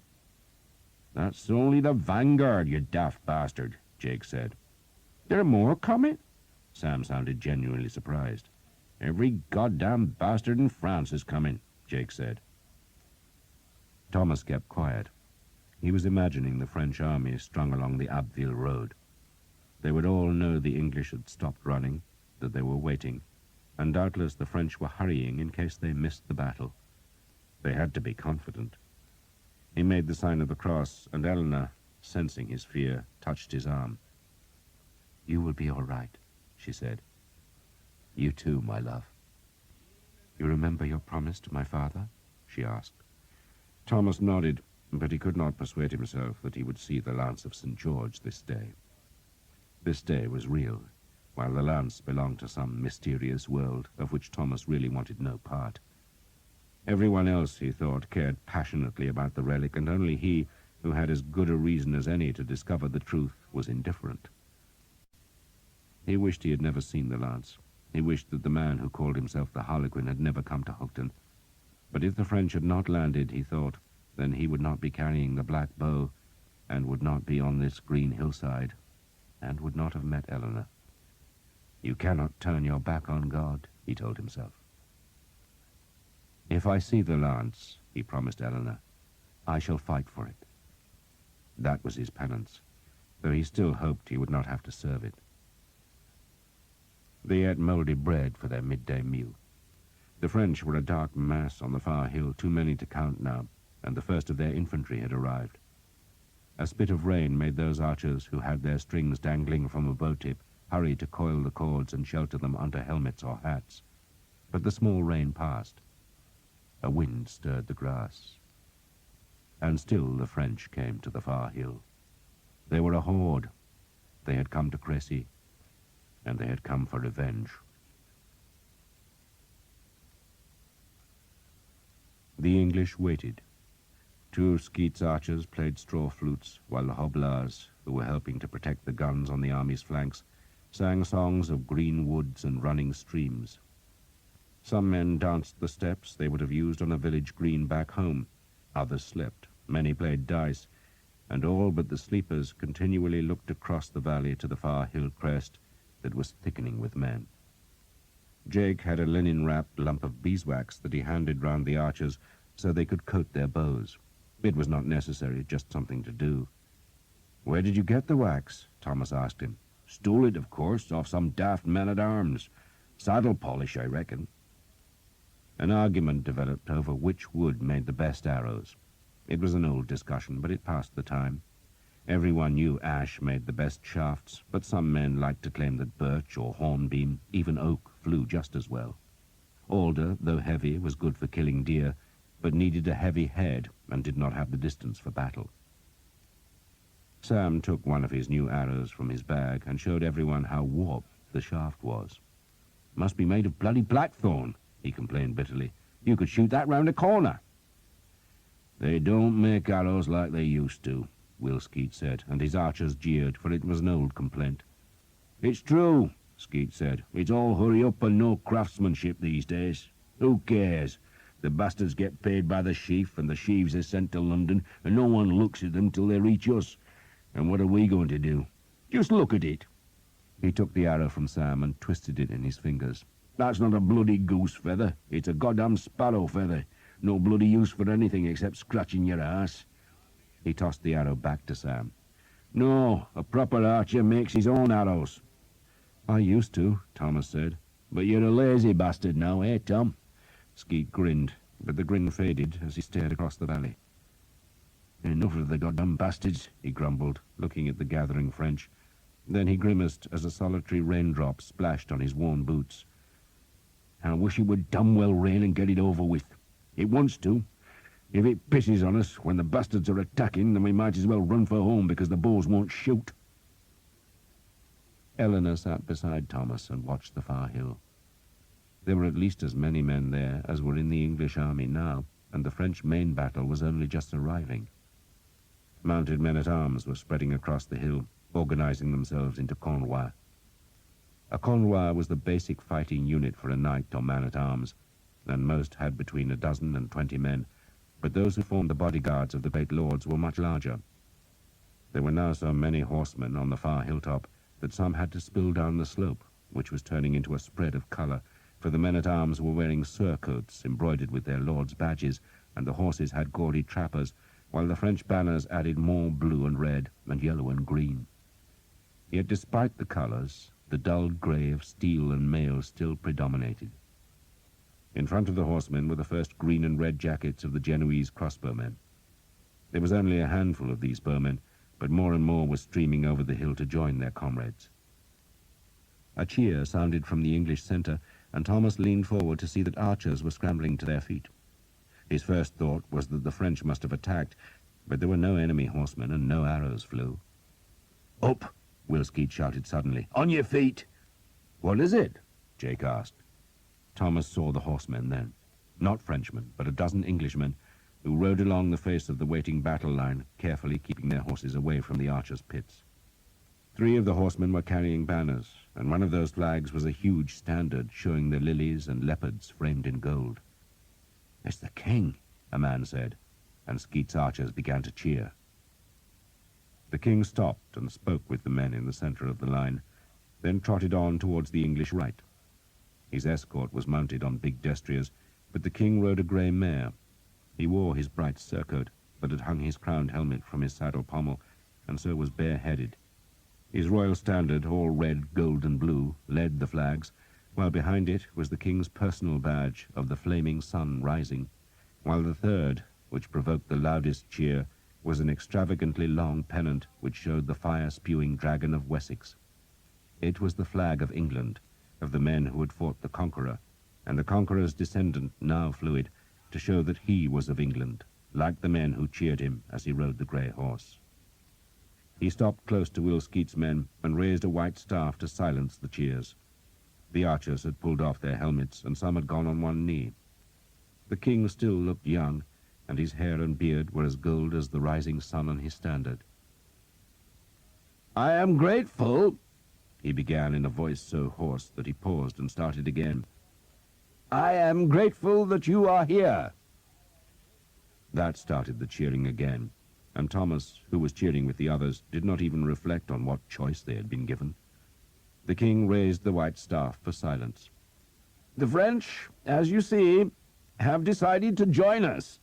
"That's only the vanguard, you daft bastard," Jake said. "There are more coming?" Sam sounded genuinely surprised. "Every goddamn bastard in France is coming," Jake said. Thomas kept quiet. He was imagining the French army strung along the Abbeville road. They would all know the English had stopped running, that they were waiting, and doubtless the French were hurrying in case they missed the battle. They had to be confident. He made the sign of the cross, and Eleanor, sensing his fear, touched his arm. "You will be all right," she said. "You too, my love." "You remember your promise to my father?" she asked. Thomas nodded, but he could not persuade himself that he would see the lance of St. George this day. This day was real, while the lance belonged to some mysterious world of which Thomas really wanted no part. Everyone else, he thought, cared passionately about the relic, and only he, who had as good a reason as any to discover the truth, was indifferent. He wished he had never seen the lance. He wished that the man who called himself the Harlequin had never come to Hookton. But if the French had not landed, he thought, then he would not be carrying the black bow, and would not be on this green hillside, and would not have met Eleanor. "You cannot turn your back on God," he told himself. "If I see the lance," he promised Eleanor, "I shall fight for it." That was his penance, though he still hoped he would not have to serve it. They ate mouldy bread for their midday meal. The French were a dark mass on the far hill, too many to count now, and the first of their infantry had arrived. A spit of rain made those archers who had their strings dangling from a bow tip hurry to coil the cords and shelter them under helmets or hats. But the small rain passed. A wind stirred the grass. And still the French came to the far hill. They were a horde. They had come to Crécy, and they had come for revenge. The English waited. Two of Skeet's archers played straw flutes, while the hobblars, who were helping to protect the guns on the army's flanks, sang songs of green woods and running streams. Some men danced the steps they would have used on a village green back home. Others slept. Many played dice, and all but the sleepers continually looked across the valley to the far hill crest that was thickening with men. Jake had a linen-wrapped lump of beeswax that he handed round the archers so they could coat their bows. It was not necessary, just something to do. "Where did you get the wax?" Thomas asked him. "Stole it, of course, off some daft man-at-arms. Saddle polish, I reckon." An argument developed over which wood made the best arrows. It was an old discussion, but it passed the time. Everyone knew ash made the best shafts, but some men liked to claim that birch or hornbeam, even oak, flew just as well. Alder, though heavy, was good for killing deer, but needed a heavy head and did not have the distance for battle. Sam took one of his new arrows from his bag and showed everyone how warped the shaft was. "Must be made of bloody blackthorn," he complained bitterly. "You could shoot that round a corner." "They don't make arrows like they used to," Will Skeet said, and his archers jeered, for it was an old complaint. "It's true," Skeet said. "It's all hurry up and no craftsmanship these days. Who cares? The bastards get paid by the sheaf, and the sheaves are sent to London, and no one looks at them till they reach us. And what are we going to do? Just look at it." He took the arrow from Sam and twisted it in his fingers. "That's not a bloody goose feather. It's a goddamn sparrow feather. No bloody use for anything except scratching your ass." He tossed the arrow back to Sam. "No, a proper archer makes his own arrows." "I used to," Thomas said. "But you're a lazy bastard now, eh, Tom?" Skeet grinned, but the grin faded as he stared across the valley. "Enough of the goddamn bastards," he grumbled, looking at the gathering French. Then he grimaced as a solitary raindrop splashed on his worn boots. "I wish it would damn well rain and get it over with. It wants to. If it pisses on us when the bastards are attacking, then we might as well run for home because the bows won't shoot." Eleanor sat beside Thomas and watched the far hill. There were at least as many men there as were in the English army now, and the French main battle was only just arriving. Mounted men-at-arms were spreading across the hill, organizing themselves into Cornwell. A Cornwell was the basic fighting unit for a knight or man-at-arms, and most had between 12 and 20 men, but those who formed the bodyguards of the great lords were much larger. There were now so many horsemen on the far hilltop that some had to spill down the slope, which was turning into a spread of colour, for the men-at-arms were wearing surcoats embroidered with their lords' badges, and the horses had gaudy trappers, while the French banners added more blue and red and yellow and green. Yet despite the colours, the dull grey of steel and mail still predominated. In front of the horsemen were the first green and red jackets of the Genoese crossbowmen. There was only a handful of these bowmen, but more and more were streaming over the hill to join their comrades. A cheer sounded from the English centre, and Thomas leaned forward to see that archers were scrambling to their feet. His first thought was that the French must have attacked, but there were no enemy horsemen and no arrows flew. "Up!" Will Skeet shouted suddenly. "On your feet!" "What is it?" Jake asked. Thomas saw the horsemen then. Not Frenchmen, but a dozen Englishmen, who rode along the face of the waiting battle line, carefully keeping their horses away from the archers' pits. 3 of the horsemen were carrying banners, and one of those flags was a huge standard showing the lilies and leopards framed in gold. "It's the king," a man said, and Skeet's archers began to cheer. The king stopped and spoke with the men in the centre of the line, then trotted on towards the English right. His escort was mounted on big destriers, but the king rode a grey mare. He wore his bright surcoat, but had hung his crowned helmet from his saddle pommel, and so was bareheaded. His royal standard, all red, gold and blue, led the flags, while behind it was the king's personal badge of the flaming sun rising, while the third, which provoked the loudest cheer, was an extravagantly long pennant which showed the fire-spewing dragon of Wessex. It was the flag of England, of the men who had fought the Conqueror, and the Conqueror's descendant now flew it, to show that he was of England, like the men who cheered him as he rode the grey horse. He stopped close to Will Skeet's men and raised a white staff to silence the cheers. The archers had pulled off their helmets, and some had gone on one knee. The king still looked young, and his hair and beard were as gold as the rising sun on his standard. "I am grateful," he began in a voice so hoarse that he paused and started again. "I am grateful that you are here." That started the cheering again, and Thomas, who was cheering with the others, did not even reflect on what choice they had been given. The king raised the white staff for silence. "The French, as you see, have decided to join us.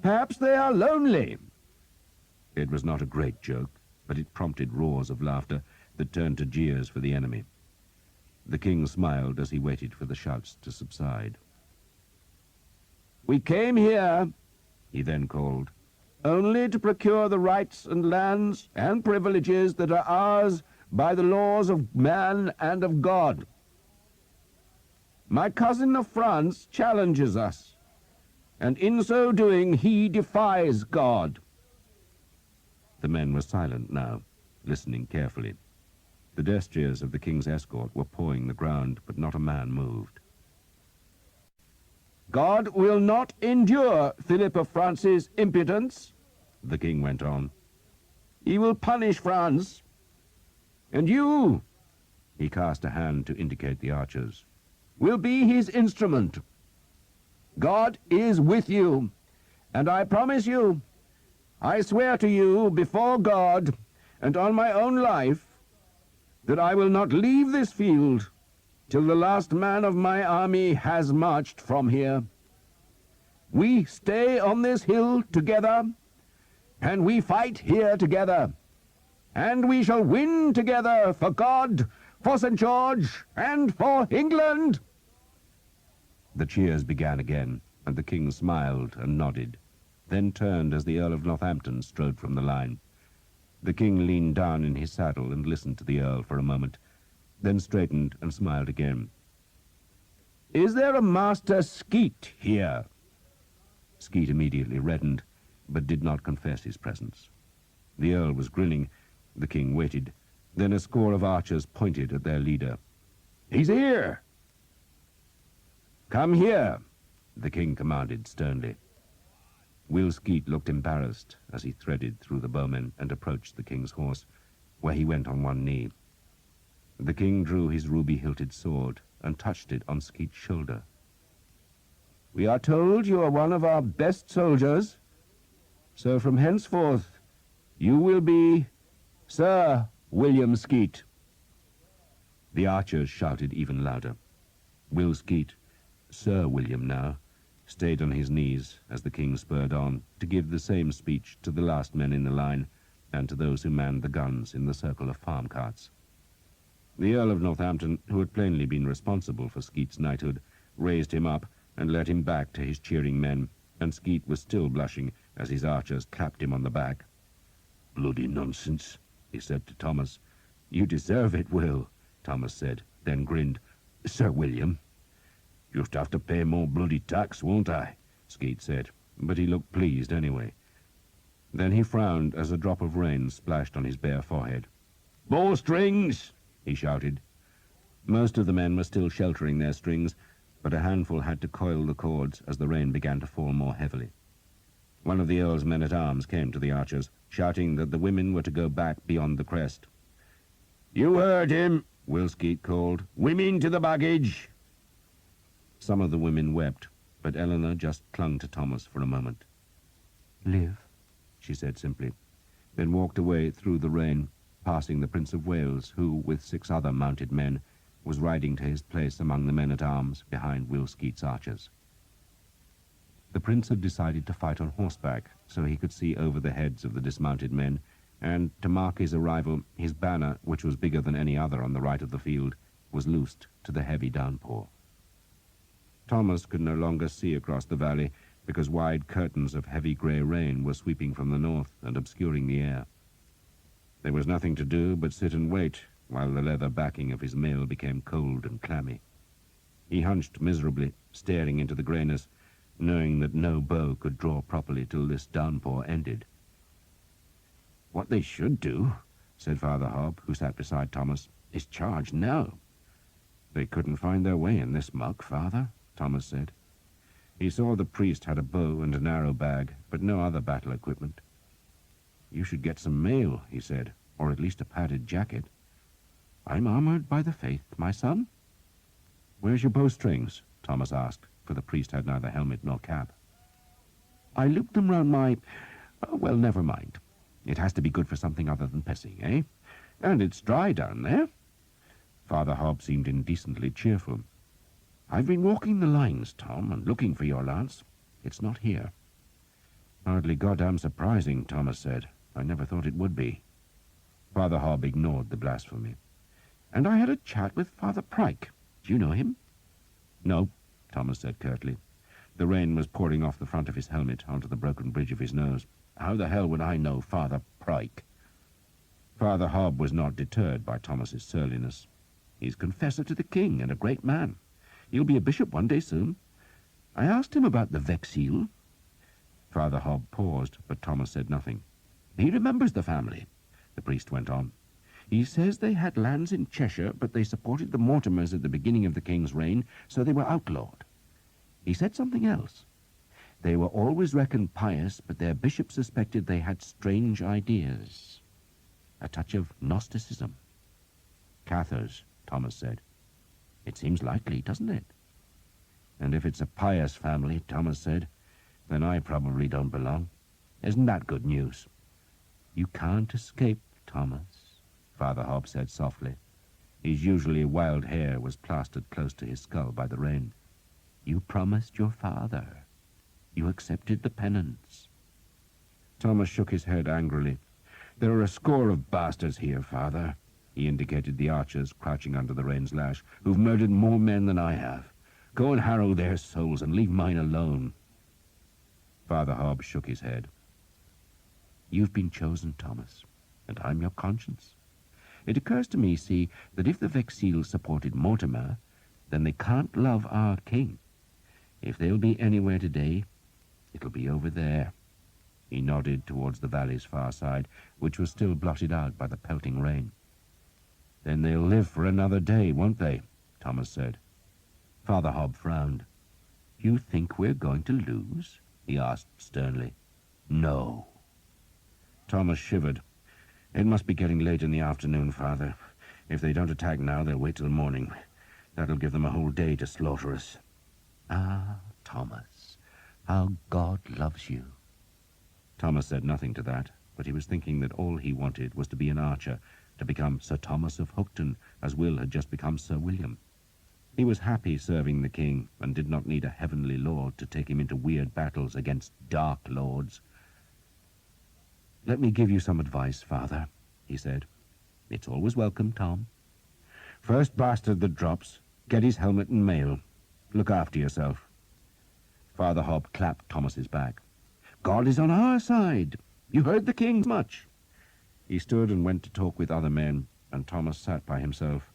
Perhaps they are lonely." It was not a great joke, but it prompted roars of laughter that turned to jeers for the enemy. The king smiled as he waited for the shouts to subside. "We came here," he then called, "only to procure the rights and lands and privileges that are ours by the laws of man and of God. My cousin of France challenges us, and in so doing he defies God." The men were silent now, listening carefully. The destriers of the king's escort were pawing the ground, but not a man moved. "God will not endure Philip of France's impudence," the king went on. "He will punish France. And you," he cast a hand to indicate the archers, "will be his instrument. God is with you, and I promise you, I swear to you before God and on my own life, that I will not leave this field till the last man of my army has marched from here. We stay on this hill together, and we fight here together, and we shall win together for God, for St. George, and for England." The cheers began again, and the king smiled and nodded, then turned as the Earl of Northampton strode from the line. The king leaned down in his saddle and listened to the Earl for a moment, then straightened and smiled again. "Is there a Master Skeet here?" Skeet immediately reddened, but did not confess his presence. The Earl was grinning. The king waited. Then a score of archers pointed at their leader. "He's here!" "Come here," the king commanded sternly. Will Skeet looked embarrassed as he threaded through the bowmen and approached the king's horse, where he went on one knee. The king drew his ruby-hilted sword and touched it on Skeet's shoulder. "We are told you are one of our best soldiers, so from henceforth you will be Sir William Skeet." The archers shouted even louder. Will Skeet, Sir William now, stayed on his knees as the king spurred on to give the same speech to the last men in the line and to those who manned the guns in the circle of farm carts. The Earl of Northampton, who had plainly been responsible for Skeet's knighthood, raised him up and led him back to his cheering men, and Skeet was still blushing as his archers clapped him on the back. "Bloody nonsense," he said to Thomas. "You deserve it, Will," Thomas said, then grinned. "Sir William." "Just have to pay more bloody tax, won't I?" Skeet said, but he looked pleased anyway. Then he frowned as a drop of rain splashed on his bare forehead. "Bowstrings!" he shouted. Most of the men were still sheltering their strings, but a handful had to coil the cords as the rain began to fall more heavily. One of the Earl's men-at-arms came to the archers, shouting that the women were to go back beyond the crest. "You heard him," Will Skeet called. "Women to the baggage!" Some of the women wept, but Eleanor just clung to Thomas for a moment. "Live," she said simply, then walked away through the rain, passing the Prince of Wales, who, with 6 other mounted men, was riding to his place among the men-at-arms behind Will Skeet's archers. The prince had decided to fight on horseback so he could see over the heads of the dismounted men, and to mark his arrival, his banner, which was bigger than any other on the right of the field, was loosed to the heavy downpour. Thomas could no longer see across the valley because wide curtains of heavy grey rain were sweeping from the north and obscuring the air. There was nothing to do but sit and wait while the leather backing of his mail became cold and clammy. He hunched miserably, staring into the greyness, knowing that no bow could draw properly till this downpour ended. "What they should do," said Father Hobb, who sat beside Thomas, "is charge now." "They couldn't find their way in this muck, Father," Thomas said. He saw the priest had a bow and an arrow bag, but no other battle equipment. "You should get some mail," he said, "or at least a padded jacket." "I'm armored by the faith, my son." "Where's your bowstrings?" Thomas asked, for the priest had neither helmet nor cap. "I looped them round my... well, never mind. It has to be good for something other than pissing, eh? And it's dry down there." Father Hobb seemed indecently cheerful. "I've been walking the lines, Tom, and looking for your lance. It's not here." "Hardly goddamn surprising," Thomas said. "I never thought it would be." Father Hobb ignored the blasphemy. "And I had a chat with Father Pryke. Do you know him?" "No," Thomas said curtly. The rain was pouring off the front of his helmet onto the broken bridge of his nose. "How the hell would I know Father Pryke?" Father Hobb was not deterred by Thomas's surliness. "He's confessor to the king and a great man. He'll be a bishop one day soon. I asked him about the Vexil." Father Hobb paused, but Thomas said nothing. "He remembers the family," the priest went on. "He says they had lands in Cheshire, but they supported the Mortimers at the beginning of the king's reign, so they were outlawed. He said something else. They were always reckoned pious, but their bishop suspected they had strange ideas. A touch of Gnosticism." "Cathars," Thomas said. "It seems likely, doesn't it?" "And if it's a pious family," Thomas said, "then I probably don't belong. Isn't that good news?" "You can't escape, Thomas," Father Hobb said softly. His usually wild hair was plastered close to his skull by the rain. "You promised your father. You accepted the penance." Thomas shook his head angrily. "There are a score of bastards here, Father." He indicated the archers crouching under the rain's lash, "who've murdered more men than I have. Go and harrow their souls and leave mine alone." Father Hobb shook his head. "You've been chosen, Thomas, and I'm your conscience. It occurs to me, see, that if the Vexil supported Mortimer, then they can't love our king. If they'll be anywhere today, it'll be over there." He nodded towards the valley's far side, which was still blotted out by the pelting rain. "Then they'll live for another day, won't they?" Thomas said. Father Hobb frowned. "You think we're going to lose?" he asked sternly. "No." Thomas shivered. "It must be getting late in the afternoon, Father. If they don't attack now, they'll wait till morning. That'll give them a whole day to slaughter us." "Ah, Thomas, how God loves you." Thomas said nothing to that, but he was thinking that all he wanted was to be an archer, to become Sir Thomas of Hookton, as Will had just become Sir William. He was happy serving the king and did not need a heavenly lord to take him into weird battles against dark lords. "Let me give you some advice, Father," he said. "It's always welcome, Tom. First bastard that drops, get his helmet and mail. Look after yourself." Father Hob clapped Thomas's back. "God is on our side. You heard the king much." He stood and went to talk with other men, and Thomas sat by himself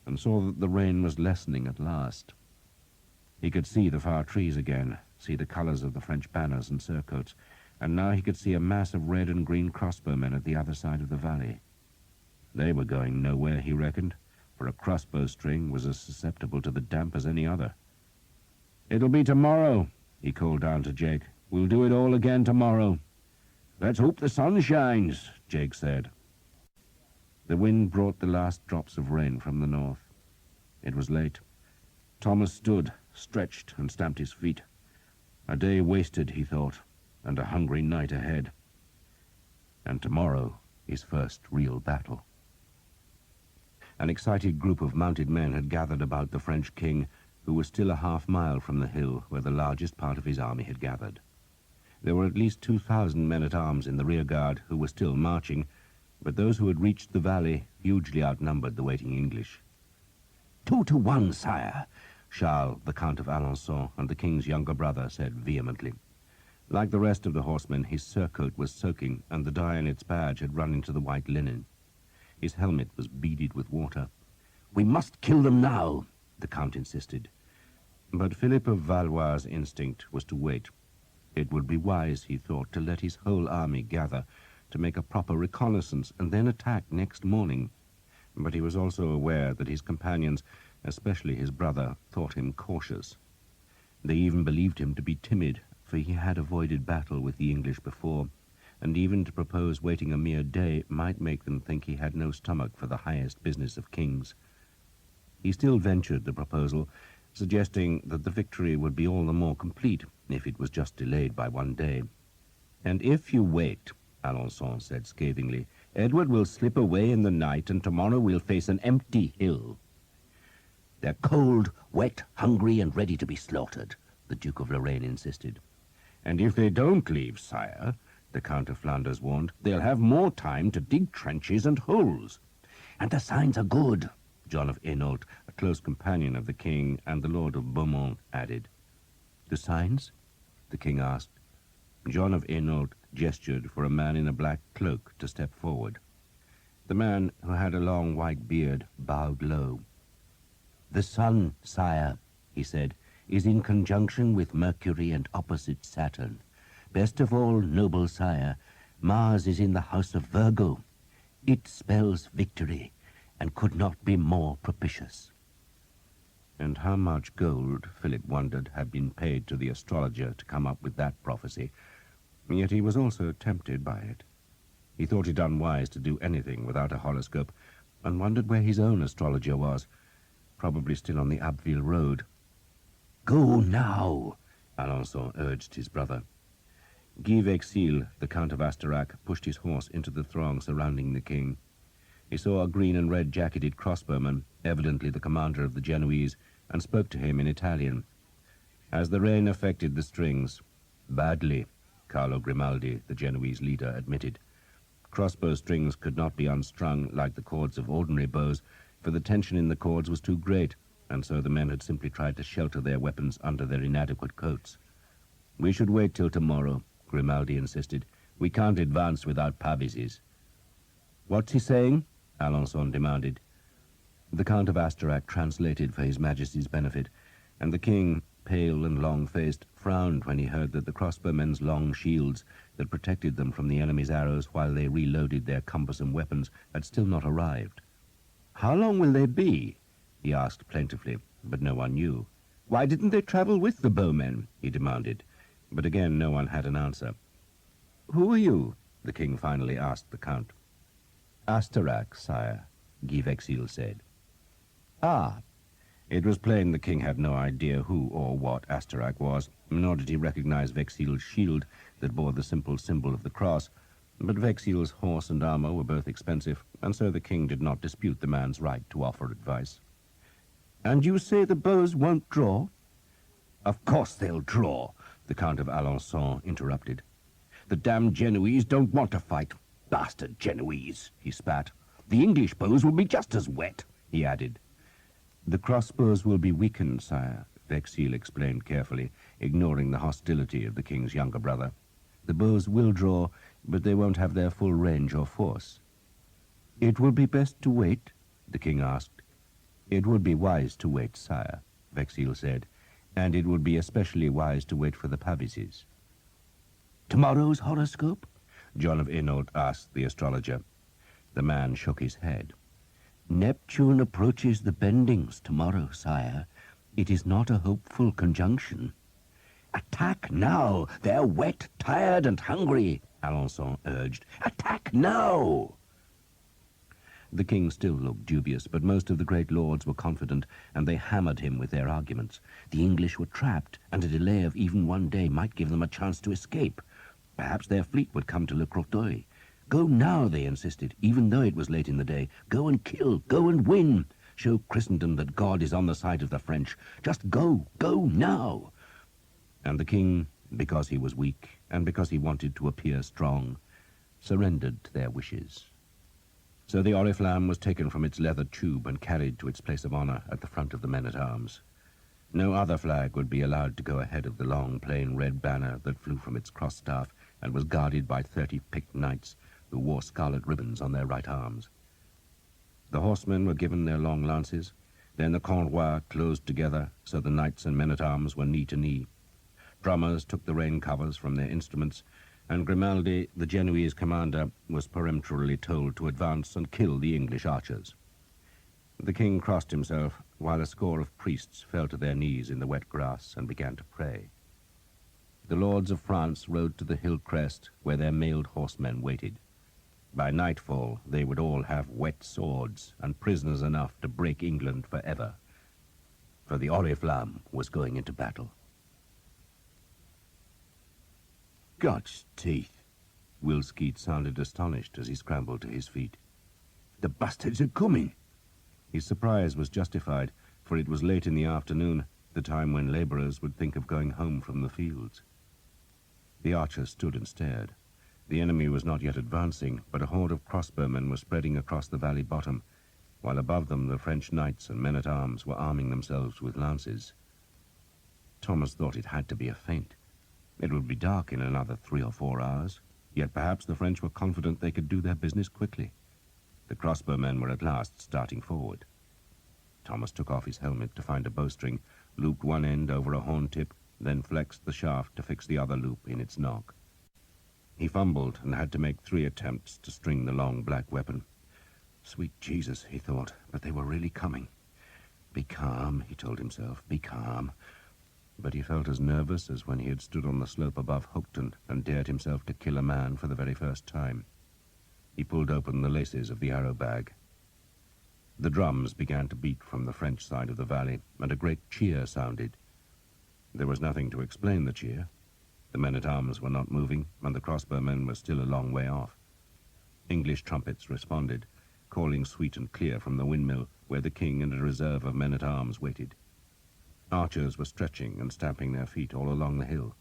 and saw that the rain was lessening at last. He could see the far trees again, see the colours of the French banners and surcoats, and now he could see a mass of red and green crossbowmen at the other side of the valley. They were going nowhere, he reckoned, for a crossbow string was as susceptible to the damp as any other. "It'll be tomorrow," he called down to Jake. "We'll do it all again tomorrow." "Let's hope the sun shines," Jake said. The wind brought the last drops of rain from the north. It was late. Thomas stood, stretched, and stamped his feet. A day wasted, he thought, and a hungry night ahead. And tomorrow his first real battle. An excited group of mounted men had gathered about the French king, who was still a half-mile from the hill where the largest part of his army had gathered. There were at least 2,000 men-at-arms in the rearguard who were still marching, but those who had reached the valley hugely outnumbered the waiting English. 2 to 1, sire," Charles, the Count of Alençon, and the king's younger brother, said vehemently. Like the rest of the horsemen, his surcoat was soaking, and the dye in its badge had run into the white linen. His helmet was beaded with water. "We must kill them now," the Count insisted. But Philip of Valois' instinct was to wait. It would be wise, he thought, to let his whole army gather, to make a proper reconnaissance, and then attack next morning. But he was also aware that his companions, especially his brother, thought him cautious. They even believed him to be timid, for he had avoided battle with the English before, and even to propose waiting a mere day might make them think he had no stomach for the highest business of kings. He still ventured the proposal, suggesting that the victory would be all the more complete if it was just delayed by one day. "And if you wait," Alençon said scathingly, "Edward will slip away in the night, and tomorrow we'll face an empty hill." "They're cold, wet, hungry, and ready to be slaughtered," the Duke of Lorraine insisted. "And if they don't leave, sire," the Count of Flanders warned, "they'll have more time to dig trenches and holes." "And the signs are good," John of Hainault, a close companion of the king, and the Lord of Beaumont added. "The signs?" the king asked. John of Hainault gestured for a man in a black cloak to step forward. The man, who had a long white beard, bowed low. "The sun, sire," he said, "is in conjunction with Mercury and opposite Saturn. Best of all, noble sire, Mars is in the house of Virgo. It spells victory, and could not be more propitious." And how much gold, Philip wondered, had been paid to the astrologer to come up with that prophecy. Yet he was also tempted by it. He thought it unwise to do anything without a horoscope, and wondered where his own astrologer was, probably still on the Abbeville road. "Go now," Alençon urged his brother. Guy Vexil, the Count of Asterac, pushed his horse into the throng surrounding the king. He saw a green and red jacketed crossbowman, evidently the commander of the Genoese, and spoke to him in Italian. As the rain affected the strings, badly, Carlo Grimaldi, the Genoese leader, admitted. Crossbow strings could not be unstrung like the cords of ordinary bows, for the tension in the cords was too great, and so the men had simply tried to shelter their weapons under their inadequate coats. "We should wait till tomorrow," Grimaldi insisted. "We can't advance without pavises." "What's he saying?" Alençon demanded. The Count of Asterac translated for His Majesty's benefit, and the king, pale and long-faced, frowned when he heard that the crossbowmen's long shields that protected them from the enemy's arrows while they reloaded their cumbersome weapons had still not arrived. "How long will they be?" he asked plaintively, but no one knew. "Why didn't they travel with the bowmen?" he demanded, but again no one had an answer. "Who are you?" the king finally asked the count. "Asterac, sire," Guy Vexil said. "Ah." It was plain the king had no idea who or what Asterac was, nor did he recognize Vexil's shield that bore the simple symbol of the cross, but Vexil's horse and armor were both expensive, and so the king did not dispute the man's right to offer advice. And you say the bows won't draw? Of course they'll draw, the Count of Alençon interrupted. The damned Genoese don't want to fight. Bastard Genoese, he spat. The English bows will be just as wet, he added. The crossbows will be weakened, sire, Vexil explained carefully, ignoring the hostility of the king's younger brother. The bows will draw, but they won't have their full range or force. It will be best to wait, the king asked. It would be wise to wait, sire, Vexil said, and it would be especially wise to wait for the Pavises. Tomorrow's horoscope? John of Hainault asked the astrologer. The man shook his head. Neptune approaches the bendings tomorrow, sire. It is not a hopeful conjunction. Attack now! They're wet, tired, and hungry, Alençon urged. Attack now! The king still looked dubious, but most of the great lords were confident, and they hammered him with their arguments. The English were trapped, and a delay of even one day might give them a chance to escape. Perhaps their fleet would come to Le Crotoy. Go now, they insisted, even though it was late in the day. Go and kill, go and win. Show Christendom that God is on the side of the French. Just go now. And the king, because he was weak, and because he wanted to appear strong, surrendered to their wishes. So the Oriflamme was taken from its leather tube and carried to its place of honor at the front of the men-at-arms. No other flag would be allowed to go ahead of the long, plain red banner that flew from its cross-staff and was guarded by 30 picked knights who wore scarlet ribbons on their right arms. The horsemen were given their long lances. Then the Cornwell closed together, so the knights and men-at-arms were knee to knee. Drummers took the rain covers from their instruments, and Grimaldi, the Genoese commander, was peremptorily told to advance and kill the English archers. The king crossed himself, while a score of priests fell to their knees in the wet grass and began to pray. The lords of France rode to the hill crest where their mailed horsemen waited. By nightfall, they would all have wet swords and prisoners enough to break England forever. For the Oriflamme was going into battle. God's teeth! Will Skeet sounded astonished as he scrambled to his feet. The bastards are coming! His surprise was justified, for it was late in the afternoon, the time when laborers would think of going home from the fields. The archers stood and stared. The enemy was not yet advancing, but a horde of crossbowmen was spreading across the valley bottom, while above them the French knights and men-at-arms were arming themselves with lances. Thomas thought it had to be a feint. It would be dark in another 3 or 4 hours, yet perhaps the French were confident they could do their business quickly. The crossbowmen were at last starting forward. Thomas took off his helmet to find a bowstring, looped one end over a horn tip, then flexed the shaft to fix the other loop in its nock. He fumbled and had to make 3 attempts to string the long black weapon. Sweet Jesus, he thought, but they were really coming. Be calm, he told himself, be calm. But he felt as nervous as when he had stood on the slope above Hookton and dared himself to kill a man for the very first time. He pulled open the laces of the arrow bag. The drums began to beat from the French side of the valley, and a great cheer sounded. There was nothing to explain the cheer. The men-at-arms were not moving, and the crossbowmen were still a long way off. English trumpets responded, calling sweet and clear from the windmill, where the king and a reserve of men-at-arms waited. Archers were stretching and stamping their feet all along the hill.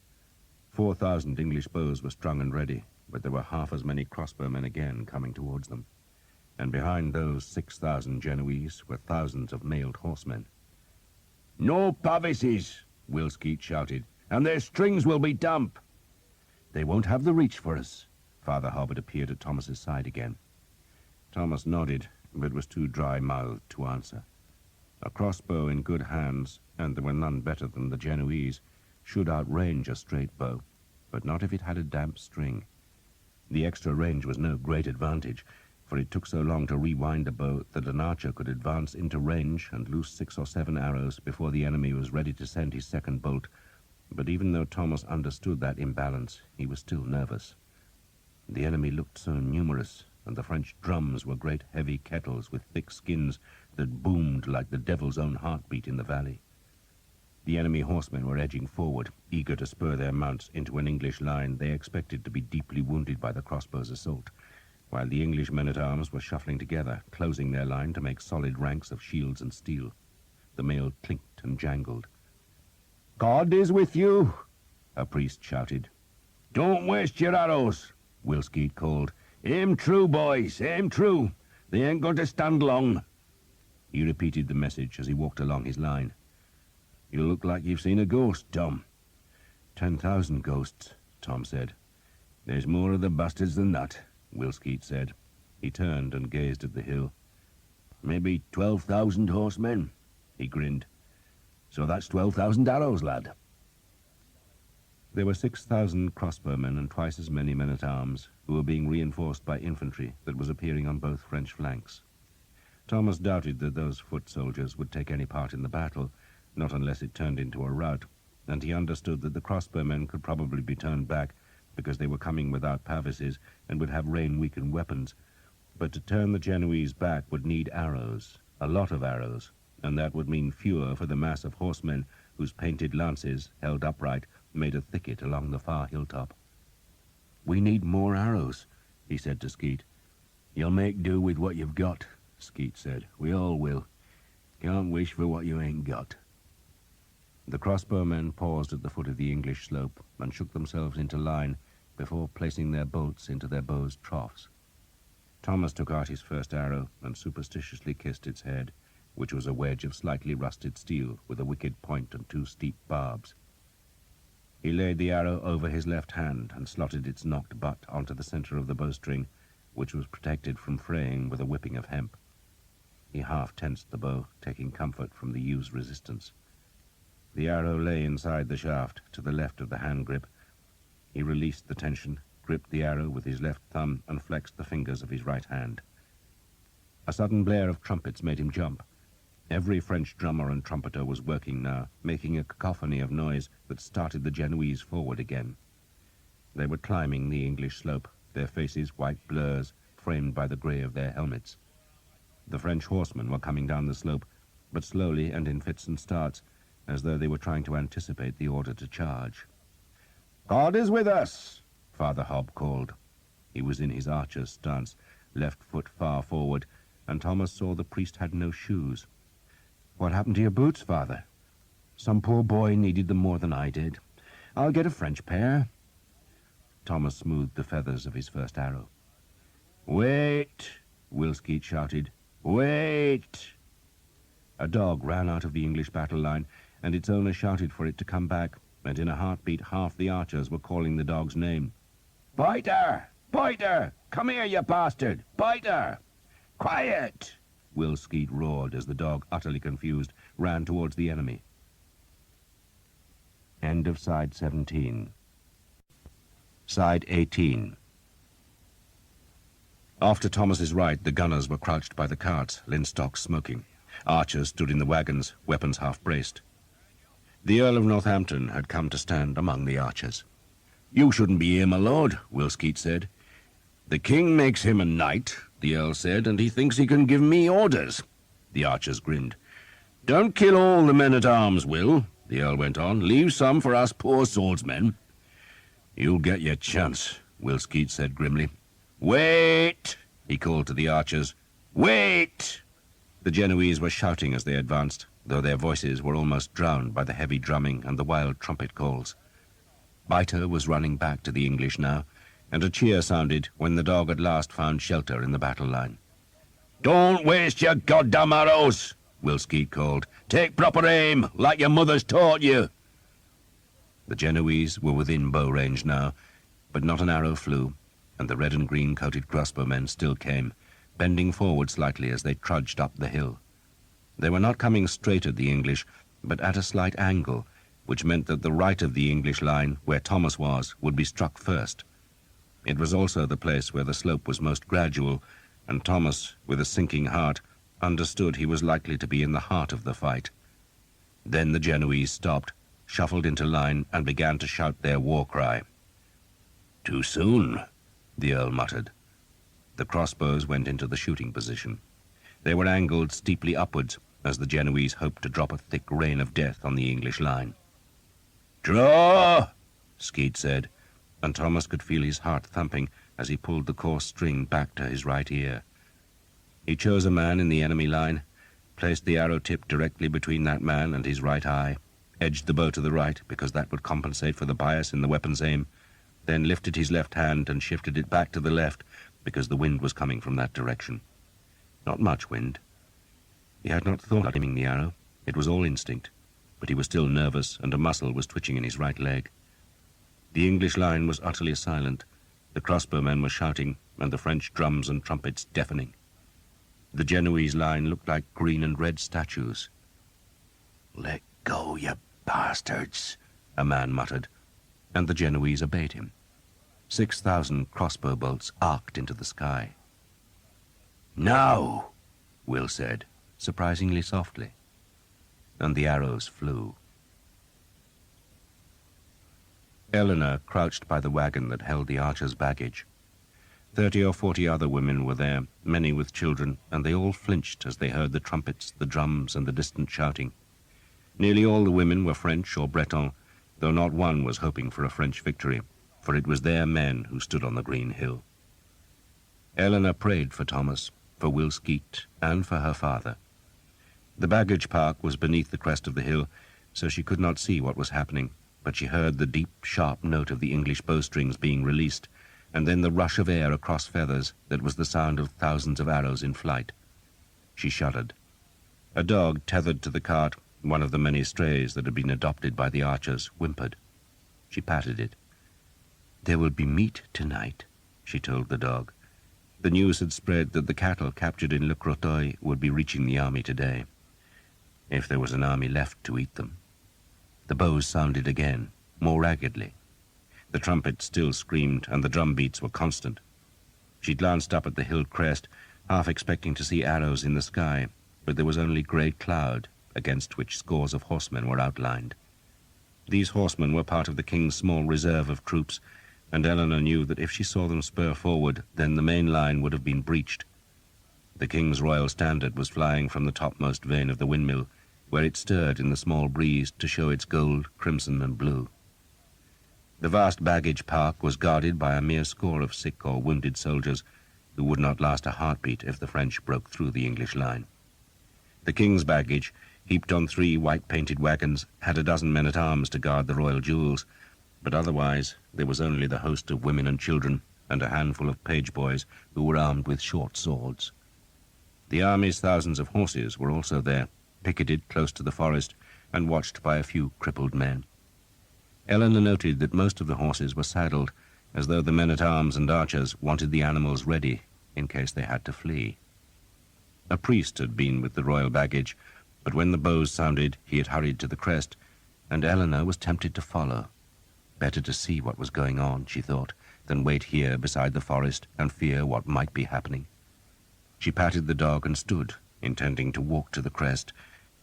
4,000 English bows were strung and ready, but there were half as many crossbowmen again coming towards them. And behind those 6,000 Genoese were thousands of mailed horsemen. "No Pavises!" Will Skeet shouted, "and their strings will be damp." "They won't have the reach for us." Father Hobbit appeared at Thomas's side again. Thomas nodded, but was too dry-mouthed to answer. A crossbow in good hands, and there were none better than the Genoese, should outrange a straight bow, but not if it had a damp string. The extra range was no great advantage, for it took so long to rewind a bow that an archer could advance into range and loose 6 or 7 arrows before the enemy was ready to send his second bolt. But even though Thomas understood that imbalance, he was still nervous. The enemy looked so numerous, and the French drums were great heavy kettles with thick skins that boomed like the devil's own heartbeat in the valley. The enemy horsemen were edging forward, eager to spur their mounts into an English line they expected to be deeply wounded by the crossbow's assault, while the English men-at-arms were shuffling together, closing their line to make solid ranks of shields and steel. The mail clinked and jangled. "God is with you," a priest shouted. "Don't waste your arrows," Will Skeet called. "Aim true, boys, aim true. They ain't going to stand long." He repeated the message as he walked along his line. "You look like you've seen a ghost, Tom." 10,000 ghosts, Tom said. "There's more of the bastards than that," Will Skeet said. He turned and gazed at the hill. "Maybe 12,000 horsemen," he grinned. "So that's 12,000 arrows, lad." There were 6,000 crossbowmen and twice as many men-at-arms who were being reinforced by infantry that was appearing on both French flanks. Thomas doubted that those foot soldiers would take any part in the battle, not unless it turned into a rout, and he understood that the crossbowmen could probably be turned back because they were coming without pavises and would have rain-weakened weapons. But to turn the Genoese back would need arrows, a lot of arrows, and that would mean fewer for the mass of horsemen whose painted lances, held upright, made a thicket along the far hilltop. "We need more arrows," he said to Skeet. "You'll make do with what you've got," Skeet said. "We all will. Can't wish for what you ain't got." The crossbowmen paused at the foot of the English slope and shook themselves into line before placing their bolts into their bows' troughs. Thomas took out his first arrow and superstitiously kissed its head, which was a wedge of slightly rusted steel with a wicked point and 2 steep barbs. He laid the arrow over his left hand and slotted its knocked butt onto the center of the bowstring, which was protected from fraying with a whipping of hemp. He half tensed the bow, taking comfort from the used resistance. The arrow lay inside the shaft, to the left of the hand grip. He released the tension, gripped the arrow with his left thumb, and flexed the fingers of his right hand. A sudden blare of trumpets made him jump. Every French drummer and trumpeter was working now, making a cacophony of noise that started the Genoese forward again. They were climbing the English slope, their faces white blurs, framed by the grey of their helmets. The French horsemen were coming down the slope, but slowly and in fits and starts, as though they were trying to anticipate the order to charge. "God is with us," Father Hobb called. He was in his archer's stance, left foot far forward, and Thomas saw the priest had no shoes. "What happened to your boots, Father?" "Some poor boy needed them more than I did. I'll get a French pair." Thomas smoothed the feathers of his first arrow. "Wait!" Will Skeet shouted. "Wait!" A dog ran out of the English battle line, and its owner shouted for it to come back, and in a heartbeat half the archers were calling the dog's name. "Biter! Biter! Come here, you bastard! Biter!" "Quiet!" Will Skeet roared as the dog, utterly confused, ran towards the enemy. End of Side 17. Side 18. Off to Thomas's right, the gunners were crouched by the carts, linstocks smoking. Archers stood in the wagons, weapons half-braced. The Earl of Northampton had come to stand among the archers. "You shouldn't be here, my lord," Will Skeet said. "The king makes him a knight," the Earl said, "and he thinks he can give me orders." The archers grinned. "Don't kill all the men-at-arms, Will," the Earl went on. "Leave some for us poor swordsmen." "You'll get your chance," Will Skeet said grimly. "Wait!" he called to the archers. "Wait!" The Genoese were shouting as they advanced, though their voices were almost drowned by the heavy drumming and the wild trumpet calls. Biter was running back to the English now, and a cheer sounded when the dog at last found shelter in the battle line. "Don't waste your goddamn arrows," Will Skeet called. "Take proper aim, like your mother's taught you." The Genoese were within bow range now, but not an arrow flew, and the red and green-coated crossbowmen still came, bending forward slightly as they trudged up the hill. They were not coming straight at the English, but at a slight angle, which meant that the right of the English line, where Thomas was, would be struck first. It was also the place where the slope was most gradual, and Thomas, with a sinking heart, understood he was likely to be in the heart of the fight. Then the Genoese stopped, shuffled into line, and began to shout their war cry. "Too soon," the Earl muttered. The crossbows went into the shooting position. They were angled steeply upwards, as the Genoese hoped to drop a thick rain of death on the English line. "Draw!" Skeet said, and Thomas could feel his heart thumping as he pulled the coarse string back to his right ear. He chose a man in the enemy line, placed the arrow tip directly between that man and his right eye, edged the bow to the right because that would compensate for the bias in the weapon's aim, then lifted his left hand and shifted it back to the left because the wind was coming from that direction. Not much wind. He had not thought of aiming the arrow. It was all instinct, but he was still nervous and a muscle was twitching in his right leg. The English line was utterly silent. The crossbowmen were shouting and the French drums and trumpets deafening. The Genoese line looked like green and red statues. "Let go, you bastards," a man muttered, and the Genoese obeyed him. 6,000 crossbow bolts arced into the sky. "Now," Will said, surprisingly softly, and the arrows flew. Eleanor crouched by the wagon that held the archer's baggage. 30 or 40 other women were there, many with children, and they all flinched as they heard the trumpets, the drums, and the distant shouting. Nearly all the women were French or Breton, though not one was hoping for a French victory, for it was their men who stood on the green hill. Eleanor prayed for Thomas, for Will Skeet, and for her father. The baggage park was beneath the crest of the hill, so she could not see what was happening, but she heard the deep, sharp note of the English bowstrings being released, and then the rush of air across feathers that was the sound of thousands of arrows in flight. She shuddered. A dog tethered to the cart, one of the many strays that had been adopted by the archers, whimpered. She patted it. "There will be meat tonight," she told the dog. The news had spread that the cattle captured in Le Croteuil would be reaching the army today, if there was an army left to eat them. The bows sounded again, more raggedly. The trumpet still screamed, and the drum beats were constant. She glanced up at the hill crest, half expecting to see arrows in the sky, but there was only grey cloud, against which scores of horsemen were outlined. These horsemen were part of the king's small reserve of troops, and Eleanor knew that if she saw them spur forward, then the main line would have been breached. The king's royal standard was flying from the topmost vane of the windmill, where it stirred in the small breeze to show its gold, crimson, and blue. The vast baggage park was guarded by a mere score of sick or wounded soldiers who would not last a heartbeat if the French broke through the English line. The king's baggage, heaped on 3 white-painted wagons, had a dozen men-at-arms to guard the royal jewels, but otherwise there was only the host of women and children and a handful of page boys who were armed with short swords. The army's thousands of horses were also there, picketed close to the forest and watched by a few crippled men. Eleanor noted that most of the horses were saddled, as though the men-at-arms and archers wanted the animals ready in case they had to flee. A priest had been with the royal baggage, but when the bows sounded, he had hurried to the crest, and Eleanor was tempted to follow. Better to see what was going on, she thought, than wait here beside the forest and fear what might be happening. She patted the dog and stood, intending to walk to the crest,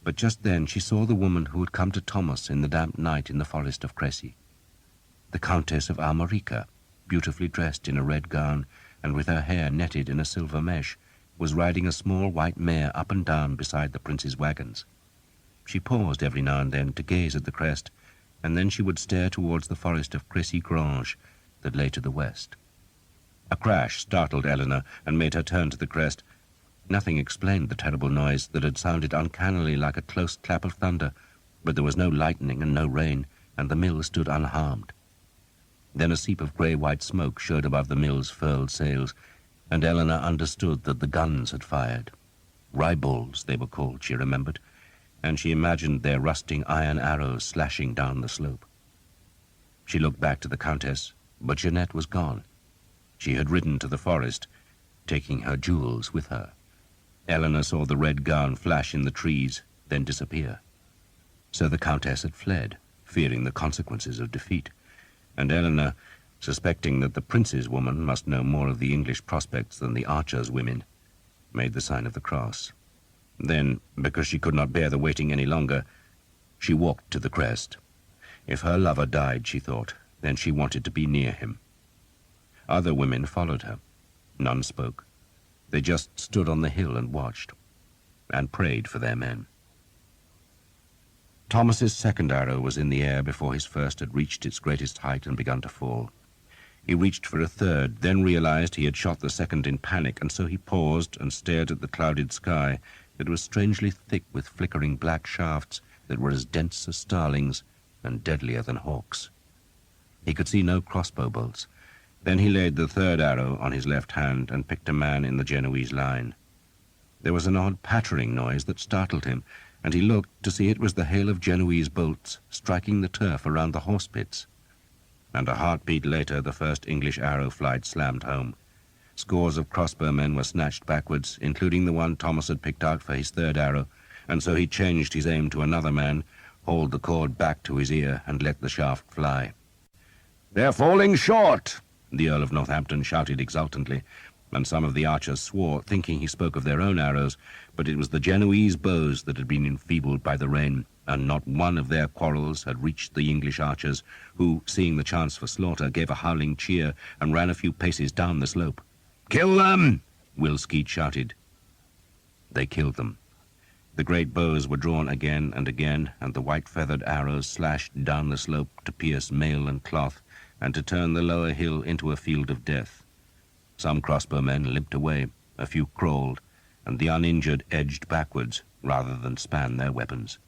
but just then she saw the woman who had come to Thomas in the damp night in the forest of Crécy. The Countess of Armorica, beautifully dressed in a red gown and with her hair netted in a silver mesh, was riding a small white mare up and down beside the prince's wagons. She paused every now and then to gaze at the crest, and then she would stare towards the forest of Crécy-Grange that lay to the west. A crash startled Eleanor and made her turn to the crest. Nothing explained the terrible noise that had sounded uncannily like a close clap of thunder, but there was no lightning and no rain, and the mill stood unharmed. Then a seep of grey-white smoke showed above the mill's furled sails, and Eleanor understood that the guns had fired. Riebalds, they were called, she remembered, and she imagined their rusting iron arrows slashing down the slope. She looked back to the Countess, but Jeanette was gone. She had ridden to the forest, taking her jewels with her. Eleanor saw the red gown flash in the trees, then disappear. So the Countess had fled, fearing the consequences of defeat, and Eleanor, suspecting that the prince's woman must know more of the English prospects than the archer's women, made the sign of the cross. Then, because she could not bear the waiting any longer, she walked to the crest. If her lover died, she thought, then she wanted to be near him. Other women followed her. None spoke. They just stood on the hill and watched, and prayed for their men. Thomas's second arrow was in the air before his first had reached its greatest height and begun to fall. He reached for a third, then realized he had shot the second in panic, and so he paused and stared at the clouded sky It was strangely thick with flickering black shafts that were as dense as starlings and deadlier than hawks. He could see no crossbow bolts. Then he laid the third arrow on his left hand and picked a man in the Genoese line. There was an odd pattering noise that startled him, and he looked to see it was the hail of Genoese bolts striking the turf around the horse pits. And a heartbeat later, the first English arrow flight slammed home. Scores of crossbowmen were snatched backwards, including the one Thomas had picked out for his third arrow, and so he changed his aim to another man, hauled the cord back to his ear, and let the shaft fly. "They're falling short!" the Earl of Northampton shouted exultantly, and some of the archers swore, thinking he spoke of their own arrows, but it was the Genoese bows that had been enfeebled by the rain, and not one of their quarrels had reached the English archers, who, seeing the chance for slaughter, gave a howling cheer and ran a few paces down the slope. "Kill them!" Will Skeet shouted. They killed them. The great bows were drawn again and again, and the white-feathered arrows slashed down the slope to pierce mail and cloth, and to turn the lower hill into a field of death. Some crossbowmen limped away, a few crawled, and the uninjured edged backwards rather than span their weapons.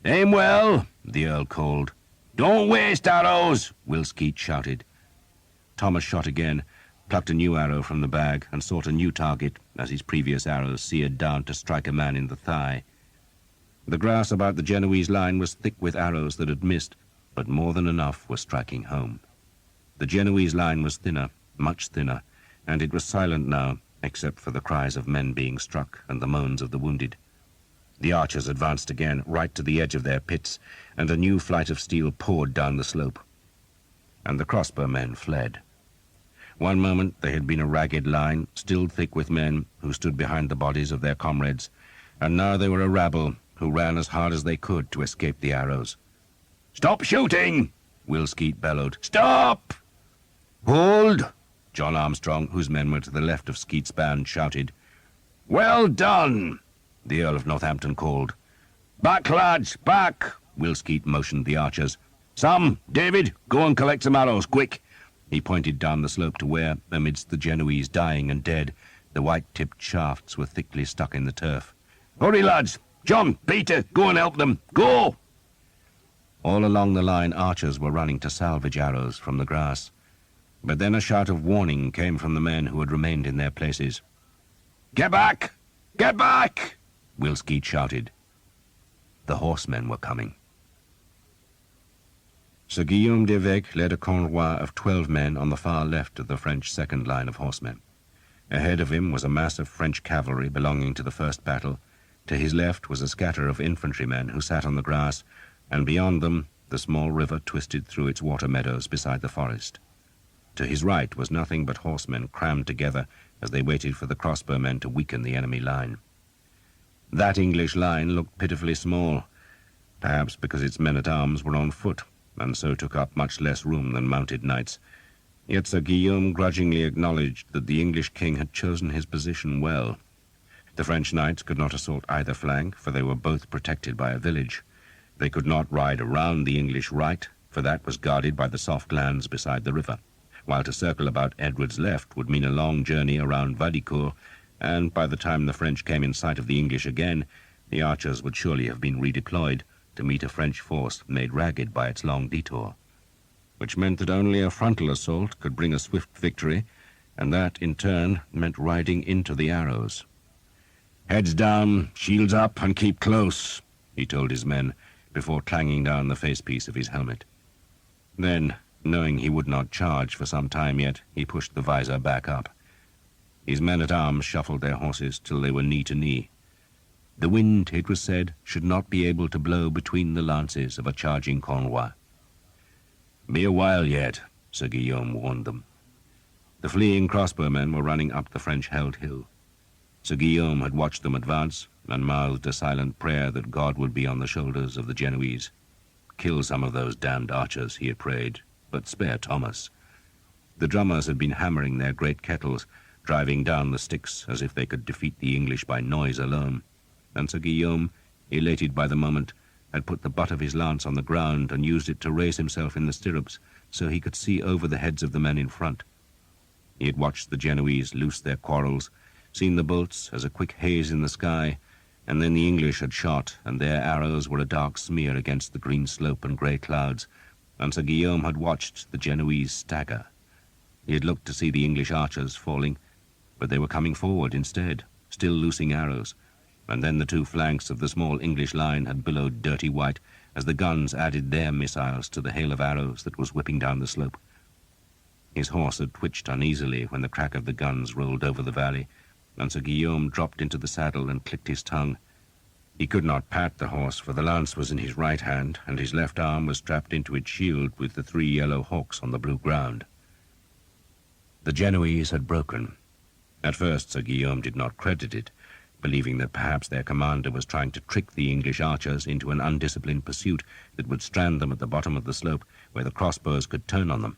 "Aim well!" the Earl called. "Don't waste arrows!" Will Skeet shouted. Thomas shot again, plucked a new arrow from the bag, and sought a new target as his previous arrows seared down to strike a man in the thigh. The grass about the Genoese line was thick with arrows that had missed, but more than enough were striking home. The Genoese line was thinner, much thinner, and it was silent now, except for the cries of men being struck and the moans of the wounded. The archers advanced again, right to the edge of their pits, and a new flight of steel poured down the slope. And the crossbowmen fled. One moment they had been a ragged line, still thick with men, who stood behind the bodies of their comrades, and now they were a rabble who ran as hard as they could to escape the arrows. "Stop shooting!" Will Skeet bellowed. "Stop!" "Hold!" John Armstrong, whose men were to the left of Skeet's band, shouted. "Well done!" the Earl of Northampton called. "Back, lads, back!" Will Skeet motioned the archers. "Sam, David, go and collect some arrows, quick!" He pointed down the slope to where, amidst the Genoese dying and dead, the white-tipped shafts were thickly stuck in the turf. "Hurry, lads! John, Peter, go and help them! Go!" All along the line archers were running to salvage arrows from the grass. But then a shout of warning came from the men who had remained in their places. "Get back! Get back!" Will Skeet shouted. The horsemen were coming. Sir Guillaume d'Evêque led a convoi of 12 men on the far left of the French second line of horsemen. Ahead of him was a mass of French cavalry belonging to the first battle. To his left was a scatter of infantrymen who sat on the grass, and beyond them the small river twisted through its water meadows beside the forest. To his right was nothing but horsemen crammed together as they waited for the crossbowmen to weaken the enemy line. That English line looked pitifully small, perhaps because its men-at-arms were on foot, and so took up much less room than mounted knights. Yet Sir Guillaume grudgingly acknowledged that the English king had chosen his position well. The French knights could not assault either flank, for they were both protected by a village. They could not ride around the English right, for that was guarded by the soft lands beside the river, while to circle about Edward's left would mean a long journey around Vaudicourt, and by the time the French came in sight of the English again, the archers would surely have been redeployed to meet a French force made ragged by its long detour, which meant that only a frontal assault could bring a swift victory, and that, in turn, meant riding into the arrows. "Heads down, shields up, and keep close," he told his men, before clanging down the facepiece of his helmet. Then, knowing he would not charge for some time yet, he pushed the visor back up. His men-at-arms shuffled their horses till they were knee to knee. The wind, it was said, should not be able to blow between the lances of a charging convoi. "Be a while yet," Sir Guillaume warned them. The fleeing crossbowmen were running up the French-held hill. Sir Guillaume had watched them advance, and mouthed a silent prayer that God would be on the shoulders of the Genoese. Kill some of those damned archers, he had prayed, but spare Thomas. The drummers had been hammering their great kettles, driving down the sticks as if they could defeat the English by noise alone, and Sir Guillaume, elated by the moment, had put the butt of his lance on the ground and used it to raise himself in the stirrups so he could see over the heads of the men in front. He had watched the Genoese loose their quarrels, seen the bolts as a quick haze in the sky, and then the English had shot, and their arrows were a dark smear against the green slope and grey clouds, and Sir Guillaume had watched the Genoese stagger. He had looked to see the English archers falling, but they were coming forward instead, still loosing arrows, and then the two flanks of the small English line had billowed dirty white as the guns added their missiles to the hail of arrows that was whipping down the slope. His horse had twitched uneasily when the crack of the guns rolled over the valley, and Sir Guillaume dropped into the saddle and clicked his tongue. He could not pat the horse, for the lance was in his right hand, and his left arm was strapped into its shield with the 3 yellow hawks on the blue ground. The Genoese had broken. At first Sir Guillaume did not credit it, believing that perhaps their commander was trying to trick the English archers into an undisciplined pursuit that would strand them at the bottom of the slope where the crossbows could turn on them.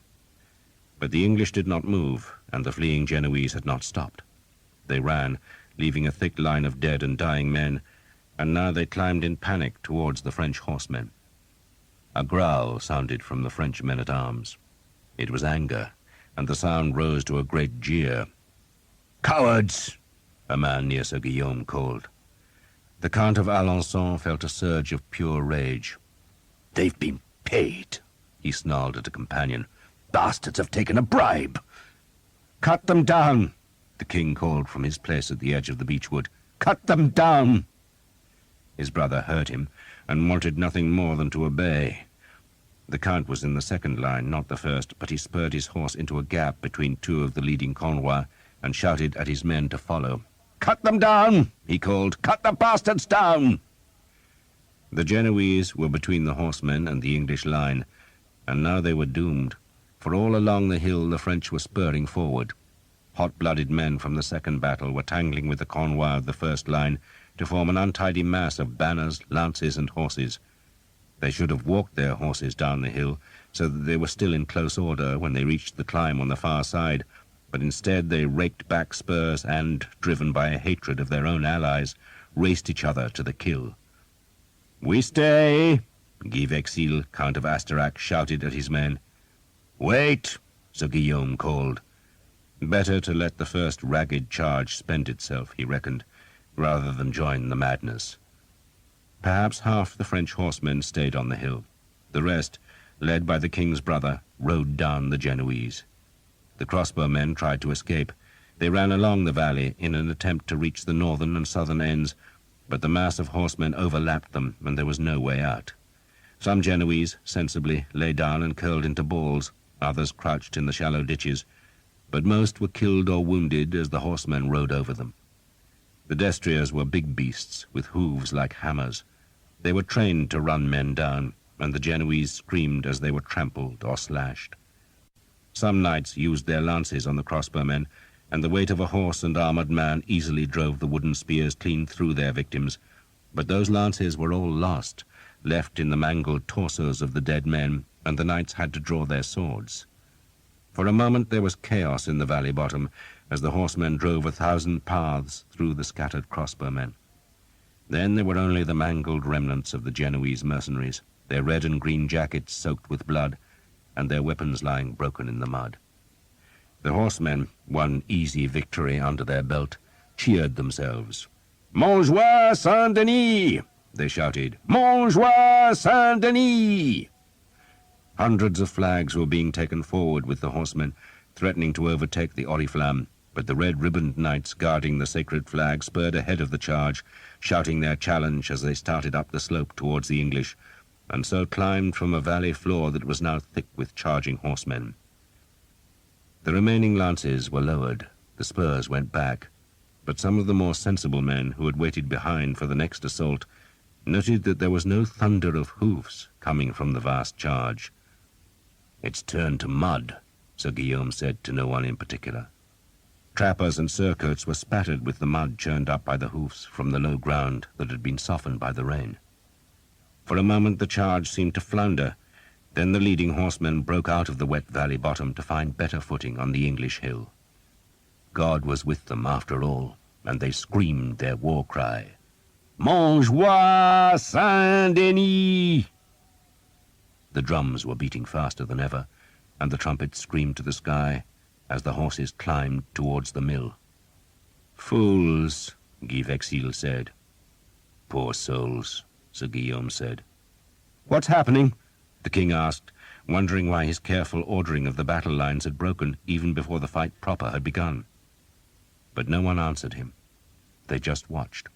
But the English did not move, and the fleeing Genoese had not stopped. They ran, leaving a thick line of dead and dying men, and now they climbed in panic towards the French horsemen. A growl sounded from the French men-at-arms. It was anger, and the sound rose to a great jeer. "Cowards!" a man near Sir Guillaume called. The Count of Alençon felt a surge of pure rage. "They've been paid," he snarled at a companion. "Bastards have taken a bribe." "Cut them down!" the king called from his place at the edge of the beechwood. "Cut them down!" His brother heard him, and wanted nothing more than to obey. The Count was in the second line, not the first, but he spurred his horse into a gap between 2 of the leading Cornwell and shouted at his men to follow. "Cut them down!" he called. "Cut the bastards down!" The Genoese were between the horsemen and the English line, and now they were doomed, for all along the hill the French were spurring forward. Hot-blooded men from the second battle were tangling with the Cornwell of the first line to form an untidy mass of banners, lances, and horses. They should have walked their horses down the hill, so that they were still in close order when they reached the climb on the far side, but instead they raked back spurs and, driven by a hatred of their own allies, raced each other to the kill. "We stay!" Guy Vexil, Count of Asterac, shouted at his men. "Wait!" Sir Guillaume called. Better to let the first ragged charge spend itself, he reckoned, rather than join the madness. Perhaps half the French horsemen stayed on the hill. The rest, led by the king's brother, rode down the Genoese. The crossbowmen tried to escape. They ran along the valley in an attempt to reach the northern and southern ends, but the mass of horsemen overlapped them, and there was no way out. Some Genoese, sensibly, lay down and curled into balls. Others crouched in the shallow ditches, but most were killed or wounded as the horsemen rode over them. The destriers were big beasts with hooves like hammers. They were trained to run men down, and the Genoese screamed as they were trampled or slashed. Some knights used their lances on the crossbowmen, and the weight of a horse and armored man easily drove the wooden spears clean through their victims. But those lances were all lost, left in the mangled torsos of the dead men, and the knights had to draw their swords. For a moment there was chaos in the valley bottom, as the horsemen drove 1,000 paths through the scattered crossbowmen. Then there were only the mangled remnants of the Genoese mercenaries, their red and green jackets soaked with blood, and their weapons lying broken in the mud. The horsemen, one easy victory under their belt, cheered themselves. "Montjoie Saint-Denis!" they shouted. "Montjoie Saint-Denis!" Hundreds of flags were being taken forward with the horsemen, threatening to overtake the Oriflamme, but the red-ribboned knights guarding the sacred flag spurred ahead of the charge, shouting their challenge as they started up the slope towards the English, and so climbed from a valley floor that was now thick with charging horsemen. The remaining lances were lowered, the spurs went back, but some of the more sensible men who had waited behind for the next assault noted that there was no thunder of hoofs coming from the vast charge. "It's turned to mud," Sir Guillaume said to no one in particular. Trappers and surcoats were spattered with the mud churned up by the hoofs from the low ground that had been softened by the rain. For a moment the charge seemed to flounder. Then the leading horsemen broke out of the wet valley bottom to find better footing on the English hill. God was with them after all, and they screamed their war cry. "Montjoie Saint-Denis!" The drums were beating faster than ever, and the trumpets screamed to the sky as the horses climbed towards the mill. "Fools," Guy Vexil said. Poor souls, Sir Guillaume said. "What's happening?" the king asked, wondering why his careful ordering of the battle lines had broken even before the fight proper had begun. But no one answered him. They just watched.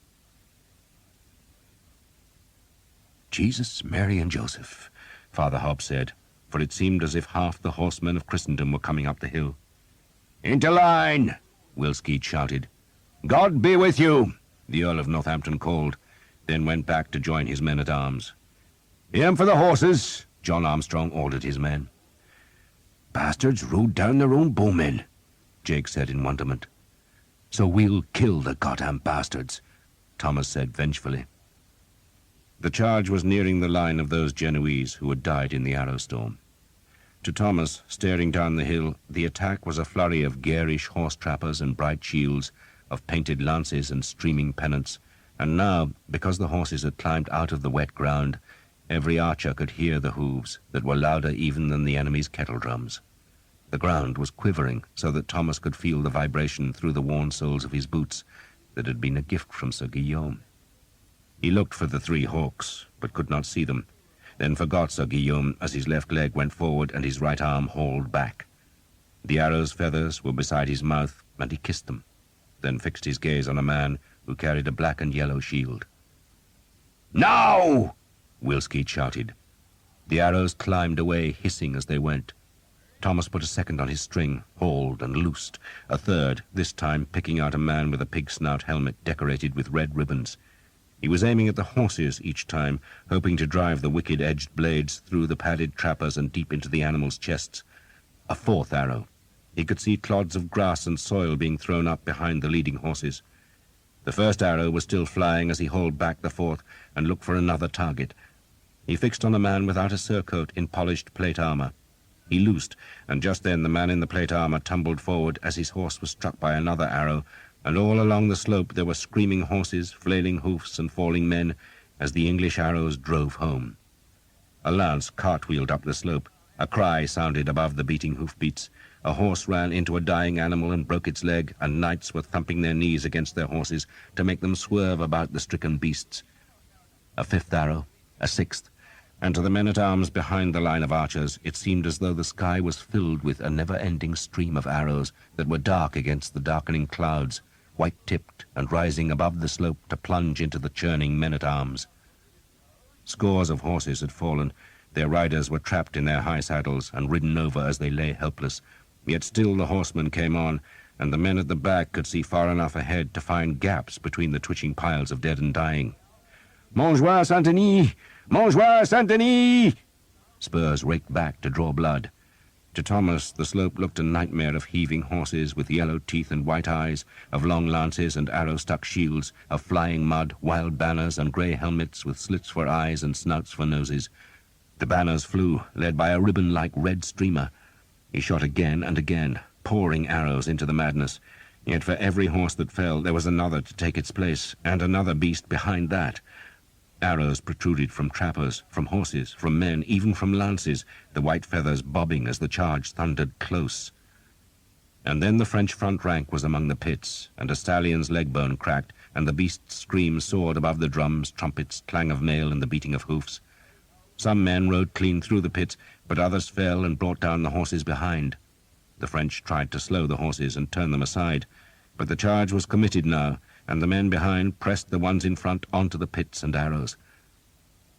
"Jesus, Mary, and Joseph," Father Hobbs said, for it seemed as if half the horsemen of Christendom were coming up the hill. "Into line!" Will Skeet shouted. "God be with you!" the Earl of Northampton called, then went back to join his men-at-arms. "Aim for the horses!" John Armstrong ordered his men. "Bastards rode down their own bowmen," Jake said in wonderment. "So we'll kill the goddamn bastards," Thomas said vengefully. The charge was nearing the line of those Genoese who had died in the arrow storm. To Thomas, staring down the hill, the attack was a flurry of garish horse-trappers and bright shields, of painted lances and streaming pennants, and now, because the horses had climbed out of the wet ground, every archer could hear the hoofs that were louder even than the enemy's kettle-drums. The ground was quivering so that Thomas could feel the vibration through the worn soles of his boots that had been a gift from Sir Guillaume. He looked for the three hawks, but could not see them, then forgot Sir Guillaume as his left leg went forward and his right arm hauled back. The arrow's feathers were beside his mouth, and he kissed them, then fixed his gaze on a man who carried a black and yellow shield. "Now!" Will Skeet shouted. The arrows climbed away, hissing as they went. Thomas put a second on his string, hauled and loosed, a third, this time picking out a man with a pig-snout helmet decorated with red ribbons. He was aiming at the horses each time, hoping to drive the wicked-edged blades through the padded trappers and deep into the animals' chests. A fourth arrow. He could see clods of grass and soil being thrown up behind the leading horses. The first arrow was still flying as he hauled back the fourth and looked for another target. He fixed on a man without a surcoat in polished plate armor. He loosed, and just then the man in the plate armor tumbled forward as his horse was struck by another arrow, and all along the slope there were screaming horses, flailing hoofs, and falling men as the English arrows drove home. A lance cartwheeled up the slope. A cry sounded above the beating hoofbeats. A horse ran into a dying animal and broke its leg, and knights were thumping their knees against their horses to make them swerve about the stricken beasts. A fifth arrow, a sixth, and to the men-at-arms behind the line of archers it seemed as though the sky was filled with a never-ending stream of arrows that were dark against the darkening clouds, white-tipped and rising above the slope to plunge into the churning men-at-arms. Scores of horses had fallen. Their riders were trapped in their high saddles and ridden over as they lay helpless, yet still the horsemen came on, and the men at the back could see far enough ahead to find gaps between the twitching piles of dead and dying. "Montjoie Saint-Denis! Montjoie Saint-Denis!" Spurs raked back to draw blood. To Thomas, the slope looked a nightmare of heaving horses with yellow teeth and white eyes, of long lances and arrow-stuck shields, of flying mud, wild banners, and grey helmets with slits for eyes and snouts for noses. The banners flew, led by a ribbon-like red streamer. He shot again and again, pouring arrows into the madness. Yet for every horse that fell, there was another to take its place, and another beast behind that. Arrows protruded from trappers, from horses, from men, even from lances, the white feathers bobbing as the charge thundered close. And then the French front rank was among the pits, and a stallion's leg bone cracked, and the beast's scream soared above the drums, trumpets, clang of mail, and the beating of hoofs. Some men rode clean through the pits, but others fell and brought down the horses behind. The French tried to slow the horses and turn them aside, but the charge was committed now, and the men behind pressed the ones in front onto the pits and arrows.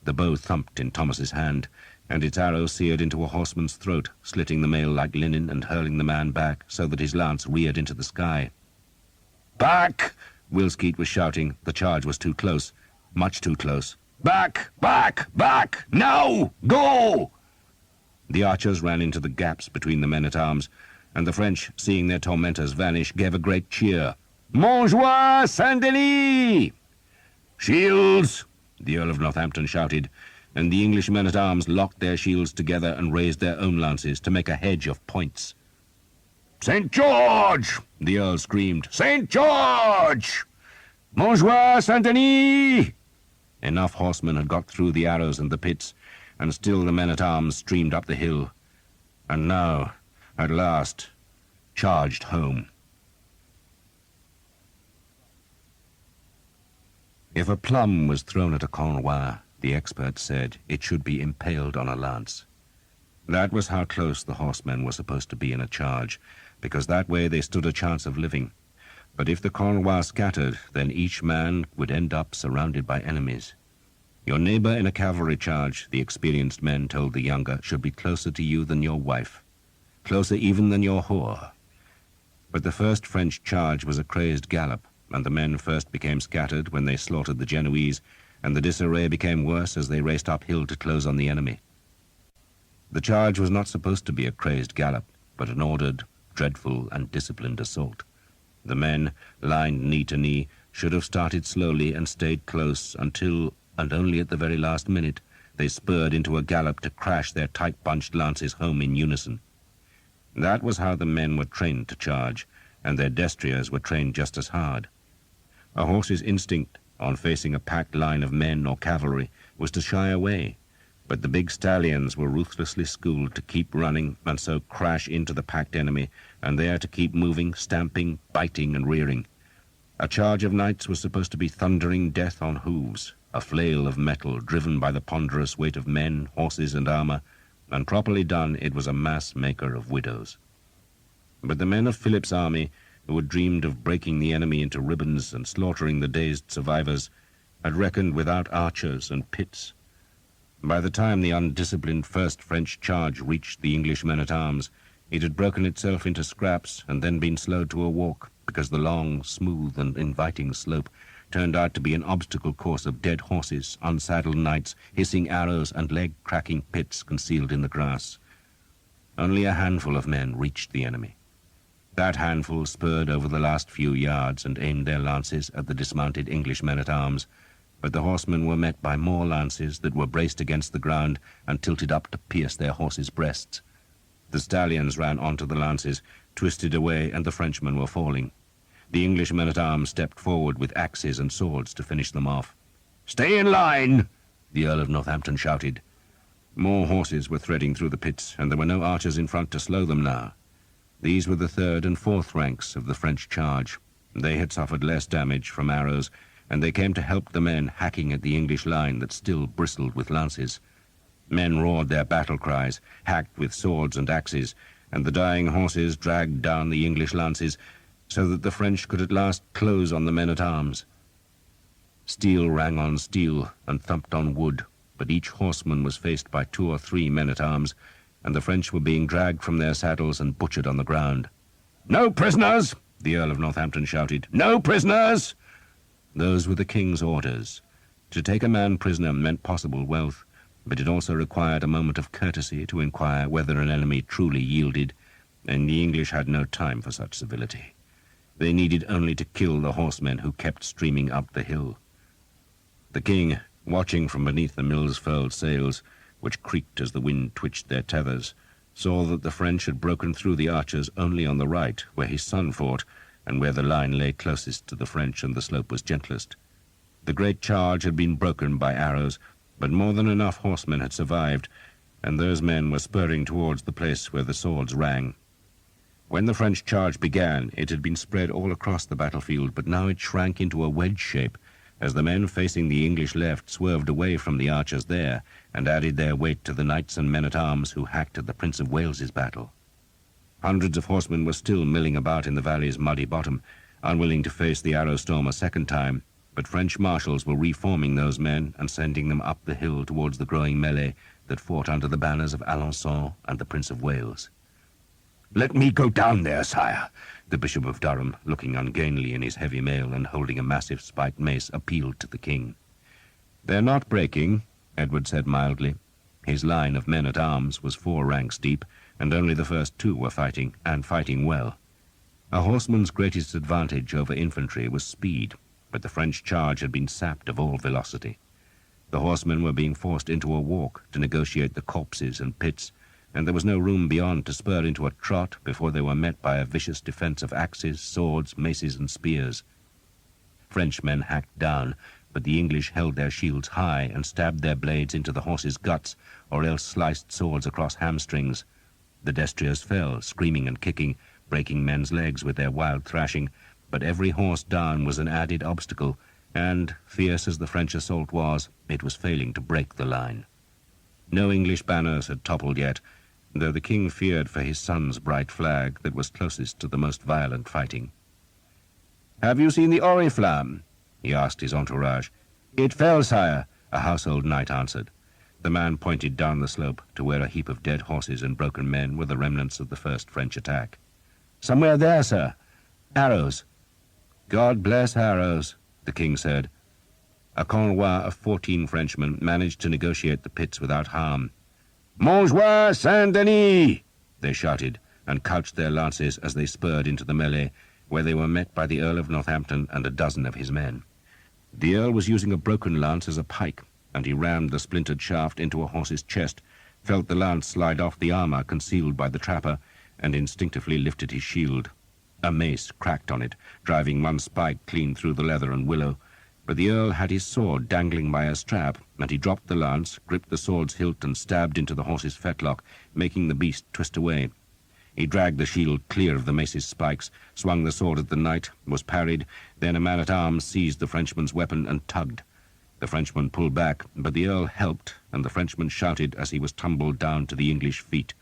The bow thumped in Thomas's hand, and its arrow seared into a horseman's throat, slitting the mail like linen and hurling the man back so that his lance reared into the sky. "Back!" Will Skeet was shouting. The charge was too close, much too close. "Back! Back! Back! Now! Go!" The archers ran into the gaps between the men-at-arms, and the French, seeing their tormentors vanish, gave a great cheer. "Montjoie Saint-Denis!" "Shields!" the Earl of Northampton shouted, and the English men-at-arms locked their shields together and raised their own lances to make a hedge of points. "St. George!" the Earl screamed. "St. George! Montjoie Saint-Denis!" Enough horsemen had got through the arrows and the pits, and still the men-at-arms streamed up the hill, and now, at last, charged home. If a plum was thrown at a Cornwell, the experts said it should be impaled on a lance. That was how close the horsemen were supposed to be in a charge, because that way they stood a chance of living. But if the Cornwell scattered, then each man would end up surrounded by enemies. Your neighbor in a cavalry charge, the experienced men told the younger, should be closer to you than your wife, closer even than your whore. But the first French charge was a crazed gallop, and the men first became scattered when they slaughtered the Genoese, and the disarray became worse as they raced uphill to close on the enemy. The charge was not supposed to be a crazed gallop, but an ordered, dreadful, and disciplined assault. The men, lined knee to knee, should have started slowly and stayed close until, and only at the very last minute, they spurred into a gallop to crash their tight-bunched lances home in unison. That was how the men were trained to charge, and their destriers were trained just as hard. A horse's instinct, on facing a packed line of men or cavalry, was to shy away, but the big stallions were ruthlessly schooled to keep running and so crash into the packed enemy, and there to keep moving, stamping, biting, and rearing. A charge of knights was supposed to be thundering death on hooves, a flail of metal driven by the ponderous weight of men, horses, and armor, and properly done it was a mass maker of widows. But the men of Philip's army, who had dreamed of breaking the enemy into ribbons and slaughtering the dazed survivors, had reckoned without archers and pits. By the time the undisciplined first French charge reached the English men-at-arms, it had broken itself into scraps and then been slowed to a walk, because the long, smooth, and inviting slope turned out to be an obstacle course of dead horses, unsaddled knights, hissing arrows, and leg-cracking pits concealed in the grass. Only a handful of men reached the enemy. That handful spurred over the last few yards and aimed their lances at the dismounted English men-at-arms, but the horsemen were met by more lances that were braced against the ground and tilted up to pierce their horses' breasts. The stallions ran onto the lances, twisted away, and the Frenchmen were falling. The English men-at-arms stepped forward with axes and swords to finish them off. "Stay in line!" the Earl of Northampton shouted. More horses were threading through the pits, and there were no archers in front to slow them now. These were the third and fourth ranks of the French charge. They had suffered less damage from arrows, and they came to help the men hacking at the English line that still bristled with lances. Men roared their battle cries, hacked with swords and axes, and the dying horses dragged down the English lances, so that the French could at last close on the men-at-arms. Steel rang on steel and thumped on wood, but each horseman was faced by 2 or 3 men-at-arms, and the French were being dragged from their saddles and butchered on the ground. "No prisoners!" the Earl of Northampton shouted. "No prisoners!" Those were the king's orders. To take a man prisoner meant possible wealth, but it also required a moment of courtesy to inquire whether an enemy truly yielded, and the English had no time for such civility. They needed only to kill the horsemen who kept streaming up the hill. The king, watching from beneath the mill's furled sails, which creaked as the wind twitched their tethers, saw that the French had broken through the archers only on the right, where his son fought, and where the line lay closest to the French and the slope was gentlest. The great charge had been broken by arrows, but more than enough horsemen had survived, and those men were spurring towards the place where the swords rang. When the French charge began, it had been spread all across the battlefield, but now it shrank into a wedge shape, as the men facing the English left swerved away from the archers there, and added their weight to the knights and men-at-arms who hacked at the Prince of Wales's battle. Hundreds of horsemen were still milling about in the valley's muddy bottom, unwilling to face the arrow storm a second time, but French marshals were reforming those men and sending them up the hill towards the growing melee that fought under the banners of Alençon and the Prince of Wales. "Let me go down there, sire," the Bishop of Durham, looking ungainly in his heavy mail and holding a massive spiked mace, appealed to the king. "They're not breaking," Edward said mildly. His line of men-at-arms was 4 ranks deep, and only the first 2 were fighting, and fighting well. A horseman's greatest advantage over infantry was speed, but the French charge had been sapped of all velocity. The horsemen were being forced into a walk to negotiate the copses and pits, and there was no room beyond to spur into a trot before they were met by a vicious defense of axes, swords, maces, and spears. Frenchmen hacked down, but the English held their shields high and stabbed their blades into the horses' guts, or else sliced swords across hamstrings. The destriers fell, screaming and kicking, breaking men's legs with their wild thrashing, but every horse down was an added obstacle, and, fierce as the French assault was, it was failing to break the line. No English banners had toppled yet, though the king feared for his son's bright flag that was closest to the most violent fighting. "Have you seen the Oriflamme?" he asked his entourage. "It fell, sire," a household knight answered. The man pointed down the slope to where a heap of dead horses and broken men were the remnants of the first French attack. "Somewhere there, sir. Arrows." "God bless arrows," the king said. A convoi of 14 Frenchmen managed to negotiate the pits without harm. "Montjoie Saint-Denis!" they shouted, and couched their lances as they spurred into the melee, where they were met by the Earl of Northampton and a dozen of his men. The Earl was using a broken lance as a pike, and he rammed the splintered shaft into a horse's chest, felt the lance slide off the armour concealed by the trapper, and instinctively lifted his shield. A mace cracked on it, driving one spike clean through the leather and willow, but the Earl had his sword dangling by a strap, and he dropped the lance, gripped the sword's hilt, and stabbed into the horse's fetlock, making the beast twist away. He dragged the shield clear of the mace's spikes, swung the sword at the knight, was parried, then a man-at-arms seized the Frenchman's weapon and tugged. The Frenchman pulled back, but the Earl helped, and the Frenchman shouted as he was tumbled down to the English feet.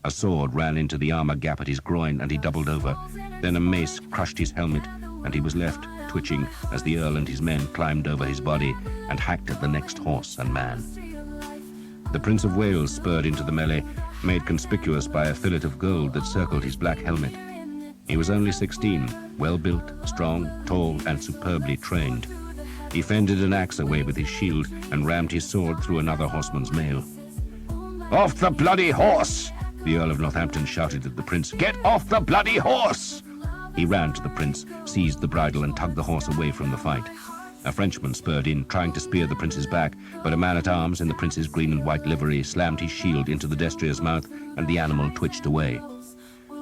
A sword ran into the armour gap at his groin, and he doubled over. Then a mace crushed his helmet, and he was left twitching as the Earl and his men climbed over his body and hacked at the next horse and man. The Prince of Wales spurred into the melee, made conspicuous by a fillet of gold that circled his black helmet. He was only 16, well-built, strong, tall, and superbly trained. He fended an axe away with his shield and rammed his sword through another horseman's mail. "Off the bloody horse!" the Earl of Northampton shouted at the prince. "Get off the bloody horse!" He ran to the prince, seized the bridle, and tugged the horse away from the fight. A Frenchman spurred in, trying to spear the prince's back, but a man-at-arms in the prince's green and white livery slammed his shield into the destrier's mouth, and the animal twitched away.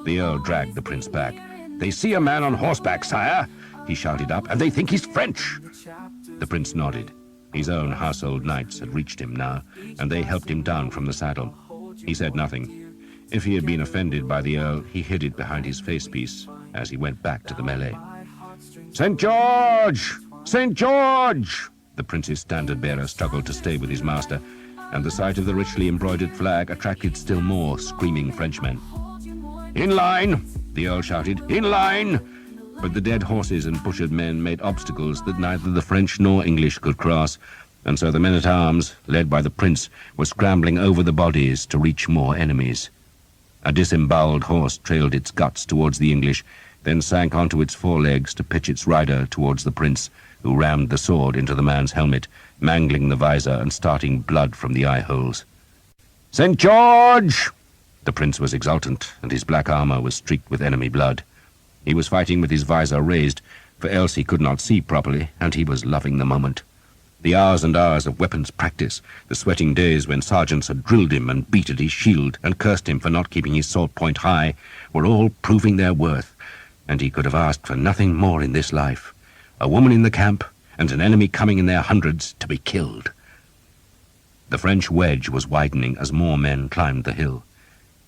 The Earl dragged the prince back. "They see a man on horseback, sire," he shouted up, "and they think he's French." The prince nodded. His own household knights had reached him now, and they helped him down from the saddle. He said nothing. If he had been offended by the Earl, he hid it behind his facepiece as he went back to the melee. "St. George! St. George!" The prince's standard-bearer struggled to stay with his master, and the sight of the richly embroidered flag attracted still more screaming Frenchmen. "In line!" the Earl shouted. "In line!" But the dead horses and butchered men made obstacles that neither the French nor English could cross, and so the men-at-arms, led by the prince, were scrambling over the bodies to reach more enemies. A disemboweled horse trailed its guts towards the English, then sank onto its forelegs to pitch its rider towards the prince, who rammed the sword into the man's helmet, mangling the visor and starting blood from the eye-holes. "St. George!" The prince was exultant, and his black armour was streaked with enemy blood. He was fighting with his visor raised, for else he could not see properly, and he was loving the moment. The hours and hours of weapons practice, the sweating days when sergeants had drilled him and beat at his shield and cursed him for not keeping his sword point high, were all proving their worth, and he could have asked for nothing more in this life. A woman in the camp, and an enemy coming in their hundreds to be killed. The French wedge was widening as more men climbed the hill.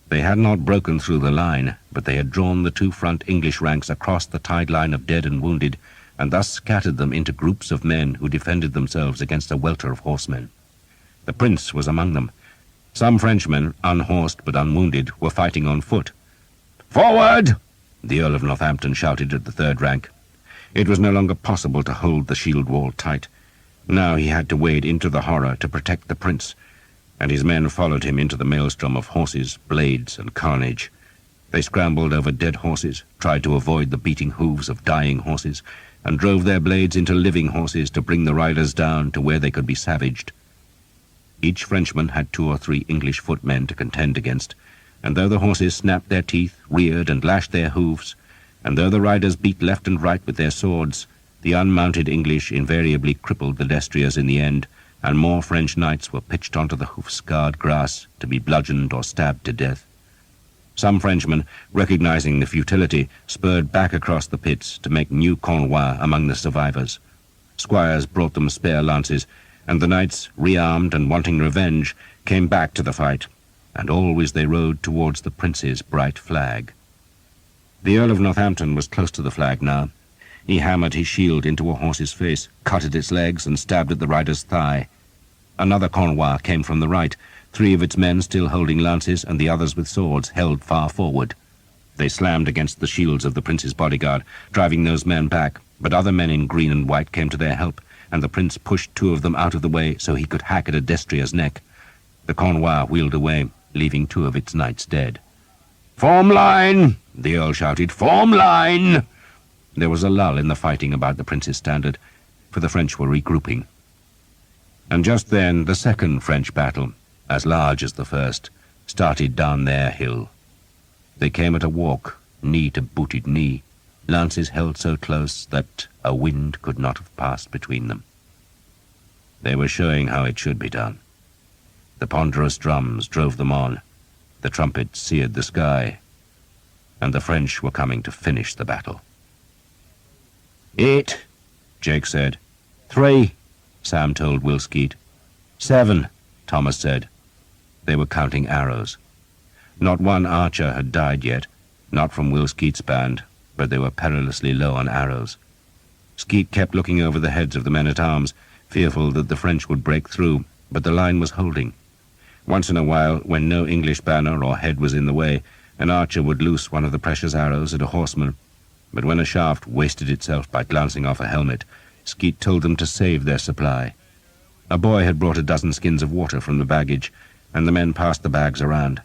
They had not broken through the line, but they had drawn the two front English ranks across the tide line of dead and wounded, and thus scattered them into groups of men who defended themselves against a welter of horsemen. The prince was among them. Some Frenchmen, unhorsed but unwounded, were fighting on foot. "Forward!" the Earl of Northampton shouted at the third rank. It was no longer possible to hold the shield wall tight. Now he had to wade into the horror to protect the prince, and his men followed him into the maelstrom of horses, blades, and carnage. They scrambled over dead horses, tried to avoid the beating hooves of dying horses, and drove their blades into living horses to bring the riders down to where they could be savaged. Each Frenchman had 2 or 3 English footmen to contend against, and though the horses snapped their teeth, reared, and lashed their hooves, and though the riders beat left and right with their swords, the unmounted English invariably crippled the destriers in the end, and more French knights were pitched onto the hoof-scarred grass to be bludgeoned or stabbed to death. Some Frenchmen, recognizing the futility, spurred back across the pits to make new convois among the survivors. Squires brought them spare lances, and the knights, rearmed and wanting revenge, came back to the fight, and always they rode towards the prince's bright flag. The Earl of Northampton was close to the flag now. He hammered his shield into a horse's face, cut at its legs, and stabbed at the rider's thigh. Another Cornwell came from the right, 3 of its men still holding lances and the others with swords held far forward. They slammed against the shields of the prince's bodyguard, driving those men back, but other men in green and white came to their help, and the prince pushed 2 of them out of the way so he could hack at a destrier's neck. The Cornwell wheeled away, leaving 2 of its knights dead. "Form line!" the earl shouted. "Form line!" There was a lull in the fighting about the prince's standard, for the French were regrouping. And just then the second French battle, as large as the first, started down their hill. They came at a walk, knee to booted knee, lances held so close that a wind could not have passed between them. They were showing how it should be done. The ponderous drums drove them on, the trumpets seared the sky, and the French were coming to finish the battle. 8, Jake said. 3, Sam told Will Skeet. 7, Thomas said. They were counting arrows. Not one archer had died yet, not from Will Skeet's band, but they were perilously low on arrows. Skeet kept looking over the heads of the men-at-arms, fearful that the French would break through, but the line was holding. Once in a while, when no English banner or head was in the way, an archer would loose one of the precious arrows at a horseman, but when a shaft wasted itself by glancing off a helmet, Skeet told them to save their supply. A boy had brought a dozen skins of water from the baggage, and the men passed the bags around.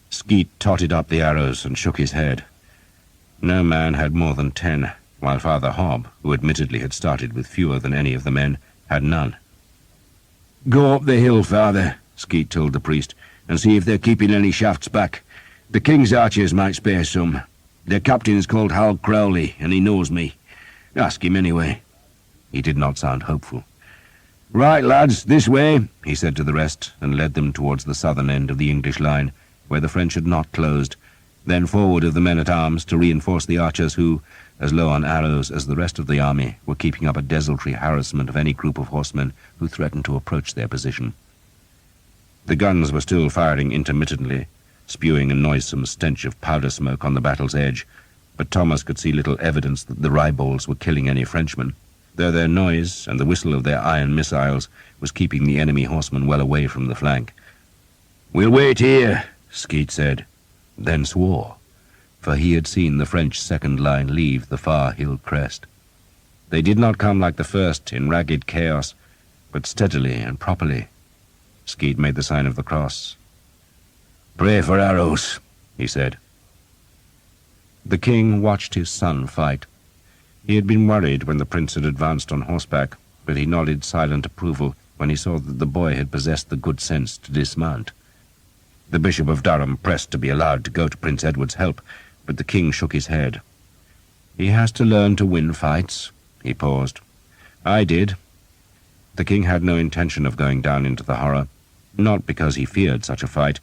Skeet totted up the arrows and shook his head. No man had more than 10, while Father Hobb, who admittedly had started with fewer than any of the men, had none. "Go up the hill, Father," Skeet told the priest, "and see if they're keeping any shafts back. The king's archers might spare some. Their captain's called Hal Crowley, and he knows me. Ask him anyway." He did not sound hopeful. "Right, lads, this way," he said to the rest, and led them towards the southern end of the English line, where the French had not closed, then forward of the men-at-arms to reinforce the archers who, as low on arrows as the rest of the army, were keeping up a desultory harassment of any group of horsemen who threatened to approach their position. The guns were still firing intermittently, spewing a noisome stench of powder smoke on the battle's edge, but Thomas could see little evidence that the ribbalds were killing any Frenchmen, though their noise and the whistle of their iron missiles was keeping the enemy horsemen well away from the flank. "We'll wait here," Skeet said, then swore, for he had seen the French second line leave the far hill crest. They did not come like the first in ragged chaos, but steadily and properly. Skeet made the sign of the cross. "Pray for arrows," he said. The king watched his son fight. He had been worried when the prince had advanced on horseback, but he nodded silent approval when he saw that the boy had possessed the good sense to dismount. The Bishop of Durham pressed to be allowed to go to Prince Edward's help, but the king shook his head. "He has to learn to win fights." He paused. "I did." The king had no intention of going down into the horror, not because he feared such a fight,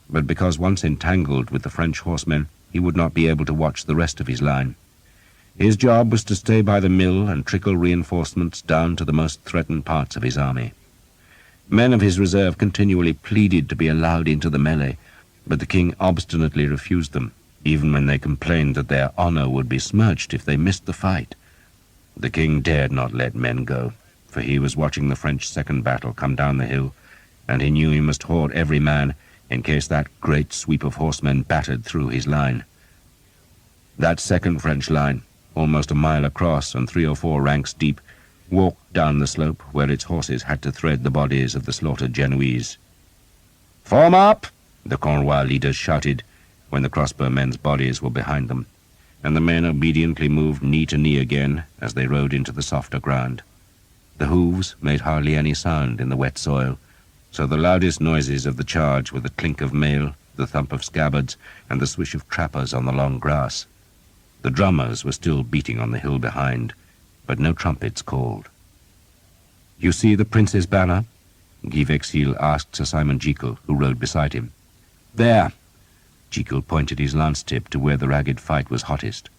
but because once entangled with the French horsemen, he would not be able to watch the rest of his line. His job was to stay by the mill and trickle reinforcements down to the most threatened parts of his army. Men of his reserve continually pleaded to be allowed into the melee, but the king obstinately refused them, even when they complained that their honor would be smirched if they missed the fight. The king dared not let men go, for he was watching the French second battle come down the hill, and he knew he must hoard every man in case that great sweep of horsemen battered through his line. That second French line, almost a mile across and 3 or 4 ranks deep, walked down the slope where its horses had to thread the bodies of the slaughtered Genoese. "Form up!" the Cornwell leaders shouted when the crossbow men's bodies were behind them, and the men obediently moved knee to knee again as they rode into the softer ground. The hooves made hardly any sound in the wet soil, so the loudest noises of the charge were the clink of mail, the thump of scabbards, and the swish of trappers on the long grass. The drummers were still beating on the hill behind, but no trumpets called. "You see the prince's banner?" Guy Vexil asked Sir Simon Jekyll, who rode beside him. "There." Jekyll pointed his lance-tip to where the ragged fight was hottest.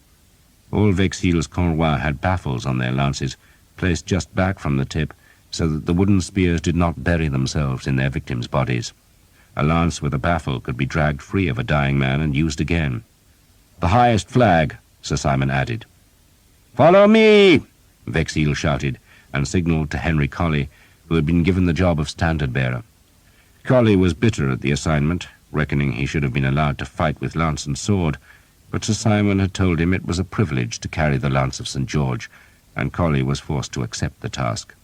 All Vexil's Cornwell had baffles on their lances, placed just back from the tip, so that the wooden spears did not bury themselves in their victims' bodies. A lance with a baffle could be dragged free of a dying man and used again. "The highest flag," Sir Simon added. "Follow me!" Vexil shouted, and signalled to Henry Colley, who had been given the job of standard-bearer. Colley was bitter at the assignment, reckoning he should have been allowed to fight with lance and sword, but Sir Simon had told him it was a privilege to carry the lance of St. George, and Colley was forced to accept the task.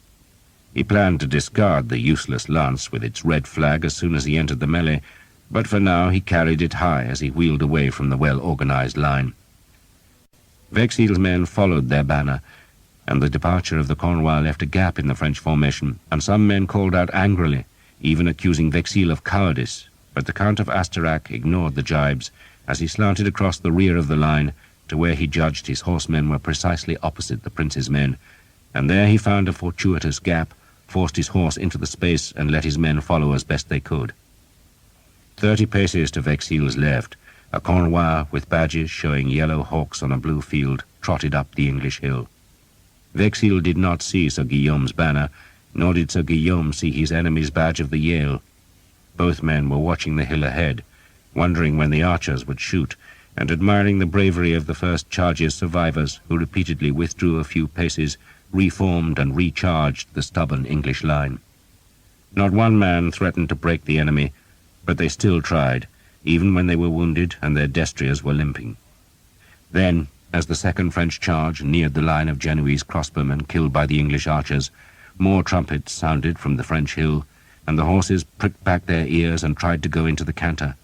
He planned to discard the useless lance with its red flag as soon as he entered the melee, but for now he carried it high as he wheeled away from the well-organized line. Vexil's men followed their banner, and the departure of the Cornwell left a gap in the French formation, and some men called out angrily, even accusing Vexil of cowardice, but the Count of Asterac ignored the jibes as he slanted across the rear of the line to where he judged his horsemen were precisely opposite the prince's men, and there he found a fortuitous gap, forced his horse into the space, and let his men follow as best they could. 30 paces to Vexil's left, a Cornwell with badges showing yellow hawks on a blue field trotted up the English hill. Vexil did not see Sir Guillaume's banner, nor did Sir Guillaume see his enemy's badge of the Yale. Both men were watching the hill ahead, wondering when the archers would shoot, and admiring the bravery of the first charge's survivors, who repeatedly withdrew a few paces, reformed and recharged the stubborn English line. Not one man threatened to break the enemy, but they still tried, even when they were wounded and their destriers were limping. Then, as the second French charge neared the line of Genoese crossbowmen killed by the English archers, more trumpets sounded from the French hill, and the horses pricked back their ears and tried to go into the canter.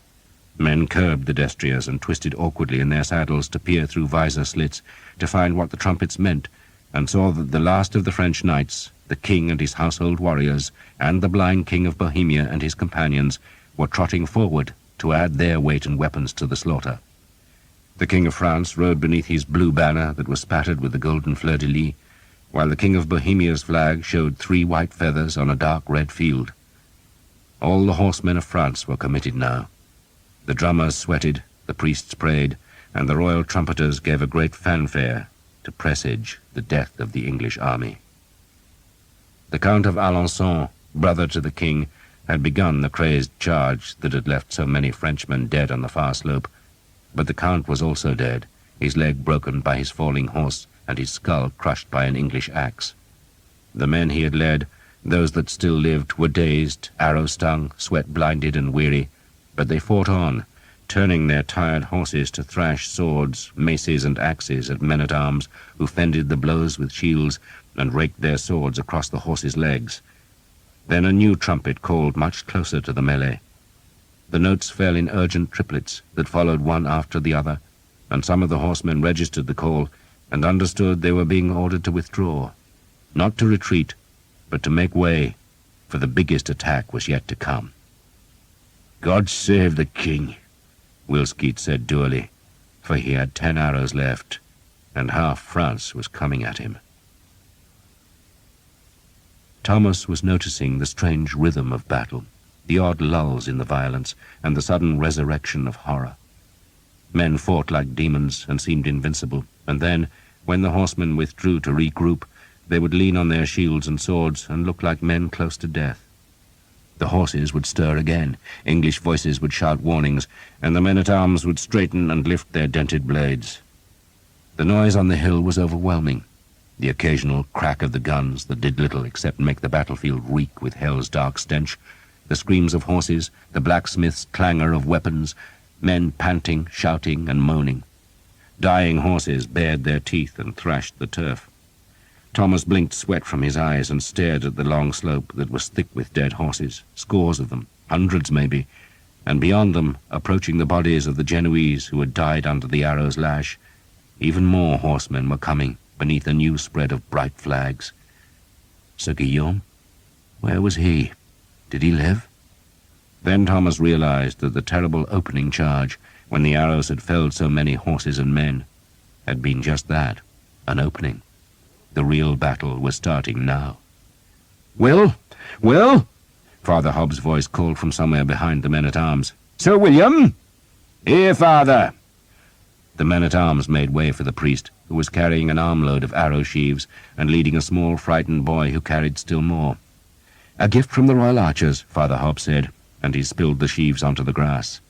Men curbed the destriers and twisted awkwardly in their saddles to peer through visor slits to find what the trumpets meant, and saw that the last of the French knights, the king and his household warriors, and the blind king of Bohemia and his companions, were trotting forward to add their weight and weapons to the slaughter. The King of France rode beneath his blue banner that was spattered with the golden fleur-de-lis, while the King of Bohemia's flag showed 3 white feathers on a dark red field. All the horsemen of France were committed now. The drummers sweated, the priests prayed, and the royal trumpeters gave a great fanfare to presage the death of the English army. The Count of Alençon, brother to the king, had begun the crazed charge that had left so many Frenchmen dead on the far slope, but the Count was also dead, his leg broken by his falling horse and his skull crushed by an English axe. The men he had led, those that still lived, were dazed, arrow-stung, sweat-blinded and weary, but they fought on, turning their tired horses to thrash swords, maces and axes at men-at-arms who fended the blows with shields and raked their swords across the horses' legs. Then a new trumpet called much closer to the melee. The notes fell in urgent triplets that followed one after the other, and some of the horsemen registered the call and understood they were being ordered to withdraw, not to retreat, but to make way, for the biggest attack was yet to come. "God save the king," Wilskeet said dourly, for he had 10 arrows left, and half France was coming at him. Thomas was noticing the strange rhythm of battle, the odd lulls in the violence, and the sudden resurrection of horror. Men fought like demons and seemed invincible, and then, when the horsemen withdrew to regroup, they would lean on their shields and swords and look like men close to death. The horses would stir again, English voices would shout warnings, and the men-at-arms would straighten and lift their dented blades. The noise on the hill was overwhelming. The occasional crack of the guns that did little except make the battlefield reek with hell's dark stench, the screams of horses, the blacksmith's clangor of weapons, men panting, shouting, and moaning. Dying horses bared their teeth and thrashed the turf. Thomas blinked sweat from his eyes and stared at the long slope that was thick with dead horses, scores of them, hundreds maybe, and beyond them, approaching the bodies of the Genoese who had died under the arrow's lash, even more horsemen were coming beneath a new spread of bright flags. Sir Guillaume? Where was he? Did he live? Then Thomas realized that the terrible opening charge, when the arrows had felled so many horses and men, had been just that, an opening. The real battle was starting now. "Will? Will?" Father Hobbs' voice called from somewhere behind the men-at-arms. "Sir William?" "Here, father." The men-at-arms made way for the priest, who was carrying an armload of arrow sheaves and leading a small frightened boy who carried still more. "A gift from the Royal Archers," Father Hobbs said, and he spilled the sheaves onto the grass.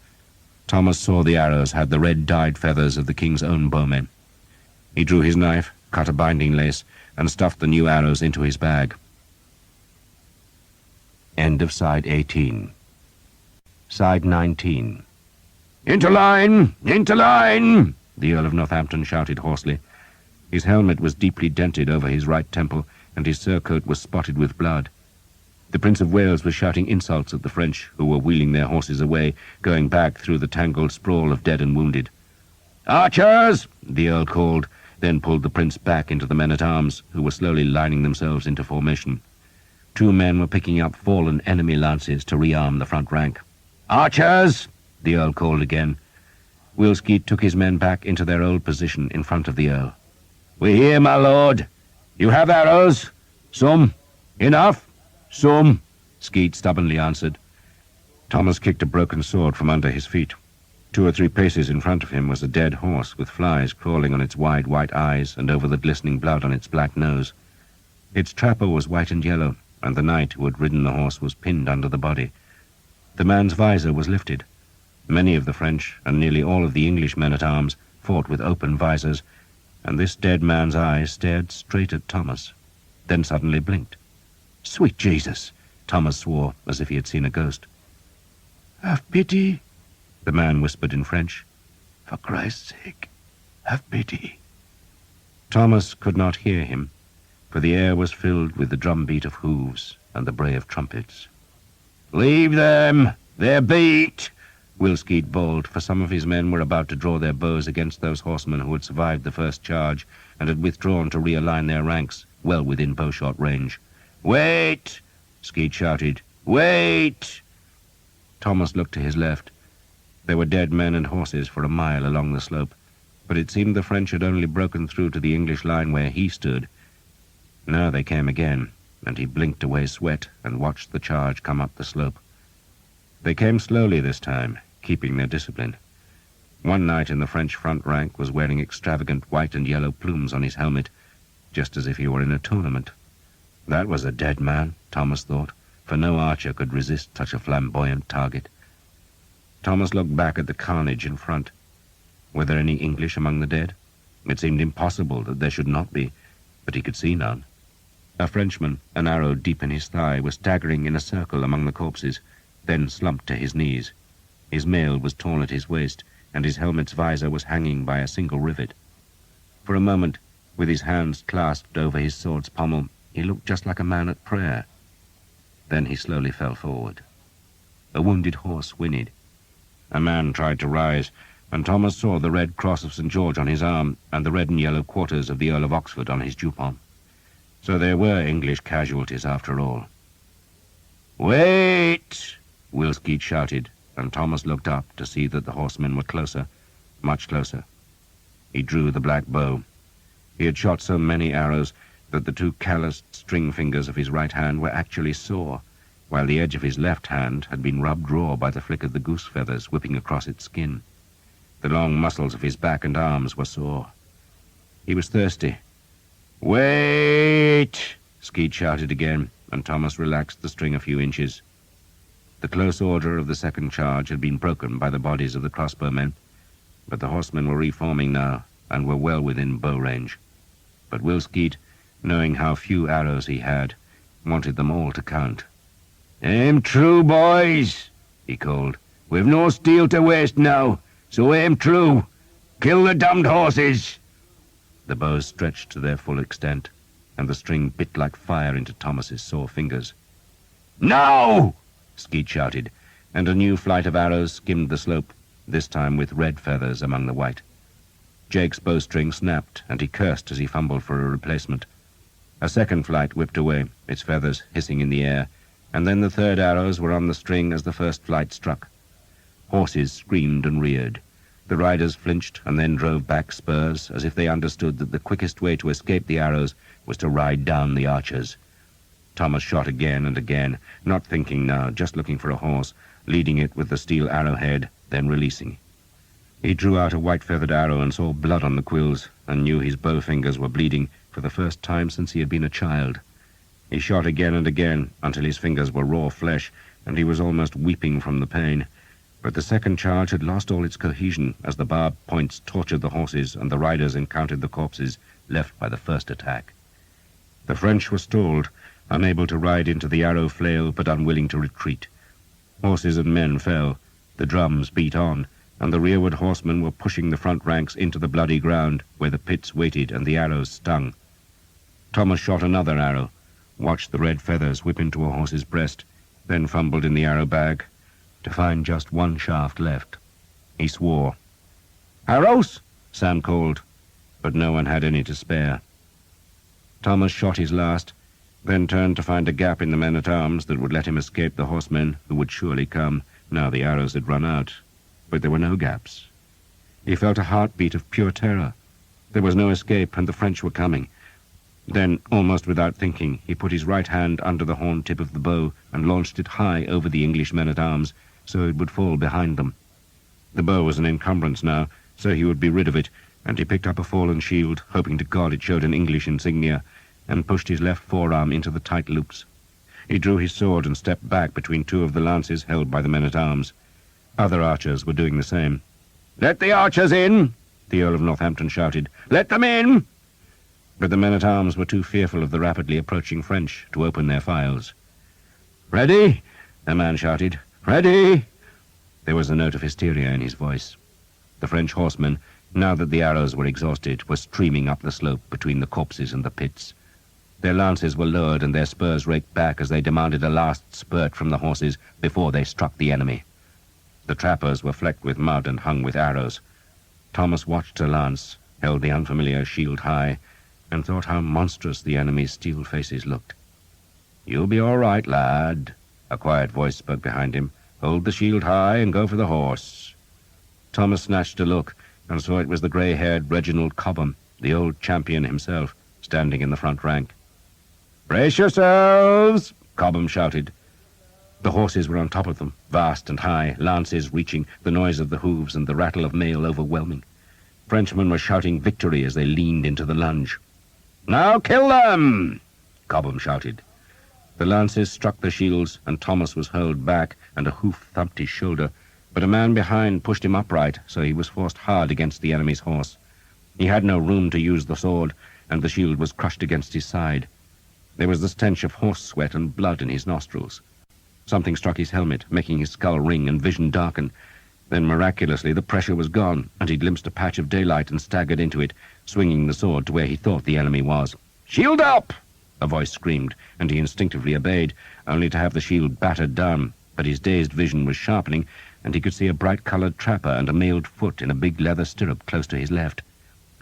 Thomas saw the arrows had the red dyed feathers of the king's own bowmen. He drew his knife, cut a binding lace, and stuffed the new arrows into his bag. End of side 18. Side 19. "Into line! Into line!" the Earl of Northampton shouted hoarsely. His helmet was deeply dented over his right temple, and his surcoat was spotted with blood. The Prince of Wales was shouting insults at the French, who were wheeling their horses away, going back through the tangled sprawl of dead and wounded. "Archers!" the Earl called, then pulled the Prince back into the men-at-arms, who were slowly lining themselves into formation. 2 men were picking up fallen enemy lances to rearm the front rank. "Archers!" the Earl called again. Wilskeat took his men back into their old position in front of the Earl. "We hear, my lord. You have arrows? Some? Enough?" "Some," Skeet stubbornly answered. Thomas kicked a broken sword from under his feet. 2 or 3 paces in front of him was a dead horse with flies crawling on its wide white eyes and over the glistening blood on its black nose. Its trapper was white and yellow, and the knight who had ridden the horse was pinned under the body. The man's visor was lifted. Many of the French and nearly all of the English men-at-arms fought with open visors, and this dead man's eyes stared straight at Thomas, then suddenly blinked. "Sweet Jesus!" Thomas swore, as if he had seen a ghost. "Have pity," the man whispered in French. "For Christ's sake, have pity." Thomas could not hear him, for the air was filled with the drumbeat of hooves and the bray of trumpets. "Leave them! They're beat!" Wilskeat bawled, for some of his men were about to draw their bows against those horsemen who had survived the first charge and had withdrawn to realign their ranks, well within bowshot range. "Wait!" Skeet shouted. "Wait!" Thomas looked to his left. There were dead men and horses for a mile along the slope, but it seemed the French had only broken through to the English line where he stood. Now they came again, and he blinked away sweat and watched the charge come up the slope. They came slowly this time, keeping their discipline. One knight in the French front rank was wearing extravagant white and yellow plumes on his helmet, just as if he were in a tournament. That was a dead man, Thomas thought, for no archer could resist such a flamboyant target. Thomas looked back at the carnage in front. Were there any English among the dead? It seemed impossible that there should not be, but he could see none. A Frenchman, an arrow deep in his thigh, was staggering in a circle among the corpses, then slumped to his knees. His mail was torn at his waist, and his helmet's visor was hanging by a single rivet. For a moment, with his hands clasped over his sword's pommel, he looked just like a man at prayer. Then he slowly fell forward. A wounded horse whinnied. A man tried to rise, and Thomas saw the red cross of St. George on his arm and the red and yellow quarters of the Earl of Oxford on his jupon. So there were English casualties after all. "Wait!" Wilskeat shouted, and Thomas looked up to see that the horsemen were closer, much closer. He drew the black bow. He had shot so many arrows that the 2 calloused string fingers of his right hand were actually sore, while the edge of his left hand had been rubbed raw by the flick of the goose feathers whipping across its skin. The long muscles of his back and arms were sore. He was thirsty. "Wait!" Skeet shouted again, and Thomas relaxed the string a few inches. The close order of the second charge had been broken by the bodies of the crossbowmen, but the horsemen were reforming now and were well within bow range. But Wilskeat, knowing how few arrows he had, wanted them all to count. "Aim true, boys," he called. "We've no steel to waste now, so aim true. Kill the damned horses." The bows stretched to their full extent, and the string bit like fire into Thomas's sore fingers. "Now!" Skeet shouted, and a new flight of arrows skimmed the slope, this time with red feathers among the white. Jake's bowstring snapped, and he cursed as he fumbled for a replacement. A second flight whipped away, its feathers hissing in the air, and then the third arrows were on the string as the first flight struck. Horses screamed and reared. The riders flinched and then drove back spurs, as if they understood that the quickest way to escape the arrows was to ride down the archers. Thomas shot again and again, not thinking now, just looking for a horse, leading it with the steel arrowhead, then releasing. He drew out a white-feathered arrow and saw blood on the quills, and knew his bow fingers were bleeding for the first time since he had been a child. He shot again and again, until his fingers were raw flesh, and he was almost weeping from the pain. But the second charge had lost all its cohesion as the barbed points tortured the horses and the riders encountered the corpses left by the first attack. The French were stalled, unable to ride into the arrow flail, but unwilling to retreat. Horses and men fell, the drums beat on, and the rearward horsemen were pushing the front ranks into the bloody ground where the pits waited and the arrows stung. Thomas shot another arrow, watched the red feathers whip into a horse's breast, then fumbled in the arrow bag to find just one shaft left. He swore. "Arrows!" Sam called, but no one had any to spare. Thomas shot his last, then turned to find a gap in the men-at-arms that would let him escape the horsemen who would surely come, now the arrows had run out. But there were no gaps. He felt a heartbeat of pure terror. There was no escape, and the French were coming. Then, almost without thinking, he put his right hand under the horn tip of the bow and launched it high over the English men-at-arms, so it would fall behind them. The bow was an encumbrance now, so he would be rid of it, and he picked up a fallen shield, hoping to God it showed an English insignia, and pushed his left forearm into the tight loops. He drew his sword and stepped back between two of the lances held by the men-at-arms. Other archers were doing the same. "Let the archers in!" the Earl of Northampton shouted. "Let them in!" But the men-at-arms were too fearful of the rapidly approaching French to open their files. "Ready!" a man shouted. "Ready!" There was a note of hysteria in his voice. The French horsemen, now that the arrows were exhausted, were streaming up the slope between the corpses and the pits. Their lances were lowered and their spurs raked back as they demanded a last spurt from the horses before they struck the enemy. The trappers were flecked with mud and hung with arrows. Thomas watched a lance, held the unfamiliar shield high, and thought how monstrous the enemy's steel faces looked. "You'll be all right, lad," a quiet voice spoke behind him. "Hold the shield high and go for the horse." Thomas snatched a look and saw it was the grey-haired Reginald Cobham, the old champion himself, standing in the front rank. "Brace yourselves!" Cobham shouted. The horses were on top of them, vast and high, lances reaching, the noise of the hooves and the rattle of mail overwhelming. Frenchmen were shouting victory as they leaned into the lunge. "Now kill them!" Cobham shouted. The lances struck the shields, and Thomas was hurled back, and a hoof thumped his shoulder, but a man behind pushed him upright, so he was forced hard against the enemy's horse. He had no room to use the sword, and the shield was crushed against his side. There was the stench of horse sweat and blood in his nostrils. Something struck his helmet, making his skull ring and vision darken. Then, miraculously, the pressure was gone, and he glimpsed a patch of daylight and staggered into it, swinging the sword to where he thought the enemy was. "Shield up!" a voice screamed, and he instinctively obeyed, only to have the shield battered down. But his dazed vision was sharpening, and he could see a bright-coloured trapper and a mailed foot in a big leather stirrup close to his left.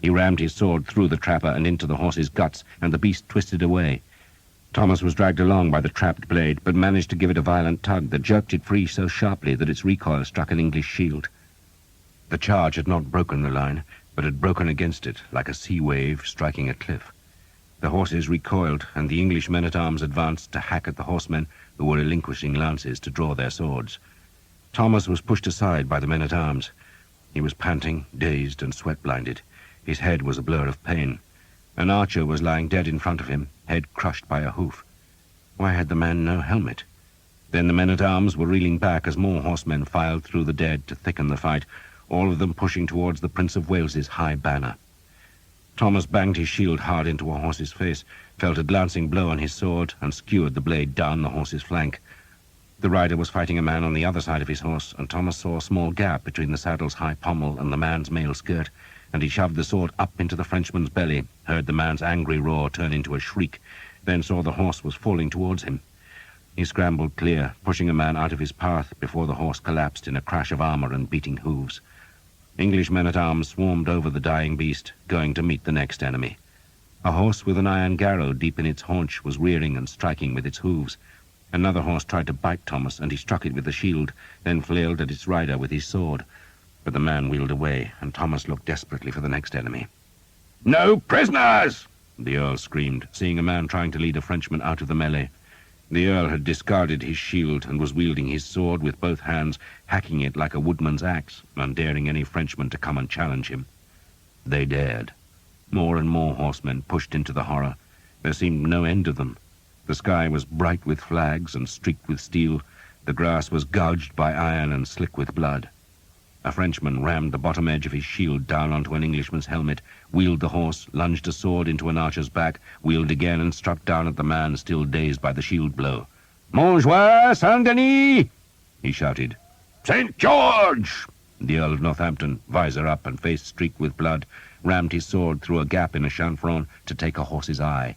He rammed his sword through the trapper and into the horse's guts, and the beast twisted away. Thomas was dragged along by the trapped blade, but managed to give it a violent tug that jerked it free so sharply that its recoil struck an English shield. The charge had not broken the line, but had broken against it, like a sea wave striking a cliff. The horses recoiled, and the English men-at-arms advanced to hack at the horsemen, who were relinquishing lances to draw their swords. Thomas was pushed aside by the men-at-arms. He was panting, dazed, and sweat-blinded. His head was a blur of pain. An archer was lying dead in front of him, head crushed by a hoof. Why had the man no helmet? Then the men-at-arms were reeling back as more horsemen filed through the dead to thicken the fight, all of them pushing towards the Prince of Wales's high banner. Thomas banged his shield hard into a horse's face, felt a glancing blow on his sword, and skewered the blade down the horse's flank. The rider was fighting a man on the other side of his horse, and Thomas saw a small gap between the saddle's high pommel and the man's mail skirt, and he shoved the sword up into the Frenchman's belly, heard the man's angry roar turn into a shriek, then saw the horse was falling towards him. He scrambled clear, pushing a man out of his path before the horse collapsed in a crash of armor and beating hooves. English men-at-arms swarmed over the dying beast, going to meet the next enemy. A horse with an iron garrow deep in its haunch was rearing and striking with its hooves. Another horse tried to bite Thomas, and he struck it with the shield, then flailed at its rider with his sword. But the man wheeled away, and Thomas looked desperately for the next enemy. "No prisoners!" the Earl screamed, seeing a man trying to lead a Frenchman out of the melee. The Earl had discarded his shield and was wielding his sword with both hands, hacking it like a woodman's axe, and daring any Frenchman to come and challenge him. They dared. More and more horsemen pushed into the horror. There seemed no end of them. The sky was bright with flags and streaked with steel. The grass was gouged by iron and slick with blood. A Frenchman rammed the bottom edge of his shield down onto an Englishman's helmet, wheeled the horse, lunged a sword into an archer's back, wheeled again and struck down at the man still dazed by the shield blow. "Montjoie, Saint-Denis!" he shouted. "St. George!" The Earl of Northampton, visor up and face streaked with blood, rammed his sword through a gap in a chanfron to take a horse's eye.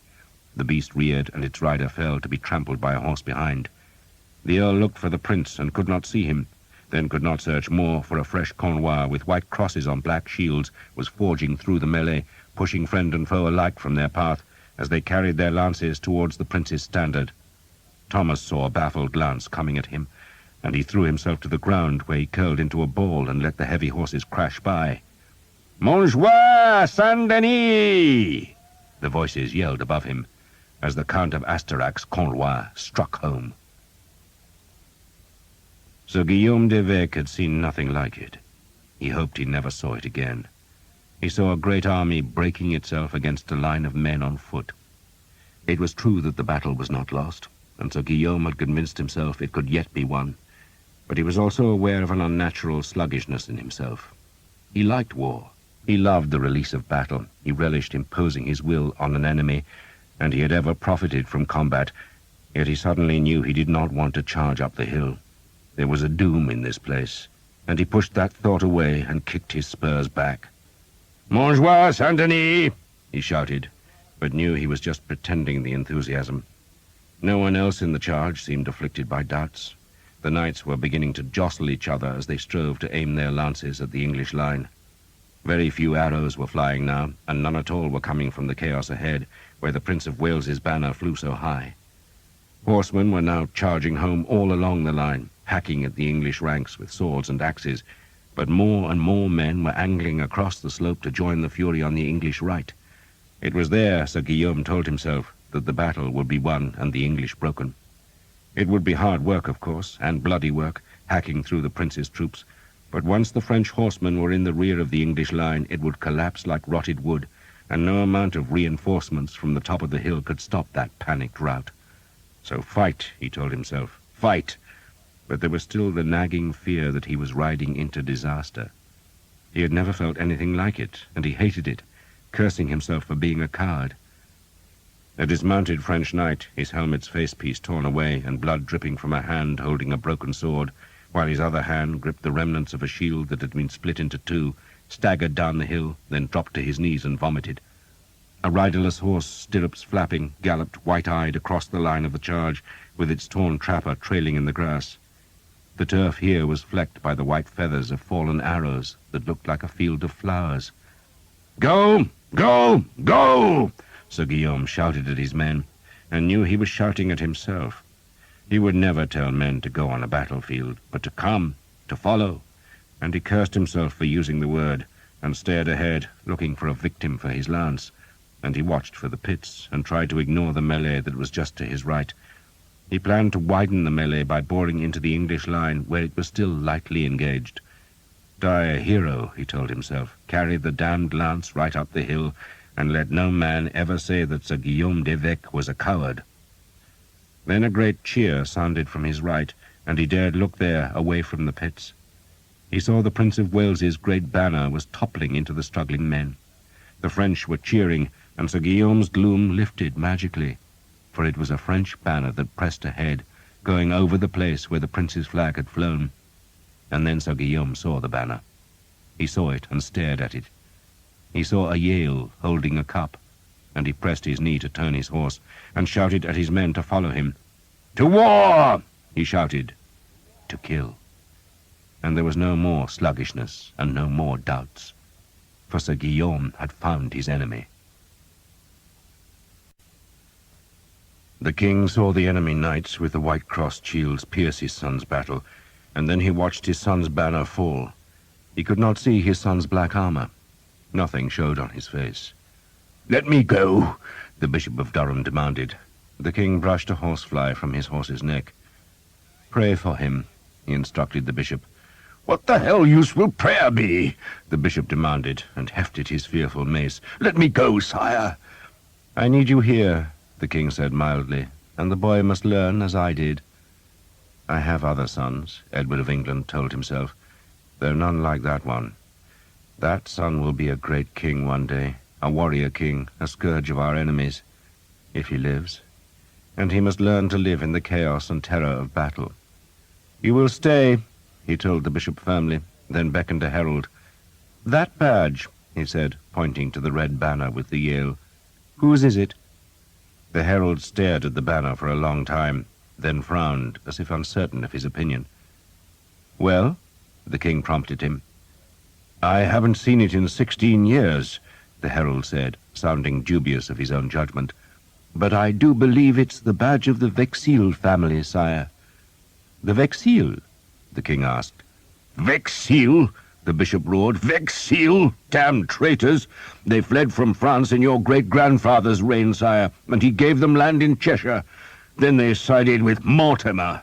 The beast reared, and its rider fell to be trampled by a horse behind. The Earl looked for the prince and could not see him, then could not search more, for a fresh Cornwell with white crosses on black shields was forging through the melee, pushing friend and foe alike from their path as they carried their lances towards the prince's standard. Thomas saw a baffled lance coming at him, and he threw himself to the ground, where he curled into a ball and let the heavy horses crash by. "Montjoie, Saint-Denis!" the voices yelled above him, as the Count of Asterax's Cornwell struck home. Sir Guillaume d'Evêque had seen nothing like it. He hoped he never saw it again. He saw a great army breaking itself against a line of men on foot. It was true that the battle was not lost, and Sir Guillaume had convinced himself it could yet be won, but he was also aware of an unnatural sluggishness in himself. He liked war. He loved the release of battle. He relished imposing his will on an enemy, and he had ever profited from combat, yet he suddenly knew he did not want to charge up the hill. There was a doom in this place, and he pushed that thought away and kicked his spurs back. "Montjoie, Saint-Denis!" he shouted, but knew he was just pretending the enthusiasm. No one else in the charge seemed afflicted by doubts. The knights were beginning to jostle each other as they strove to aim their lances at the English line. Very few arrows were flying now, and none at all were coming from the chaos ahead, where the Prince of Wales's banner flew so high. Horsemen were now charging home all along the line, hacking at the English ranks with swords and axes, but more and more men were angling across the slope to join the fury on the English right. It was there, Sir Guillaume told himself, that the battle would be won and the English broken. It would be hard work, of course, and bloody work, hacking through the prince's troops, but once the French horsemen were in the rear of the English line, it would collapse like rotted wood, and no amount of reinforcements from the top of the hill could stop that panicked rout. So fight, he told himself, fight! But there was still the nagging fear that he was riding into disaster. He had never felt anything like it, and he hated it, cursing himself for being a coward. A dismounted French knight, his helmet's facepiece torn away and blood dripping from a hand holding a broken sword, while his other hand gripped the remnants of a shield that had been split into two, staggered down the hill, then dropped to his knees and vomited. A riderless horse, stirrups flapping, galloped white-eyed across the line of the charge, with its torn trapper trailing in the grass. The turf here was flecked by the white feathers of fallen arrows that looked like a field of flowers. "Go! Go! Go!" Sir Guillaume shouted at his men, and knew he was shouting at himself. He would never tell men to go on a battlefield, but to come, to follow, and he cursed himself for using the word, and stared ahead, looking for a victim for his lance, and he watched for the pits, and tried to ignore the melee that was just to his right. He planned to widen the melee by boring into the English line, where it was still lightly engaged. Die a hero, he told himself, carry the damned lance right up the hill, and let no man ever say that Sir Guillaume d'Evêque was a coward. Then a great cheer sounded from his right, and he dared look there, away from the pits. He saw the Prince of Wales's great banner was toppling into the struggling men. The French were cheering, and Sir Guillaume's gloom lifted magically, for it was a French banner that pressed ahead, going over the place where the prince's flag had flown. And then Sir Guillaume saw the banner. He saw it and stared at it. He saw a Yale holding a cup, and he pressed his knee to turn his horse, and shouted at his men to follow him. "To war!" he shouted. To kill. And there was no more sluggishness and no more doubts, for Sir Guillaume had found his enemy. The king saw the enemy knights with the white-crossed shields pierce his son's battle, and then he watched his son's banner fall. He could not see his son's black armor. Nothing showed on his face. "Let me go," the Bishop of Durham demanded. The king brushed a horsefly from his horse's neck. "Pray for him," he instructed the bishop. "What the hell use will prayer be?" the bishop demanded, and hefted his fearful mace. "Let me go, sire." "I need you here," the king said mildly, "and the boy must learn as I did." "I have other sons," Edward of England told himself. though none like that one. That son will be a great king one day, a warrior king, a scourge of our enemies, if he lives. And he must learn to live in the chaos and terror of battle. You will stay, he told the bishop firmly, then beckoned to Harold. That badge, he said, pointing to the red banner with the Yale. Whose is it? The herald stared at the banner for a long time, then frowned, as if uncertain of his opinion. Well? The king prompted him. I haven't seen it in 16 years, the herald said, sounding dubious of his own judgment. But I do believe it's the badge of the Vexil family, sire. The Vexil? The king asked. Vexil? The bishop roared. Vexil? Damned traitors! They fled from France in your great-grandfather's reign, sire, and he gave them land in Cheshire. Then they sided with Mortimer.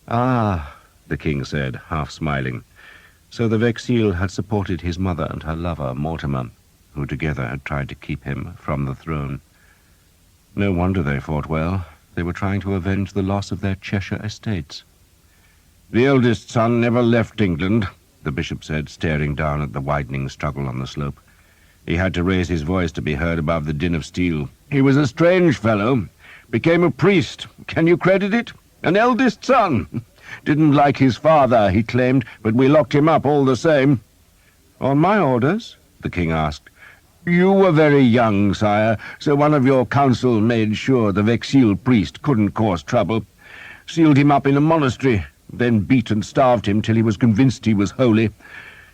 Ah, the king said, half smiling. So the Vexil had supported his mother and her lover, Mortimer, who together had tried to keep him from the throne. No wonder they fought well. They were trying to avenge the loss of their Cheshire estates. The eldest son never left England, the bishop said, staring down at the widening struggle on the slope. He had to raise his voice to be heard above the din of steel. He was a strange fellow. Became a priest. Can you credit it? An eldest son. Didn't like his father, he claimed, but we locked him up all the same. On my orders? The king asked. You were very young, sire, so one of your council made sure the Vexil priest couldn't cause trouble. Sealed him up in a monastery, then beat and starved him till he was convinced he was holy.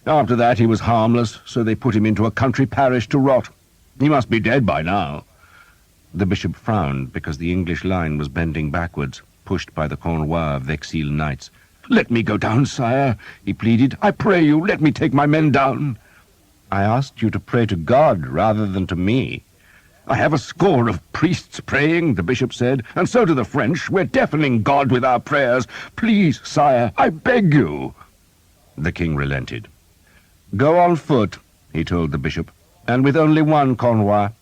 After that he was harmless, so they put him into a country parish to rot. He must be dead by now. The bishop frowned because the English line was bending backwards, pushed by the Cornwell Vexil knights. Let me go down, sire, he pleaded. I pray you, let me take my men down. I asked you to pray to God rather than to me. I have a score of priests praying, the bishop said, and so do the French. We're deafening God with our prayers. Please, sire, I beg you. The king relented. Go on foot, he told the bishop, and with only one Cornwell.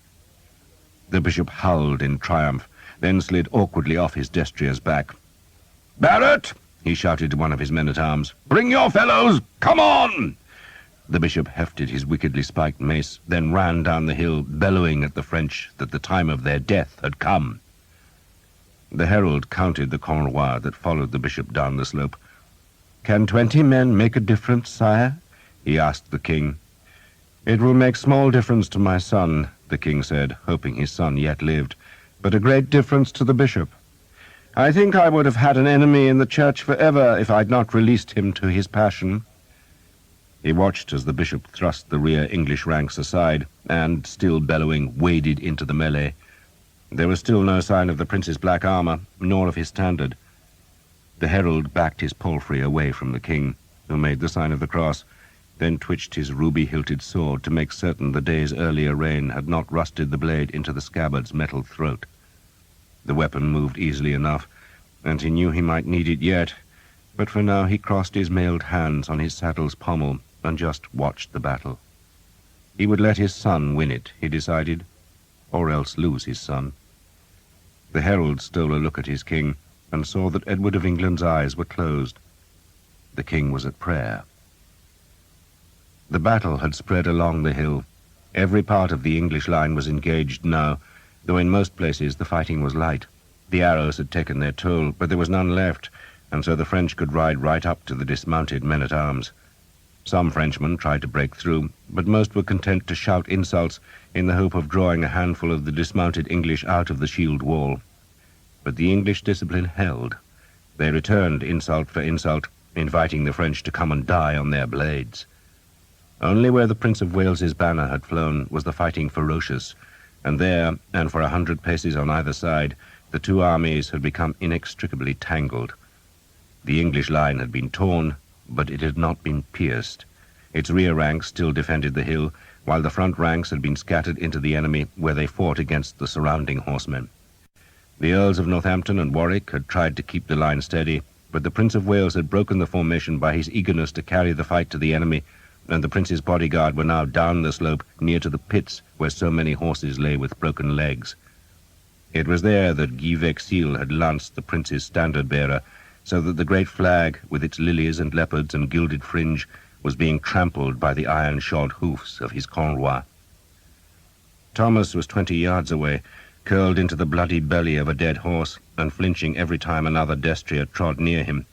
The bishop howled in triumph, then slid awkwardly off his destrier's back. Barrett, he shouted to one of his men-at-arms, bring your fellows! Come on! The bishop hefted his wickedly spiked mace, then ran down the hill, bellowing at the French that the time of their death had come. The herald counted the Cornwell that followed the bishop down the slope. Can 20 men make a difference, sire? He asked the king. It will make small difference to my son, the king said, hoping his son yet lived, but a great difference to the bishop. I think I would have had an enemy in the church forever if I'd not released him to his passion. He watched as the bishop thrust the rear English ranks aside and, still bellowing, waded into the melee. There was still no sign of the prince's black armor, nor of his standard. The herald backed his palfrey away from the king, who made the sign of the cross, then twitched his ruby-hilted sword to make certain the day's earlier rain had not rusted the blade into the scabbard's metal throat. The weapon moved easily enough, and he knew he might need it yet, but for now he crossed his mailed hands on his saddle's pommel and just watched the battle. He would let his son win it, he decided, or else lose his son. The herald stole a look at his king and saw that Edward of England's eyes were closed. The king was at prayer. The battle had spread along the hill. Every part of the English line was engaged now, though in most places the fighting was light. The arrows had taken their toll, but there was none left, and so the French could ride right up to the dismounted men-at-arms. Some Frenchmen tried to break through, but most were content to shout insults in the hope of drawing a handful of the dismounted English out of the shield wall. But the English discipline held. They returned insult for insult, inviting the French to come and die on their blades. Only where the Prince of Wales's banner had flown was the fighting ferocious, and there, and for 100 paces on either side, the two armies had become inextricably tangled. The English line had been torn, but it had not been pierced. Its rear ranks still defended the hill, while the front ranks had been scattered into the enemy where they fought against the surrounding horsemen. The Earls of Northampton and Warwick had tried to keep the line steady, but the Prince of Wales had broken the formation by his eagerness to carry the fight to the enemy, and the Prince's bodyguard were now down the slope near to the pits where so many horses lay with broken legs. It was there that Guy Vexil had lanced the Prince's standard-bearer, so that the great flag, with its lilies and leopards and gilded fringe, was being trampled by the iron-shod hoofs of his Cornwell. Thomas was 20 yards away, curled into the bloody belly of a dead horse and flinching every time another destrier trod near him.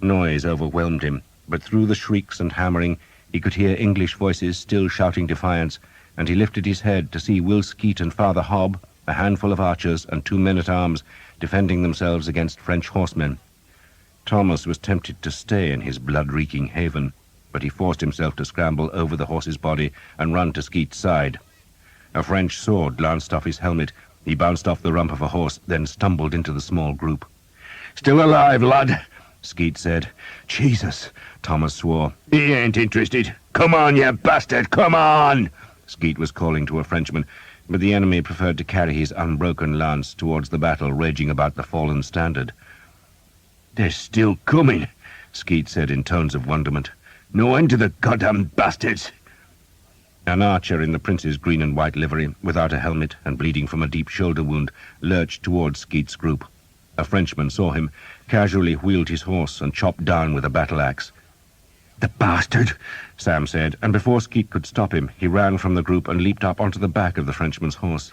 Noise overwhelmed him, but through the shrieks and hammering he could hear English voices still shouting defiance, and he lifted his head to see Will Skeet and Father Hobb, a handful of archers and 2 men-at-arms, defending themselves against French horsemen. Thomas was tempted to stay in his blood-reeking haven, but he forced himself to scramble over the horse's body and run to Skeet's side. A French sword glanced off his helmet. He bounced off the rump of a horse, then stumbled into the small group. "Still alive, lad," Skeet said. "Jesus," Thomas swore. "He ain't interested. Come on, you bastard, come on!" Skeet was calling to a Frenchman, but the enemy preferred to carry his unbroken lance towards the battle raging about the fallen standard. "They're still coming," Skeet said in tones of wonderment. "No end to the goddamn bastards." An archer in the prince's green and white livery, without a helmet and bleeding from a deep shoulder wound, lurched towards Skeet's group. A Frenchman saw him, casually wheeled his horse and chopped down with a battle-axe. "The bastard!" Sam said, and before Skeet could stop him, he ran from the group and leaped up onto the back of the Frenchman's horse.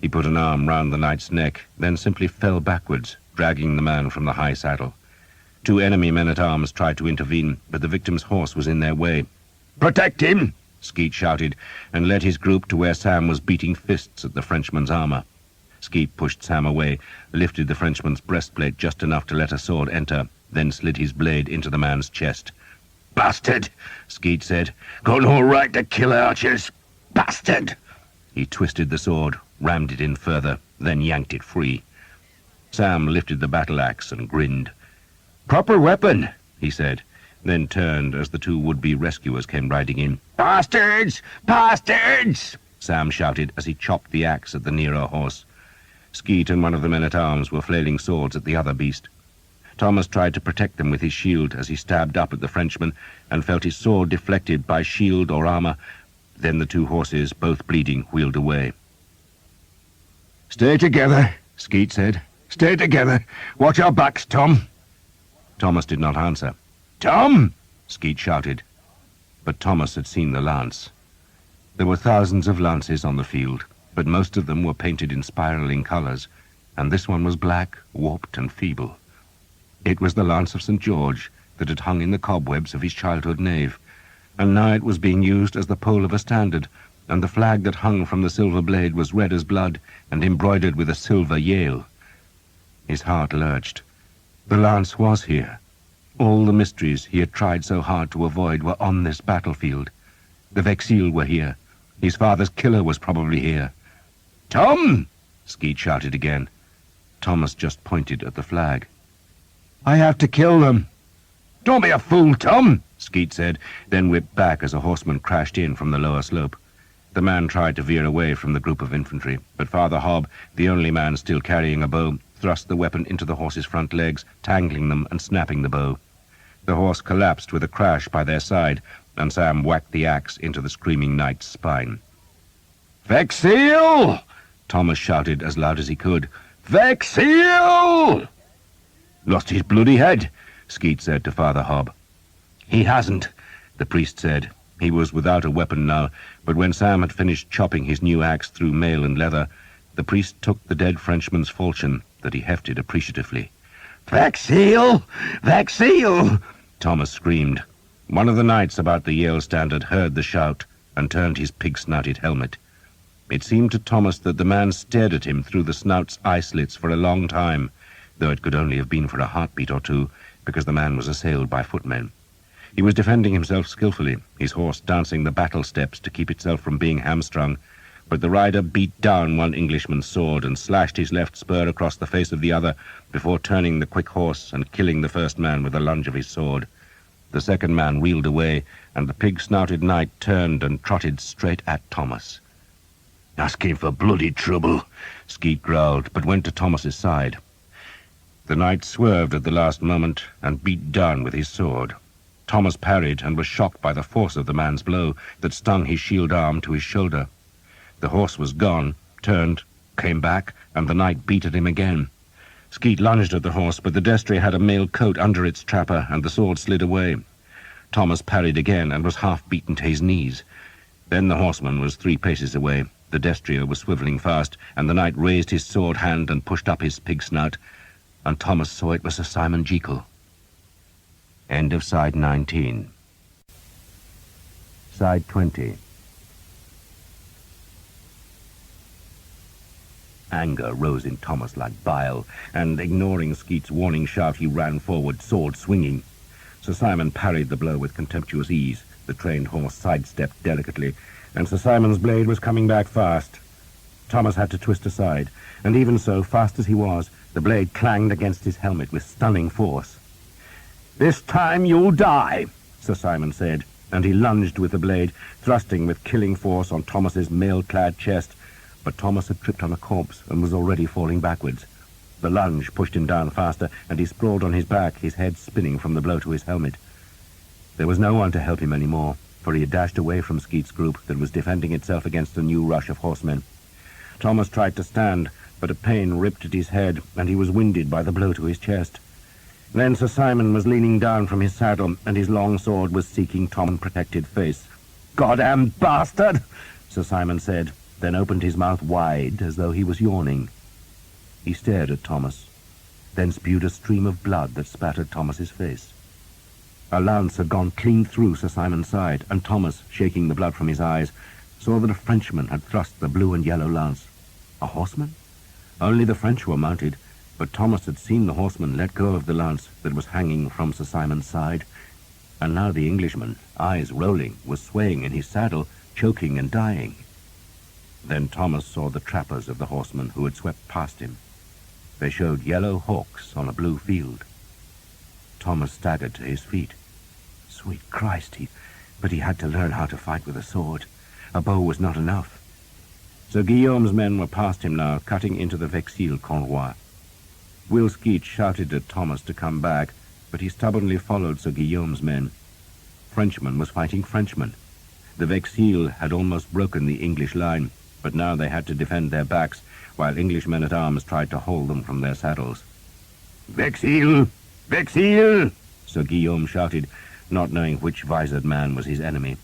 He put an arm round the knight's neck, then simply fell backwards, dragging the man from the high saddle. 2 enemy men-at-arms tried to intervene, but the victim's horse was in their way. "Protect him!" Skeet shouted, and led his group to where Sam was beating fists at the Frenchman's armor. Skeet pushed Sam away, lifted the Frenchman's breastplate just enough to let a sword enter, then slid his blade into the man's chest. "Bastard!" Skeet said. "Got no right to kill archers! Bastard!" He twisted the sword, rammed it in further, then yanked it free. Sam lifted the battle-axe and grinned. "Proper weapon," he said, then turned as the 2 would-be rescuers came riding in. "Bastards! Bastards!" Sam shouted as he chopped the axe at the nearer horse. Skeet and one of the men-at-arms were flailing swords at the other beast. Thomas tried to protect them with his shield as he stabbed up at the Frenchman and felt his sword deflected by shield or armor. Then the 2 horses, both bleeding, wheeled away. "Stay together," Skeet said. "Stay together. Watch our backs, Tom." Thomas did not answer. "Tom!" Skeet shouted. But Thomas had seen the lance. There were thousands of lances on the field, but most of them were painted in spiraling colors, and this one was black, warped and feeble. It was the lance of St. George that had hung in the cobwebs of his childhood nave, and now it was being used as the pole of a standard, and the flag that hung from the silver blade was red as blood and embroidered with a silver Yale. His heart lurched. The lance was here. All the mysteries he had tried so hard to avoid were on this battlefield. The Vexil were here. His father's killer was probably here. "Tom!" Skeet shouted again. Thomas just pointed at the flag. "I have to kill them." "Don't be a fool, Tom," Skeet said, then whipped back as a horseman crashed in from the lower slope. The man tried to veer away from the group of infantry, but Father Hobb, the only man still carrying a bow, thrust the weapon into the horse's front legs, tangling them and snapping the bow. The horse collapsed with a crash by their side, and Sam whacked the axe into the screaming knight's spine. "Vexil!" Thomas shouted as loud as he could. "Vexil!" "Lost his bloody head," Skeet said to Father Hobb. "He hasn't," the priest said. He was without a weapon now, but when Sam had finished chopping his new axe through mail and leather, the priest took the dead Frenchman's falchion that he hefted appreciatively. "Vexil! Vexil!" Thomas screamed. One of the knights about the Yale standard heard the shout and turned his pig-snouted helmet. It seemed to Thomas that the man stared at him through the snout's eye slits for a long time, though it could only have been for a heartbeat or two, because the man was assailed by footmen. He was defending himself skillfully, his horse dancing the battle steps to keep itself from being hamstrung, but the rider beat down one Englishman's sword and slashed his left spur across the face of the other before turning the quick horse and killing the first man with a lunge of his sword. The second man reeled away, and the pig-snouted knight turned and trotted straight at Thomas. "Asking for bloody trouble," Skeet growled, but went to Thomas's side. The knight swerved at the last moment and beat down with his sword. Thomas parried and was shocked by the force of the man's blow that stung his shield arm to his shoulder. The horse was gone, turned, came back, and the knight beat at him again. Skeet lunged at the horse, but the destrier had a mail coat under its trapper, and the sword slid away. Thomas parried again and was half beaten to his knees. Then the horseman was 3 paces away. The destrier was swivelling fast, and the knight raised his sword hand and pushed up his pig snout, and Thomas saw it was Sir Simon Jekyll. End of side 19. Side 20. Anger rose in Thomas like bile, and ignoring Skeet's warning shout, he ran forward, sword swinging. Sir Simon parried the blow with contemptuous ease. The trained horse sidestepped delicately, and Sir Simon's blade was coming back fast. Thomas had to twist aside, and even so, fast as he was, the blade clanged against his helmet with stunning force. "This time you'll die," Sir Simon said, and he lunged with the blade, thrusting with killing force on Thomas's mail-clad chest. But Thomas had tripped on a corpse and was already falling backwards. The lunge pushed him down faster, and he sprawled on his back, his head spinning from the blow to his helmet. There was no one to help him any more, for he had dashed away from Skeet's group that was defending itself against a new rush of horsemen. Thomas tried to stand, but a pain ripped at his head, and he was winded by the blow to his chest. Then Sir Simon was leaning down from his saddle, and his long sword was seeking Tom's protected face. "Goddamn bastard!" Sir Simon said, then opened his mouth wide as though he was yawning. He stared at Thomas, then spewed a stream of blood that spattered Thomas's face. A lance had gone clean through Sir Simon's side, and Thomas, shaking the blood from his eyes, saw that a Frenchman had thrust the blue and yellow lance. A horseman? Only the French were mounted, but Thomas had seen the horseman let go of the lance that was hanging from Sir Simon's side, and now the Englishman, eyes rolling, was swaying in his saddle, choking and dying. Then Thomas saw the trappers of the horsemen who had swept past him. They showed yellow hawks on a blue field. Thomas staggered to his feet. Sweet Christ, but he had to learn how to fight with a sword. A bow was not enough. Sir Guillaume's men were past him now, cutting into the Vexil Cornwell. Will Skeet shouted at Thomas to come back, but he stubbornly followed Sir Guillaume's men. Frenchman was fighting Frenchman. The Vexil had almost broken the English line, but now they had to defend their backs, while English men-at-arms tried to hold them from their saddles. "Vexil! Vexil!" Sir Guillaume shouted, not knowing which visored man was his enemy.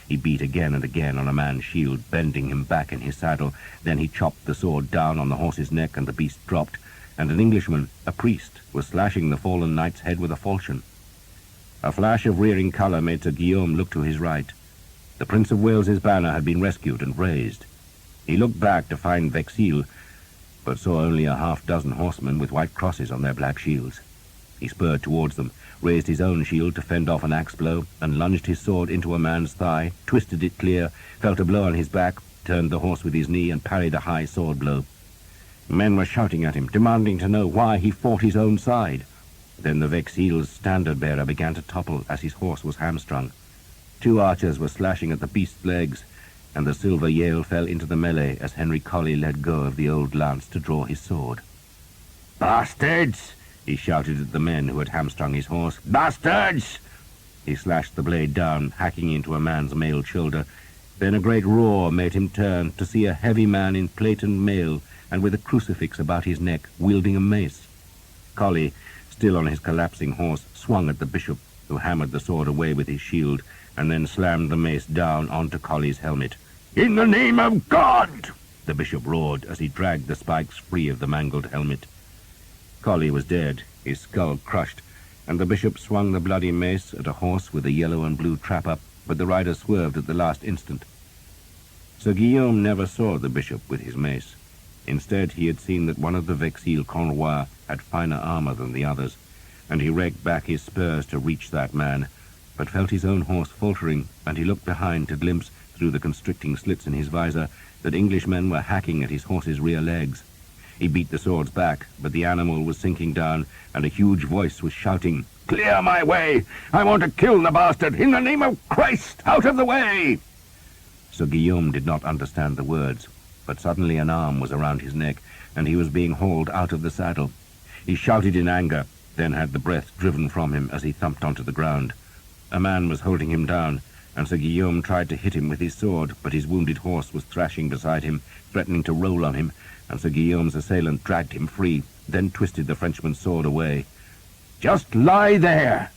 He beat again and again on a man's shield, bending him back in his saddle. Then he chopped the sword down on the horse's neck, and the beast dropped, and an Englishman, a priest, was slashing the fallen knight's head with a falchion. A flash of rearing colour made Sir Guillaume look to his right. The Prince of Wales's banner had been rescued and raised. He looked back to find Vexil, but saw only a half-dozen horsemen with white crosses on their black shields. He spurred towards them, raised his own shield to fend off an axe blow, and lunged his sword into a man's thigh, twisted it clear, felt a blow on his back, turned the horse with his knee, and parried a high sword blow. Men were shouting at him, demanding to know why he fought his own side. Then the Vexil's standard-bearer began to topple as his horse was hamstrung. 2 archers were slashing at the beast's legs, and the silver Yale fell into the melee as Henry Colley let go of the old lance to draw his sword. "Bastards!" he shouted at the men who had hamstrung his horse. "Bastards!" He slashed the blade down, hacking into a man's mailed shoulder. Then a great roar made him turn to see a heavy man in plate and mail, and with a crucifix about his neck, wielding a mace. Colley, still on his collapsing horse, swung at the bishop, who hammered the sword away with his shield, and then slammed the mace down onto Colley's helmet. "In the name of God!" the bishop roared as he dragged the spikes free of the mangled helmet. Colley was dead, his skull crushed, and the bishop swung the bloody mace at a horse with a yellow and blue trapper, but the rider swerved at the last instant. Sir Guillaume never saw the bishop with his mace. Instead, he had seen that one of the Vexil Cornwell had finer armor than the others, and he raked back his spurs to reach that man, but felt his own horse faltering, and he looked behind to glimpse, through the constricting slits in his visor, that Englishmen were hacking at his horse's rear legs. He beat the swords back, but the animal was sinking down, and a huge voice was shouting, "Clear my way! I want to kill the bastard! In the name of Christ, out of the way!" Sir Guillaume did not understand the words, but suddenly an arm was around his neck, and he was being hauled out of the saddle. He shouted in anger, then had the breath driven from him as he thumped onto the ground. A man was holding him down, and Sir Guillaume tried to hit him with his sword, but his wounded horse was thrashing beside him, threatening to roll on him, and Sir Guillaume's assailant dragged him free, then twisted the Frenchman's sword away. "Just lie there!"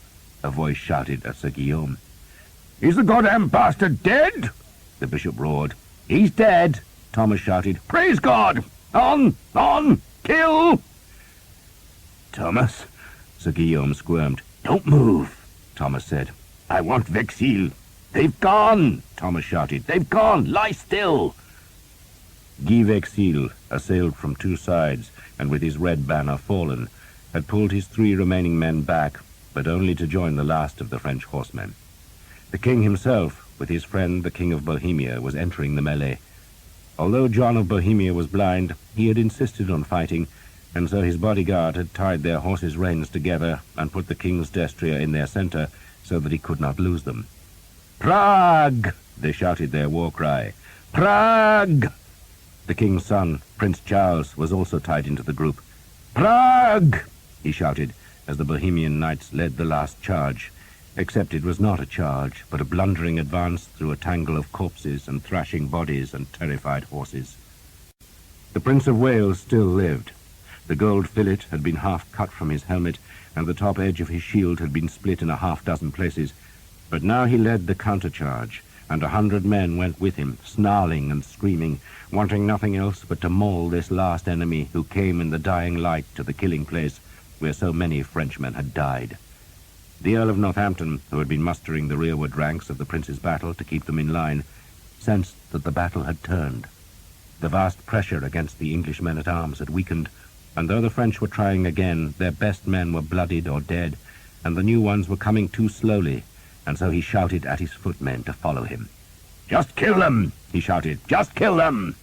a voice shouted at Sir Guillaume. "Is the goddamn bastard dead?" The bishop roared. "He's dead," Thomas shouted. "Praise God! On! Kill!" "Thomas," Sir Guillaume squirmed. "Don't move," Thomas said. "I want Vexil." "They've gone," Thomas shouted. "They've gone! Lie still!" Guy Vexil, assailed from two sides, and with his red banner fallen, had pulled his 3 remaining men back, but only to join the last of the French horsemen. The king himself, with his friend the King of Bohemia, was entering the melee. Although John of Bohemia was blind, he had insisted on fighting, and so his bodyguard had tied their horses' reins together and put the king's destrier in their center so that he could not lose them. "Prague!" they shouted their war cry. "Prague!" The king's son, Prince Charles, was also tied into the group. "Prague!" he shouted as the Bohemian knights led the last charge, except it was not a charge, but a blundering advance through a tangle of corpses and thrashing bodies and terrified horses. The Prince of Wales still lived. The gold fillet had been half cut from his helmet, and the top edge of his shield had been split in a half-dozen places. But now he led the countercharge, and 100 men went with him, snarling and screaming, wanting nothing else but to maul this last enemy who came in the dying light to the killing place where so many Frenchmen had died. The Earl of Northampton, who had been mustering the rearward ranks of the prince's battle to keep them in line, sensed that the battle had turned. The vast pressure against the English men-at-arms had weakened, and though the French were trying again, their best men were bloodied or dead, and the new ones were coming too slowly, and so he shouted at his footmen to follow him. "Just kill them!" he shouted. "Just kill them!"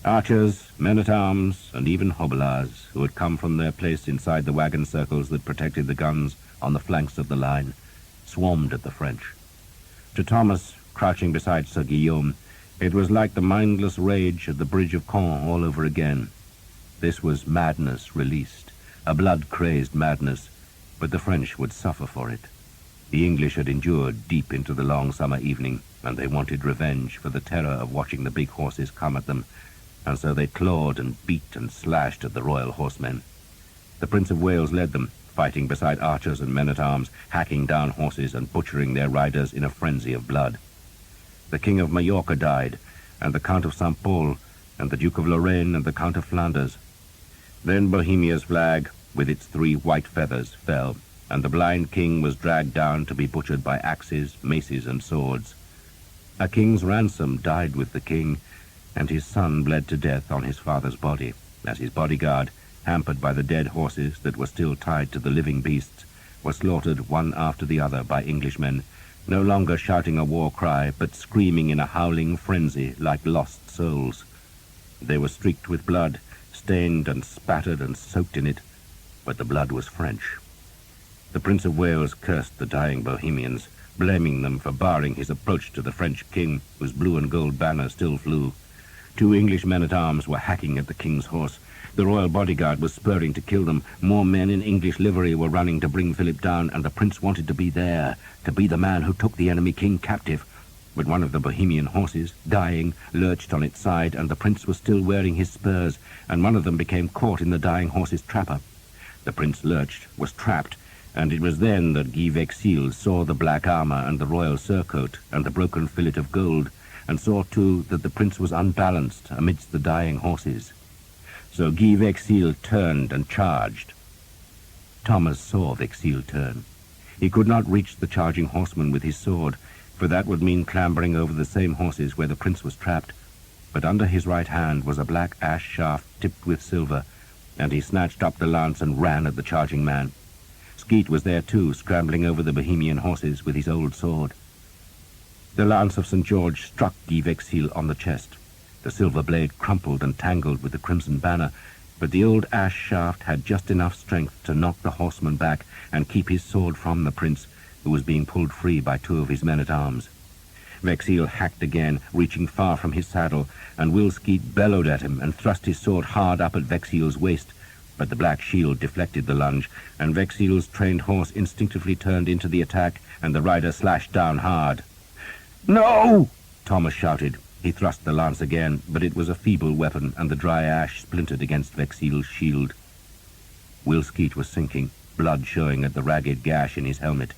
Archers, men-at-arms, and even hobelards, who had come from their place inside the wagon circles that protected the guns on the flanks of the line, swarmed at the French. To Thomas, crouching beside Sir Guillaume, it was like the mindless rage at the bridge of Caen all over again. This was madness released, a blood-crazed madness, but the French would suffer for it. The English had endured deep into the long summer evening, and they wanted revenge for the terror of watching the big horses come at them, and so they clawed and beat and slashed at the royal horsemen. The Prince of Wales led them, fighting beside archers and men-at-arms, hacking down horses and butchering their riders in a frenzy of blood. The King of Mallorca died, and the Count of St. Paul, and the Duke of Lorraine, and the Count of Flanders. Then Bohemia's flag, with its 3 white feathers, fell, and the blind king was dragged down to be butchered by axes, maces, and swords. A king's ransom died with the king, and his son bled to death on his father's body, as his bodyguard, hampered by the dead horses that were still tied to the living beasts, were slaughtered one after the other by Englishmen, no longer shouting a war cry, but screaming in a howling frenzy like lost souls. They were streaked with blood, stained and spattered and soaked in it, but the blood was French. The Prince of Wales cursed the dying Bohemians, blaming them for barring his approach to the French king, whose blue and gold banner still flew. 2 English men-at-arms were hacking at the king's horse. The royal bodyguard was spurring to kill them. More men in English livery were running to bring Philip down, and the prince wanted to be there, to be the man who took the enemy king captive. But one of the Bohemian horses, dying, lurched on its side, and the prince was still wearing his spurs, and one of them became caught in the dying horse's trapper. The prince lurched, was trapped, and it was then that Guy Vexil saw the black armor and the royal surcoat and the broken fillet of gold, and saw too that the prince was unbalanced amidst the dying horses. So Guy Vexil turned and charged. Thomas saw Vexil turn. He could not reach the charging horseman with his sword, for that would mean clambering over the same horses where the prince was trapped. But under his right hand was a black ash shaft tipped with silver, and he snatched up the lance and ran at the charging man. Skeet was there too, scrambling over the Bohemian horses with his old sword. The lance of St. George struck Guy Vexil on the chest. The silver blade crumpled and tangled with the crimson banner, but the old ash shaft had just enough strength to knock the horseman back and keep his sword from the prince, who was being pulled free by 2 of his men-at-arms. Vexil hacked again, reaching far from his saddle, and Will Skeet bellowed at him and thrust his sword hard up at Vexil's waist, but the black shield deflected the lunge, and Vexil's trained horse instinctively turned into the attack, and the rider slashed down hard. "No!" Thomas shouted. He thrust the lance again, but it was a feeble weapon, and the dry ash splintered against Vexil's shield. Will Skeet was sinking. blood showing at the ragged gash in his helmet.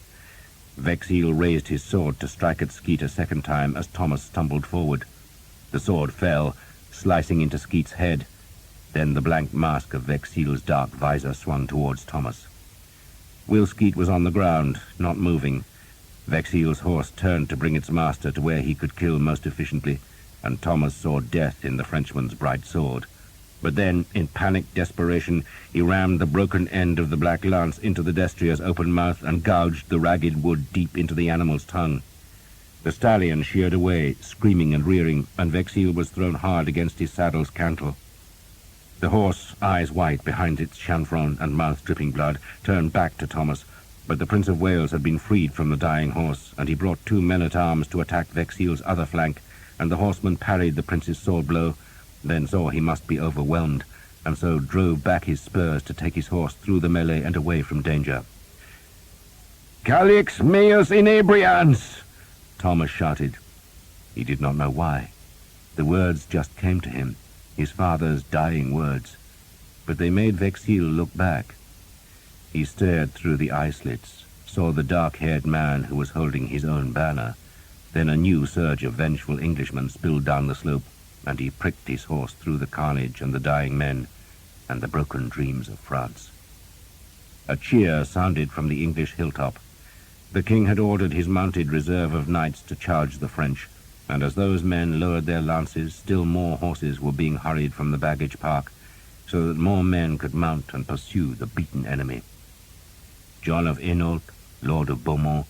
Vexil raised his sword to strike at Skeet a second time as Thomas stumbled forward. The sword fell, slicing into Skeet's head. Then the blank mask of Vexil's dark visor swung towards Thomas. Will Skeet was on the ground, not moving. Vexil's horse turned to bring its master to where he could kill most efficiently, and Thomas saw death in the Frenchman's bright sword. But then, in panicked desperation, he rammed the broken end of the black lance into the destrier's open mouth and gouged the ragged wood deep into the animal's tongue. The stallion sheared away, screaming and rearing, and Vexil was thrown hard against his saddle's cantle. The horse, eyes white behind its chanfron and mouth dripping blood, turned back to Thomas, but the Prince of Wales had been freed from the dying horse, and he brought 2 men-at-arms to attack Vexil's other flank, and the horseman parried the prince's sword blow, then saw he must be overwhelmed, and so drove back his spurs to take his horse through the melee and away from danger. "Calix meus inebrians!" Thomas shouted. He did not know why. The words just came to him, his father's dying words, but they made Vexil look back. He stared through the eye slits, saw the dark-haired man who was holding his own banner. Then a new surge of vengeful Englishmen spilled down the slope, and he pricked his horse through the carnage and the dying men and the broken dreams of France. A cheer sounded from the English hilltop. The king had ordered his mounted reserve of knights to charge the French, and as those men lowered their lances, still more horses were being hurried from the baggage park, so that more men could mount and pursue the beaten enemy. John of Hainault, Lord of Beaumont,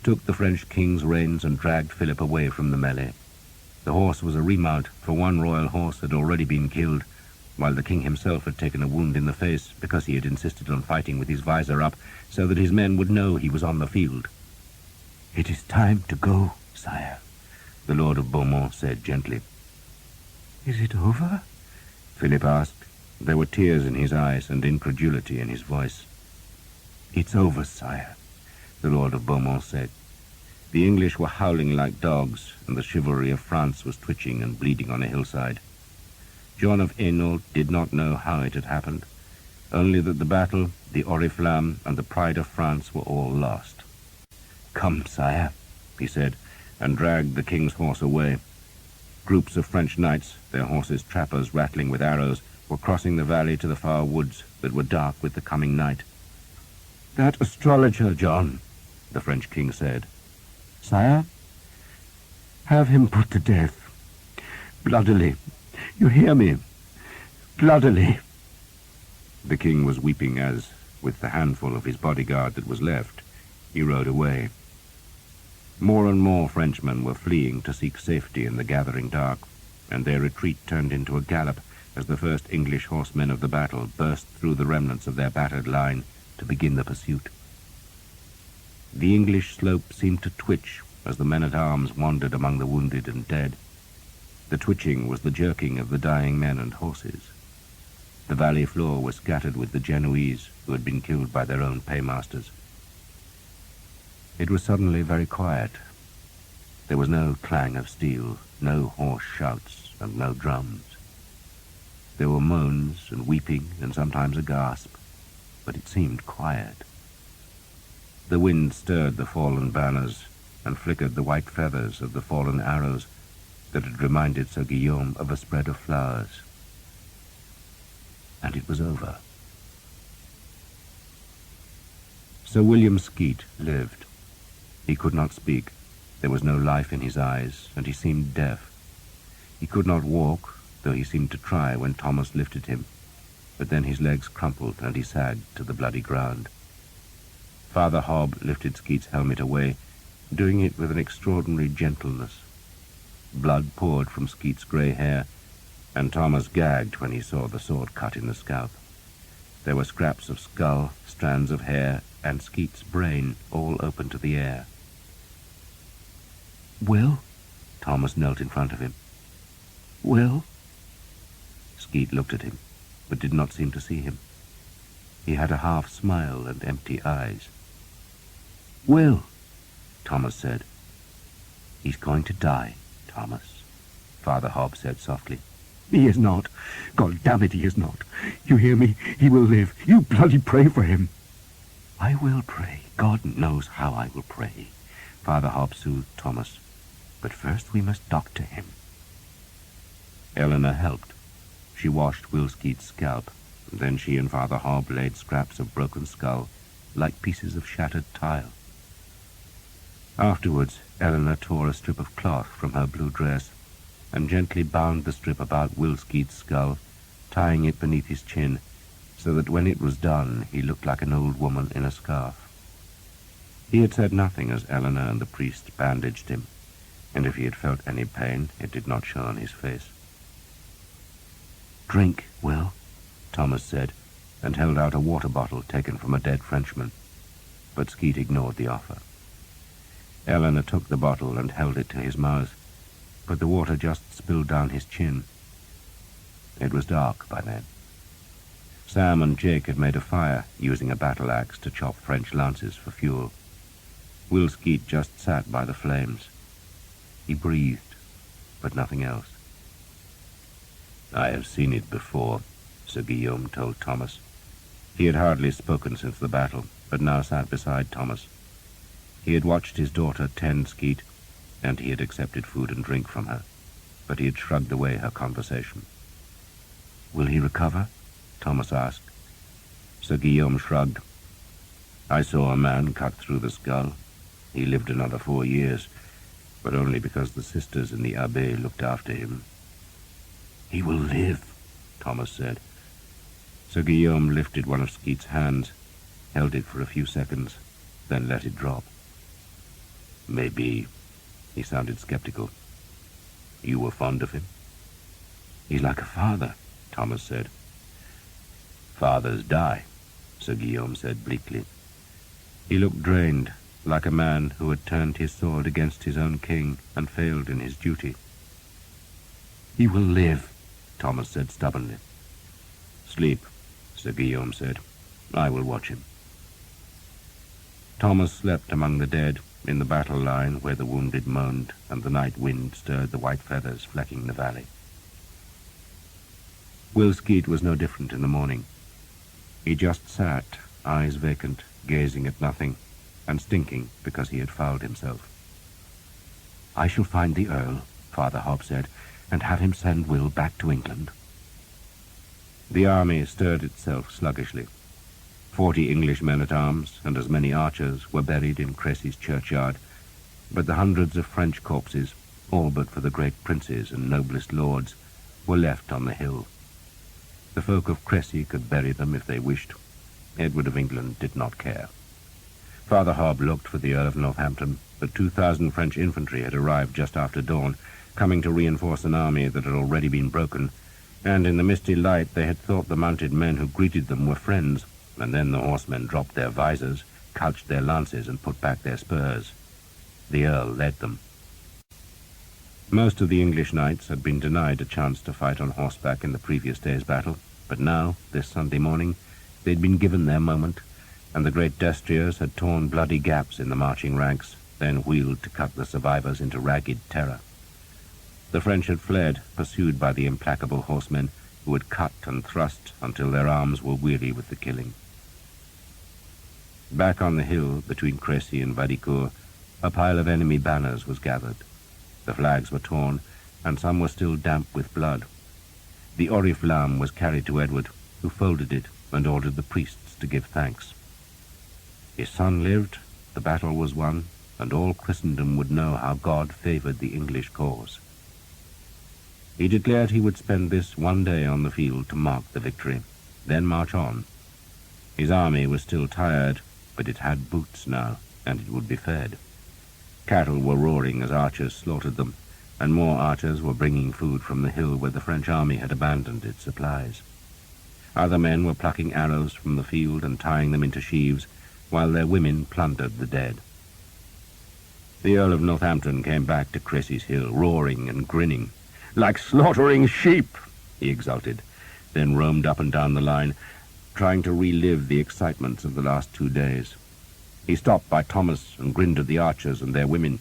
took the French king's reins and dragged Philip away from the melee. The horse was a remount, for one royal horse had already been killed, while the king himself had taken a wound in the face because he had insisted on fighting with his visor up, so that his men would know he was on the field. "It is time to go, sire," the Lord of Beaumont said gently. "Is it over?" Philip asked. There were tears in his eyes and incredulity in his voice. "It's over, sire," the Lord of Beaumont said. The English were howling like dogs, and the chivalry of France was twitching and bleeding on a hillside. John of Hainault did not know how it had happened, only that the battle, the Oriflamme, and the pride of France were all lost. "Come, sire," he said, and dragged the king's horse away. Groups of French knights, their horses' trappers rattling with arrows, were crossing the valley to the far woods that were dark with the coming night. "That astrologer, John," the French king said. "Sire?" "Have him put to death. Bloodily. You hear me? Bloodily." The king was weeping as, with the handful of his bodyguard that was left, he rode away. More and more Frenchmen were fleeing to seek safety in the gathering dark, and their retreat turned into a gallop as the first English horsemen of the battle burst through the remnants of their battered line to begin the pursuit. The English slope seemed to twitch as the men-at-arms wandered among the wounded and dead. The twitching was the jerking of the dying men and horses. The valley floor was scattered with the Genoese who had been killed by their own paymasters. It was suddenly very quiet. There was no clang of steel, no hoarse shouts, and no drums. There were moans and weeping and sometimes a gasp, but it seemed quiet. The wind stirred the fallen banners and flickered the white feathers of the fallen arrows that had reminded Sir Guillaume of a spread of flowers. And it was over. Sir William Skeet lived. He could not speak. There was no life in his eyes, and he seemed deaf. He could not walk, though he seemed to try when Thomas lifted him, but then his legs crumpled and he sagged to the bloody ground. Father Hob lifted Skeet's helmet away, doing it with an extraordinary gentleness. Blood poured from Skeet's grey hair, and Thomas gagged when he saw the sword cut in the scalp. There were scraps of skull, strands of hair, and Skeet's brain all open to the air. "Will?" Thomas knelt in front of him. "Will?" Skeet looked at him, but did not seem to see him. He had a half smile and empty eyes. "Will," Thomas said. "He's going to die, Thomas," Father Hob said softly. "He is not. God damn it, he is not. You hear me? He will live. You bloody pray for him." I will pray. God knows how I will pray. Father Hobb soothed Thomas. But first we must doctor him. Eleanor helped. She washed Will Skeet's scalp. Then she and Father Hobb laid scraps of broken skull, like pieces of shattered tile. Afterwards, Eleanor tore a strip of cloth from her blue dress and gently bound the strip about Will Skeet's skull, tying it beneath his chin, so that when it was done he looked like an old woman in a scarf. He had said nothing as Eleanor and the priest bandaged him, and if he had felt any pain, it did not show on his face. "Drink, Will," Thomas said, and held out a water bottle taken from a dead Frenchman, but Skeet ignored the offer. Eleanor took the bottle and held it to his mouth, but the water just spilled down his chin. It was dark by then. Sam and Jake had made a fire, using a battle axe to chop French lances for fuel. Will Skeet just sat by the flames. He breathed, but nothing else. "I have seen it before," Sir Guillaume told Thomas. He had hardly spoken since the battle, but now sat beside Thomas. He had watched his daughter tend Skeet, and he had accepted food and drink from her, but he had shrugged away her conversation. "Will he recover?" Thomas asked. Sir Guillaume shrugged. "I saw a man cut through the skull. He lived another 4 years, but only because the sisters in the Abbey looked after him." "He will live," Thomas said. Sir Guillaume lifted one of Skeet's hands, held it for a few seconds, then let it drop. "Maybe," he sounded skeptical. "You were fond of him?" "He's like a father," Thomas said. "Fathers die," Sir Guillaume said bleakly. He looked drained, like a man who had turned his sword against his own king and failed in his duty. "He will live," Thomas said stubbornly. "Sleep," Sir Guillaume said. "I will watch him." Thomas slept among the dead, in the battle line where the wounded moaned and the night wind stirred the white feathers flecking the valley. Will Skeet was no different in the morning. He just sat, eyes vacant, gazing at nothing, and stinking because he had fouled himself. "I shall find the Earl," Father Hobb said, "and have him send Will back to England." The army stirred itself sluggishly. 40 English men-at-arms and as many archers were buried in Crécy's churchyard, but the hundreds of French corpses, all but for the great princes and noblest lords, were left on the hill. The folk of Crécy could bury them if they wished. Edward of England did not care. Father Hobb looked for the Earl of Northampton, but 2,000 French infantry had arrived just after dawn, coming to reinforce an army that had already been broken, and in the misty light they had thought the mounted men who greeted them were friends, and then the horsemen dropped their visors, couched their lances, and put back their spurs. The Earl led them. Most of the English knights had been denied a chance to fight on horseback in the previous day's battle, but now, this Sunday morning, they'd been given their moment, and the great destriers had torn bloody gaps in the marching ranks, then wheeled to cut the survivors into ragged terror. The French had fled, pursued by the implacable horsemen, who had cut and thrust until their arms were weary with the killing. Back on the hill, between Crécy and Vadicourt, a pile of enemy banners was gathered. The flags were torn, and some were still damp with blood. The oriflamme was carried to Edward, who folded it and ordered the priests to give thanks. His son lived, the battle was won, and all Christendom would know how God favored the English cause. He declared he would spend this one day on the field to mark the victory, then march on. His army was still tired, but it had boots now, and it would be fed. Cattle were roaring as archers slaughtered them, and more archers were bringing food from the hill where the French army had abandoned its supplies. Other men were plucking arrows from the field and tying them into sheaves, while their women plundered the dead. The Earl of Northampton came back to Crécy's hill, roaring and grinning. "Like slaughtering sheep," he exulted, then roamed up and down the line, trying to relive the excitements of the last 2 days. He stopped by Thomas and grinned at the archers and their women,